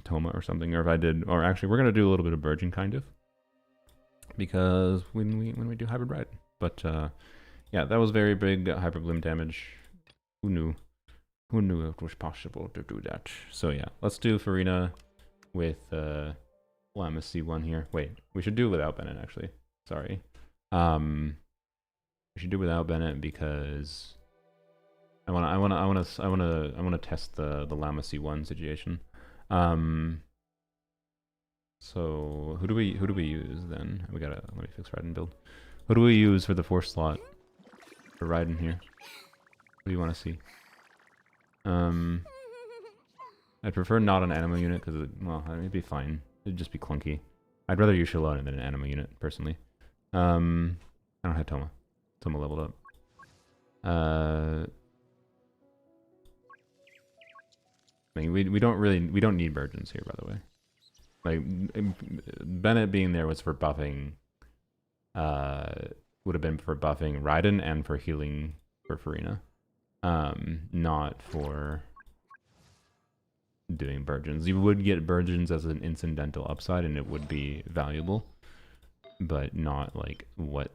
Toma or something, or if I did, or actually we're gonna do a little bit of Burgeon kind of because when we do Hybrid Ride. But yeah, that was very big Hyper Bloom damage. Who knew? Who knew it was possible to do that? So yeah, let's do Farina with Llama C1 here. Wait, we should do it without Bennett actually. Sorry. We should do it without Bennett because I wanna test the Llama C1 situation. So who do we use then? We gotta let me fix Raiden build. Who do we use for the 4th slot for Raiden here? What do you want to see? I'd prefer not an animal unit because well, it'd be fine. It'd just be clunky. I'd rather use Shalon than an animal unit personally. I don't have Toma. Toma leveled up. I mean, we don't need Virgins here, by the way. Like Bennett being there was for buffing. Would have been for buffing Raiden and for healing for Farina. Not for doing Virgins. You would get Virgins as an incidental upside, and it would be valuable, but not like what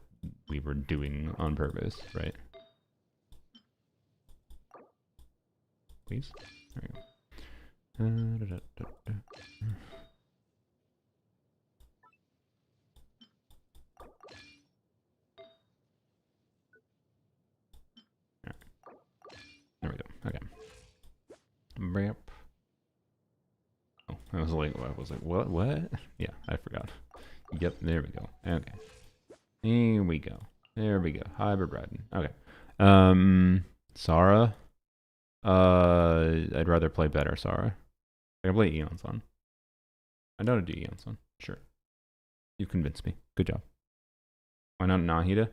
we were doing on purpose, right? Please. There we go. There we go. Okay. Yep. Oh, I was like, what? What? Yeah, I forgot. Yep, there we go. Okay. Here we go. There we go. Hybrid Raiden. Okay. Sara. I'd rather play better Sara. I can play Eon's on. I know how to do Eon's on. Sure. You've convinced me. Good job. Why not Nahida?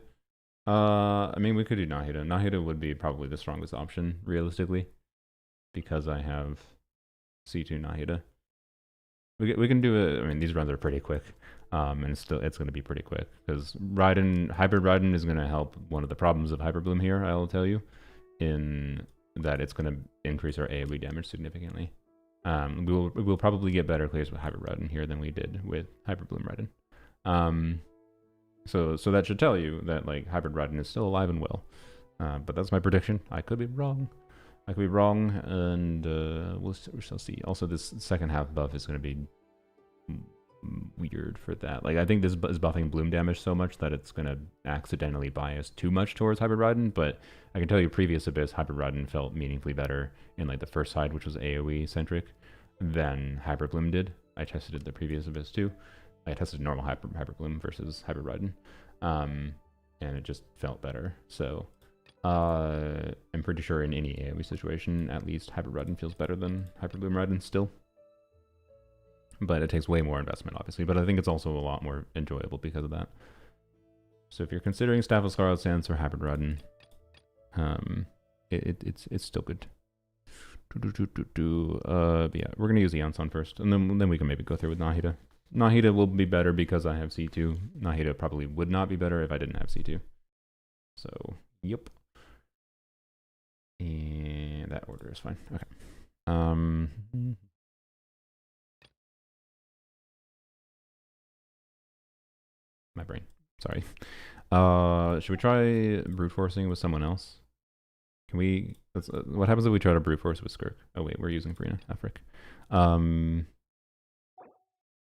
I mean, we could do Nahida. Nahida would be probably the strongest option, realistically, because I have C2 Nahida. We can do it. I mean, these runs are pretty quick, and it's going to be pretty quick because Hybrid Raiden is going to help one of the problems of Hyper Bloom here. I will tell you, in that it's going to increase our AoE damage significantly. We'll probably get better clears with Hybrid Raiden here than we did with Hyper Bloom Raiden. So that should tell you that like Hybrid Raiden is still alive and well. But that's my prediction. I could be wrong. And we shall see. Also, this second half buff is going to be weird for that. Like I think this is buffing Bloom damage so much that it's going to accidentally bias too much towards Hybrid Raiden. But I can tell you, previous Abyss Hybrid Raiden felt meaningfully better in like the first side, which was AoE centric, than Hybrid Bloom did. I tested it the previous Abyss too. I tested normal Hyper Bloom versus Hybrid Raiden, and it just felt better. So I'm pretty sure in any AoE situation, at least Hybrid Raiden feels better than Hyper Bloom Raiden still. But it takes way more investment, obviously. But I think it's also a lot more enjoyable because of that. So if you're considering Staff of Scarlet Sands or Hybrid Raiden, it's still good. But yeah, we're gonna use Eonson first, and then we can maybe go through with Nahida. Nahida will be better because I have C2. Nahida probably would not be better if I didn't have C2. So, yep. And that order is fine. Okay. My brain. Sorry. Should we try brute forcing with someone else? Can we? What happens if we try to brute force with Skirk? Oh wait, we're using Farina. Ah, frick. Never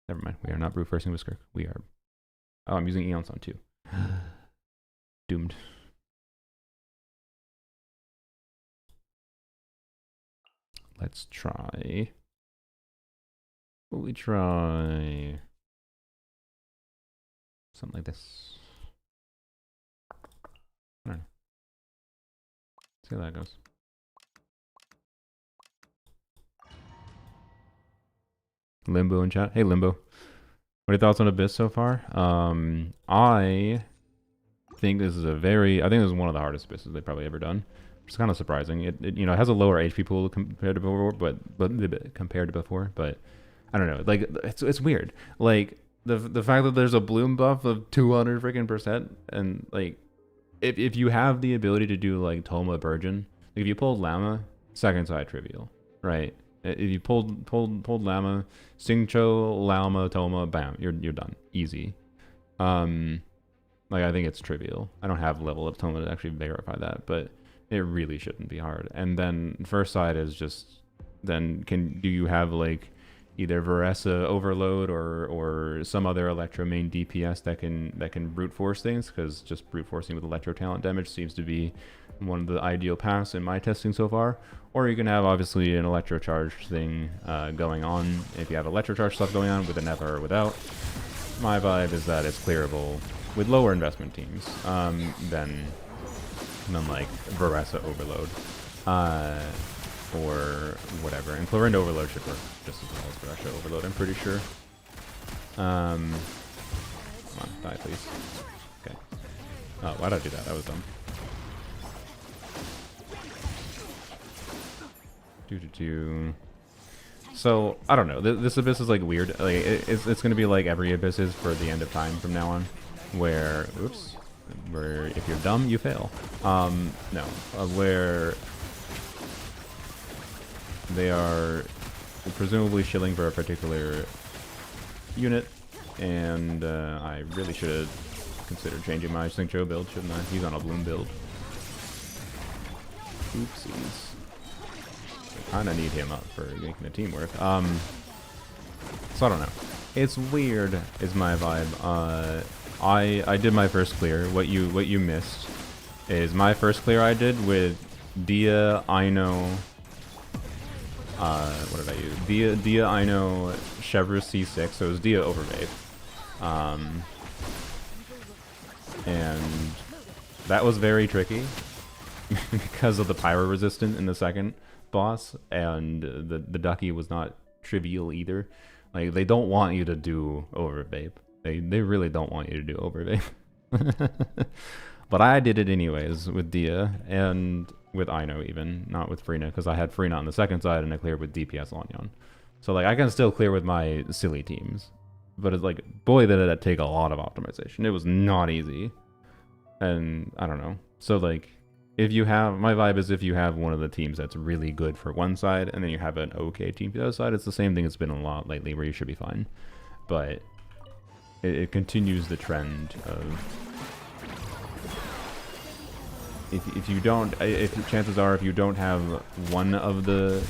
mind. We are not brute forcing with Skirk. We are. Oh, I'm using Eon's on too. Doomed. Let's try. Will we try something like this? I don't know. See how that goes. Limbo in chat. Hey Limbo. What are your thoughts on Abyss so far? I think this is one of the hardest Abysses they've probably ever done. It's kind of surprising. It you know, it has a lower HP pool compared to before, but I don't know. Like it's weird. Like the fact that there's a bloom buff of 200 freaking percent, and like if you have the ability to do like Toma Burgeon, like if you pulled Llama, second side trivial, right? If you pulled Llama, Singcho, Llama, Toma, bam, you're done, easy. Like I think it's trivial. I don't have level up Toma to actually verify that, but it really shouldn't be hard. And then first side is just then do you have like either Veresa Overload or some other Electro main DPS that can brute force things, because just brute forcing with Electro talent damage seems to be one of the ideal paths in my testing so far. Or you can have obviously an Electro Charge thing going on. If you have Electro Charge stuff going on with a Never or without, my vibe is that it's clearable with lower investment teams than like Veresa Overload or whatever. And Clorinda Overload should work just as well as Veresa Overload, I'm pretty sure. Come on, die please. Okay. Oh, why'd I do that? That was dumb. So I don't know. This Abyss is like weird. Like it's gonna be like every Abyss is for the end of time from now on, where if you're dumb you fail. Where they are presumably shilling for a particular unit, and I really should have considered changing my Singcho build, shouldn't I? He's on a bloom build. Oopsies. Kind of need him up for making the team work. So I don't know. It's weird is my vibe. I did my first clear. What you missed is my first clear I did with Dia, Aino. What did I use? Dia, Aino, Chevreuse C6. So it was Dia Overvape. And that was very tricky because of the pyro resistant in the second boss, and the ducky was not trivial either. Like they don't want you to do Overvape. They really don't want you to do Overvape. But I did it anyways with Dia and with Aino, even not with Frina, because I had Frina on the second side and I cleared with DPS Lanyon. So like I can still clear with my silly teams, but it's like, boy, did it take a lot of optimization. It was not easy, and I don't know. So like, if you have, my vibe is if you have one of the teams that's really good for one side and then you have an okay team for the other side, it's the same thing. It's been a lot lately where you should be fine, but it continues the trend of if you don't, chances are if you don't have one of the,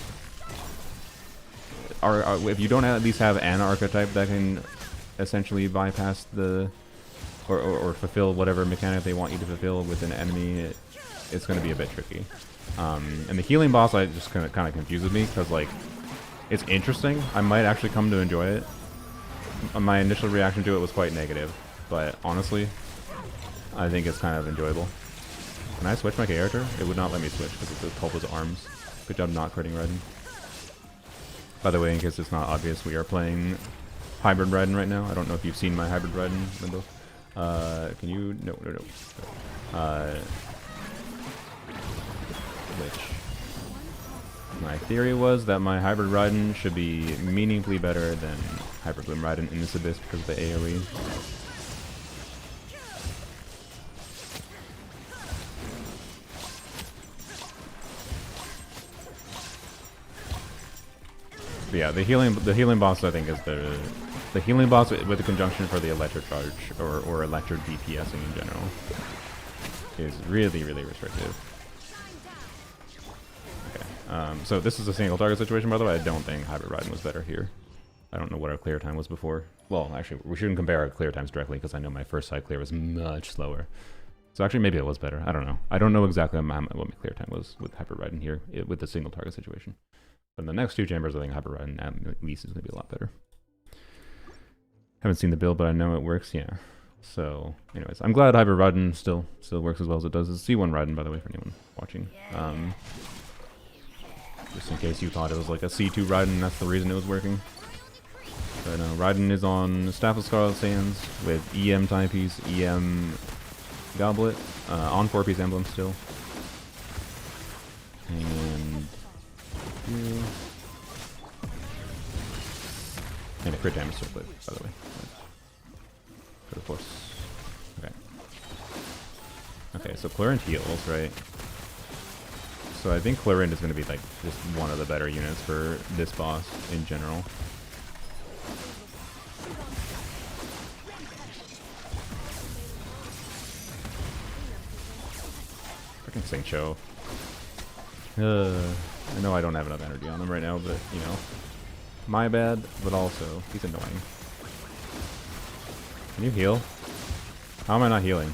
if you don't at least have an archetype that can essentially bypass the or fulfill whatever mechanic they want you to fulfill with an enemy, it's going to be a bit tricky. And the healing boss, I just kind of confuses me because like it's interesting. I might actually come to enjoy it. My initial reaction to it was quite negative, but honestly, I think it's kind of enjoyable. Can I switch my character? It would not let me switch because it's Tulpa's arms. Good job not critting Raiden. By the way, in case it's not obvious, we are playing hybrid Raiden right now. I don't know if you've seen my hybrid Raiden, Limbo. Can you? No. Which my theory was that my hybrid Raiden should be meaningfully better than hybrid Bloom Raiden in this Abyss because of the AoE. But yeah, the healing boss I think is the healing boss with the conjunction for the electro charge or electro DPSing in general is really restrictive. Okay, so this is a single target situation, by the way. I don't think Hybrid Riding was better here. I don't know what our clear time was before. Well, actually, we shouldn't compare our clear times directly because I know my first side clear was much slower. So actually, maybe it was better. I don't know. I don't know exactly what my clear time was with Hybrid Riding here with the single target situation. But in the next two chambers, I think Hybrid Riding at least is going to be a lot better. Haven't seen the build, but I know it works. Yeah. So, anyways, I'm glad Hybrid Riding still works as well as it does. It's C1 Riding, by the way, for anyone watching. Just in case you thought it was like a C2 Riding, that's the reason it was working. But no, Raiden is on Staff of Scarlet Sands with EM timepiece, EM Goblet, on 4-piece emblem still. And a crit damage circlet, by the way. But of course. Okay. Okay, so Clarent heals, right? So I think Clarent is going to be like just one of the better units for this boss in general. Freaking Saint Cho. I know I don't have enough energy on them right now, but you know, my bad. But also, he's annoying. Can you heal? How am I not healing?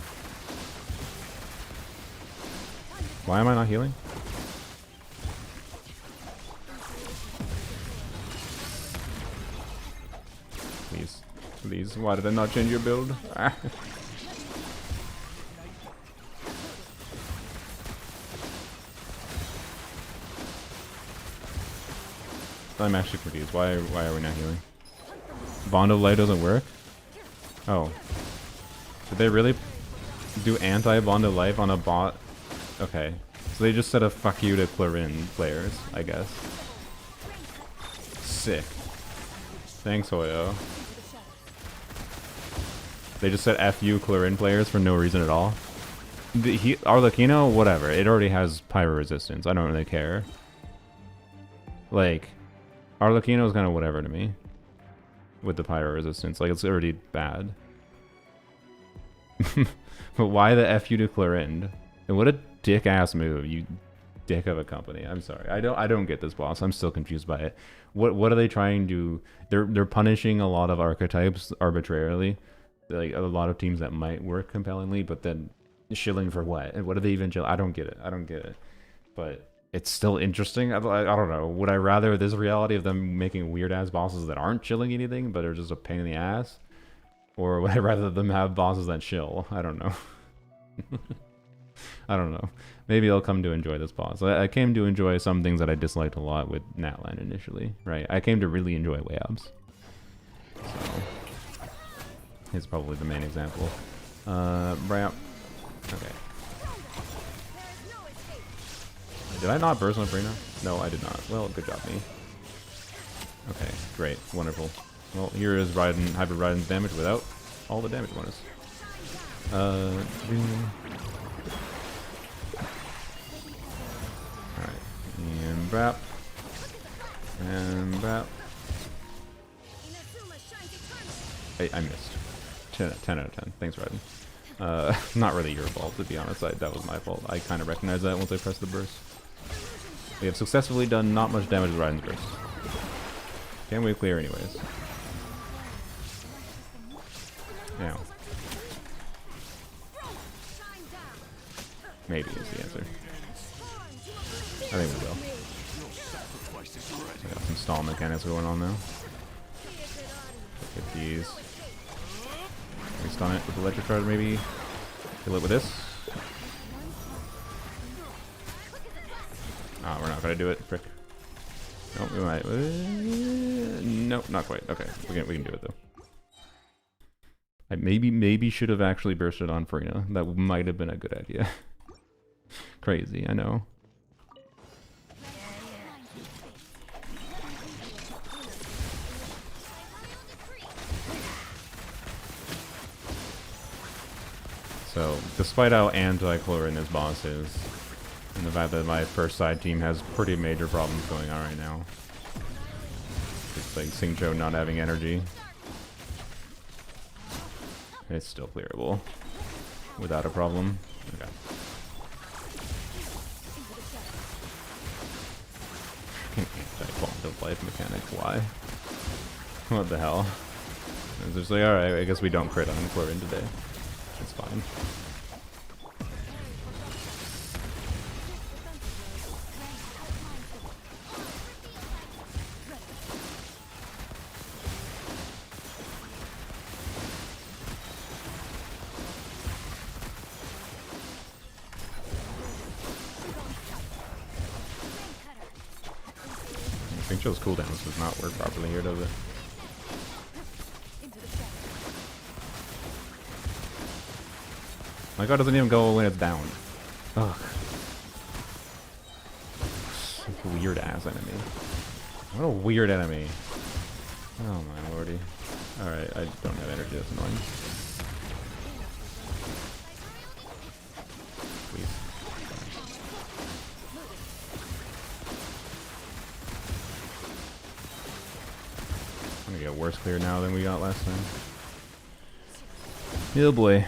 Why am I not healing? Please, please. Why did I not change your build? I'm actually confused. Why are we not healing? Bond of Light doesn't work? Oh. Did they really do anti-Bond of Life on a bot? Okay. So they just said a fuck you to Clarin players, I guess. Sick. Thanks, Hoyo. They just said F you Clarin players for no reason at all. Arlecchino, whatever. It already has pyro resistance. I don't really care. Like, Arlecchino is kind of whatever to me. With the pyro resistance. Like, it's already bad. But why the F you to Clarin? And what a dick-ass move, you dick of a company. I'm sorry. I don't get this boss. I'm still confused by it. What are they trying to... They're punishing a lot of archetypes arbitrarily. Like, a lot of teams that might work compellingly, but then shilling for what? And what are they even shilling? I don't get it. I don't get it. But... it's still interesting. I don't know. Would I rather this reality of them making weird-ass bosses that aren't chilling anything, but are just a pain in the ass? Or would I rather them have bosses that chill? I don't know. I don't know. Maybe I'll come to enjoy this boss. I came to enjoy some things that I disliked a lot with Natlan initially, right? I came to really enjoy Wayabs. So, he's probably the main example. Okay. Did I not burst on Brina? No, I did not. Well, good job, me. Okay, great. Wonderful. Well, here is Hybrid Raiden's damage without all the damage bonus. Alright. And bap. And bap. I missed. 10 out of 10. Thanks, Raiden. Not really your fault, to be honest. That was my fault. I kind of recognized that once I pressed the burst. We have successfully done not much damage with Raiden's burst. Can we clear anyways? Now. Maybe is the answer. I think we will. I got some stall mechanics going on now. Get these. Can we stun it with the electric charge maybe? Kill it with this. Ah, we're not gonna do it, frick. Nope, we might. Nope, not quite. Okay, we can do it though. I maybe should have actually bursted on Farina. That might have been a good idea. Crazy, I know. So, despite how anti-Clorin this boss is, and the fact that my first side team has pretty major problems going on right now, It's like Xingqiu not having energy. It's still clearable without a problem. Okay. Anti-quantum life mechanic. Why? What the hell? It's just like, alright, I guess we don't crit on Chlorine today. It's fine. Xingqiu's cooldowns does not work properly here, does it? My god doesn't even go when it's down. Ugh. Such a weird ass enemy. What a weird enemy. Oh my lordy. Alright, I don't have energy, that's annoying. Please. I'm gonna get worse clear now than we got last time. Oh boy.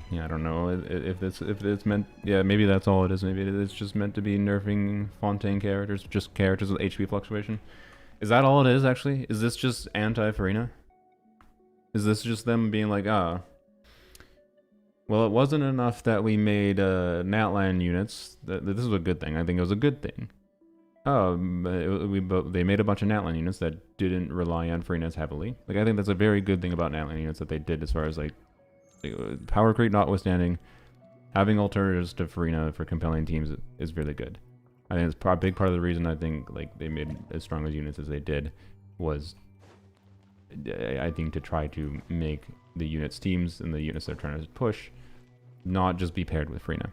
Yeah, I don't know if it's meant. Yeah, maybe that's all it is. Maybe it's just meant to be nerfing Fontaine characters, just characters with HP fluctuation. Is that all it is? Actually, is this just anti-Farina? Is this just them being like, ah? Well, it wasn't enough that we made Natlan units. This is a good thing. I think it was a good thing. They made a bunch of Natlan units that didn't rely on Farina as heavily. Like, I think that's a very good thing about Natlan units that they did as far as like. Power creep notwithstanding, having alternatives to Farina for compelling teams is really good. I think it's a big part of the reason I think like they made as strong as units as they did was, I think, to try to make the units teams and the units they're trying to push not just be paired with Farina.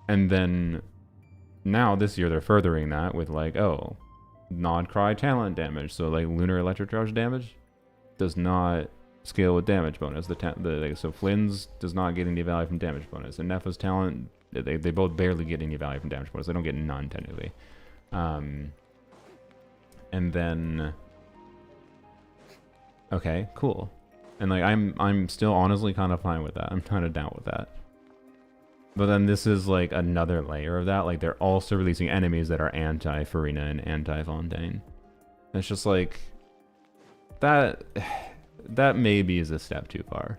And then now this year they're furthering that with like, oh, Nod Krai talent damage, so like lunar electric charge damage does not scale with damage bonus. So Flynn's does not get any value from damage bonus, and Nefa's talent, they both barely get any value from damage bonus. They don't get none technically. And then okay, cool. And like I'm still honestly kind of fine with that. I'm kind of down with that. But then this is like another layer of that. Like they're also releasing enemies that are anti-Farina and anti-Fontaine. It's just like that. That maybe is a step too far,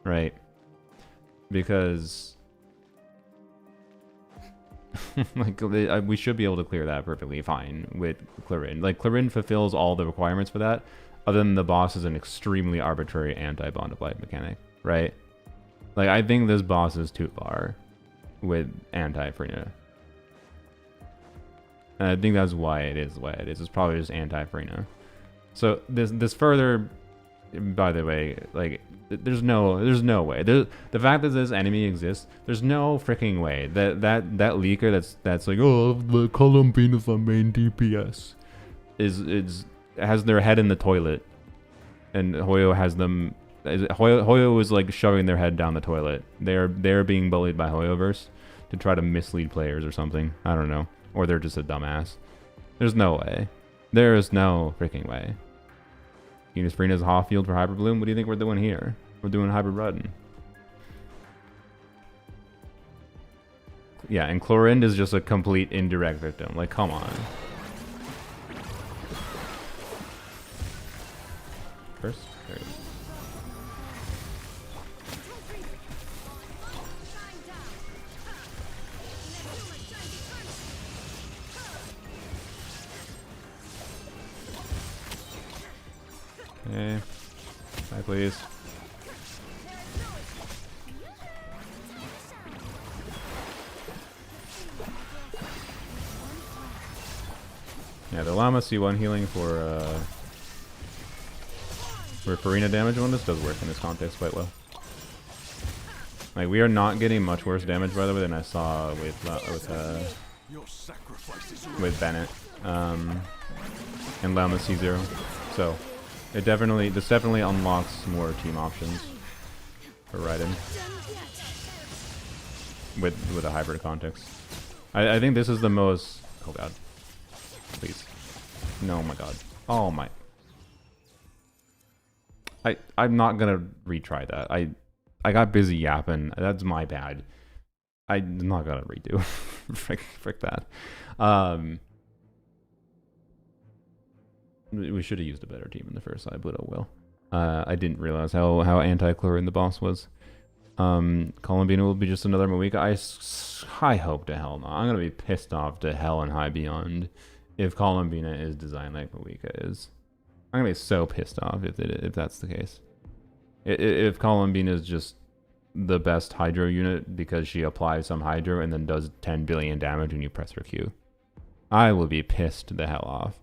right? Because like we should be able to clear that perfectly fine with Chlorine. Like Chlorine fulfills all the requirements for that, other than the boss is an extremely arbitrary anti-bond of light mechanic, right? Like I think this boss is too far with anti-Farina. And I think that's why it is the way it is. It's probably just anti-Farina. So this further. By the way, like, there's no way. The fact that this enemy exists, there's no freaking way that leaker that's like, oh, the Columbine is the main DPS, has their head in the toilet, and Hoyo has them. Hoyo is like shoving their head down the toilet. They're being bullied by Hoyoverse to try to mislead players or something. I don't know, or they're just a dumbass. There's no way. There is no freaking way. Farina's Haw Field for Hyper Bloom. What do you think we're doing here? We're doing Hybrid Run. Yeah, and Chlorine is just a complete indirect victim. Like, come on. First? There it is. Okay. Bye, please. Yeah, the Llama C1 healing for Farina damage on this does work in this context quite well. Like, we are not getting much worse damage, by the way, than I saw with Bennett and Llama C0. So, this definitely unlocks more team options for Raiden with a hybrid context. I think this is the most. Oh god, please, no, my god, oh my. I'm not gonna retry that. I got busy yapping. That's my bad. I'm not gonna redo. frick that. We should have used a better team in the first side, but oh well. I didn't realize how anti-chlorine the boss was. Columbina will be just another Moika. I hope to hell not. I'm gonna be pissed off to hell and high beyond if Columbina is designed like Moika is. I'm gonna be so pissed off if that's the case. If Columbina is just the best Hydro unit because she applies some Hydro and then does 10 billion damage when you press her Q, I will be pissed the hell off.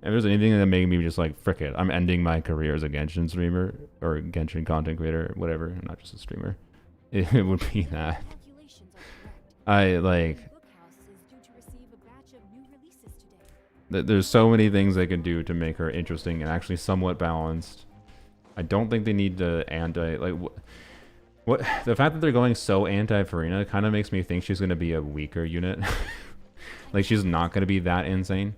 If there's anything that made me just like, frick it, I'm ending my career as a Genshin streamer or Genshin content creator, whatever, I'm not just a streamer, it would be that. There's so many things they can do to make her interesting and actually somewhat balanced. I don't think they need to what the fact that they're going so anti-Farina kind of makes me think she's going to be a weaker unit. Like, she's not going to be that insane.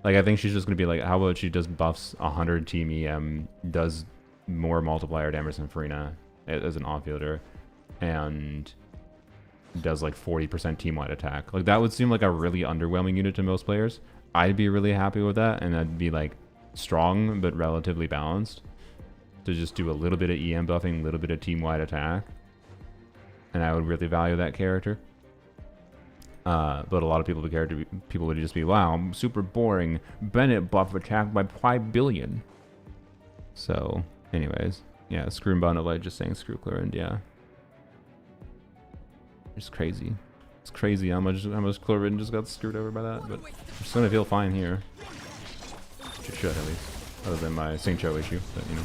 Like, I think she's just going to be like, how about she just buffs 100 team EM, does more multiplier damage than Farina as an offfielder, and does like 40% team-wide attack. Like, that would seem like a really underwhelming unit to most players. I'd be really happy with that, and that'd be like strong but relatively balanced. To just do a little bit of EM buffing, a little bit of team-wide attack, and I would really value that character. But a lot of people would just be, wow, super boring. Bennett buff attack by 5 billion. So, anyways, yeah, screw Bond of Light just saying screw Chlorine, yeah. It's crazy. It's crazy how much Chlorine just got screwed over by that, but I'm just gonna feel fine here. It should at least, other than my Xingqiu issue, but you know.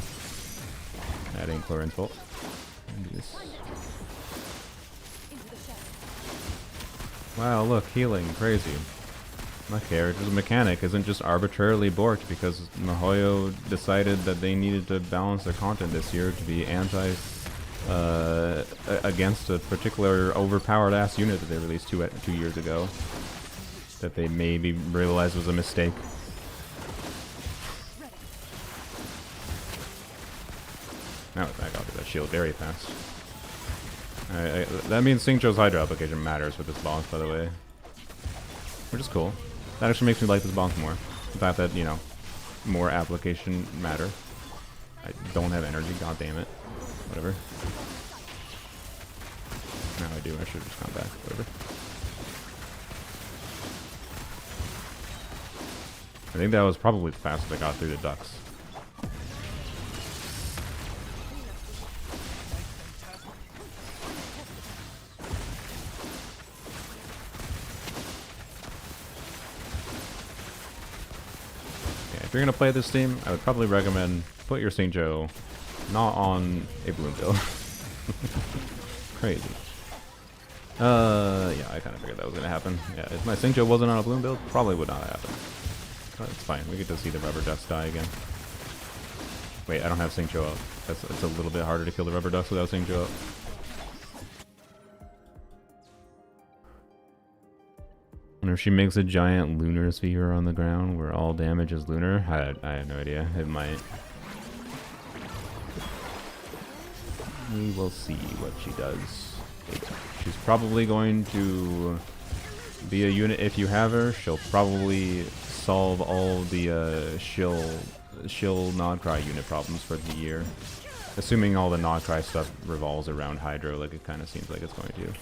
That ain't Chlorine's fault. Wow, look, healing, crazy. My character's mechanic isn't just arbitrarily borked because MiHoYo decided that they needed to balance their content this year to be against a particular overpowered ass unit that they released two years ago. That they maybe realized was a mistake. Now it's back off that shield very fast. That means Xingqiu's Hydra application matters with this boss, by the way. Which is cool. That actually makes me like this boss more. The fact that, you know, more application matter. I don't have energy, god damn it. Whatever. Now I do, I should have just gone back, whatever. I think that was probably the fastest I got through the ducks. If you're gonna play this team, I would probably recommend put your Xingqiu not on a bloom build. Crazy. Yeah, I kind of figured that was gonna happen. Yeah, if my Xingqiu wasn't on a bloom build, probably would not happen. But it's fine. We get to see the rubber ducks die again. Wait, I don't have Xingqiu up. It's a little bit harder to kill the rubber ducks without Xingqiu up. And if she makes a giant lunar sphere on the ground where all damage is lunar, I have no idea. It might. We will see what she does. She's probably going to be a unit. If you have her, she'll probably solve all the shill Nod Krai unit problems for the year. Assuming all the Nod Krai stuff revolves around Hydro, like it kind of seems like it's going to.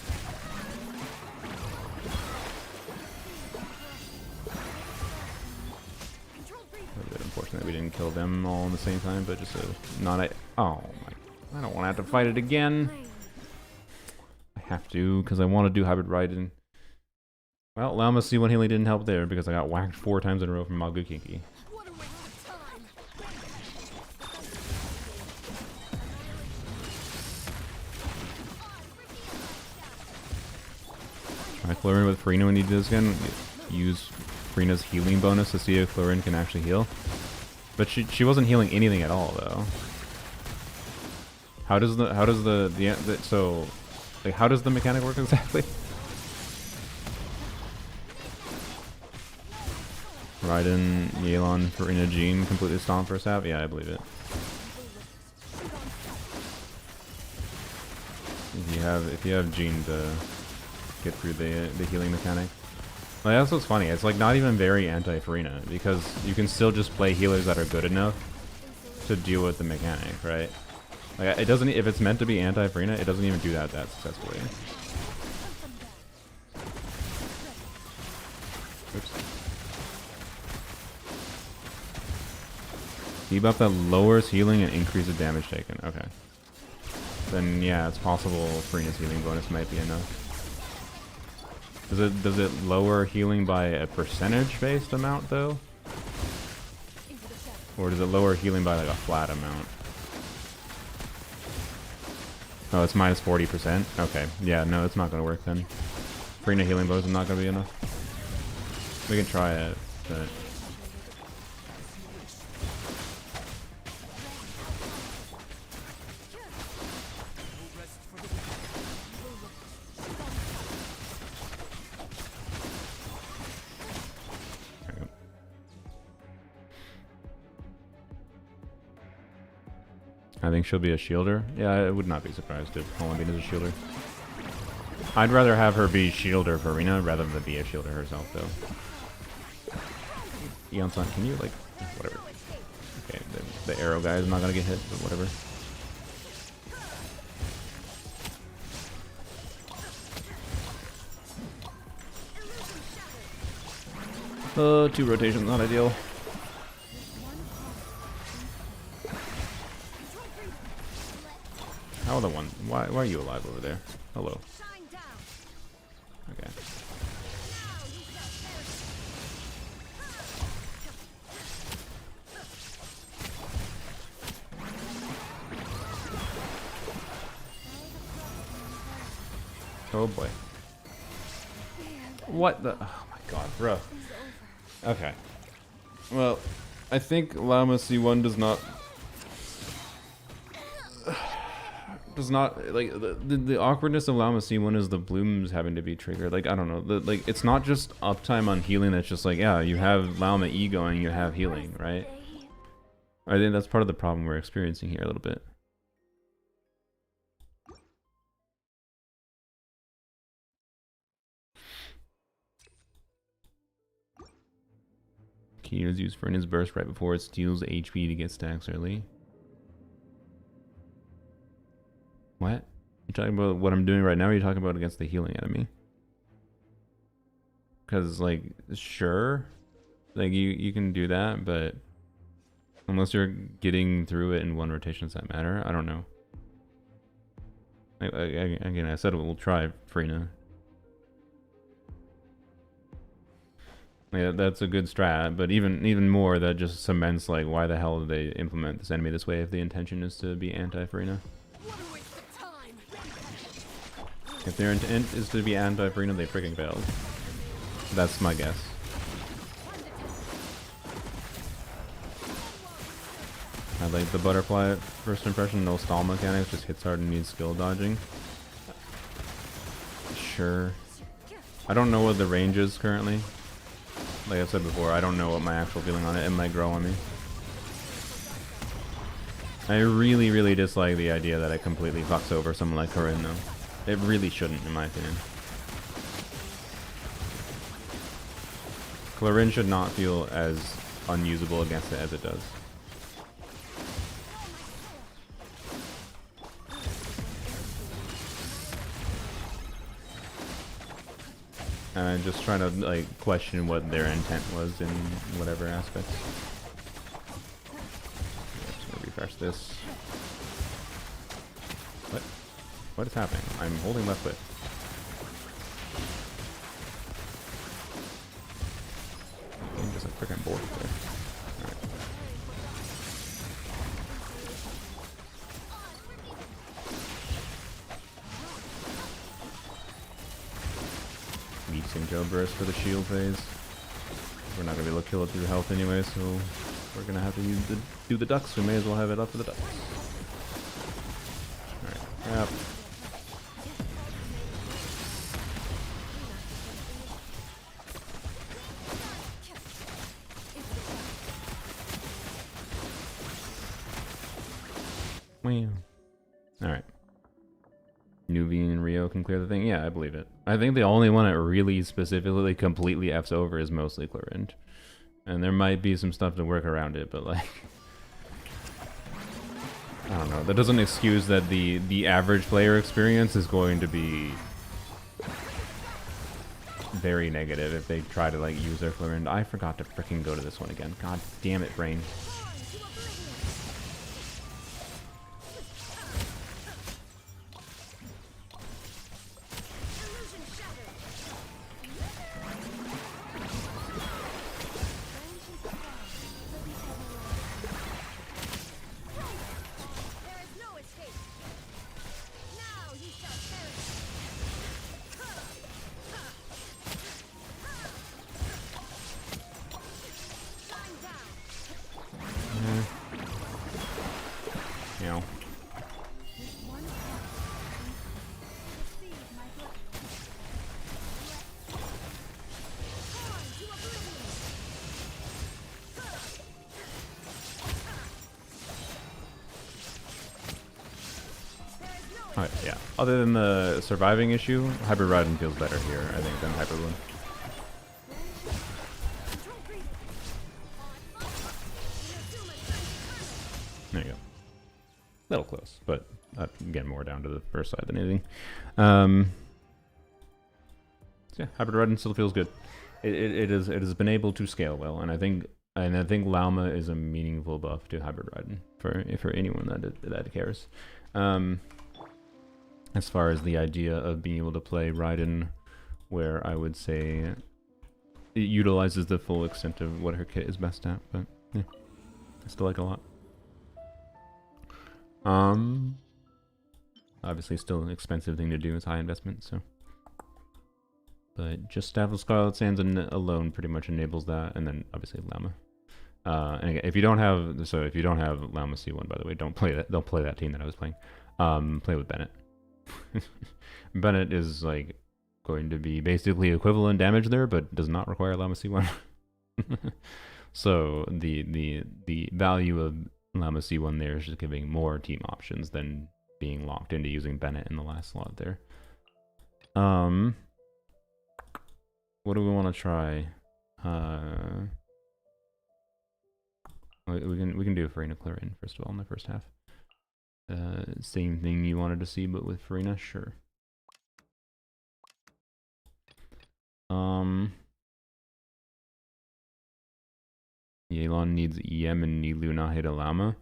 Unfortunately, we didn't kill them all at the same time, but just not a. Oh my! I don't want to have to fight it again. I have to because I want to do hybrid Raiden. Well, Llama C1 healing didn't help there because I got whacked 4 times in a row from Magukinki. Alright, Chlorine with Farina when you do this again. Use Farina's healing bonus to see if Chlorine can actually heal. But she wasn't healing anything at all though. How does the so like how does the mechanic work exactly? Raiden, Yelan, Farina, Jean completely stomped first half? Yeah, I believe it. If you have Jean to get through the healing mechanic. Like, that's what's funny. It's like not even very anti-Farina because you can still just play healers that are good enough to deal with the mechanic, right? Like it doesn't. If it's meant to be anti-Farina, it doesn't even do that successfully. Oops. Debuff that lowers healing and increases damage taken. Okay. Then yeah, it's possible Farina's healing bonus might be enough. Does it lower healing by a percentage based amount though? Or does it lower healing by like a flat amount? Oh, it's minus 40%? Okay. Yeah, no, it's not gonna work then. Farina healing bonus is not gonna be enough. We can try it, but I think she'll be a shielder. Yeah, I would not be surprised if Columbine is a shielder. I'd rather have her be shielder Farina rather than be a shielder herself, though. Eon-san, can you, like, whatever. Okay, the arrow guy is not gonna get hit, but whatever. Two rotations, not ideal. How the one? Why are you alive over there? Hello. Okay. Oh boy. What the? Oh my god, bro. Okay. Well, I think Llama C1 does not like the awkwardness of Llama C1 is the blooms having to be triggered. Like I don't know, like it's not just uptime on healing. That's just like yeah, you have Llama E going, you have healing, right? I think that's part of the problem we're experiencing here a little bit. Kino's used for in his burst right before it steals HP to get stacks early. What? You talking about what I'm doing right now, or are you talking about against the healing enemy? Because, like, sure, like, you can do that, but unless you're getting through it in one rotation, does that matter? I don't know. Again, I said we'll try Farina. Yeah, that's a good strat, but even more, that just cements, like, why the hell did they implement this enemy this way if the intention is to be anti-Farina? If their intent is to be anti-Farina, they freaking failed. That's my guess. I like the butterfly first impression, no stall mechanics, just hits hard and needs skill dodging. Sure. I don't know what the range is currently. Like I said before, I don't know what my actual feeling on it. It might grow on me. I really dislike the idea that it completely fucks over someone like Corinne though. It really shouldn't, in my opinion. Corinne should not feel as unusable against it as it does. And I'm just trying to like question what their intent was in whatever aspects. I'm just gonna refresh this. What? What is happening? I'm holding left click. I'm just a freaking board there. Alright. Singjo burst for the shield phase. We're not gonna be able to kill it through health anyway, so we're gonna have to do the ducks. We may as well have it up for the ducks. Alright, yep. Alright. Nuvi and Rio can clear the thing? Yeah, I believe it. I think the only one it really specifically completely F's over is mostly Clearend. And there might be some stuff to work around it, but like... I don't know. That doesn't excuse that the average player experience is going to be very negative if they try to like use their Clearend. I forgot to freaking go to this one again. God damn it, brain. Alright, yeah. Other than the surviving issue, Hybrid Riding feels better here, I think, than Hyper Bloom. There you go. A little close, but again, more down to the first side than anything. So yeah, Hybrid Riding still feels good. It has been able to scale well, and I think Llama is a meaningful buff to Hybrid Riding for anyone that cares. As far as the idea of being able to play Raiden, where I would say it utilizes the full extent of what her kit is best at, but yeah, I still like it a lot. Obviously still an expensive thing to do, it's high investment, so. But just Staff of Scarlet Sands alone pretty much enables that, and then obviously Llama. And again, if you don't have Llama C1, by the way, don't play that team that I was playing. Play with Bennett. Bennett is like going to be basically equivalent damage there, but does not require Llama C1. So the value of Llama C1 there is just giving more team options than being locked into using Bennett in the last slot there. What do we want to try? We can do Farina Clearend first of all in the first half. Same thing you wanted to see, but with Farina, sure. Yelan needs EM and Nilou not hit a Llama.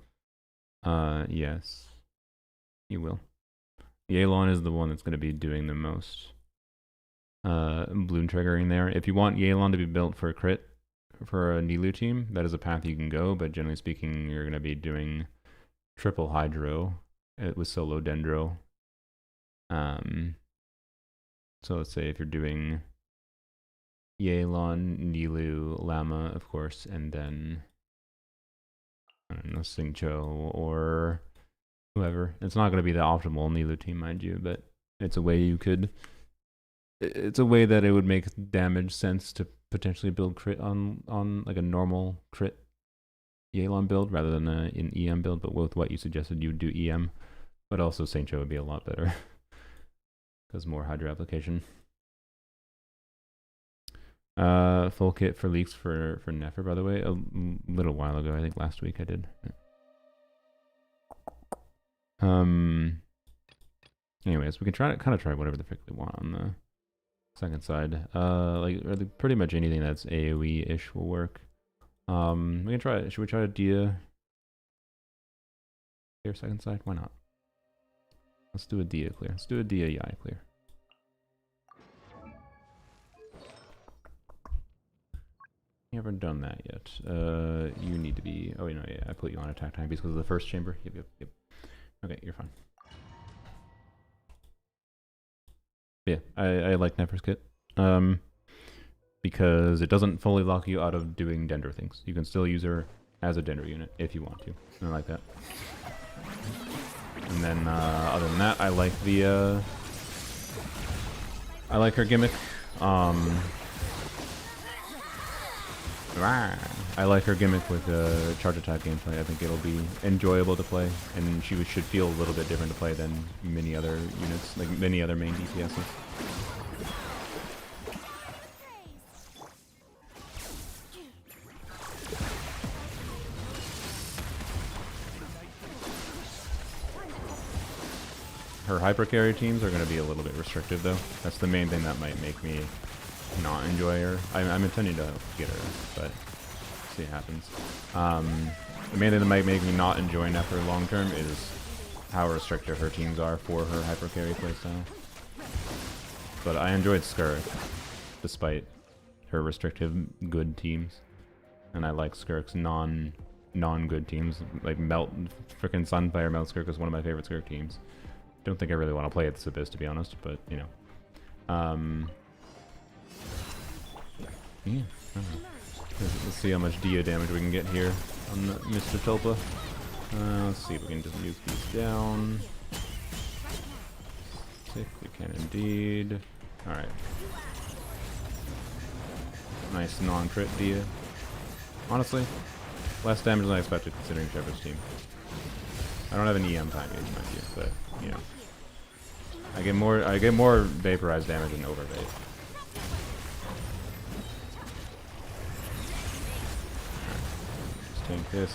Yes. You will. Yelan is the one that's going to be doing the most bloom triggering there. If you want Yelan to be built for a crit for a Nilou team, that is a path you can go, but generally speaking, you're going to be doing triple Hydro with solo Dendro. So let's say if you're doing Yelan, Nilou, Llama, of course, and then I don't know, Xingqiu or whoever. It's not going to be the optimal Nilou team, mind you, but it's a way you could. It's a way that it would make damage sense to potentially build crit on like a normal crit Yelan build rather than an EM build, but with what you suggested, you would do EM. But also Xingqiu would be a lot better because more Hydro application. Full kit for leaks for Nefer, by the way, a little while ago. I think last week I did. Anyways, we can kind of try whatever the frick we want on the second side. Like pretty much anything that's AoE-ish will work. We can try it. Should we try a Dia clear second side? Why not? Let's do a Dia clear. Let's do a Dia Yai clear. You haven't done that yet. You need to be. Oh, no, yeah. I put you on attack time because of the first chamber. Yep. Okay, you're fine. Yeah, I like Nefer's kit. because it doesn't fully lock you out of doing Dendro things. You can still use her as a Dendro unit if you want to. I like that. And then other than that, I like the I like her gimmick. I like her gimmick with charge attack gameplay. I think it'll be enjoyable to play, and she should feel a little bit different to play than many other units, like many other main DPSs. Her hyper carry teams are going to be a little bit restrictive, though. That's the main thing that might make me not enjoy her. I'm intending to get her, but see what happens. The main thing that might make me not enjoy Nefer long term is how restrictive her teams are for her hyper carry playstyle. But I enjoyed Skirk, despite her restrictive good teams, and I like Skirk's non-good teams, like frickin' Sunfire Melt Skirk is one of my favorite Skirk teams. Don't think I really want to play this Abyss, to be honest, but you know. Yeah. Let's see how much Dia damage we can get here on Mr. Tulpa. Let's see if we can just nuke these down. Sick, we can indeed. Alright. Nice non-crit Dia. Honestly, less damage than I expected considering Trevor's team. I don't have an EM time gauge, mind you, but you know. I get more vaporized damage than overvape. Let's tank this.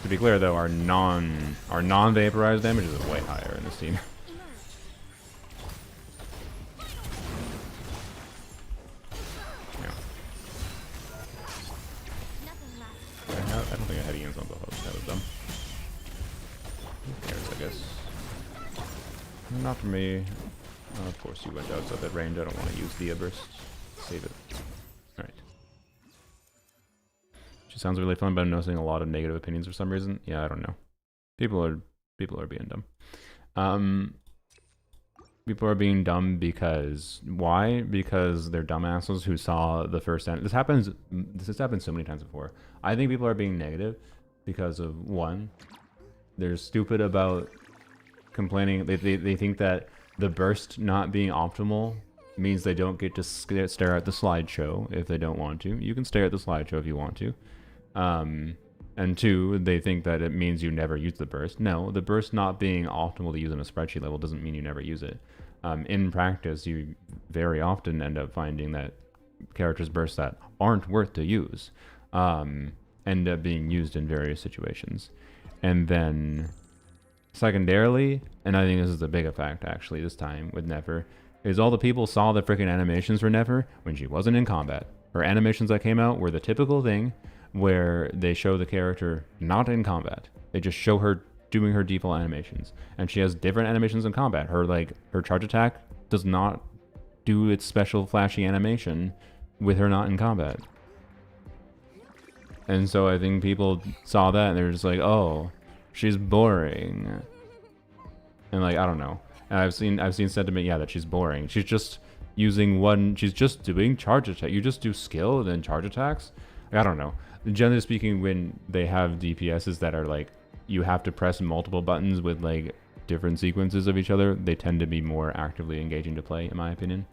To be clear though, our non-vaporized damage is way higher in this team. I don't think I had Ian's on the hook. That was dumb. Who cares, I guess. Not for me. Of course you went outside that range. I don't want to use the burst. Save it. Alright. She sounds really fun, but I'm noticing a lot of negative opinions for some reason. Yeah, I don't know. People are being dumb. People are being dumb because why? Because they're dumbasses who saw the first end. This has happened so many times before. I think people are being negative because of one, they're stupid about complaining. They think that the burst not being optimal means they don't get to stare at the slideshow if they don't want to. You can stare at the slideshow if you want to. And two, they think that it means you never use the burst. No, the burst not being optimal to use on a spreadsheet level doesn't mean you never use it. In practice, you very often end up finding that characters' bursts that aren't worth to use end up being used in various situations. And then secondarily, and I think this is the big effect actually this time with Nefer, is all the people saw the freaking animations for Nefer when she wasn't in combat. Her animations that came out were the typical thing where they show the character not in combat. They just show her doing her default animations, and she has different animations in combat. Her charge attack does not do its special flashy animation with her not in combat. And so I think people saw that and they're just like, oh, she's boring. And like, I don't know. And I've seen sentiment, yeah, that she's boring. She's just using she's just doing charge attack. You just do skill and then charge attacks. I don't know. Generally speaking, when they have DPSs that are like, you have to press multiple buttons with like different sequences of each other, they tend to be more actively engaging to play, in my opinion.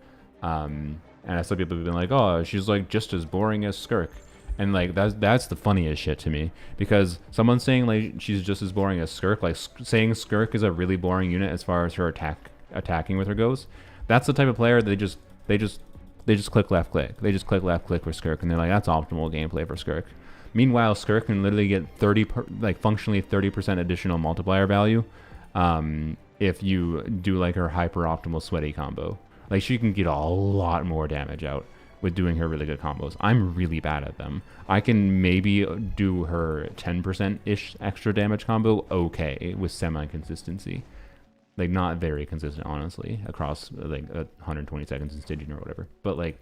And I saw people have been like, oh, she's like just as boring as Skirk. And like that's the funniest shit to me, because someone saying like she's just as boring as Skirk, like saying Skirk is a really boring unit as far as her attacking with her goes, that's the type of player they just click left click. They just click left click for Skirk, and they're like, that's optimal gameplay for Skirk. Meanwhile, Skirk can literally get functionally 30% additional multiplier value if you do like her hyper optimal sweaty combo. Like she can get a lot more damage out with doing her really good combos. I'm really bad at them. I can maybe do her 10%-ish extra damage combo okay with semi-consistency. Like not very consistent, honestly, across like 120 seconds in staging or whatever. But like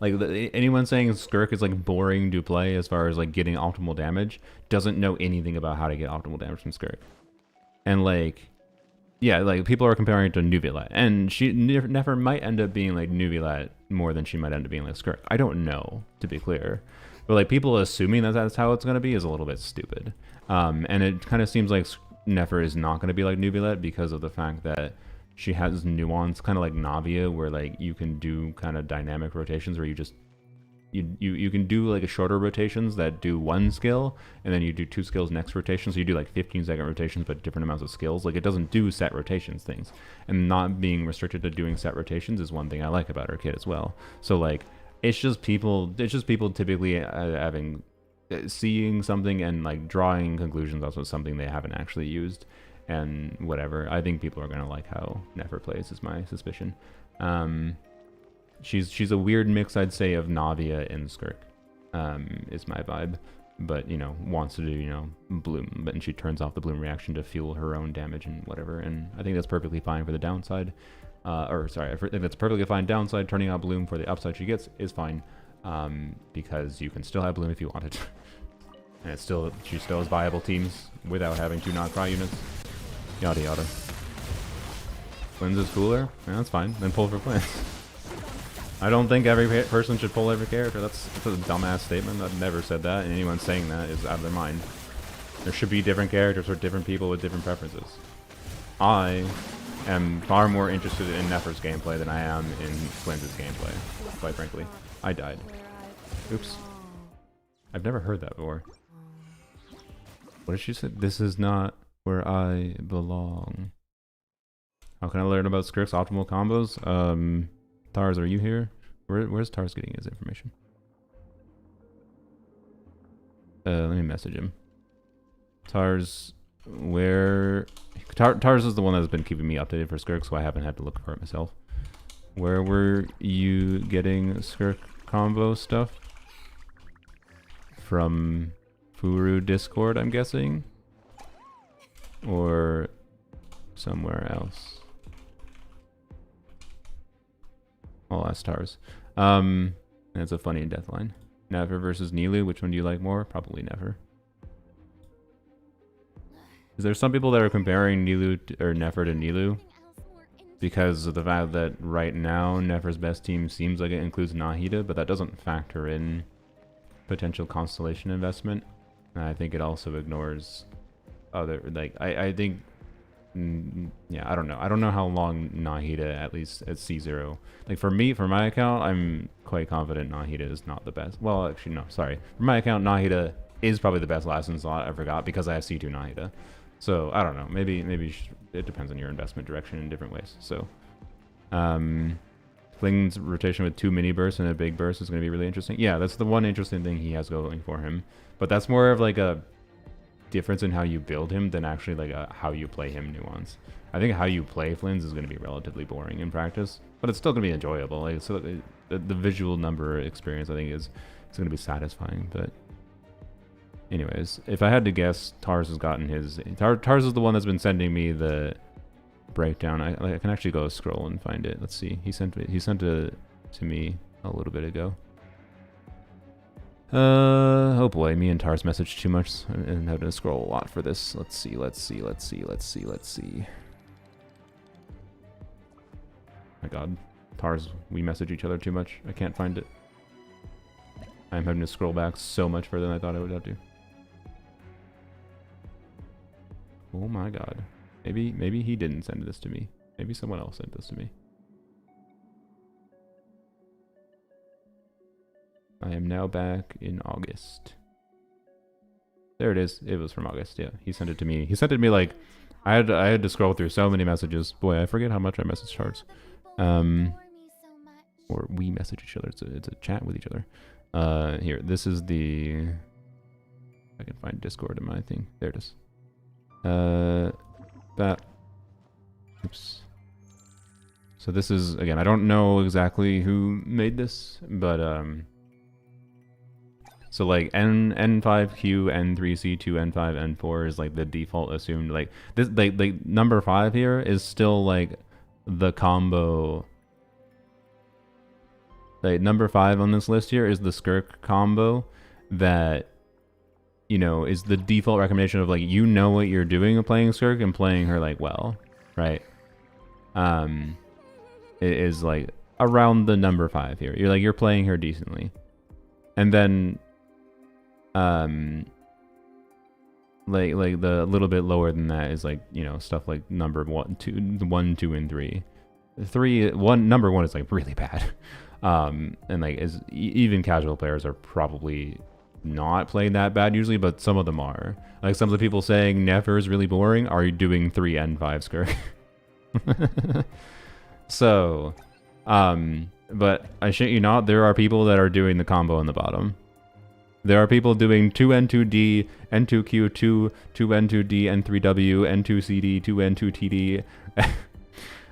anyone saying Skirk is like boring to play as far as like getting optimal damage doesn't know anything about how to get optimal damage from Skirk. And like yeah, like people are comparing it to Nuvilat, and she never might end up being like Nuvilat more than she might end up being like Skirk. I don't know, to be clear, but like people assuming that that's how it's gonna be is a little bit stupid. And it kind of seems like Nefer is not gonna be like Nuvilat because of the fact that she has nuance, kind of like Navia, where like you can do kind of dynamic rotations where you just you can do like a shorter rotations that do one skill, and then you do 2 skills next rotation. So you do like 15-second rotations, but different amounts of skills. Like it doesn't do set rotations things, and not being restricted to doing set rotations is one thing I like about her kit as well. So like it's just people typically having seeing something and like drawing conclusions off of something they haven't actually used, and whatever. I think people are gonna like how Nefer plays, is my suspicion. She's a weird mix, I'd say, of Navia and Skirk, is my vibe. But, you know, wants to do, you know, Bloom. But and she turns off the Bloom reaction to fuel her own damage and whatever. And I think that's perfectly fine for the downside. I think that's perfectly fine downside. Turning out Bloom for the upside she gets is fine. Because you can still have Bloom if you want it. And she still has viable teams without having 2 Nod Krai units. Yada yada. Flynn's is cooler? Yeah, that's fine. Then pull for Flynn. I don't think every person should pull every character. That's a dumbass statement. I've never said that, and anyone saying that is out of their mind. There should be different characters for different people with different preferences. I am far more interested in Nefer's gameplay than I am in Flynn's gameplay, quite frankly. I died. Oops. I've never heard that before. What did she say? This is not where I belong. How can I learn about Skirk's optimal combos? Tars, are you here? Where's Tars getting his information? Let me message him. Tars, where... Tars is the one that's been keeping me updated for Skirk, so I haven't had to look for it myself. Where were you getting Skirk combo stuff? From Furu Discord, I'm guessing? Or somewhere else? I'll ask Tars. That's a funny deathline. Nefer versus Nilu, which one do you like more? Probably Nefer. Is there some people that are comparing Nilu or Nefer to Nilu because of the fact that right now Nefer's best team seems like it includes Nahida, but that doesn't factor in potential constellation investment. And I think it also ignores other, like, I think, yeah, I don't know. I don't know how long Nahida, at least at C0. Like for me, for my account, I'm quite confident Nahida is not the best. Well, actually, no, sorry. For my account, Nahida is probably the best last in slot I forgot because I have C2 Nahida. So I don't know. Maybe it depends on your investment direction in different ways. So, Fling's rotation with 2 mini bursts and a big burst is going to be really interesting. Yeah, that's the one interesting thing he has going for him. But that's more of like a difference in how you build him than actually like a how you play him nuance. I think how you play Flynn's is going to be relatively boring in practice, but it's still going to be enjoyable. Like so, the visual number experience I think is going to be satisfying. But anyways, if I had to guess, Tars has gotten his. Tars is the one that's been sending me the breakdown. I can actually go scroll and find it. Let's see. He sent it to me a little bit ago. Oh boy, me and Tars messaged too much and having to scroll a lot for this. Let's see. My god. Tars, we message each other too much. I can't find it. I'm having to scroll back so much further than I thought I would have to. Oh my god. Maybe he didn't send this to me. Maybe someone else sent this to me. I am now back in August. There it is. It was from August. Yeah, he sent it to me. He sent it to me like I had to scroll through so many messages. Boy, I forget how much I message Charts. Or we message each other. It's a chat with each other. Here, this is the. I can find Discord in my thing. There it is. That. Oops. So this is again. I don't know exactly who made this, but so like N5Q, N3C2, N5, N4 is like the default assumed. Like this, like number 5 here is still like the combo. Like number 5 on this list here is the Skirk combo that, you know, is the default recommendation of like, you know what you're doing of playing Skirk and playing her like well. right? It is like around the number 5 here. You're playing her decently, and then like the little bit lower than that is like, you know, stuff like number 1, 2, and 3. Number 1 is like really bad. And like even casual players are probably not playing that bad usually, but some of them are. Like some of the people saying Nefer is really boring are doing 3 and 5 Skirk. So, but I shit you not, there are people that are doing the combo in the bottom. There are people doing 2N2D, N2Q, 2N2D, N3W, N2CD, 2N2TD,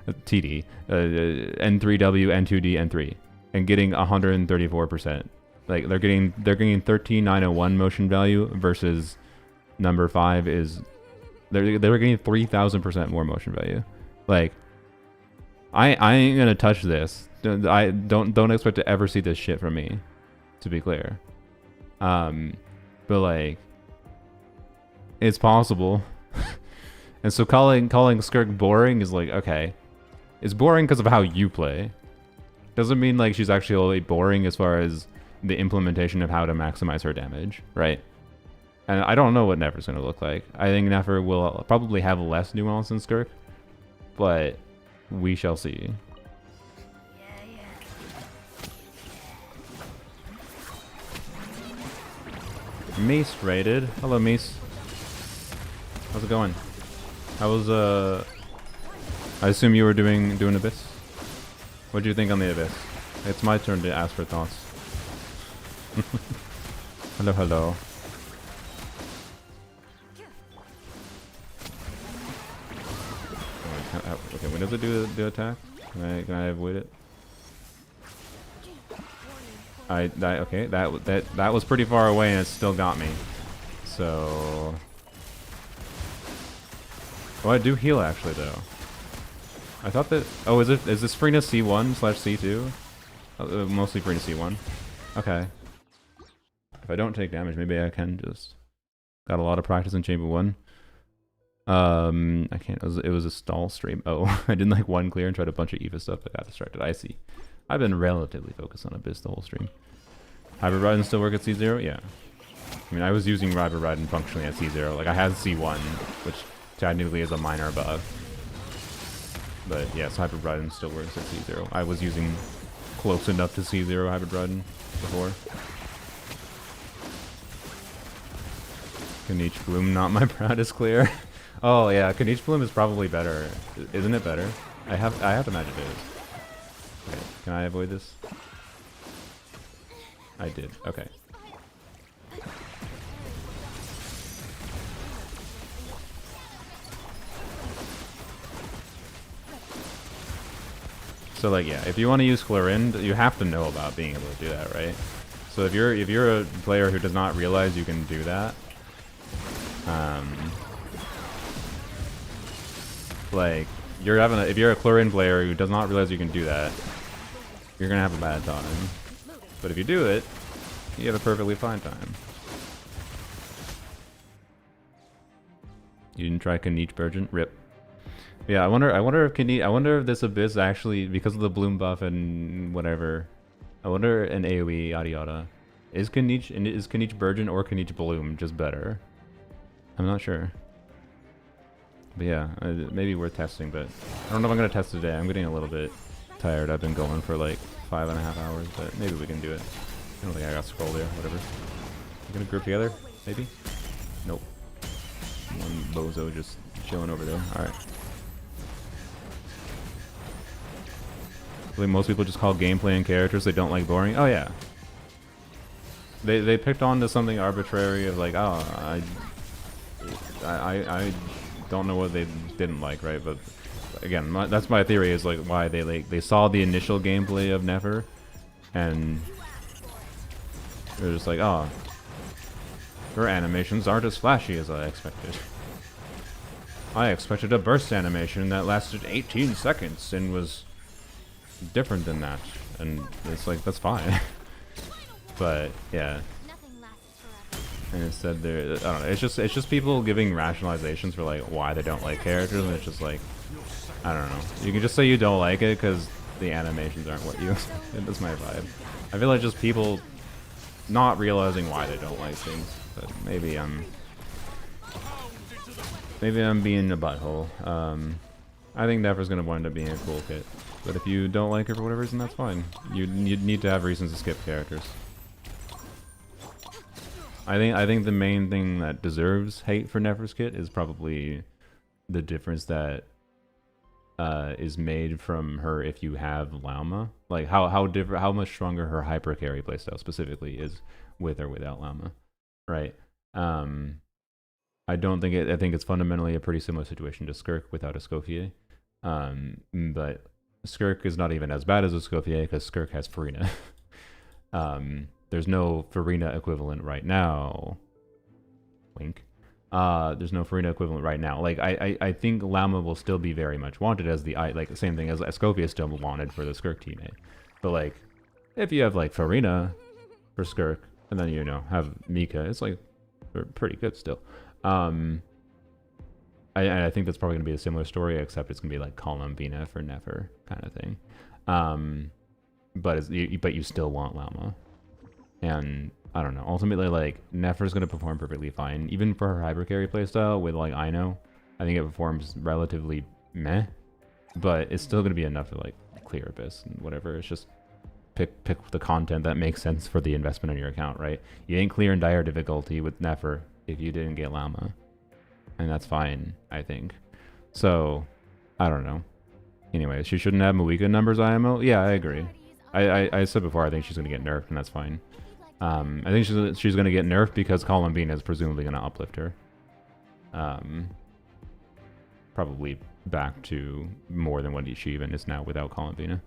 TD, N3W, N2D, N3, and getting 134%. Like they're getting 13901 motion value versus number 5 is they're getting 3000% more motion value. Like I ain't gonna touch this. I don't expect to ever see this shit from me, to be clear. But like, it's possible. And so calling Skirk boring is like, okay, it's boring because of how you play. Doesn't mean like she's actually boring as far as the implementation of how to maximize her damage, right? And I don't know what Nefer's gonna look like. I think Nefer will probably have less nuance than Skirk, but we shall see. Mace raided. Hello, Mace. How's it going? How was I assume you were doing Abyss. What do you think on the Abyss? It's my turn to ask for thoughts. Hello, hello. Okay, when does it do the attack? Can I avoid it? Okay, that was pretty far away and it still got me. So, oh, I do heal actually though. I thought that. Oh, is this free to C1/C2? Mostly free to C1. Okay. If I don't take damage, maybe I can just. Got a lot of practice in Chamber 1. I can't. It was a stall stream. Oh, I did like 1 clear and tried a bunch of Eva stuff, but got distracted. I see. I've been relatively focused on Abyss the whole stream. Hybrid Raiden still work at C0? Yeah. I mean, I was using Hybrid Raiden functionally at C0. Like, I had C1, which technically is a minor buff. But yes, Hybrid Raiden still works at C0. I was using close enough to C0 Hybrid Raiden before. Kanichi Bloom, not my proudest clear. Oh yeah, Kanichi Bloom is probably better. Isn't it better? I have to imagine it is. Okay, can I avoid this? I did. Okay. So like, yeah, if you want to use Clorind, you have to know about being able to do that, right? So if you're a player who does not realize you can do that, like if you're a Clorind player who does not realize you can do that, you're gonna have a bad time. But if you do it, you have a perfectly fine time. You didn't try Kanichi Burgeon? Rip. Yeah, I wonder if this Abyss actually, because of the Bloom buff and whatever, I wonder an AoE yada yada. Is Kanichi Burgeon or Kanichi Bloom just better? I'm not sure. But yeah, maybe worth testing, but I don't know if I'm gonna test today. I'm getting a little bit tired. I've been going for like 5.5 hours, but maybe we can do it. I don't think I got scroll there, whatever. We're gonna group together, maybe? Nope. One bozo just chilling over there. Alright. I think most people just call gameplay and characters they don't like boring. Oh yeah. They picked on to something arbitrary of like, oh, I don't know what they didn't like, right? But again, that's my theory is like why they saw the initial gameplay of Nefer and they're just like, oh, her animations aren't as flashy as I expected. I expected a burst animation that lasted 18 seconds and was different than that, and it's like, that's fine. But yeah, And instead they're, I don't know, it's just people giving rationalizations for like why they don't like characters, and it's just like, I don't know. You can just say you don't like it because the animations aren't what you. That's my vibe. I feel like just people not realizing why they don't like things. But maybe I'm being a butthole. I think Nefer's gonna wind up being a cool kit. But if you don't like her for whatever reason, that's fine. You need to have reasons to skip characters. I think the main thing that deserves hate for Nefer's kit is probably the difference that is made from her if you have Llama. Like how much stronger her hyper carry playstyle specifically is with or without Llama, right? I don't think I think it's fundamentally a pretty similar situation to Skirk without a Scofier. But Skirk is not even as bad as a Scofier because Skirk has Farina. There's no Farina equivalent right now. Wink. There's no Farina equivalent right now. Like I think Llama will still be very much wanted as the like the same thing as Escopia is still wanted for the Skirk teammate. But like if you have like Farina for Skirk and then you know have Mika, it's like pretty good still. I think that's probably gonna be a similar story, except it's gonna be like Columbina for Nefer kind of thing. But you still want Llama, and I don't know. Ultimately, like Nefer's gonna perform perfectly fine, even for her hyper carry playstyle with like Ino. I think it performs relatively meh, but it's still gonna be enough to like clear Abyss and whatever. It's just pick the content that makes sense for the investment on your account, right? You ain't clearing dire difficulty with Nefer if you didn't get Llama, and that's fine, I think. So I don't know. Anyways, she shouldn't have Moika numbers IMO. Yeah, I agree. I said before I think she's gonna get nerfed, and that's fine. I think she's gonna get nerfed because Columbina is presumably gonna uplift her. Probably back to more than what she even is now without Columbina.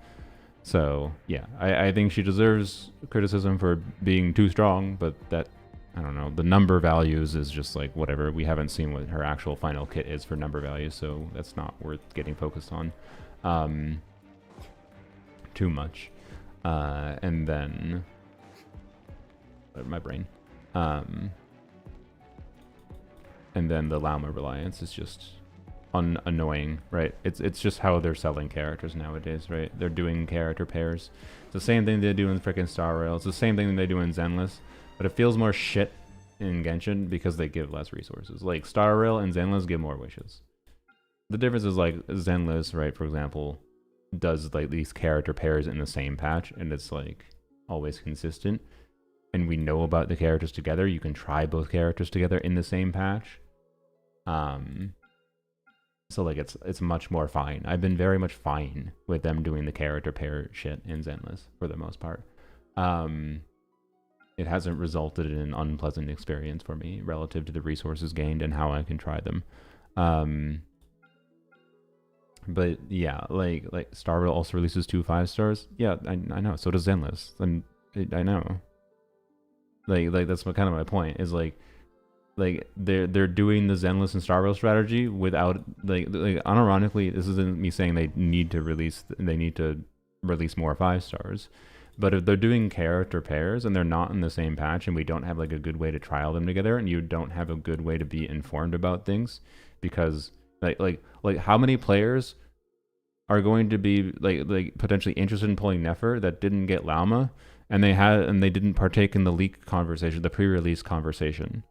So yeah, I think she deserves criticism for being too strong, but that, I don't know, the number values is just like whatever. We haven't seen what her actual final kit is for number values, so that's not worth getting focused on too much. And then my brain. And then the Llama reliance is just annoying, right? It's just how they're selling characters nowadays, right? They're doing character pairs. It's the same thing they do in freaking Star Rail. It's the same thing they do in Zenless, but it feels more shit in Genshin because they give less resources. Like Star Rail and Zenless give more wishes. The difference is like Zenless, right, for example, does like these character pairs in the same patch, and it's like always consistent. And we know about the characters together. You can try both characters together in the same patch. So like it's much more fine. I've been very much fine with them doing the character pair shit in Zenless for the most part. It hasn't resulted in an unpleasant experience for me relative to the resources gained and how I can try them. But yeah, like Star Rail also releases 2 5-stars. Yeah, I know. So does Zenless. I know. Like that's kind of my point. Is like they're doing the Zenless and Star Rail strategy without like unironically. This isn't me saying they need to release more 5-stars. But if they're doing character pairs and they're not in the same patch, and we don't have like a good way to trial them together, and you don't have a good way to be informed about things, because like how many players are going to be like potentially interested in pulling Nefer that didn't get Llama, and they didn't partake in the leak conversation, the pre-release conversation,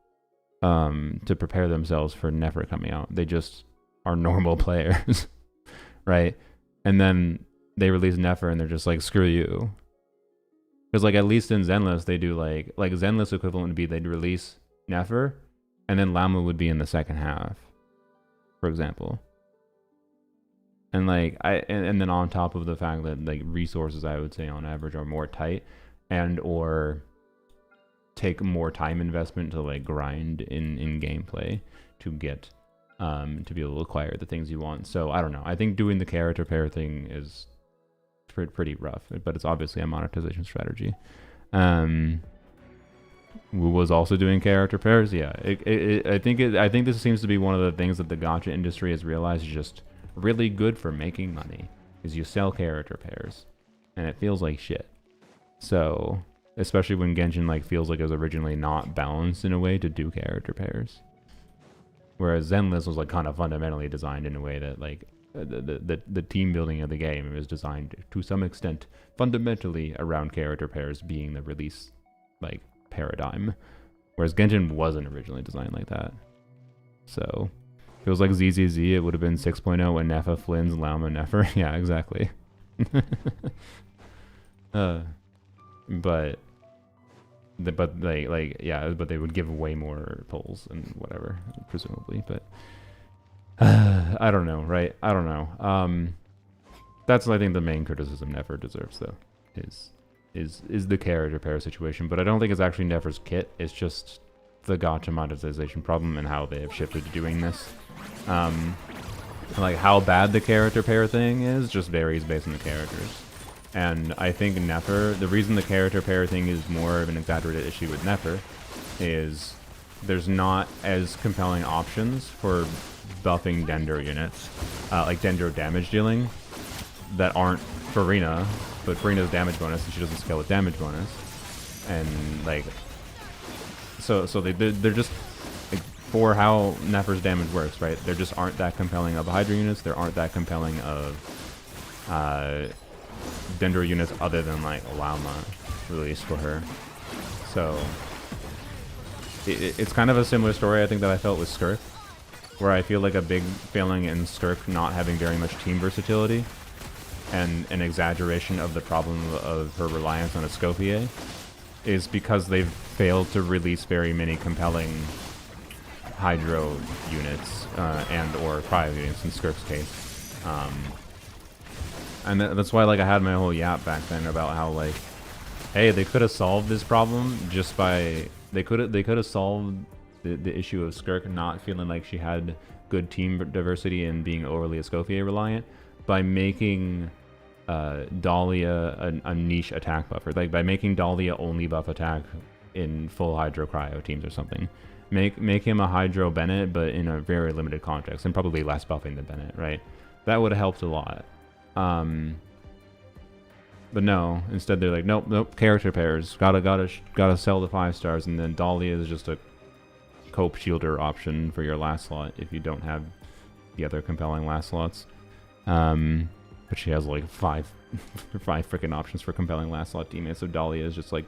to prepare themselves for Nefer coming out. They just are normal players, right? And then they release Nefer and they're just like, screw you. Because like at least in Zenless they do like Zenless equivalent would be they'd release Nefer and then Llama would be in the second half, for example. And like and then on top of the fact that like resources, I would say on average are more tight and or take more time investment to like grind in gameplay to get to be able to acquire the things you want. So I don't know. I think doing the character pair thing is pretty rough, but it's obviously a monetization strategy. Who was also doing character pairs? Yeah, I think this seems to be one of the things that the gacha industry has realized is just really good for making money. Is you sell character pairs, and it feels like shit. So especially when Genshin like feels like it was originally not balanced in a way to do character pairs. Whereas Zenless was like kind of fundamentally designed in a way that like the team building of the game is designed to some extent fundamentally around character pairs being the release like paradigm. Whereas Genshin wasn't originally designed like that. So if it was like ZZZ, it would have been 6.0 and Nefa, Flynn's, Llama, Nefer. Yeah, exactly. But they would give way more pulls and whatever, presumably. But I don't know, right? I don't know. That's I think the main criticism Nefer deserves though, is the character pair situation. But I don't think it's actually Nefer's kit. It's just the gacha monetization problem and how they have shifted to doing this. Like how bad the character pair thing is just varies based on the characters. And I think Nefer, the reason the character pair thing is more of an exaggerated issue with Nefer is there's not as compelling options for buffing Dendro units, like Dendro damage dealing, that aren't Farina, but Farina's damage bonus and she doesn't scale with damage bonus. And like, so they're just, like, for how Nefer's damage works, right? There just aren't that compelling of Hydra units, there aren't that compelling of Dendro units other than like Llama released for her. So it's kind of a similar story I think that I felt with Skirk, where I feel like a big failing in Skirk not having very much team versatility and an exaggeration of the problem of her reliance on Escoffier is because they've failed to release very many compelling Hydro units and or Cryo units in Skirk's case. And that's why like I had my whole yap back then about how like, hey, they could have solved this problem just by they could have solved the issue of Skirk not feeling like she had good team diversity and being overly Escoffier reliant by making Dahlia a niche attack buffer, like by making Dahlia only buff attack in full Hydro Cryo teams or something. Make him a Hydro Bennett, but in a very limited context and probably less buffing than Bennett, right? That would have helped a lot. But no, instead they're like, nope, character pairs. Gotta sell the 5 stars, and then Dahlia is just a cope shielder option for your last slot if you don't have the other compelling last slots. But she has like 5 freaking options for compelling last slot teammates, so Dahlia is just like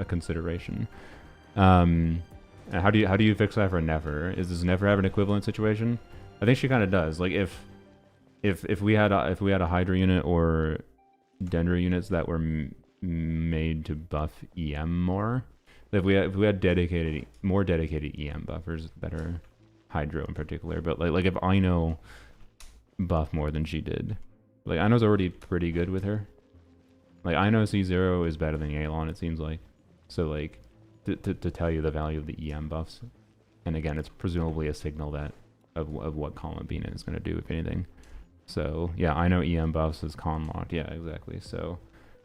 a consideration. And how do you fix that for Nefer? Does Nefer have an equivalent situation? I think she kind of does. Like if we had a Hydra unit or Dendro units that were made to buff EM more, if we had more dedicated EM buffers that are Hydro in particular, but like if Ino buff more than she did, like Ino's already pretty good with her. Like Ino C0 is better than Yelan, it seems like. So like to tell you the value of the EM buffs, and again, it's presumably a signal that of what Colin Bean is going to do if anything. So yeah, I know EM buffs is con locked. Yeah, exactly. So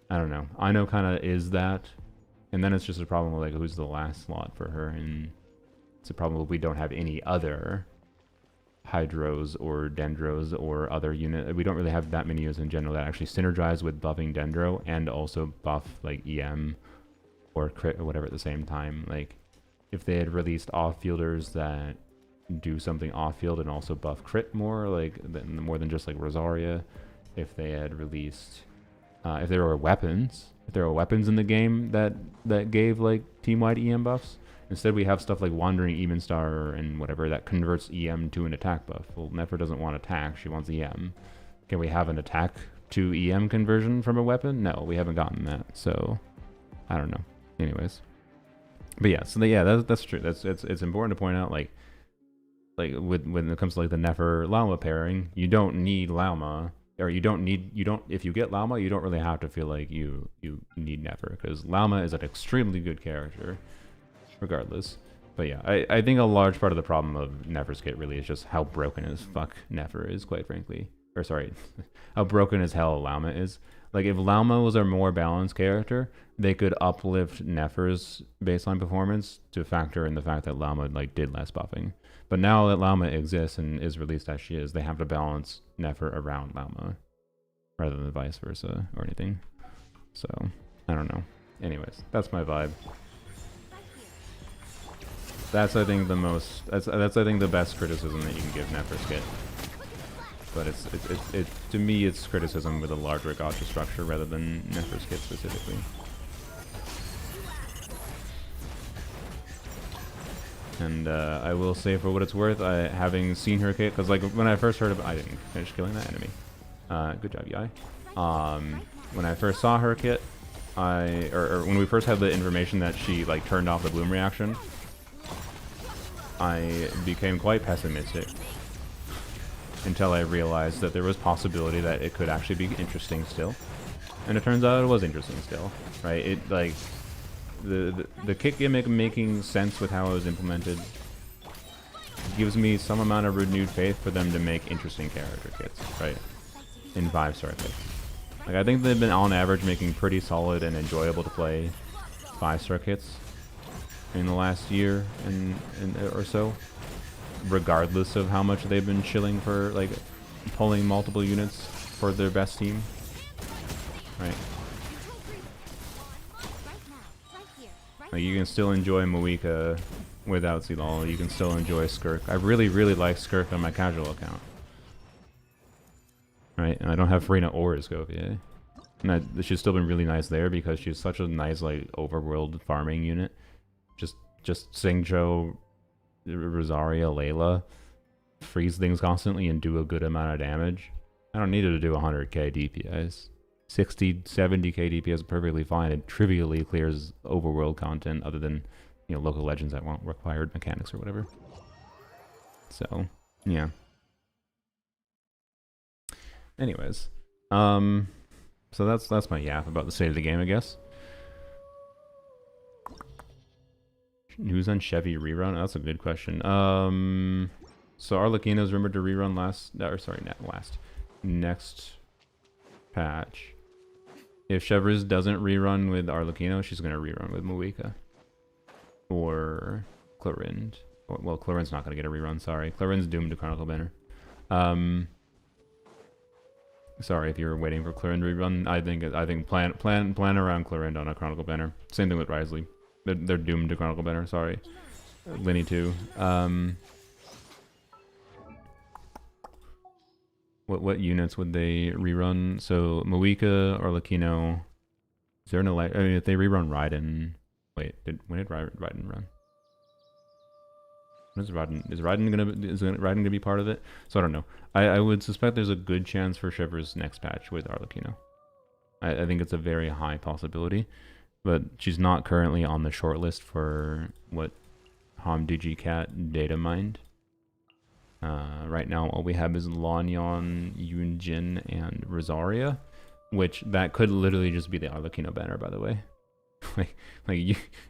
I don't know. I know kind of is that, and then it's just a problem with like who's the last slot for her, and it's a problem if we don't have any other Hydros or Dendros or other unit. We don't really have that many units in general that actually synergize with buffing Dendro and also buff like EM or crit or whatever at the same time. Like if they had released off-fielders that do something off-field and also buff crit more, like more than just like Rosaria. If they had released, if there were weapons in the game that gave like team-wide EM buffs. Instead, we have stuff like Wandering Even Star and whatever that converts EM to an attack buff. Well, Nefer doesn't want attack; she wants EM. Can we have an attack to EM conversion from a weapon? No, we haven't gotten that. So I don't know. Anyways, but yeah, so that's true. It's important to point out like when it comes to like the Nefer Llama pairing, you don't need Llama, or if you get Llama, you don't really have to feel like you need Nefer, because Llama is an extremely good character regardless. But yeah, I think a large part of the problem of Nefer's kit really is just how broken as fuck Nefer is, quite frankly. Or sorry, how broken as hell Llama is. Like if Llama was a more balanced character, they could uplift Nefer's baseline performance to factor in the fact that Llama like did less buffing. But now that Llama exists and is released as she is, they have to balance Nefer around Llama rather than vice versa or anything. So I don't know. Anyways, that's my vibe. That's I think the most. That's I think the best criticism that you can give Nephros kit. But it to me it's criticism with a larger gacha structure rather than Nephros kit specifically. And I will say, for what it's worth, having seen her kit, because like when I first heard of it, I didn't finish killing that enemy. Good job, Yai. When I first saw her kit, or when we first had the information that she like turned off the bloom reaction, I became quite pessimistic until I realized that there was possibility that it could actually be interesting still, and it turns out it was interesting still, right? It like the kit gimmick making sense with how it was implemented gives me some amount of renewed faith for them to make interesting character kits, right? In 5-star kits. Like I think they've been on average making pretty solid and enjoyable to play 5-star kits in the last year or so, regardless of how much they've been chilling for like pulling multiple units for their best team, right? Like you can still enjoy Moika without Zilal. You can still enjoy Skirk. I really like Skirk on my casual account, right? And I don't have Farina or Escovia, and she's still been really nice there because she's such a nice like overworld farming unit. Just Xingqiu, Rosaria, Layla, freeze things constantly and do a good amount of damage. I don't need her to do 100k DPS. 60, 70k DPS is perfectly fine. It trivially clears overworld content other than, you know, local legends that won't require mechanics or whatever. So, yeah. Anyways, so that's my yap about the state of the game, I guess. News on Chevy rerun? Oh, that's a good question. So Arlecchino is rumored to rerun next patch. If Chevers doesn't rerun with Arlecchino, she's gonna rerun with Moika or Clorind. Well, Clorind's not gonna get a rerun. Sorry, Clorind's doomed to Chronicle Banner. Sorry if you're waiting for Clorind rerun. I think plan around Clorind on a Chronicle Banner. Same thing with Risley. They're doomed to Chronicle Banner, sorry. Linny too. What units would they rerun? So Moika, Arlecchino. Is there no I mean, if they rerun Raiden. Wait, when did Raiden run? When is Raiden? Is Raiden gonna be part of it? So I don't know. I would suspect there's a good chance for Shiver's next patch with Arlecchino. I think it's a very high possibility. But she's not currently on the shortlist for what HomDigiCat data mined. Right now, all we have is Lanyon, Yunjin, and Rosaria, which that could literally just be the Arlecchino banner, by the way. like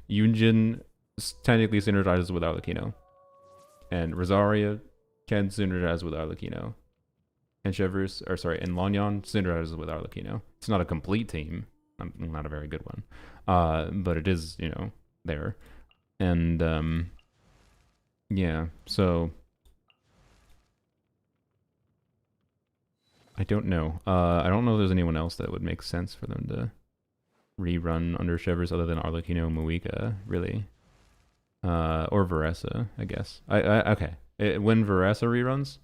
Yunjin technically synergizes with Arlecchino, and Rosaria can synergize with Arlecchino, and and Lanyon synergizes with Arlecchino. It's not a complete team. Not a very good one, but it is, you know, there, and yeah. So I don't know. I don't know if there's anyone else that would make sense for them to rerun under Shivers other than Arlecchino and Moika, really, or Varesa, I guess. Okay. When Varesa reruns.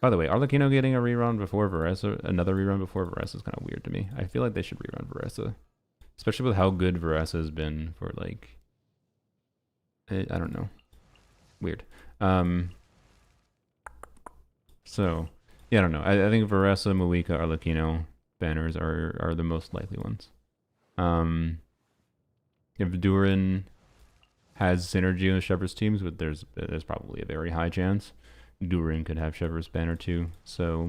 By the way, Arlecchino getting a rerun before Varesa, another rerun before Varesa is kind of weird to me. I feel like they should rerun Varesa, especially with how good Varesa has been for like, I don't know, weird. So yeah, I don't know. I think Varesa, Moika, Arlecchino banners are the most likely ones. If Durin has synergy with Shepherd's teams, but there's probably a very high chance Durin could have Shepherd's banner too. So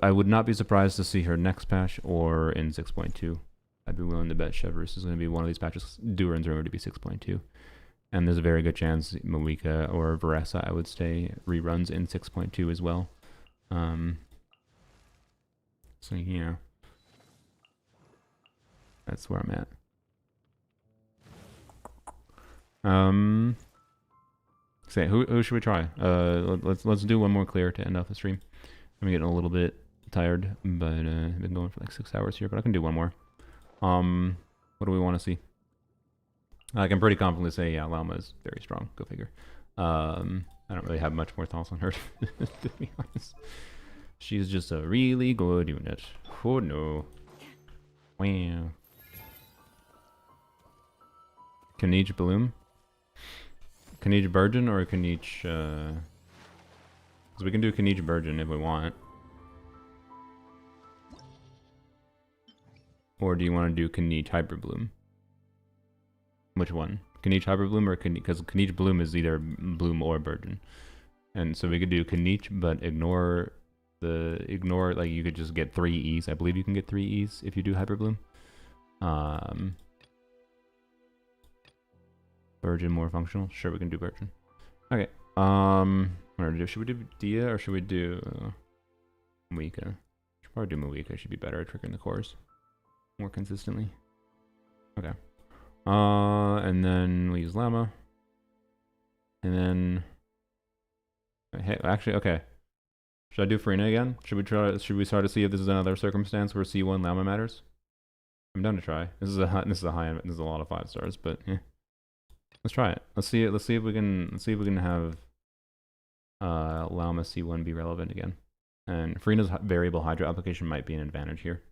I would not be surprised to see her next patch or in 6.2. I'd be willing to bet Shepherd's is going to be one of these patches. Durin's rumored to be 6.2. And there's a very good chance Moika or Varesa, I would say, reruns in 6.2 as well. So, yeah. That's where I'm at. Say, who should we try? Let's do one more clear to end off the stream. I'm getting a little bit tired, but I've been going for like 6 hours here, but I can do one more. What do we want to see? I can pretty confidently say, yeah, Llama is very strong. Go figure. I don't really have much more thoughts on her, to be honest. She's just a really good unit. Oh no. Wow. Can each bloom? Can each burgeon or can each so we can do can each burgeon if we want. Or do you want to do can each hyper bloom? Which one? Can each hyper bloom or can because can each bloom is either bloom or burgeon. And so we could do can each but ignore like you could just get 3 E's. I believe you can get 3 E's if you do hyper bloom. Virgin more functional? Sure, we can do Virgin. Okay. Should we do Dia or should we do Moika? Should probably do Moika. Should be better at triggering the cores more consistently. Okay. And then we use Llama. And then hey, actually, okay. Should I do Farina again? Should we try to see if this is another circumstance where C1 Llama matters? I'm down to try. This is a lot of 5 stars, but yeah. Let's try it. Let's see if we can have Llama C1 be relevant again. And Farina's variable Hydra application might be an advantage here.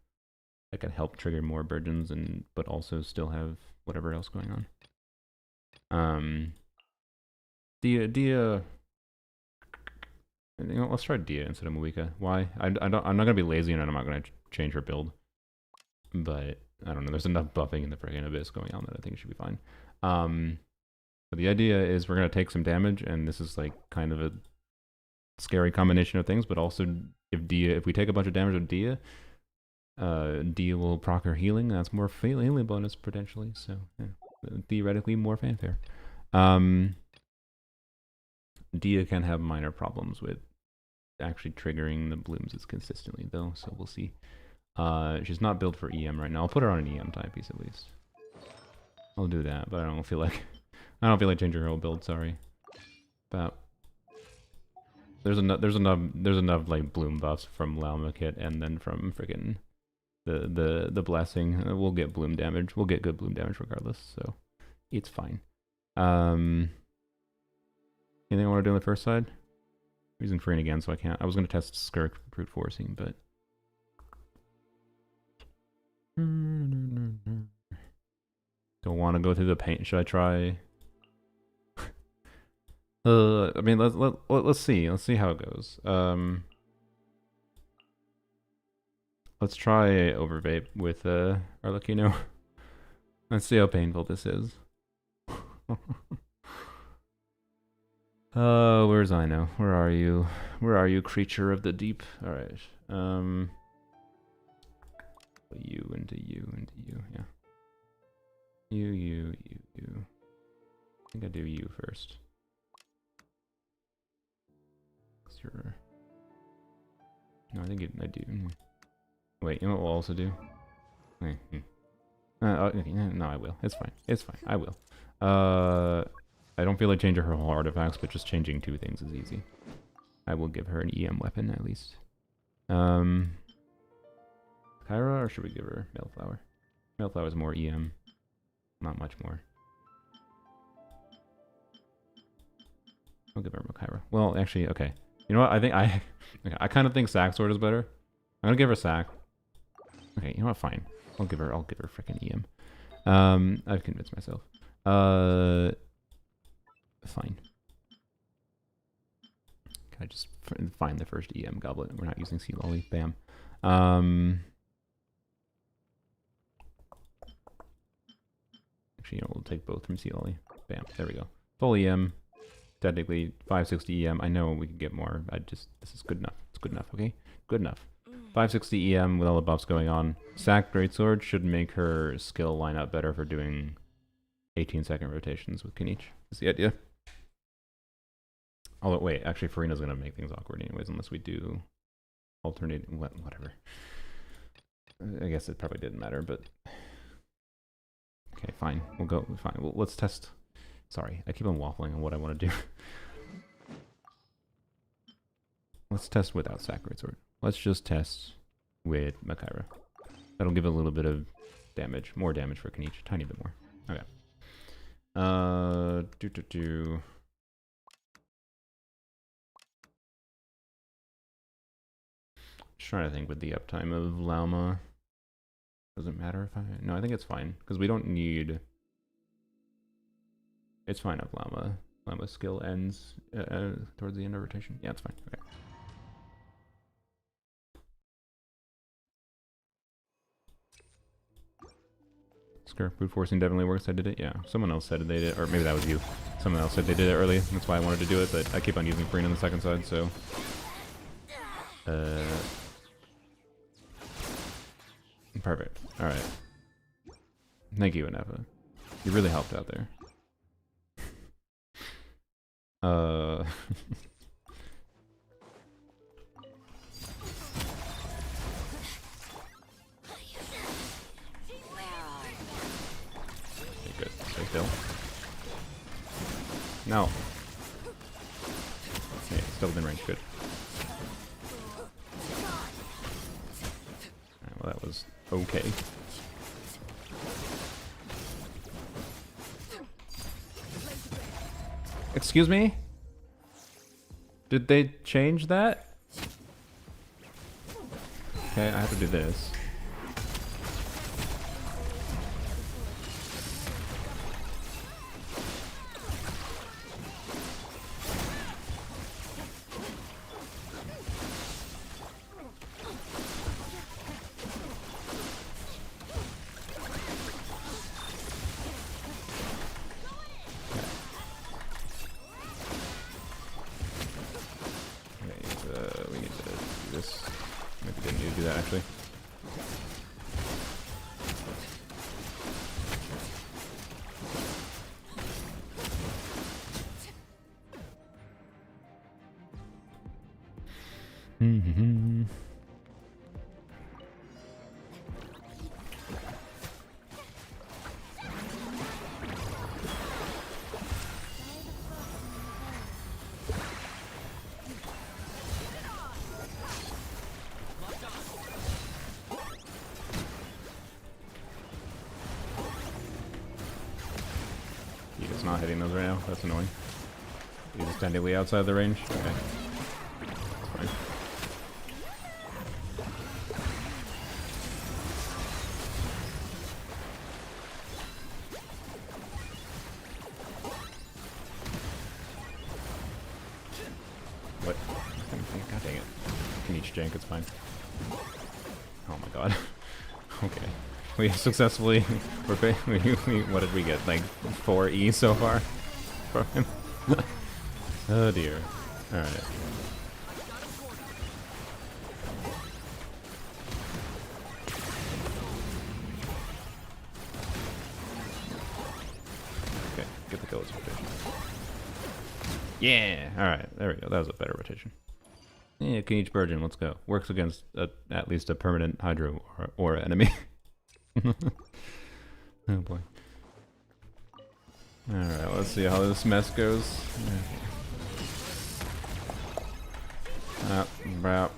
That could help trigger more burgeons but also still have whatever else going on. Dia you know, let's try Dia instead of Moika. Why? I'm not gonna be lazy and I'm not gonna change her build. But I don't know, there's enough buffing in the friggin' Abyss going on that I think it should be fine. But the idea is we're going to take some damage, and this is like kind of a scary combination of things, but also if we take a bunch of damage with Dia, Dia will proc her healing. That's more healing bonus potentially, so yeah, theoretically more fanfare. Dia can have minor problems with actually triggering the blooms as consistently though, so we'll see. She's not built for EM right now. I'll put her on an EM type piece at least. I'll do that, but I don't feel like changing her whole build. Sorry, but there's enough like bloom buffs from Llama kit and then from freaking the blessing. We'll get bloom damage. We'll get good bloom damage regardless, so it's fine. Anything I want to do on the first side? I'm using Freen again, so I can't. I was going to test Skirk brute forcing, but don't want to go through the paint. Should I try? I mean, let's see. Let's see how it goes. Let's try overvape with Arlecchino. Let's see how painful this is. Where's Ino? Where are you? Where are you, creature of the deep? All right. You into you, yeah. You. I think I do you first. Sure. No, I think I do. Wait, you know what we'll also do? Okay, no, I will. It's fine. It's fine. I will. I don't feel like changing her whole artifacts, but just changing 2 things is easy. I will give her an EM weapon at least. Kyra, or should we give her Mailflower? Mailflower is more EM. Not much more. I'll give her Kyra. Well, actually, okay. You know what? I think I kind of think Sack Sword is better. I'm gonna give her Sack. Okay, you know what? Fine. I'll give her freaking EM. I've convinced myself. Fine. Can I just find the first EM goblet? We're not using Sea Lolly. Bam. Actually, you know, we'll take both from Sea Lolly. Bam. There we go. Full EM. Technically 560 EM. I know we could get more. This is good enough. It's good enough, okay? Good enough. 560 EM with all the buffs going on. Sack Greatsword should make her skill line up better for doing 18-second rotations with Kinich. That's the idea. Although, wait, actually Farina's going to make things awkward anyways, unless we do alternate, whatever. I guess it probably didn't matter, but... Okay, fine. We'll go, fine. Let's test... Sorry, I keep on waffling on what I want to do. Let's test without Sack Greatsword. Let's just test with Makyra. That'll give a little bit of damage. More damage for Kniech. Tiny bit more. Okay. Just trying to think with the uptime of Llama. Doesn't matter if I... No, I think it's fine. Because we don't need... It's fine if Llama's skill ends towards the end of rotation. Yeah, it's fine. Okay. Sure, brute forcing definitely works. I did it. Yeah, someone else said they did it, or maybe that was you. Someone else said they did it early. That's why I wanted to do it, but I keep on using Freen on the second side, so... Perfect. Alright. Thank you, Inepa. You really helped out there. Good. Stay still. No. Okay, still within range. Good. Alright, well, that was okay. Excuse me? Did they change that? Okay, I have to do this. He's not hitting those right now. That's annoying. He's just technically outside the range. Okay. That's fine. What? God dang it. Can each jank, it's fine. Oh my god. Okay. We successfully... what did we get? Like 4 E so far? For him? Oh dear. Alright. Okay, get the goats rotation. Yeah! Alright, there we go. That was a better rotation. Yeah, Kniech Burgeon, let's go. Works against at least a permanent Hydro or enemy. Oh boy. Alright, let's see how this mess goes. Brap.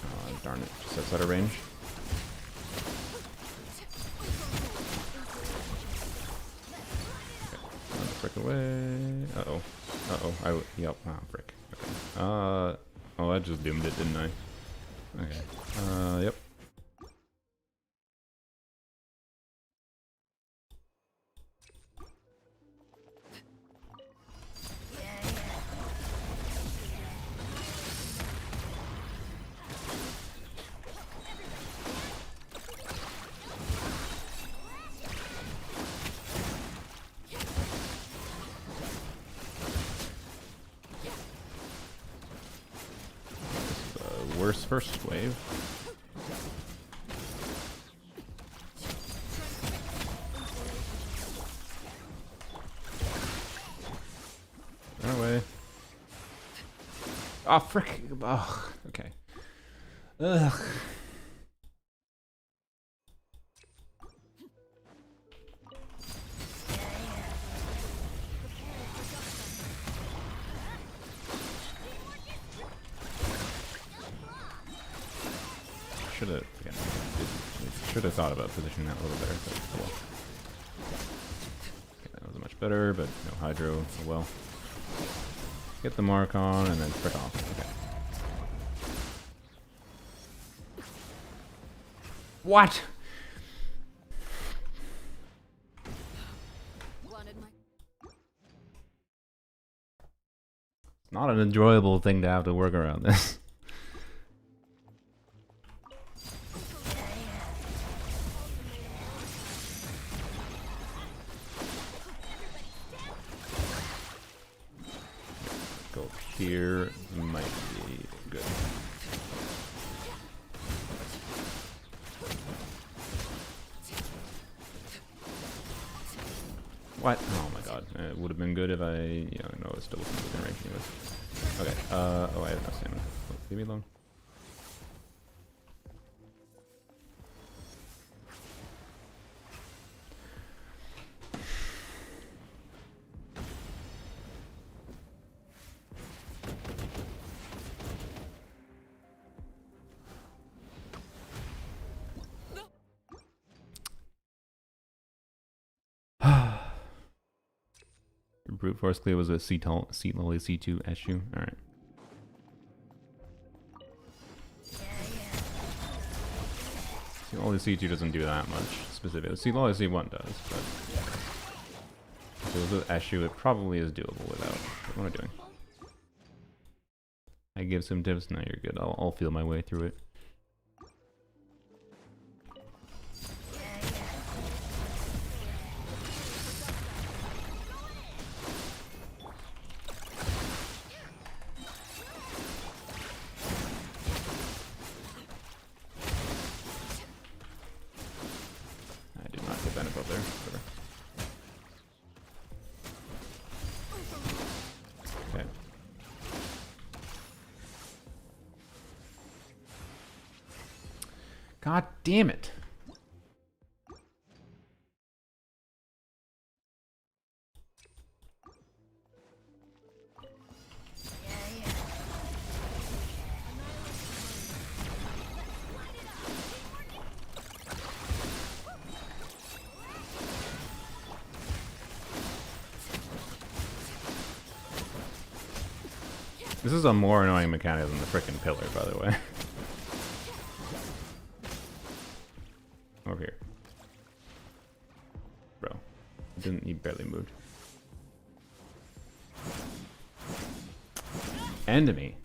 Oh, darn it. Just outside of range. Frick away. Uh-oh. Uh-oh. Yep. Oh, frick. Okay. Oh, I just doomed it, didn't I? Okay. Yep. Worst first wave. Run away. Oh, frick. Oh, okay. Ugh. should have thought about positioning that a little better. But, oh well. Okay, that was much better, but no hydro. Oh well. Get the mark on and then frick off. Okay. What? It's not an enjoyable thing to have to work around this. Go here might be good. What? Oh my god. It would have been good if I, no, it's still within range anyways. Okay, oh, I have no stamina. Oh, leave me alone. Brute force clear was a seat lolly C2 SU. Alright. Seat lolly C2 doesn't do that much specifically. Seat lolly C1 does, but if it was with SU, it probably is doable without. What am I doing? I give some tips. No, you're good. I'll feel my way through it. God damn it. This is a more annoying mechanic than the frickin' pillar, by the way. Over here. Bro. He barely moved. End me.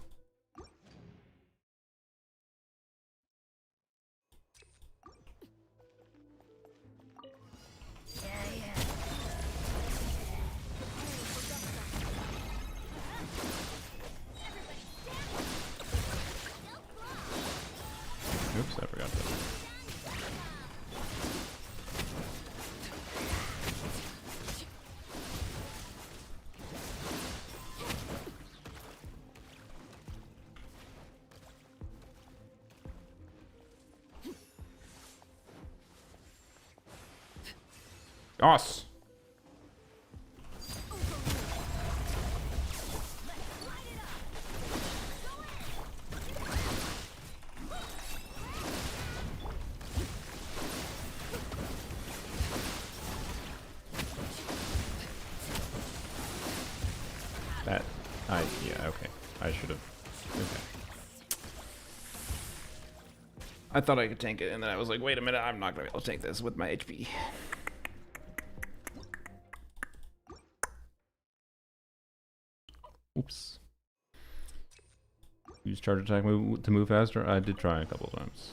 Oops, I forgot that. Us. Yeah, okay. I should have. Okay. I thought I could tank it, and then I was like, wait a minute, I'm not gonna be able to tank this with my HP. Oops. Use charge attack move to move faster? I did try a couple of times.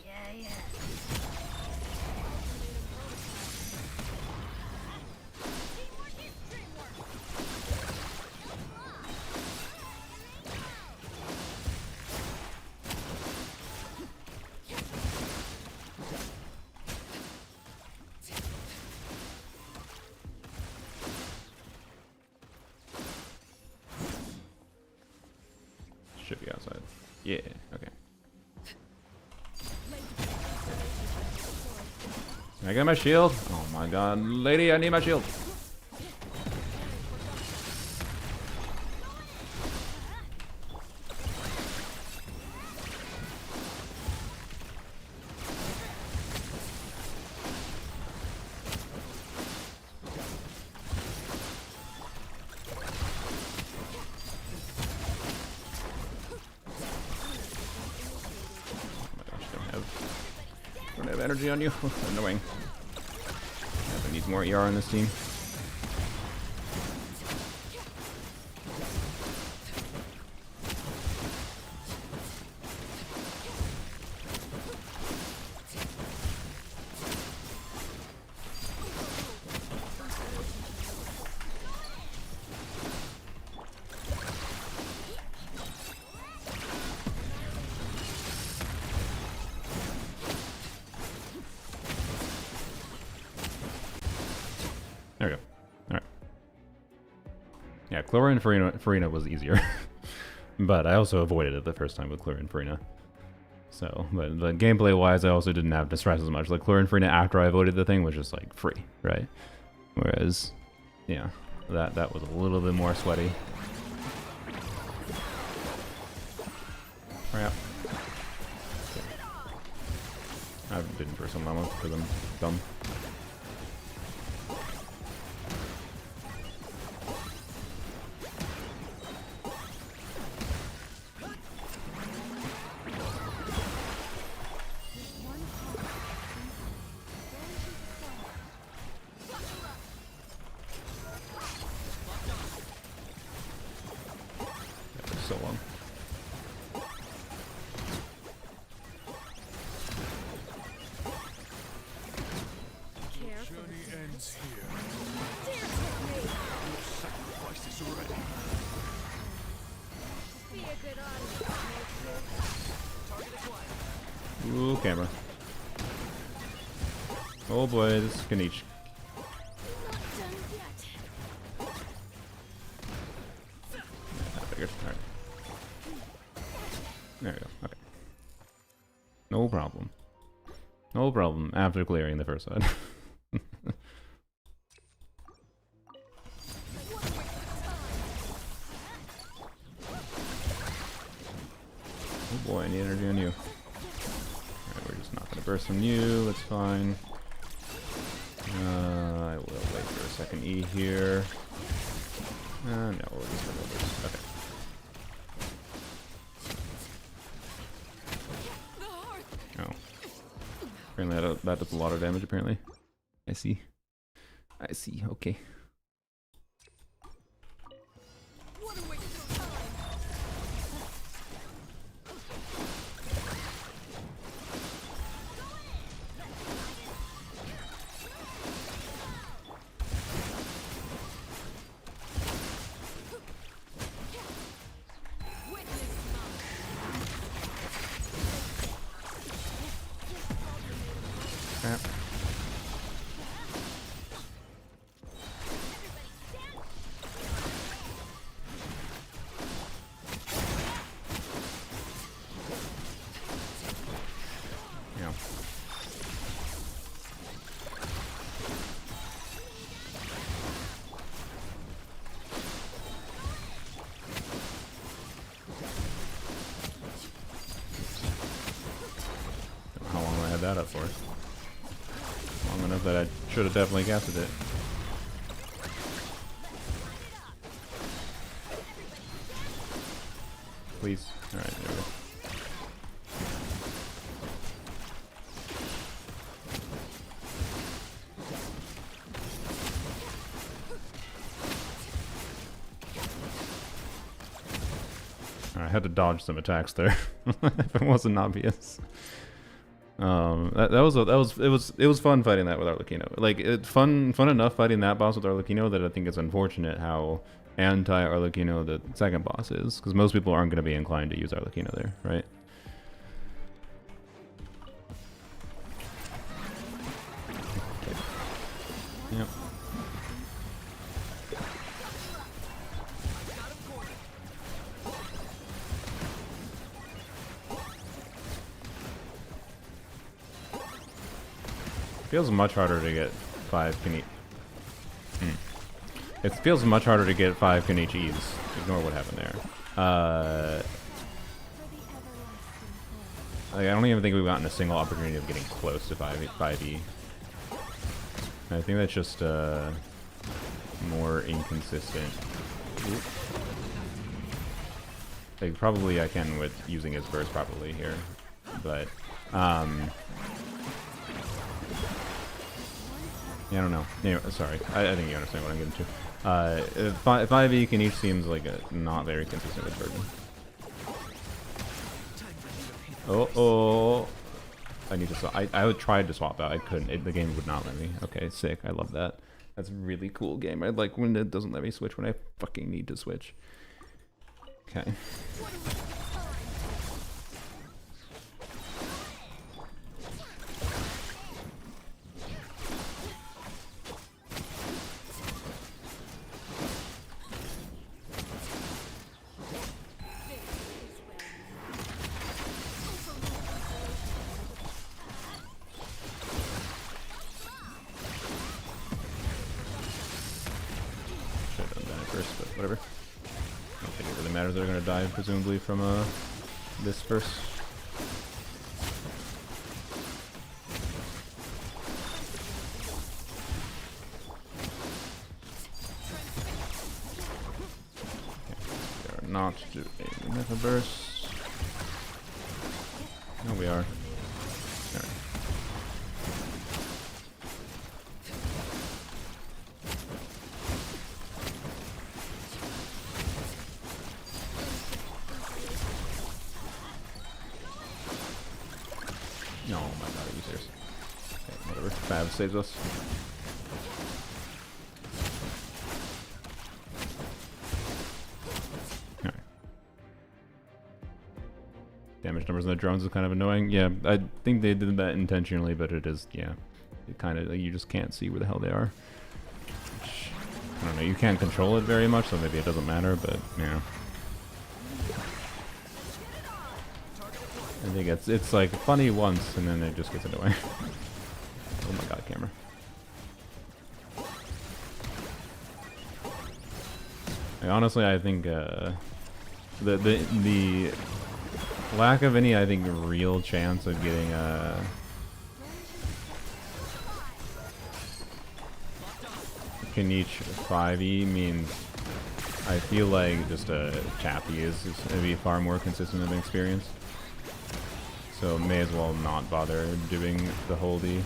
Should be outside. Yeah, okay. Can I get my shield? Oh my god, lady, I need my shield. energy on you. Annoying. Yeah, needs more ER on this team. There we go. Alright. Yeah, Chlorine Farina was easier. But I also avoided it the first time with Chlorine Farina. So, but gameplay-wise, I also didn't have to stress as much. Like, Chlorine Farina after I avoided the thing was just, like, free, right? Whereas, yeah, that was a little bit more sweaty. Hurry up. I didn't for some Llama because I'm dumb. So long. Journey ends here. Sacrifice is already. Be a good audience. Ooh, camera. Oh boy, this is gonna each. Alright. There we go. Okay. No problem. No problem after clearing the first side. Oh boy, I need energy on you. Alright, we're just not gonna burst from you, that's fine. I will wait for a second E here. No, we'll just go over. Okay. Oh. Apparently that does a lot of damage, apparently. I see. I see, okay. Crap. Yeah. How long I had that up for? Long enough that I should have definitely casted it. Please. Alright, there we go. I had to dodge some attacks there if it wasn't obvious. It was fun fighting that with Arlecchino. Like fun enough fighting that boss with Arlecchino that I think it's unfortunate how anti-Arlecchino the second boss is, because most people aren't going to be inclined to use Arlecchino there, right? Yep. Feels much harder to get 5 Kenichi. It feels much harder to get 5 Kenichis. Ignore what happened there. Like, I don't even think we've gotten a single opportunity of getting close to 5E. I think that's just more inconsistent. Oop. Like, probably I can with using his burst properly here, but Yeah, I don't know. Anyway, sorry. I think you understand what I'm getting to. If 5e can each seems like a not very consistent with Virgin. Oh. I need to swap. I tried to swap out. I couldn't. The game would not let me. Okay, sick. I love that. That's a really cool game. I like when it doesn't let me switch when I fucking need to switch. Okay. Whatever. I don't think it really matters. They're gonna die presumably from this first. Okay. We are not doing a Meta Burst. No, we are. Alright. No, my god, are you serious? Okay, whatever. Fab saves us. Alright. Damage numbers on the drones is kind of annoying. Yeah, I think they did that intentionally, but it is, yeah. It kind of, like, you just can't see where the hell they are. Which, I don't know, you can't control it very much, so maybe it doesn't matter, but, yeah. I think it's like funny once and then it just gets annoying. Oh my god, camera. Honestly, I think the lack of any, I think, real chance of getting Kanich 5e means I feel like just a Chappie is going to be far more consistent of an experience. So may as well not bother doing the holdy.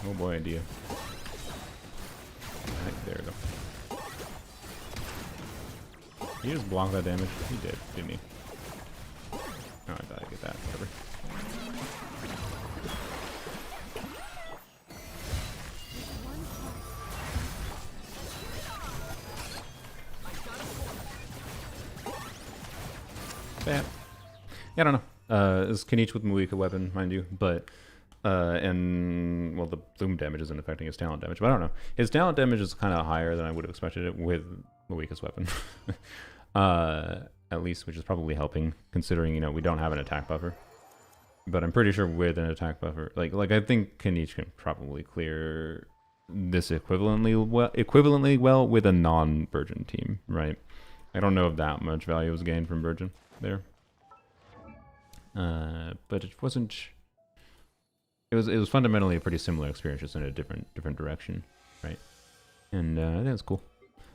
Oh boy, idea. Alright, there we go. He just blocked that damage. He did, didn't he? Oh, I thought I'd get that. Whatever. Yeah, I don't know. It's Kanich with Muika weapon, mind you, but and well, the bloom damage isn't affecting his talent damage, but I don't know. His talent damage is kind of higher than I would have expected it with Muika's weapon, at least, which is probably helping considering we don't have an attack buffer. But I'm pretty sure with an attack buffer, like I think Kanich can probably clear this equivalently well with a non-Virgin team, right? I don't know if that much value was gained from Virgin there, but it wasn't. It was fundamentally a pretty similar experience, just in a different direction, right? And I think it's cool.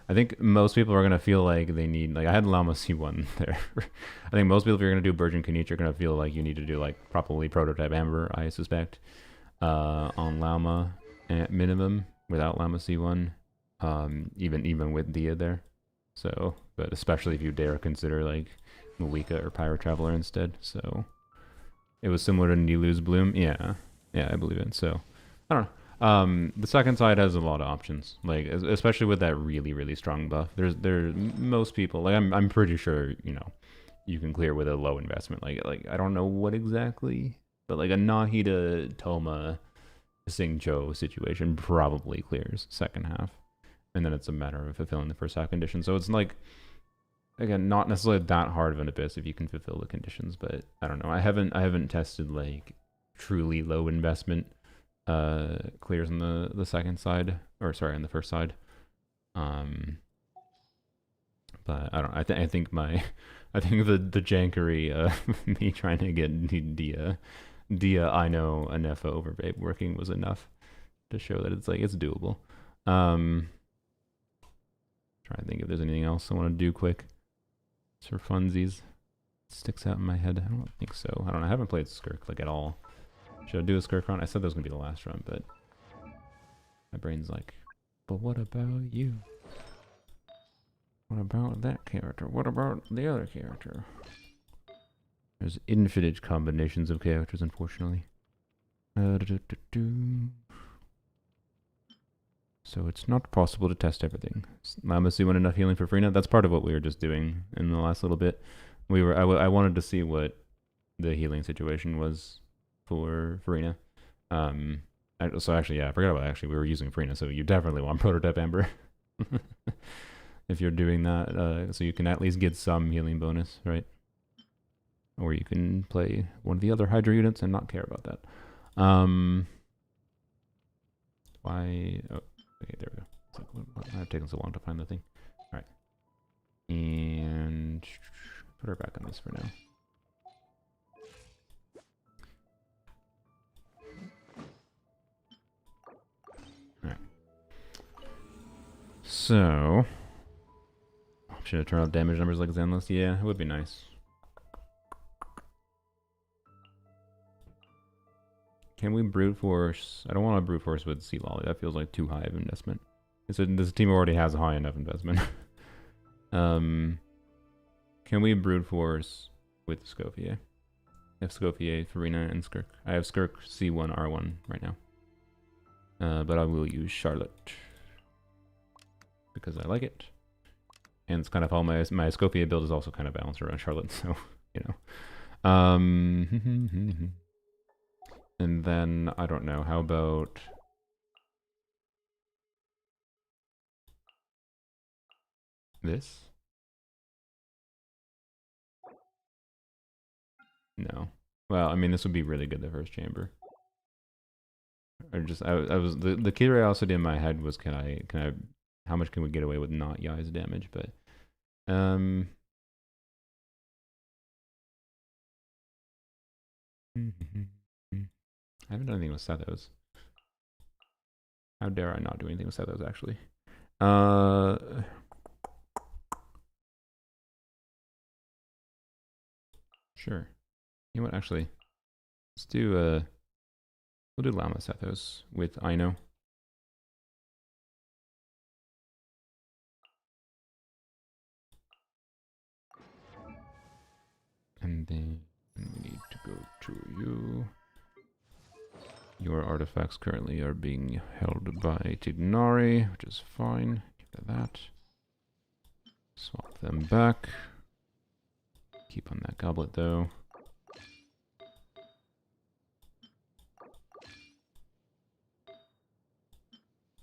I think most people are gonna feel like they need, like I had Llama C1 there. I think most people, if you're gonna do Virgin Kanich, are gonna feel like you need to do like probably prototype Amber, I suspect, on Llama at minimum without Llama C1, even with Dia there. So, but especially if you dare consider like Muika or Pyro Traveler instead. So it was similar to Nilu's Bloom. Yeah, I believe it. So I don't know. The second side has a lot of options, like especially with that really strong buff. There's most people, like I'm pretty sure you can clear with a low investment. Like I don't know what exactly, but like a Nahida Toma Singcho situation probably clears second half, and then it's a matter of fulfilling the first half condition. So it's like, again, not necessarily that hard of an abyss if you can fulfill the conditions, but I don't know. I haven't tested like truly low investment clears on the second side, or sorry, on the first side. But I don't. I think the jankery me trying to get Dia I know Anefa over Babe working was enough to show that it's doable. Trying to think if there's anything else I want to do quick. It's for funsies. Sticks out in my head. I don't think so. I don't know. I haven't played Skirk like at all. Should I do a Skirk run? I said that was gonna be the last run, but my brain's like, but what about you? What about that character? What about the other character? There's infinite combinations of characters, unfortunately. So it's not possible to test everything. Llama doing enough healing for Freena. That's part of what we were just doing in the last little bit. I wanted to see what the healing situation was for Freena. So actually, yeah, I forgot about actually we were using Freena. So you definitely want Prototype Amber if you're doing that. So you can at least get some healing bonus, right? Or you can play one of the other Hydra units and not care about that. Why? Oh, okay, there we go. It's like, why have taken so long to find the thing? All right, and put her back on this for now. All right. So, should I turn out damage numbers like Zenless? Yeah, it would be nice. Can we brute force? I don't want to brute force with Sea Lolly. That feels like too high of investment. This team already has a high enough investment. Can we brute force with Scofier? I have Scofier, Farina, and Skirk. I have Skirk C1 R1 right now. But I will use Charlotte because I like it, and it's kind of all my Scofier build is also kind of balanced around Charlotte. So you know. And then, I don't know, how about... this? No. Well, I mean, this would be really good, the first chamber. Or just, I was, the curiosity in my head was, how much can we get away with not Yai's damage, but... I haven't done anything with Sethos. How dare I not do anything with Sethos, actually? Sure. You know what, actually? Let's do, we'll do Llama Sethos with Aino. And then we need to go to you. Your artifacts currently are being held by Tignari, which is fine. Keep that. Swap them back. Keep on that goblet though.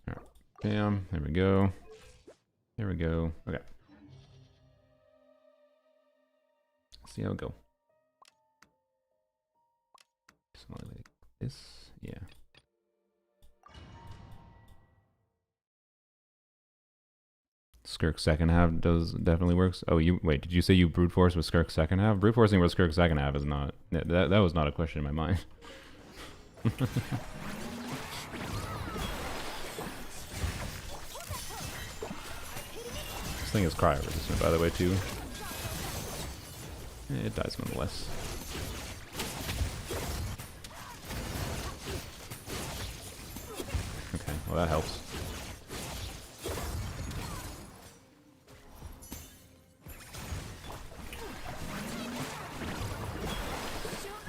Alright, bam, there we go. There we go. Okay. Let's see how it go. Something like this. Yeah. Skirk second half definitely works. Oh, wait, did you say you brute force with Skirk second half? Brute forcing with Skirk second half is not that was not a question in my mind. This thing is cryo resistant, by the way, too. It dies nonetheless. Okay, well that helps.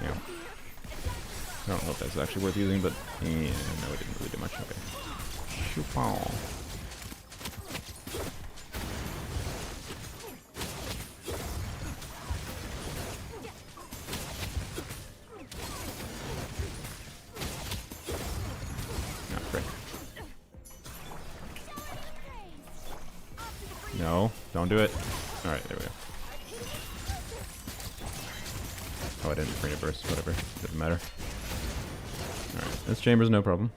Yeah. I don't know if that's actually worth using, but yeah, no, it didn't really do much. Okay. Choupon. No, don't do it. Alright, there we go. Oh, I didn't bring a burst, whatever. Doesn't matter. Alright, this chamber's no problem.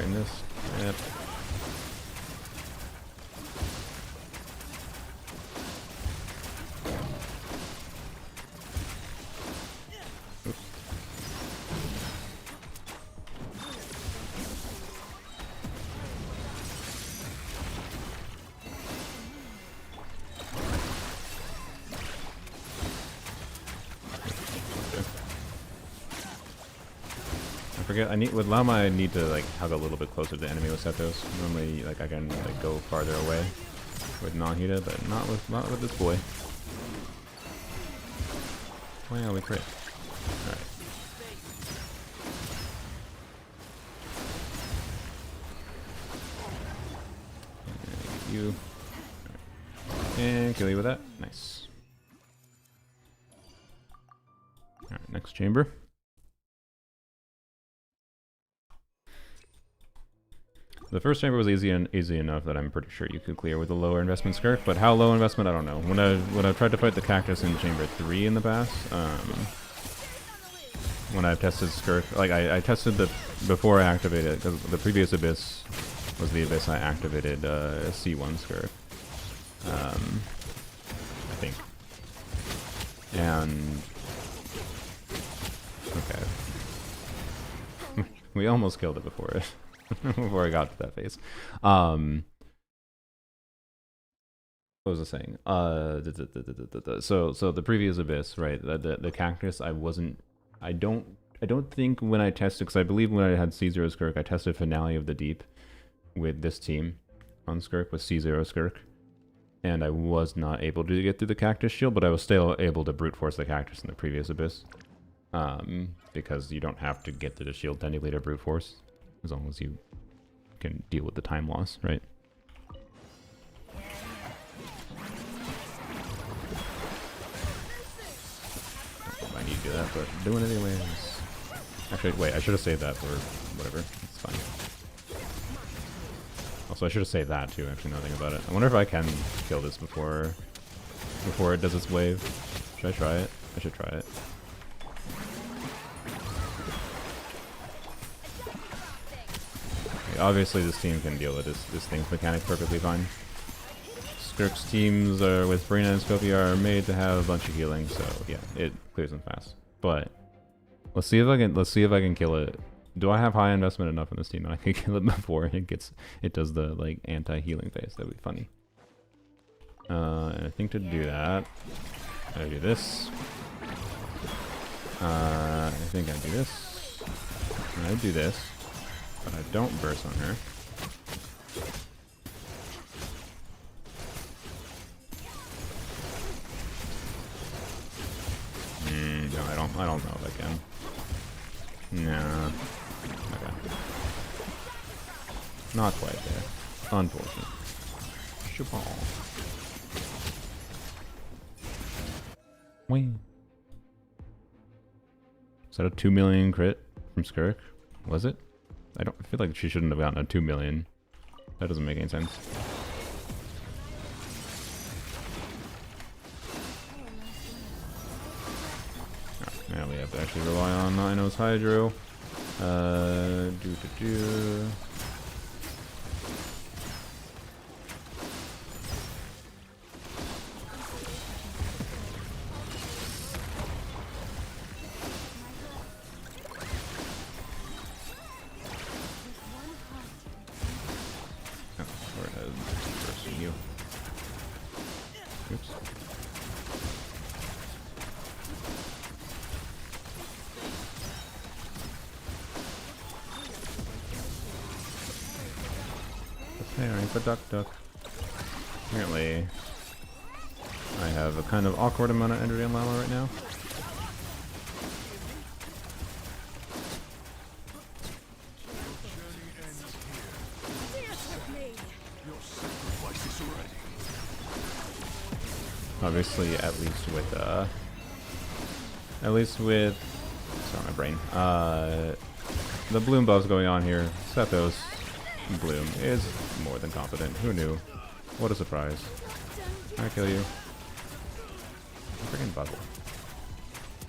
Drain this. Yep. I need with Llama. I need to like hug a little bit closer to the enemy with Setos. Normally, like I can like go farther away with Nahida, but not with this boy. Wow, we crit. All right. You and kill you with that. Nice. All right, next chamber. The first chamber was easy enough that I'm pretty sure you could clear with a lower investment Skirk, but how low investment, I don't know. When I tried to fight the cactus in chamber 3 in the past, when I tested Skirk, like I tested the before I activated, because the previous abyss was the abyss I activated C1 Skirk, I think, and okay, we almost killed it before it. Before I got to that phase. What was I saying? So the previous abyss, right? The cactus, I don't think when I tested, because I believe when I had C0 Skirk, I tested Finale of the Deep with this team on Skirk with C0 Skirk, and I was not able to get through the cactus shield, but I was still able to brute force the cactus in the previous abyss, because you don't have to get to the shield technically to brute force, as long as you can deal with the time loss, right? I need to do that, but doing it anyways. Actually, wait, I should have saved that for whatever. It's fine. Also, I should have saved that too, actually, now that I think about it. I wonder if I can kill this before it does its wave. Should I try it? I should try it. Obviously, this team can deal with this thing's mechanic perfectly fine. Skirk's teams with Brina and Scopia are made to have a bunch of healing, so yeah, it clears them fast. But let's see if I can kill it. Do I have high investment enough in this team that I can kill it before it does the like anti-healing phase? That'd be funny. And I think to do that, I do this. I think I do this. And I do this. But I don't burst on her. No, I don't know if I can. Nah. Okay. Not quite there. Unfortunate. Chabal. Wing. Is that a 2 million crit from Skirk? Was it? I feel like she shouldn't have gotten a 2 million. That doesn't make any sense. Right, now we have to actually rely on Nino's Hydro. Duck. Apparently, I have a kind of awkward amount of energy on Llama right now. Obviously, at least with sorry, my brain. The bloom buffs going on here. Sethos Bloom is more than competent. Who knew? What a surprise. I kill you. Freaking bubble.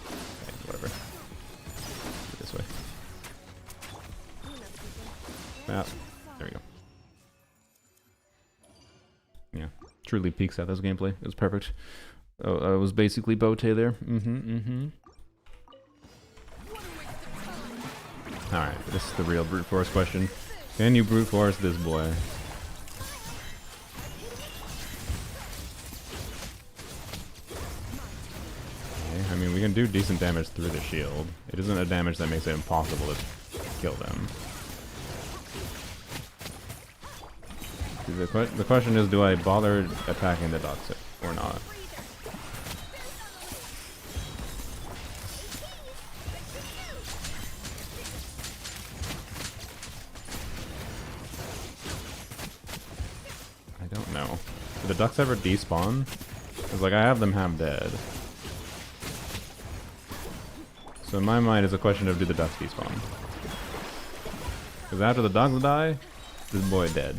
Okay, whatever. This way. Ah, there we go. Yeah, truly peaks out this gameplay. It was perfect. Oh, I was basically Bote there. Alright, this is the real brute force question. Can you brute force this boy? Okay, I mean, we can do decent damage through the shield. It isn't a damage that makes it impossible to kill them. The question is, do I bother attacking the ducks or not? I don't know. Do the ducks ever despawn? Because, like, I have them half dead. So in my mind, it's a question of, do the ducks despawn? Because after the ducks die, this boy dead.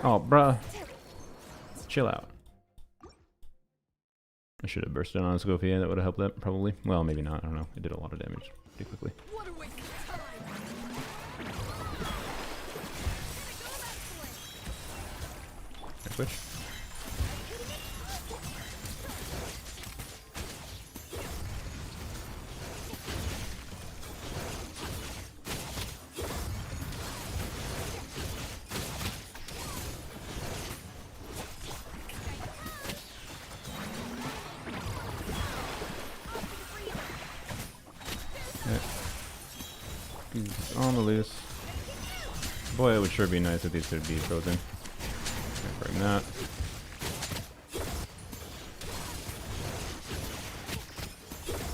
Oh, bruh. Chill out. I should have bursted on Scofier, that would have helped that, probably. Well, maybe not, I don't know. It did a lot of damage pretty quickly. I switch. He's on the loose. Boy, it would sure be nice if these could be frozen. Can't bring that.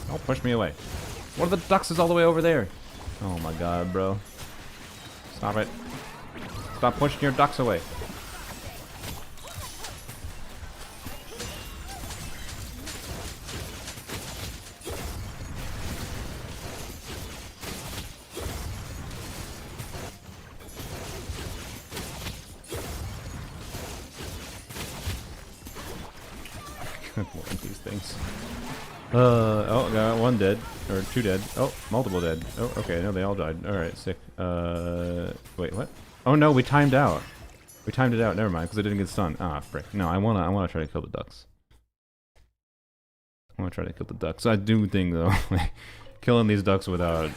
Don't push me away. One of the ducks is all the way over there. Oh my god, bro. Stop it. Stop pushing your ducks away. These things. Oh, got one dead. Or two dead. Oh, multiple dead. Oh, okay, no, they all died. Alright, sick. Wait, what? Oh no, we timed out. We timed it out, never mind, because I didn't get stunned. Ah, frick. No, I wanna try to kill the ducks. I wanna try to kill the ducks. I do think, though, like, killing these ducks without...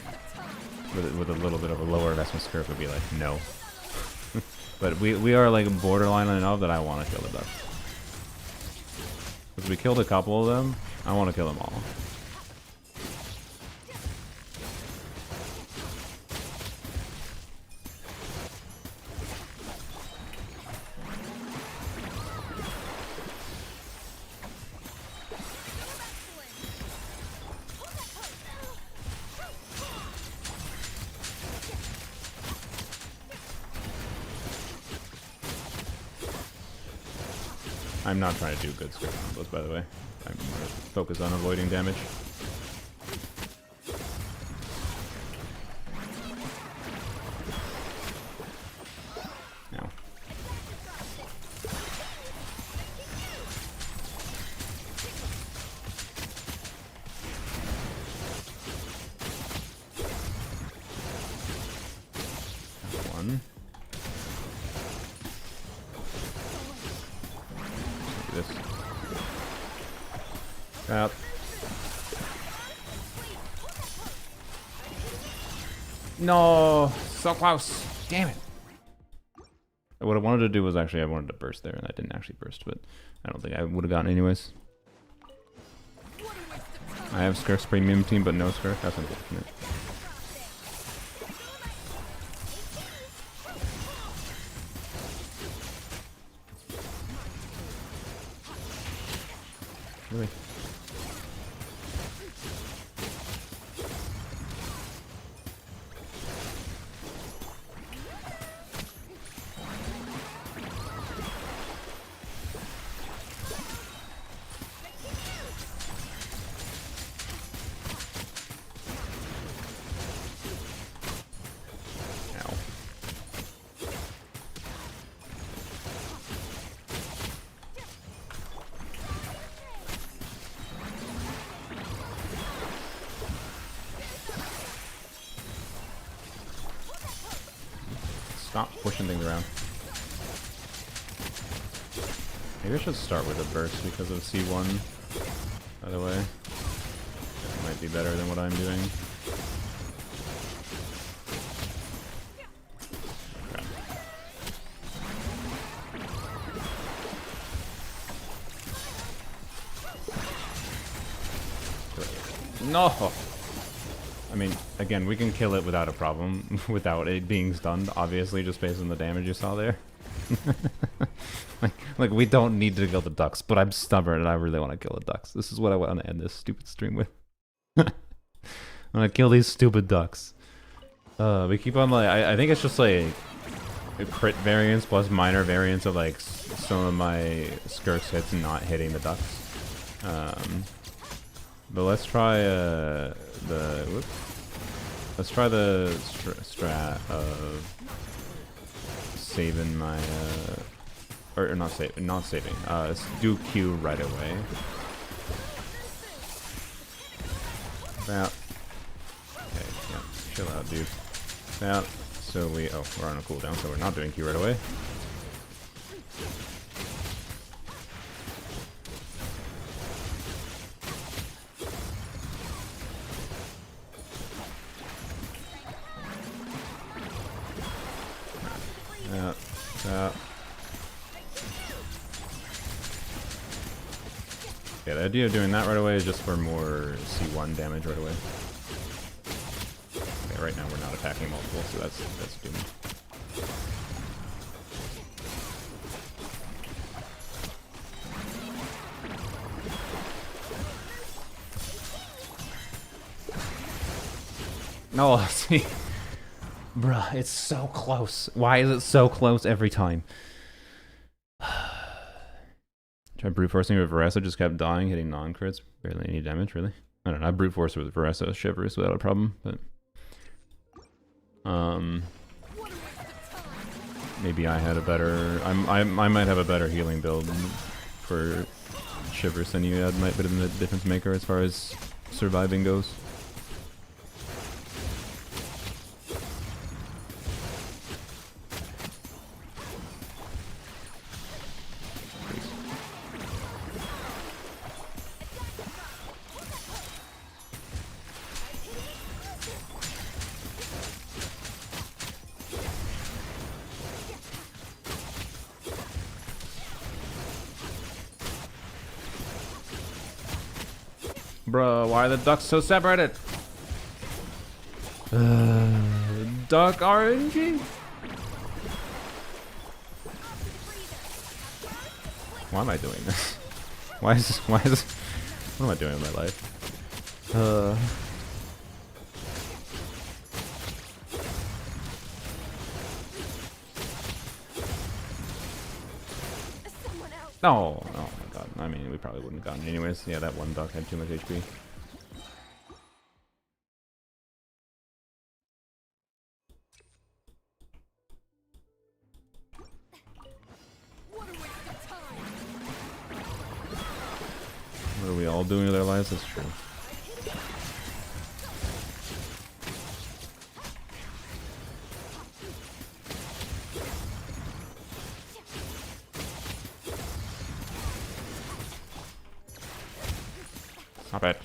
With a little bit of a lower investment curve would be like, no. But we are, like, borderline enough that I wanna kill the ducks. Because we killed a couple of them, I want to kill them all. I'm not trying to do good script combos, by the way. I'm going to focus on avoiding damage. Now. One. This. Out. No, so close. Damn it. What I wanted to do was actually I wanted to burst there, and I didn't actually burst, but I don't think I would have gotten anyways. I have Skirk's premium team, but no Skirk. That's unfortunate. Really? Stop pushing things around. Maybe I should start with a burst because of C1, by the way. That might be better than what I'm doing. No! I mean, again, we can kill it without a problem, without it being stunned, obviously, just based on the damage you saw there. like, we don't need to kill the ducks, but I'm stubborn and I really want to kill the ducks. This is what I want to end this stupid stream with. I'm gonna kill these stupid ducks. We keep on, like, I think it's just, like, a crit variance plus minor variance of, like, some of my Skirk's hits not hitting the ducks. But let's try let's try the strat of saving my or not saving. Let's do Q right away. That. Okay, yeah, chill out, dude. That. So we're on a cooldown, so we're not doing Q right away. Yeah, the idea of doing that right away is just for more C1 damage right away. Okay, right now we're not attacking multiple, so that's doomed. No, see, bruh, it's so close. Why is it so close every time? Tried brute forcing with Veressa, just kept dying, hitting non-crits, barely any damage, really. I don't know, I brute forced with Veressa Shivers without a problem, but maybe I had a better, I might have a better healing build for Shivers than you had, might be the difference maker as far as surviving goes. Bruh, why are the ducks so separated? Duck RNG? Why am I doing this? Why is this, what am I doing with my life? No, oh my god. I mean, we probably wouldn't have gotten it anyways. Yeah, that one duck had too much HP. What are we all doing with our lives? That's true. Stop it.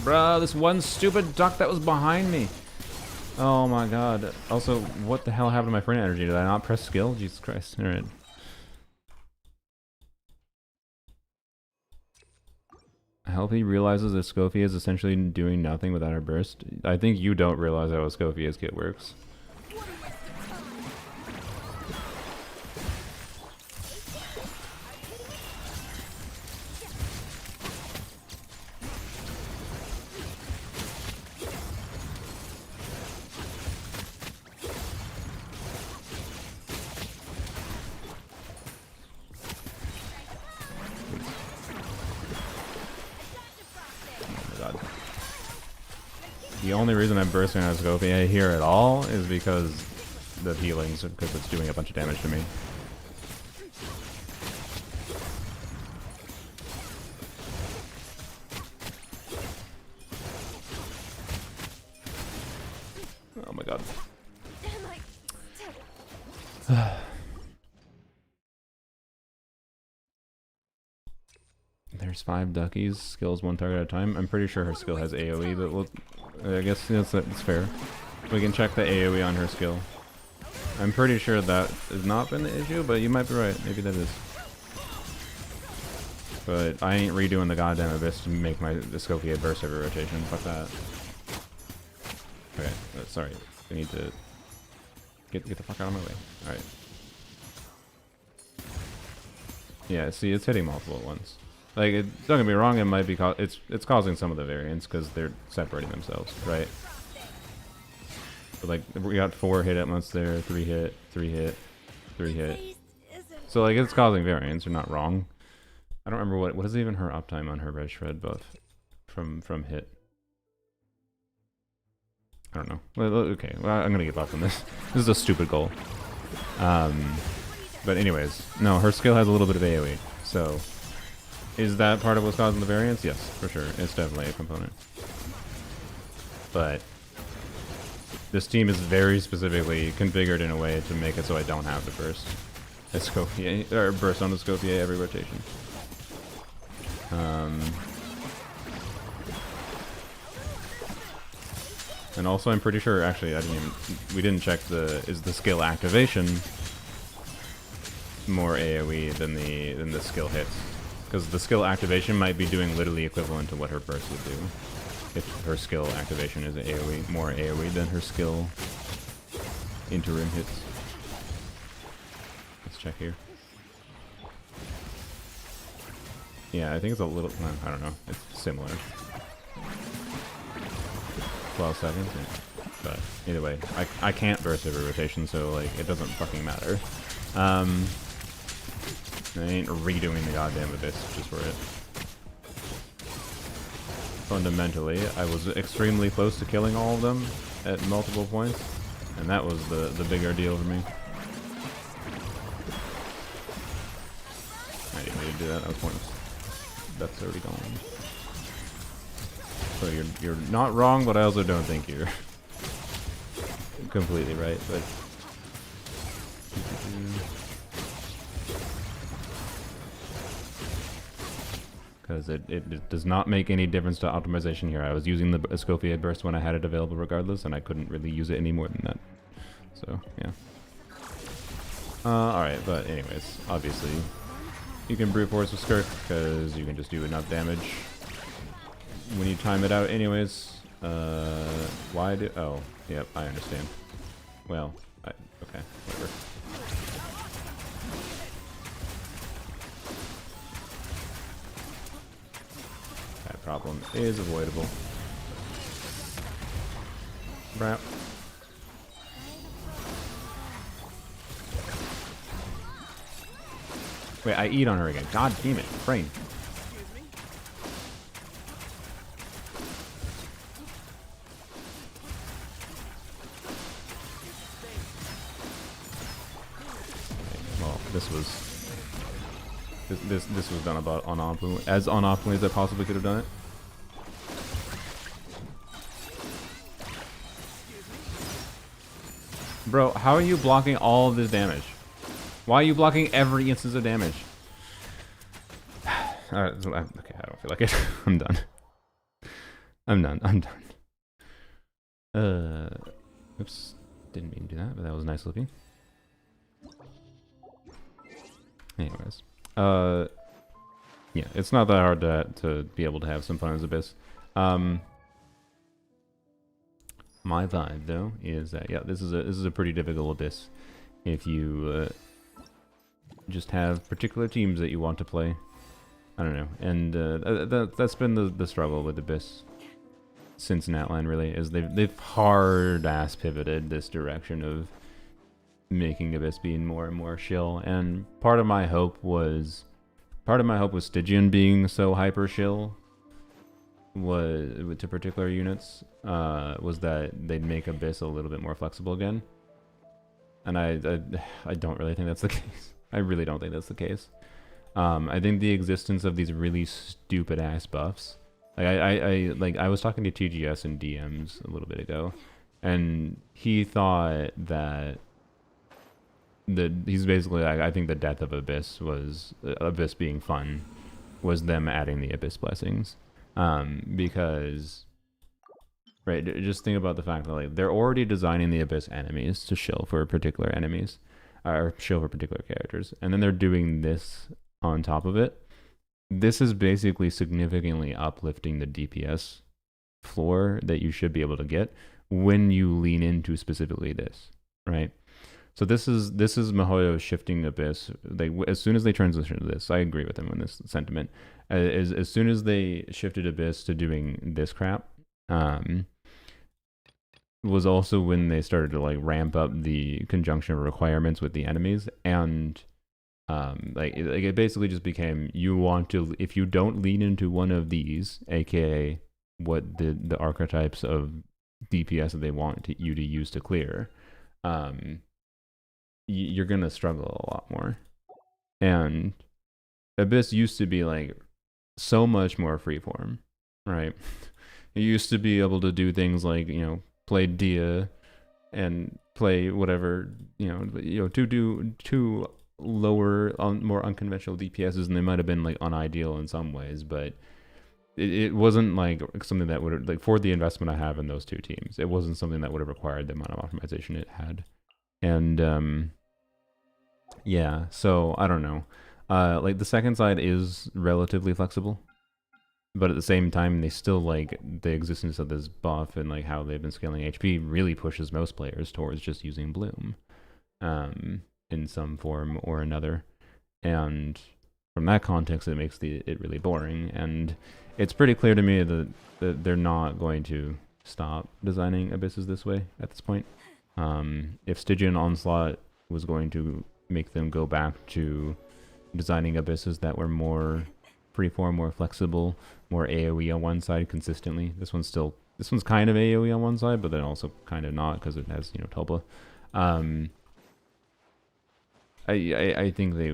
Bruh, this one stupid duck that was behind me. Oh my god. Also, what the hell happened to my friend energy? Did I not press skill? Jesus Christ. Alright. Healthy realizes that Scoffy is essentially doing nothing without her burst. I think you don't realize how a Scofia's kit works. The only reason I'm bursting on Scopia here at all is because the healings, because it's doing a bunch of damage to me. Oh my god. There's 5 duckies, skills 1 target at a time. I'm pretty sure her skill has AoE, but we'll, I guess that's fair. We can check the AoE on her skill. I'm pretty sure that has not been the issue, but you might be right. Maybe that is. But I ain't redoing the goddamn abyss to make my Scopiate burst every rotation. Fuck that. Okay, sorry. We need to get the fuck out of my way. Alright. Yeah, see, it's hitting multiple at once. Like, don't get me wrong, it might be it's causing some of the variance because they're separating themselves, right? But like, we got 4 hit at once there, 3 hit, 3 hit, 3 hit. So like, it's causing variance. You're not wrong. I don't remember what is even her uptime on her red shred buff from hit. I don't know. Well, okay, well, I'm gonna give up on this. This is a stupid goal. But anyways, no, her skill has a little bit of AoE, so. Is that part of what's causing the variance? Yes, for sure. It's definitely a component. But this team is very specifically configured in a way to make it so I don't have to burst a Scopier, or burst on the Scopier every rotation. And also, I'm pretty sure. Actually, we didn't check is the skill activation more AoE than the skill hits. Because the skill activation might be doing literally equivalent to what her burst would do. If her skill activation is AoE, more AoE than her skill interim hits. Let's check here. Yeah, I think it's a little, I don't know, it's similar. 12 seconds, yeah. But either way, I can't burst every rotation, so like, it doesn't fucking matter. I ain't redoing the goddamn abyss just for it. Fundamentally, I was extremely close to killing all of them at multiple points, and that was the bigger deal for me. I didn't need to do that. That was pointless. That's already gone. So you're not wrong, but I also don't think you're completely right. But because it does not make any difference to optimization here. I was using the Scopiate burst when I had it available regardless, and I couldn't really use it any more than that. So, yeah. Alright, but anyways, obviously, you can brute force with Skirk, because you can just do enough damage when you time it out anyways. Why do... Oh, yep, I understand. Well, okay, whatever. Problem is avoidable. Brap. Wait, I eat on her again. God damn it, brain. Well, this was done about as unoptimally as I possibly could have done it. Bro, how are you blocking all of this damage? Why are you blocking every instance of damage? Alright, okay, I don't feel like it. I'm done. I'm done. Oops. Didn't mean to do that, but that was nice looking. Anyways. Yeah, it's not that hard to be able to have some fun as Abyss. My vibe though is that yeah, this is a pretty difficult Abyss if you just have particular teams that you want to play. I don't know, and that's been the struggle with Abyss since Natline really, is they've hard ass pivoted this direction of making Abyss being more and more shill, and part of my hope was Stygian being so hyper shill was to particular units was that they'd make Abyss a little bit more flexible again, and I don't really think that's the case. I really don't think that's the case. I think the existence of these really stupid ass buffs, like I was talking to TGS and DMs a little bit ago, and he thought that he's basically like, I think the death of Abyss was Abyss being fun was them adding the Abyss blessings, because right, just think about the fact that like they're already designing the Abyss enemies to shill for particular enemies or shill for particular characters, and then they're doing this on top of it. This is basically significantly uplifting the DPS floor that you should be able to get when you lean into specifically this, right? So this is Mihoyo shifting Abyss. Like as soon as they transition to this, I agree with them on this sentiment. As soon as they shifted Abyss to doing this crap, was also when they started to like ramp up the conjunction requirements with the enemies, and like it basically just became, you want to, if you don't lean into one of these, aka what the archetypes of DPS that they want you to use to clear, you're gonna struggle a lot more. And Abyss used to be like so much more freeform, right? You used to be able to do things like, you know, play Dia and play whatever, to do two lower, more unconventional DPSs, and they might have been like unideal in some ways, but it wasn't like something that would, like, for the investment I have in those two teams, it wasn't something that would have required the amount of optimization it had. And yeah, so I don't know. Like the second side is relatively flexible, but at the same time, they still, like, the existence of this buff and like how they've been scaling HP really pushes most players towards just using Bloom, in some form or another. And from that context, it makes it really boring. And it's pretty clear to me that they're not going to stop designing Abysses this way at this point. If Stygian Onslaught was going to make them go back to designing Abysses that were more freeform, more flexible, more AoE on one side consistently. This one's kind of AoE on one side, but then also kind of not, because it has, Tulpa. I think they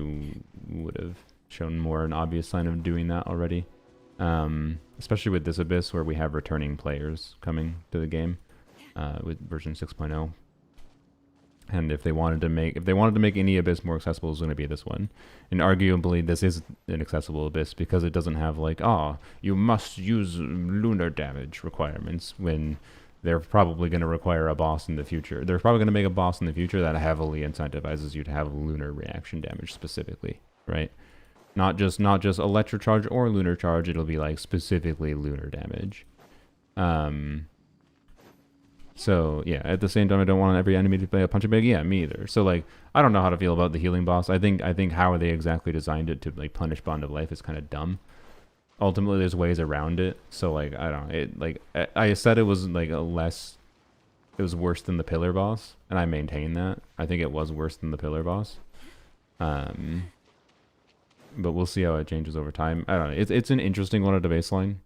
would have shown more an obvious sign of doing that already. Especially with this Abyss, where we have returning players coming to the game with version 6.0. And if they wanted to make any Abyss more accessible, it's going to be this one. And arguably, this is an accessible Abyss because it doesn't have like, you must use lunar damage requirements, when they're probably going to require a boss in the future. They're probably going to make a boss in the future that heavily incentivizes you to have lunar reaction damage specifically, right? Not just electrocharge or lunar charge. It'll be like specifically lunar damage. So yeah, at the same time, I don't want every enemy to play a punching bag. Yeah, me either. So like, I don't know how to feel about the healing boss. I think how they exactly designed it to like punish Bond of Life is kind of dumb. Ultimately, there's ways around it. So like, I don't know. It, like, I said it was like it was worse than the pillar boss, and I maintain that. I think it was worse than the pillar boss. But we'll see how it changes over time. I don't know. It's an interesting one at the baseline,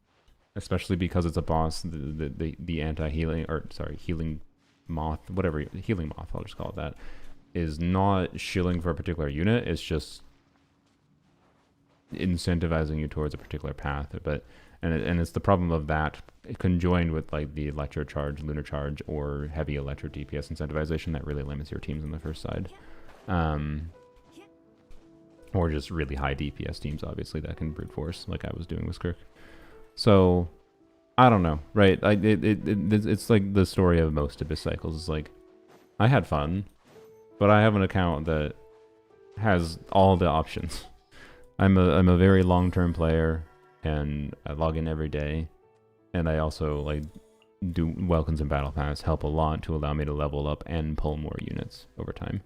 especially because it's a boss. The anti-healing, or sorry, healing moth, whatever, healing moth, I'll just call it that, is not shilling for a particular unit. It's just incentivizing you towards a particular path. But and it's the problem of that conjoined with like the electro charge, lunar charge, or heavy electro DPS incentivization that really limits your teams on the first side. Or just really high DPS teams, obviously, that can brute force, like I was doing with Skirk. So, I don't know, right? It's like the story of most Abyss cycles. It's like, I had fun, but I have an account that has all the options. I'm a very long-term player, and I log in every day, and I also like do Welcomes and Battle Pass help a lot to allow me to level up and pull more units over time.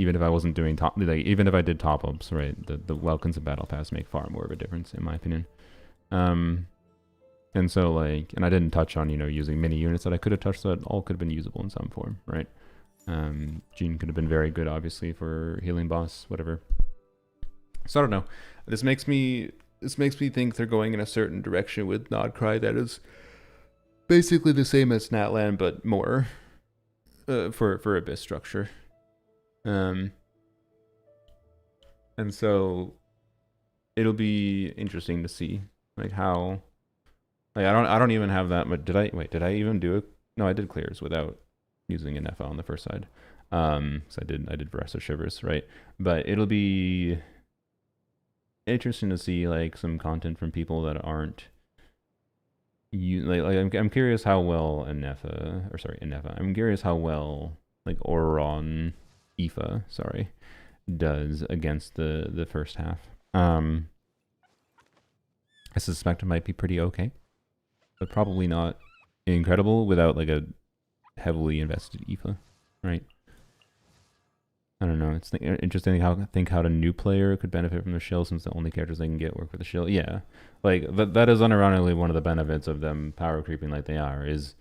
Even if I wasn't doing even if I did top ups, right? The Welcomes and Battle Pass make far more of a difference, in my opinion. And so like, and I didn't touch on, using mini units that I could have touched that all could have been usable in some form, right? Gene could have been very good, obviously, for healing boss, whatever. So I don't know. This makes me this makes me think they're going in a certain direction with Nod Krai that is basically the same as Snatland, but more for Abyss structure. And so it'll be interesting to see like how, like I don't even have that much. Did I even do it? No, I did clears without using an FO on the first side. So I did Versa Shivers, right? But it'll be interesting to see like some content from people that aren't I'm curious how well Inefa. I'm curious how well like Oron Ifa, does against the first half. I suspect it might be pretty okay, but probably not incredible without like a heavily invested Ifa, right? I don't know. It's interesting how the new player could benefit from the shill, since the only characters they can get work with the shill. Yeah, like that is unironically one of the benefits of them power creeping like they are. Is,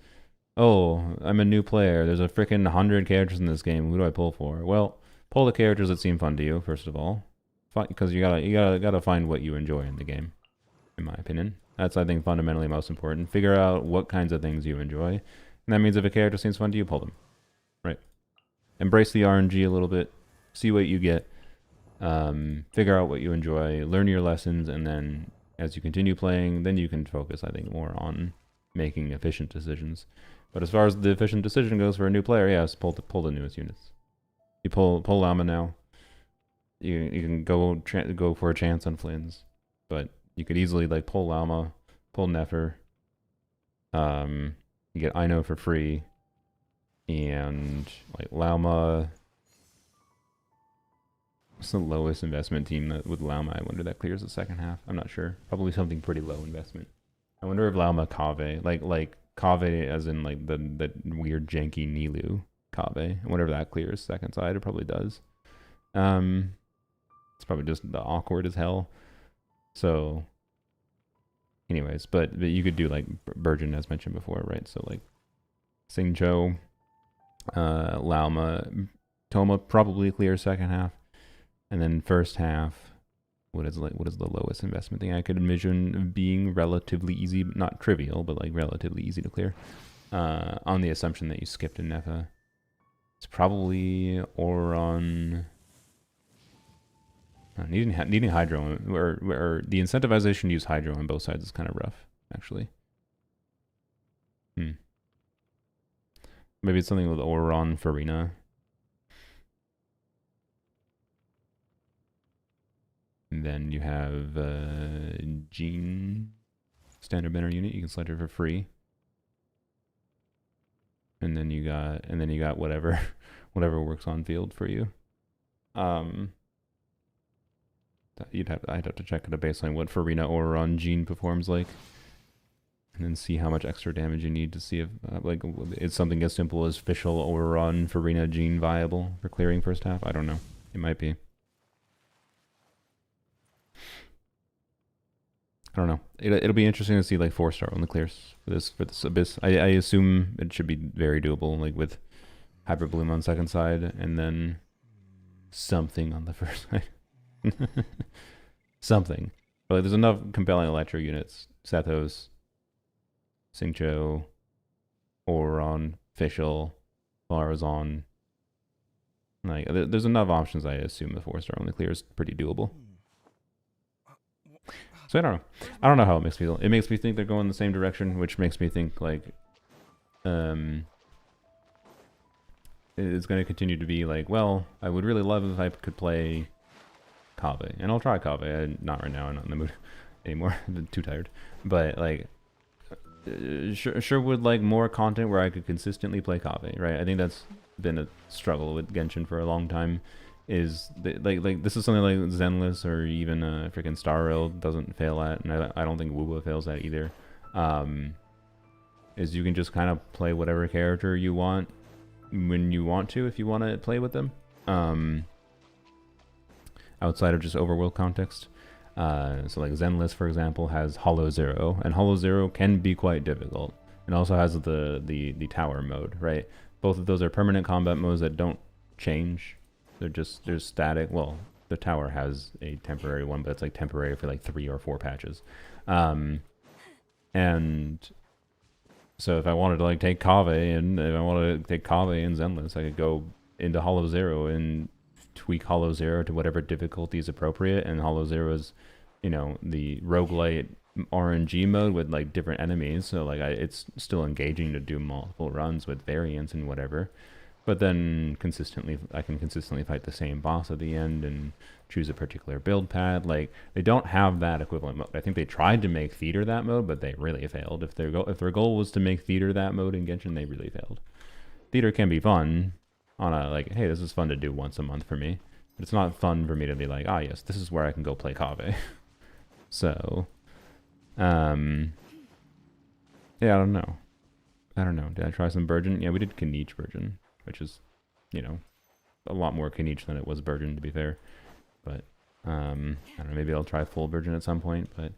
oh, I'm a new player. There's a freaking 100 characters in this game. Who do I pull for? Well, pull the characters that seem fun to you first of all, because you gotta find what you enjoy in the game. In my opinion, that's I think fundamentally most important. Figure out what kinds of things you enjoy, and that means if a character seems fun to you, pull them. Right. Embrace the RNG a little bit, see what you get, figure out what you enjoy, learn your lessons, and then as you continue playing, then you can focus, I think, more on making efficient decisions. But as far as the efficient decision goes for a new player, yes, pull the newest units. You pull Llama now. You can go for a chance on Flynn's, but you could easily like pull Llama, pull Nefer. You get Ino for free. And like Llama, what's the lowest investment team with Llama? I wonder that clears the second half. I'm not sure. Probably something pretty low investment. I wonder if Llama Kave, like Kave as in like the weird janky Nilu Kave. I wonder if that clears second side. It probably does. It's probably just the awkward as hell. So, anyways, but you could do like Burgeon as mentioned before, right? So like Singcho. Llama, Toma probably clears second half, and then first half. What is the lowest investment thing I could envision being relatively easy, not trivial, but like relatively easy to clear, on the assumption that you skipped a Nefa. It's probably Oron. Needing Hydro, or the incentivization to use Hydro on both sides is kind of rough, actually. Maybe it's something with Oron Farina. And then you have Jean, standard banner unit. You can select her for free. And then you got whatever works on field for you. I'd have to check at a baseline what Farina Oron Jean performs like. And then see how much extra damage you need to see if like it's something as simple as Fischl or Run Farina Jean viable for clearing first half. I don't know. It might be. I don't know. It'll be interesting to see like 4-star on the clears for this Abyss. I assume it should be very doable, like with Hyper Bloom on second side and then something on the first side. Something. But like, there's enough compelling electro units. Sethos, Singcho, Oron, Fischl, Larazon. Like, there's enough options. I assume the 4-star only clear is pretty doable. So I don't know. I don't know how it makes me feel. It makes me think they're going the same direction, which makes me think like, it's going to continue to be like, well, I would really love if I could play Kave, and I'll try Kave. Not right now. I'm not in the mood anymore. I'm too tired. But like, sure would like more content where I could consistently play Kave, right? I think that's been a struggle with Genshin for a long time. Is like this is something like Zenless or even freaking Star Rail doesn't fail at, and I don't think Wuba fails at either. Is you can just kind of play whatever character you want when you want to, if you want to play with them, outside of just overworld context. So like Zenless, for example, has Hollow Zero, and Hollow Zero can be quite difficult, and also has the tower mode, right? Both of those are permanent combat modes that don't change. They're static. Well, the tower has a temporary one, but it's like temporary for like 3 or 4 patches. And so if I wanted to like take Kave, and if I wanted to take Kave and Zenless, I could go into Hollow Zero and tweak Hollow Zero to whatever difficulty is appropriate. And Hollow Zero is, you know, the roguelite RNG mode with like different enemies. So like it's still engaging to do multiple runs with variants and whatever. But then I can consistently fight the same boss at the end and choose a particular build pad. Like they don't have that equivalent mode. I think they tried to make Theater that mode, but they really failed. If their goal was to make Theater that mode in Genshin, they really failed. Theater can be fun on a like, hey, this is fun to do once a month for me. But it's not fun for me to be like, ah, yes, this is where I can go play Kave. So, yeah, I don't know. Did I try some Burgeon? Yeah, we did Kaniche Burgeon, which is, you know, a lot more Kaniche than it was Burgeon, to be fair. But I don't know, maybe I'll try full Burgeon at some point. But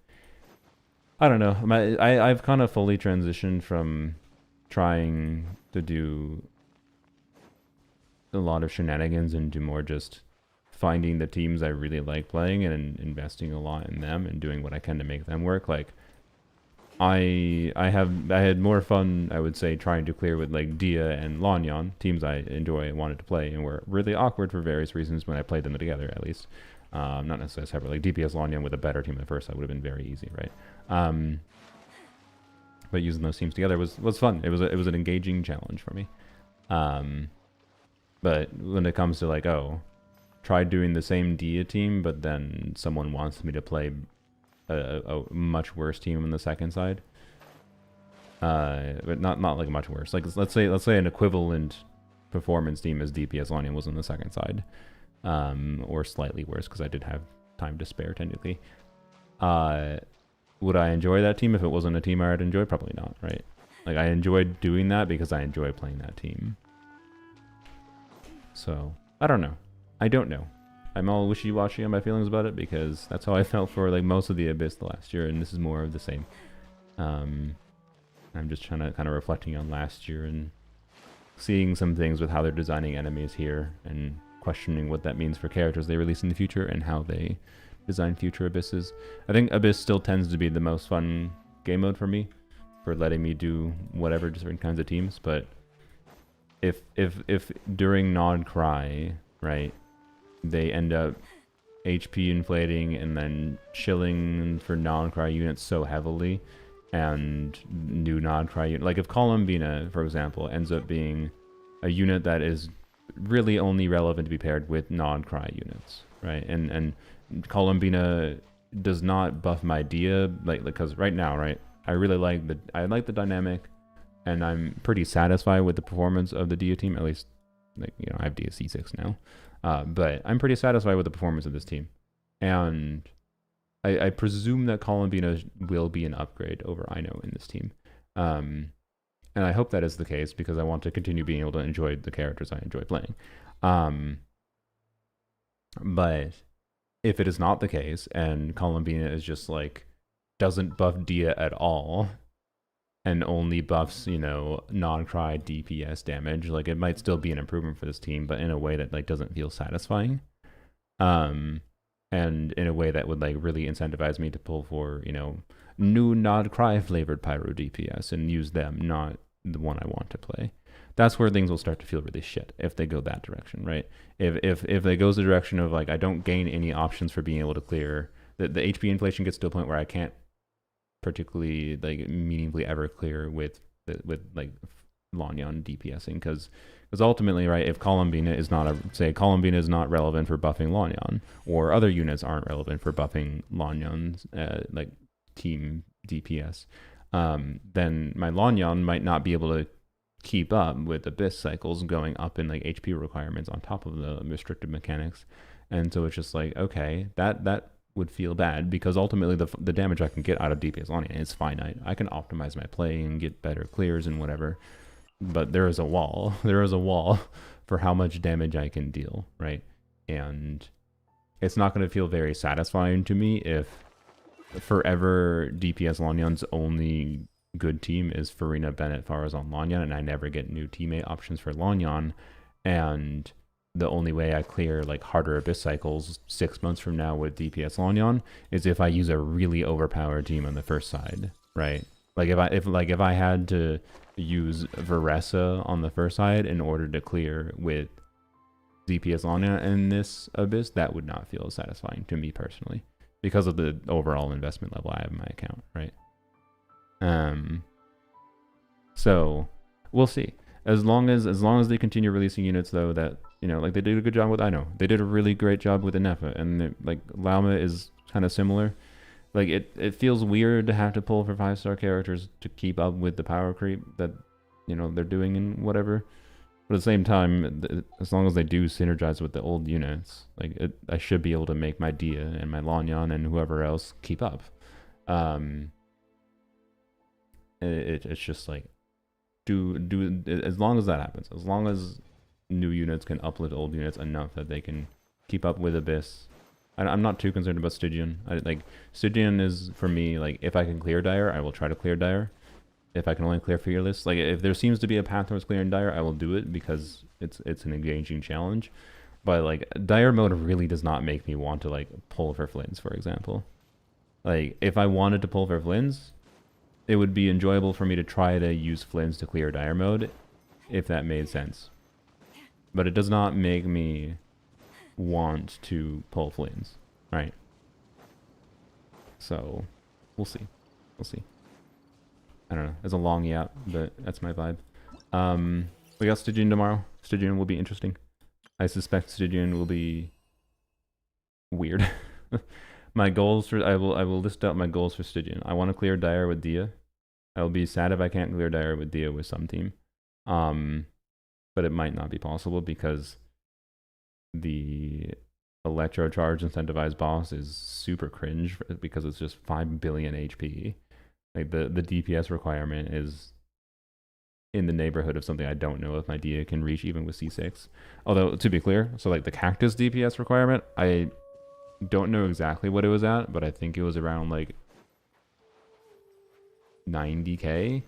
I don't know. I've kind of fully transitioned from trying to do a lot of shenanigans into more just finding the teams I really like playing and investing a lot in them and doing what I can to make them work. Like I had more fun, I would say, trying to clear with like Dia and Lanyan, teams I enjoy and wanted to play, and were really awkward for various reasons when I played them together, at least. Not necessarily separate. Like DPS Lanyan with a better team at first, that would have been very easy, right? But using those teams together was fun. It was an engaging challenge for me. But when it comes to like, oh, try doing the same Dia team, but then someone wants me to play a much worse team on the second side. But not like much worse. Like let's say an equivalent performance team as DPS Lanyan was on the second side, or slightly worse because I did have time to spare technically. Would I enjoy that team if it wasn't a team I'd enjoy? Probably not, right? Like I enjoyed doing that because I enjoy playing that team. So I don't know. I don't know. I'm all wishy-washy on my feelings about it because that's how I felt for like most of the Abyss the last year, and this is more of the same. I'm just trying to kind of reflecting on last year and seeing some things with how they're designing enemies here and questioning what that means for characters they release in the future and how they design future Abysses. I think Abyss still tends to be the most fun game mode for me, for letting me do whatever different kinds of teams. But if during Nod Krai, right, they end up HP inflating and then chilling for Nod Krai units so heavily, and new Nod Krai unit, like if Columbina, for example, ends up being a unit that is really only relevant to be paired with Nod Krai units, right? And Columbina does not buff my Dia, like because right now, right, I really like the dynamic, and I'm pretty satisfied with the performance of the Dia team. At least, like, you know, I have Dia C6 now, but I'm pretty satisfied with the performance of this team, and I presume that Columbina will be an upgrade over Ino in this team, and I hope that is the case because I want to continue being able to enjoy the characters I enjoy playing. But if it is not the case and Columbina is just like doesn't buff Dia at all and only buffs, you know, non-cry DPS damage, like it might still be an improvement for this team, but in a way that like doesn't feel satisfying. And in a way that would like really incentivize me to pull for, you know, new Nod Krai flavored Pyro DPS and use them, not the one I want to play. That's where things will start to feel really shit if they go that direction, right? If they goes the direction of like I don't gain any options for being able to clear the HP inflation gets to a point where I can't particularly like meaningfully ever clear with like Lanyan DPSing because ultimately, right, if Columbina is not Columbina is not relevant for buffing Lanyan, or other units aren't relevant for buffing Lanyan's like team DPS, then my Lanyan might not be able to keep up with Abyss cycles going up in like HP requirements on top of the restricted mechanics. And so it's just like, okay, that would feel bad because ultimately the damage I can get out of DPS Lanyan is finite. I can optimize my play and get better clears and whatever, but there is a wall. There is a wall for how much damage I can deal, right? And it's not going to feel very satisfying to me if forever DPS Lanyan's only good team is Farina, Bennett, Farazan, Lanyan, and I never get new teammate options for Lanyan, and the only way I clear like harder abyss cycles 6 months from now with DPS Lanyon is if I use a really overpowered team on the first side, right? Like if I had to use Veresa on the first side in order to clear with DPS Lanyon in this abyss, that would not feel satisfying to me personally because of the overall investment level I have in my account, right? So we'll see. As long as they continue releasing units though that, you know, like they did a good job with, I know they did a really great job with Inefa, and like Llama is kind of similar. Like it feels weird to have to pull for 5-star characters to keep up with the power creep that, you know, they're doing and whatever. But at the same time, as long as they do synergize with the old units, like I should be able to make my Dia and my Lanyon and whoever else keep up. It's just like do as long as that happens, as long as new units can uplift old units enough that they can keep up with Abyss. I'm not too concerned about Stygian. Like Stygian is for me like if I can clear Dire, I will try to clear Dire. If I can only clear Fearless, like if there seems to be a path towards clearing Dire, I will do it because it's an engaging challenge. But like Dire mode really does not make me want to like pull for Flints, for example. Like if I wanted to pull for Flints, it would be enjoyable for me to try to use Flints to clear Dire mode, if that made sense. But it does not make me want to pull Flints, right? So we'll see. We'll see. I don't know. It's a long yap, but that's my vibe. We got Stygian tomorrow. Stygian will be interesting. I suspect Stygian will be weird. My goals for I will list out my goals for Stygian. I want to clear Dire with Dia. I will be sad if I can't clear Dire with Dia with some team. But it might not be possible because the Electro Charge incentivized boss is super cringe because it's just 5 billion HP. Like the DPS requirement is in the neighborhood of something I don't know if my Dia can reach even with C6. Although to be clear, so like the Cactus DPS requirement, I don't know exactly what it was at, but I think it was around like 90k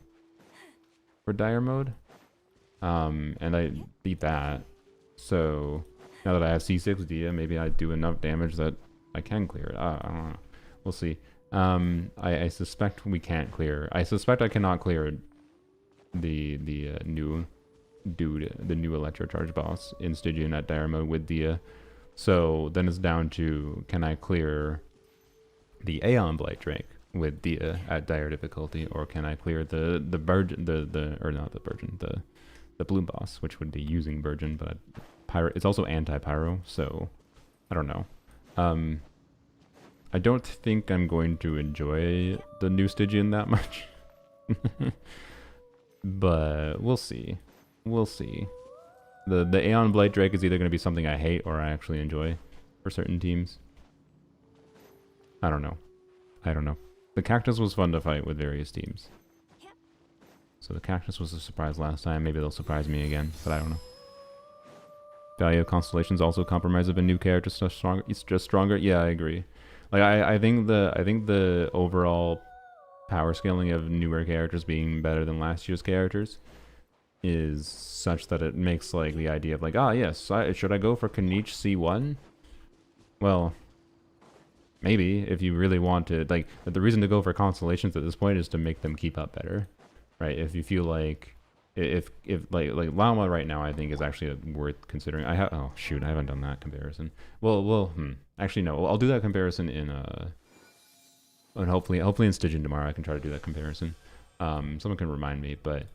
for Dire mode. And I beat that. So now that I have C6 Dia, maybe I do enough damage that I can clear it. I don't know. We'll see. I suspect we can't clear. I suspect I cannot clear the new Electro Charge boss in Stygian at Dire mode with Dia. So then it's down to, can I clear the Aeon Blight Drake with Dia at Dire difficulty, or can I clear the Bloom boss, which would be using Burgeon, but Pyro, it's also anti-Pyro, so I don't know. I don't think I'm going to enjoy the new Stygian that much. But we'll see. We'll see. The Aeon Blight Drake is either going to be something I hate or I actually enjoy for certain teams. I don't know. I don't know. The Cactus was fun to fight with various teams. So the Cactus was a surprise last time. Maybe they'll surprise me again, but I don't know. Value of Constellations also compromise of a new character so stronger. It's just stronger. Yeah, I agree. Like I think the overall power scaling of newer characters being better than last year's characters is such that it makes like the idea of like, ah yes, should I go for Kniech C1? Well, maybe if you really want to, like the reason to go for Constellations at this point is to make them keep up better, right? If you feel like if like Llama right now I think is actually worth considering. Oh shoot, I haven't done that comparison. Well, actually no, I'll do that comparison in and hopefully in Stygian tomorrow I can try to do that comparison. Someone can remind me, but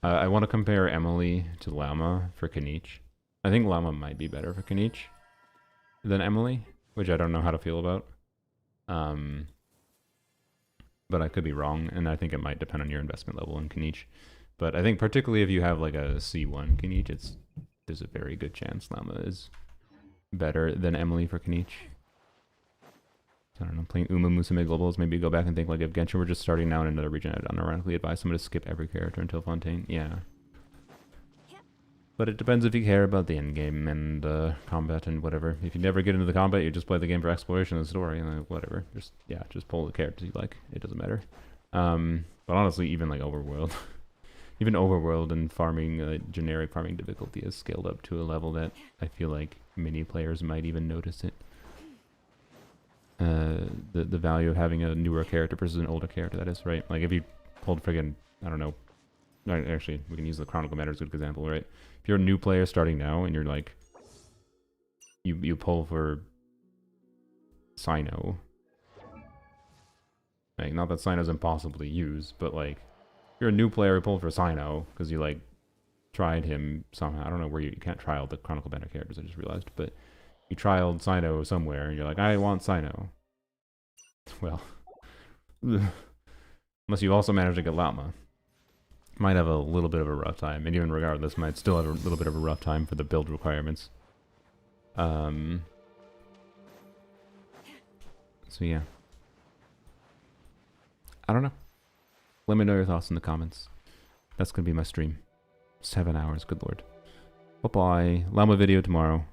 I want to compare Emily to Llama for Kniech. I think Llama might be better for Kniech than Emily, which I don't know how to feel about. But I could be wrong, and I think it might depend on your investment level in Kniech. But I think particularly if you have like a C1 Kniech, there's a very good chance Llama is better than Emily for Kniech. I don't know, playing Uma Musume Globals, maybe go back and think like if Genshin were just starting now in another region, I'd unironically advise someone to skip every character until Fontaine. Yeah. But it depends if you care about the end game and combat and whatever. If you never get into the combat, you just play the game for exploration and the story and like, whatever. Just pull the characters you like. It doesn't matter. But honestly, even like Overworld, even overworld and farming, generic farming difficulty has scaled up to a level that I feel like many players might even notice it. The value of having a newer character versus an older character, that is, right? Like if you pulled friggin', I don't know, actually we can use the Chronicle Matter as a good example, right? If you're a new player starting now and you're like, you pull for Sino, like, not that Sino's impossible to use, but like, if you're a new player who pulled for Sino because you like tried him somehow. I don't know where you can't try all the Chronicle Banner characters, I just realized, but you trialed Sino somewhere and you're like, I want Sino. Well, unless you also manage to get Llama, might have a little bit of a rough time, and even regardless, might still have a little bit of a rough time for the build requirements. So yeah. I don't know. Let me know your thoughts in the comments. That's gonna be my stream. 7 hours, good lord. Bye-bye. Llama video tomorrow.